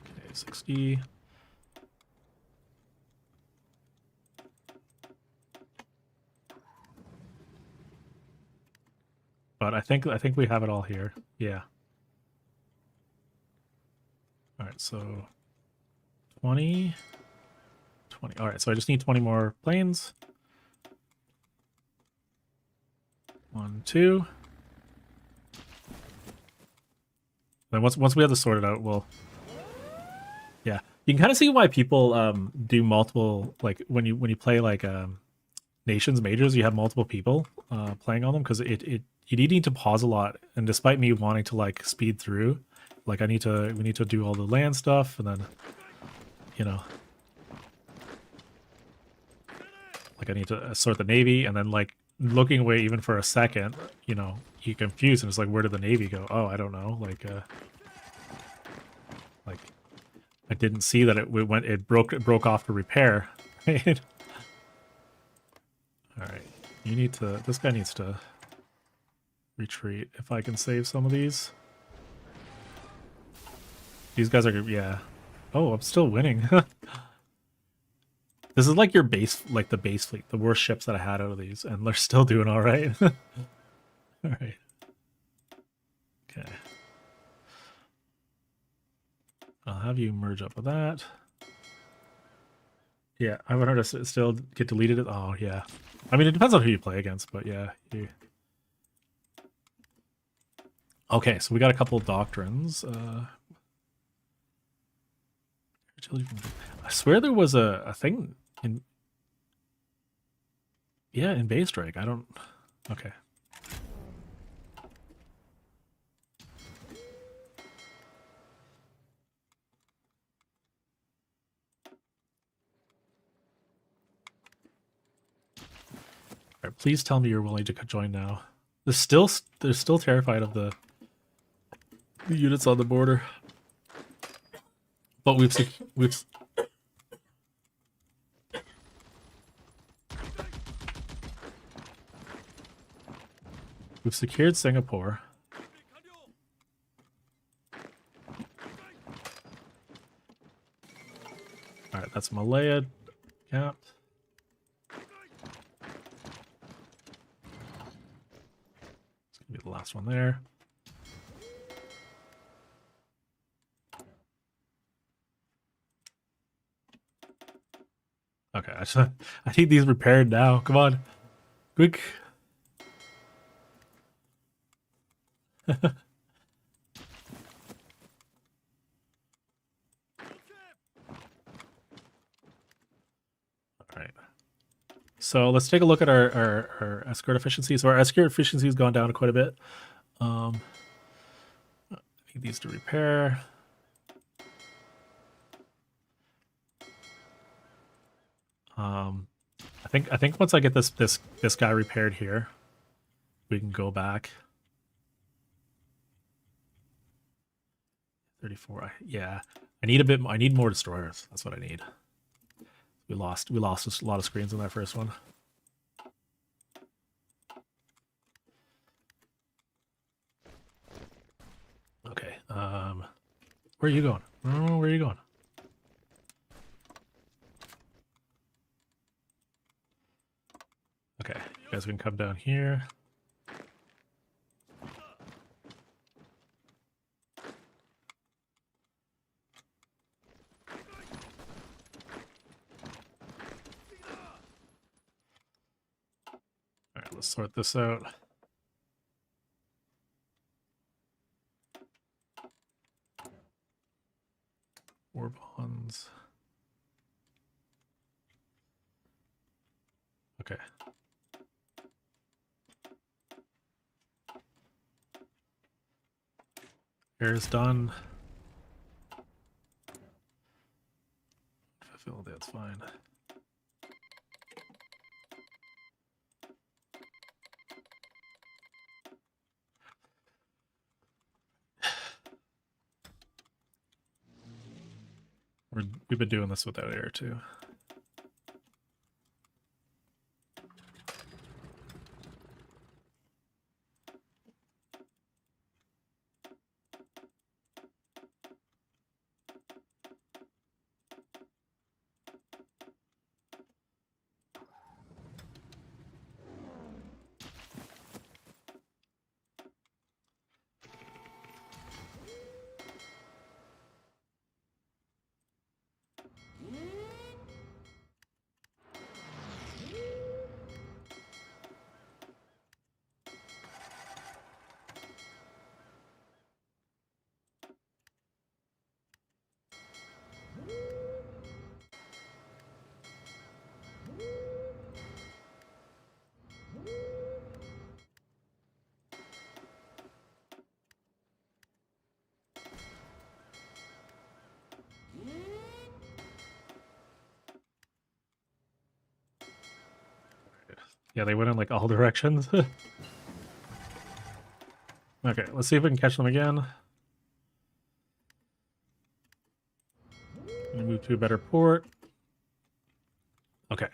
Okay, 60. But I think we have it all here. Yeah. All right, so 20. All right, so I just need 20 more planes. 1, 2. Then once we have this sorted out, we'll. Yeah, you can kind of see why people do multiple, like when you play like nations majors, you have multiple people playing on them because you need to pause a lot. And despite me wanting to like speed through, like we need to do all the land stuff and then, you know, like I need to sort the navy and then like looking away even for a second, you know, you confused and it's like, where did the navy go? Oh, I don't know. Like I didn't see that it broke off to repair. Right? All right, this guy needs to retreat if I can save some of these. These guys are, yeah. Oh, I'm still winning. This is like your base, like the base fleet, the worst ships that I had out of these, and they're still doing all right. All right. Okay. I'll have you merge up with that. Yeah, I want her to still get deleted. Oh, yeah. I mean, it depends on who you play against, but yeah. Okay, so we got a couple of doctrines. I swear there was a thing in... Yeah, in Bay Strike. I don't... Okay. Alright, please tell me you're willing to join now. They're still terrified of the units on the border. But we've secured Singapore. All right, that's Malaya capped. It's gonna be the last one there. Okay, I need these repaired now. Come on, quick. Alright. So let's take a look at our escort efficiency. So our escort efficiency has gone down quite a bit. I need these to repair. I think once I get this guy repaired here, we can go back. 34. Yeah, I need more destroyers. That's what I need. We lost a lot of screens in that first one. where are you going? Oh, where are you going? Okay, you guys can come down here. All right, let's sort this out. War bonds. Okay. Air's done. I feel that's fine. We've been doing this without air too. Yeah, they went in like all directions. Okay, let's see if we can catch them again. Gonna move to a better port. Okay.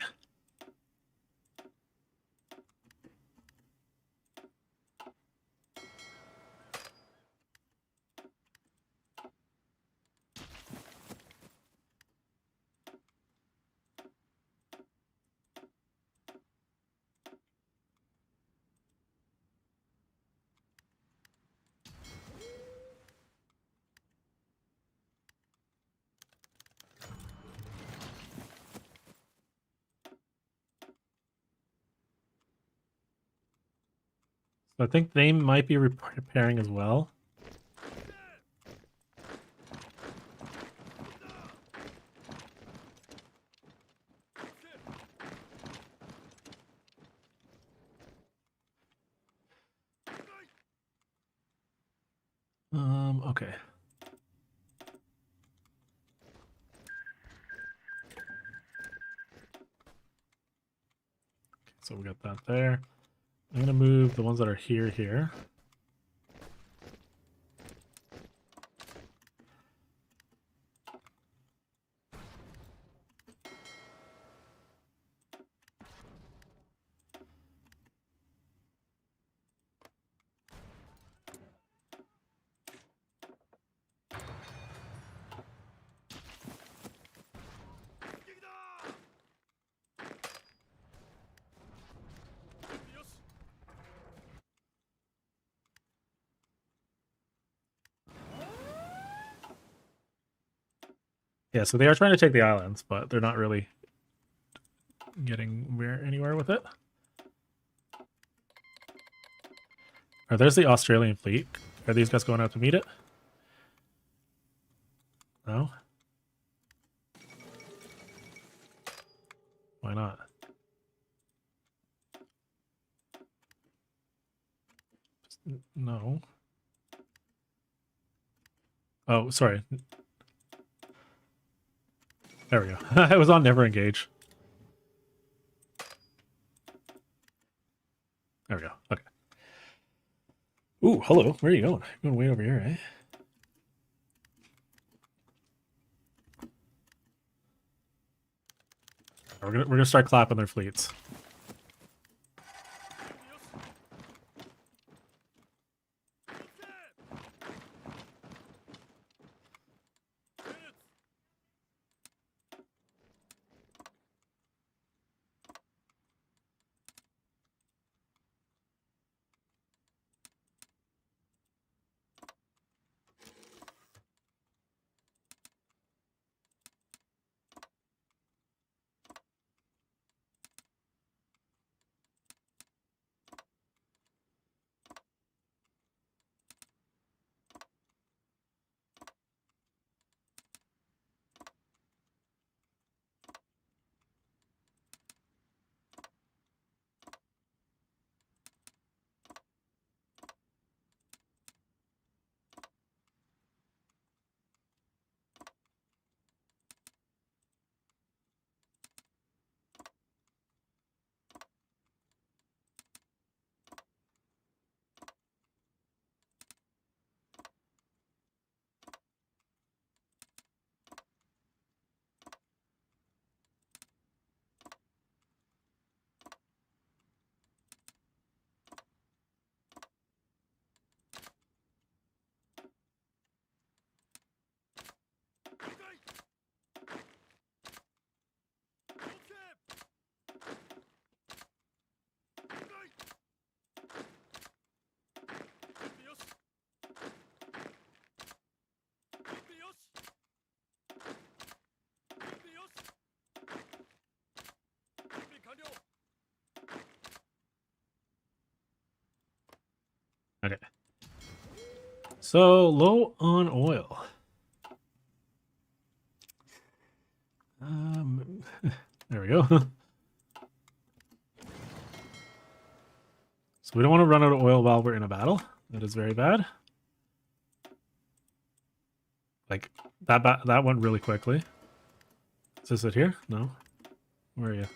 So I think they might be repairing as well. Okay. So we got that there. I'm gonna move the ones that are here. Yeah, so they are trying to take the islands, but they're not really getting anywhere with it. Oh, there's the Australian fleet. Are these guys going out to meet it? No? Why not? No. Oh, sorry. There we go. I was on never engage. There we go. Okay. Ooh, hello. Where are you going? You're going way over here, eh? We're gonna start clapping their fleets. Okay. So low on oil. There we go. So we don't want to run out of oil while we're in a battle. That is very bad. Like that went really quickly. Is this it here? No. Where are you?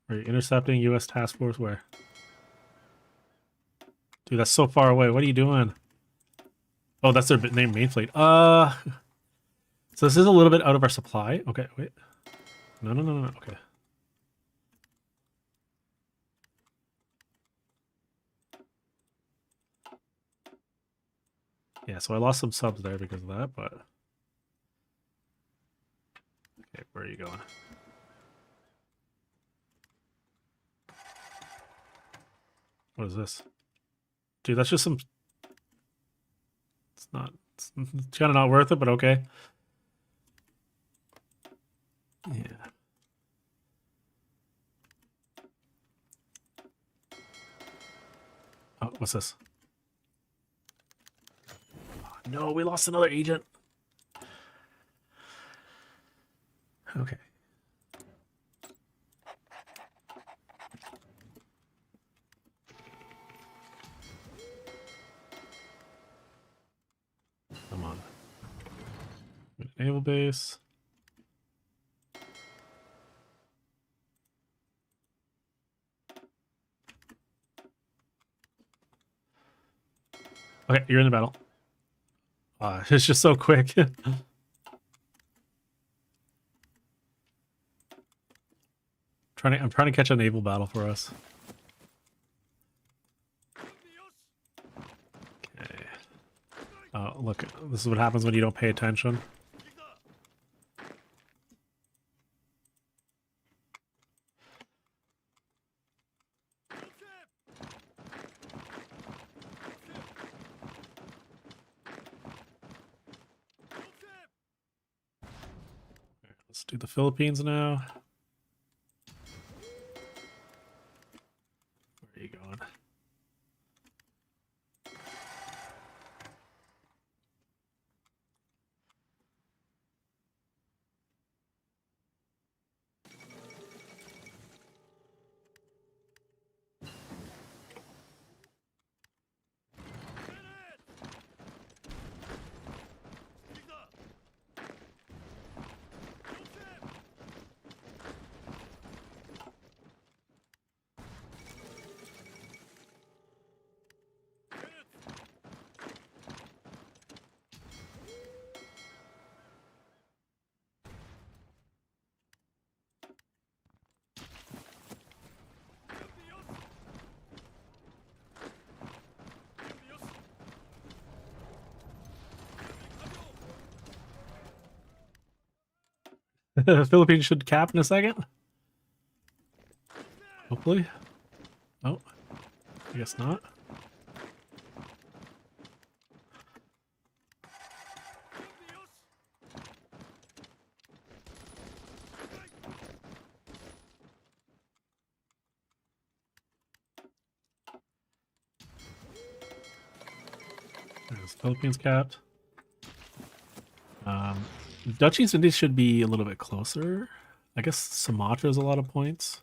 Are you intercepting U.S. task force? Where? Dude, that's so far away. What are you doing? Oh, that's their main fleet. So this is a little bit out of our supply. Okay, wait. No. Okay. Yeah, so I lost some subs there because of that, but... Okay, where are you going? What is this? Dude, that's just some... It's not... It's kind of not worth it, but okay. Yeah. Oh, what's this? Oh, no, we lost another agent. Okay. Come on. Naval base. Okay, you're in the battle. It's just so quick. I'm trying to catch a naval battle for us. Okay. Oh, look, this is what happens when you don't pay attention. Let's do the Philippines now. Where are you going? Philippines should cap in a second. Hopefully. Oh, I guess not. There's Philippines capped. Dutch East Indies should be a little bit closer. I guess Sumatra is a lot of points.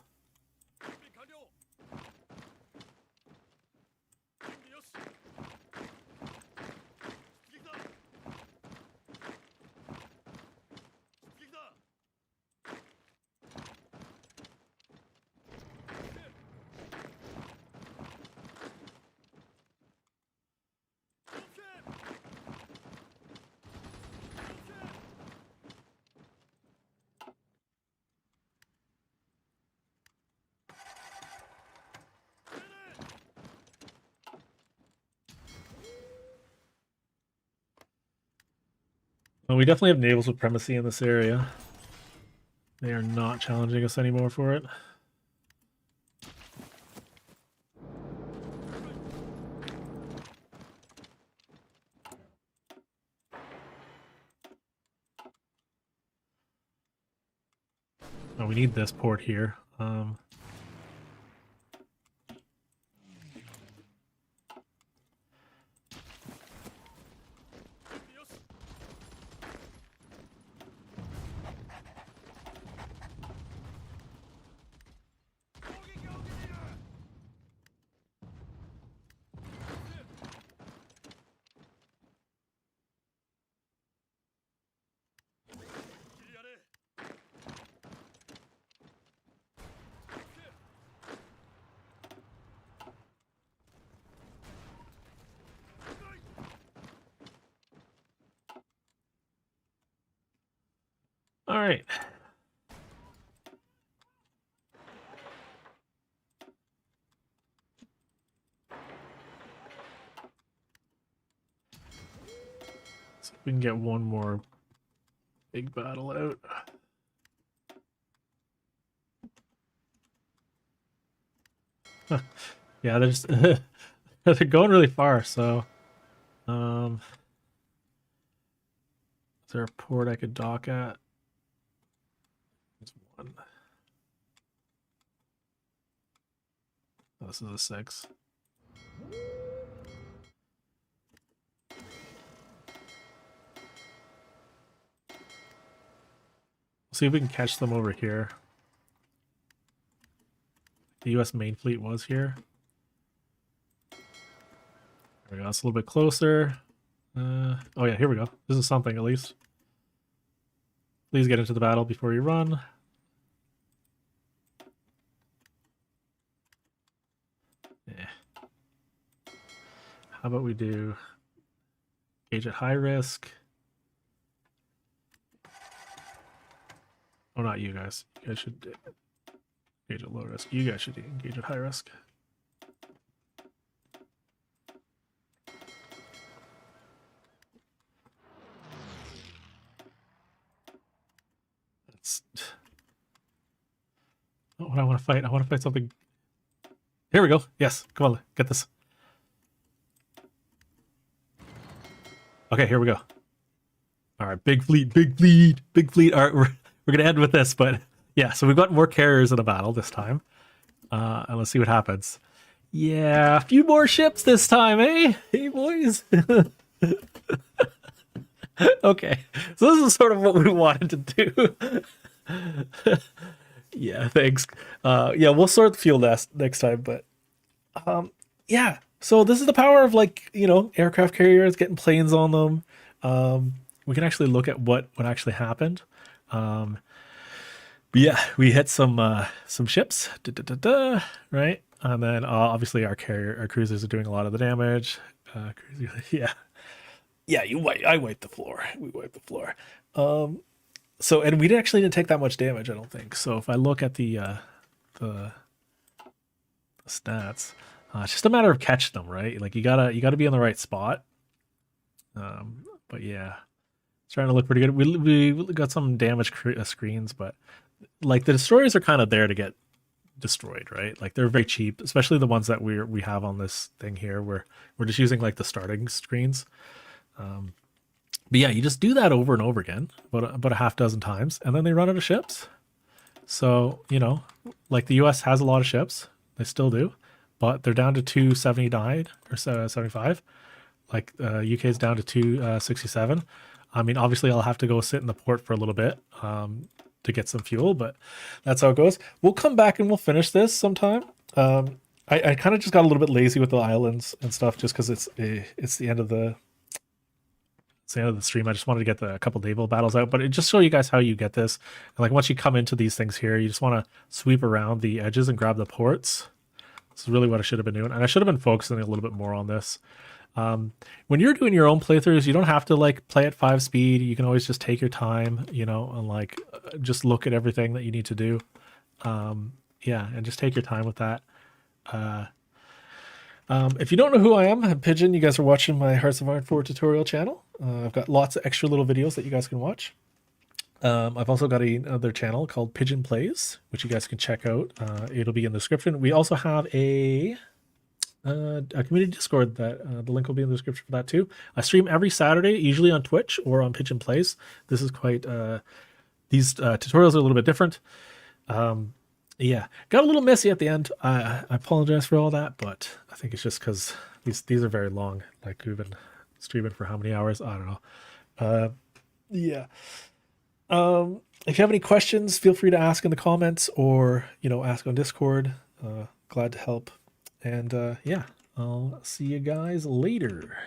Well, we definitely have naval supremacy in this area. They are not challenging us anymore for it. Oh, we need this port here. All right. So we can get one more big battle out. Yeah, they're just they're going really far. So, is there a port I could dock at? There's one. Oh, this is a 6. See if we can catch them over here. The U.S. main fleet was here. There we go. That's a little bit closer. Oh yeah, here we go. This is something at least. Please get into the battle before you run. Yeah. How about we do engage at high risk? Oh, not you guys. You guys should engage at low risk. You guys should engage at high risk. That's... Oh, what I want to fight. I want to fight something. Here we go. Yes. Come on. Get this. Okay, here we go. All right. Big fleet. Big fleet. Big fleet. All right. We're going to end with this, but yeah. So we've got more carriers in the battle this time. And let's see what happens. Yeah. A few more ships this time, eh? Hey, boys. Okay. So this is sort of what we wanted to do. Yeah, thanks. Yeah, we'll sort the fuel next time, but yeah. So this is the power of, like, you know, aircraft carriers, getting planes on them. We can actually look at what actually happened. But yeah, we hit some ships, right? And then obviously our cruisers are doing a lot of the damage. Yeah. Yeah, I wiped the floor. We wiped the floor. So, and we actually didn't take that much damage, I don't think. So if I look at the stats, it's just a matter of catching them, right? Like you gotta be in the right spot. But yeah, it's trying to look pretty good. We got some damage screens, but like the destroyers are kind of there to get destroyed, right? Like they're very cheap, especially the ones that we have on this thing here. We're just using like the starting screens. But yeah, you just do that over and over again, about a half dozen times, and then they run out of ships. So, you know, like the US has a lot of ships. They still do, but they're down to 279 or 75. Like UK's down to 267. I mean, obviously I'll have to go sit in the port for a little bit to get some fuel, but that's how it goes. We'll come back and we'll finish this sometime. I kind of just got a little bit lazy with the islands and stuff just because it's the end of the stream. I just wanted to get a couple naval battles out, but it just show you guys how you get this. And like once you come into these things here, you just want to sweep around the edges and grab the ports. This is really what I should have been doing, and I should have been focusing a little bit more on this. When you're doing your own playthroughs, you don't have to like play at 5 speed. You can always just take your time, you know, and like just look at everything that you need to do. Yeah, and just take your time with that. If you don't know who I am, I'm Pigeon. You guys are watching my Hearts of Iron 4 tutorial channel. I've got lots of extra little videos that you guys can watch. I've also got another channel called Pigeon Plays, which you guys can check out. It'll be in the description. We also have a community Discord that the link will be in the description for that too. I stream every Saturday, usually on Twitch or on Pigeon Plays. This is quite these tutorials are a little bit different. Yeah, got a little messy at the end. I apologize for all that, but I think it's just because these are very long. Like we've been streaming for how many hours? I don't know. Yeah. If you have any questions, feel free to ask in the comments or, you know, ask on Discord. Glad to help. And yeah, I'll see you guys later.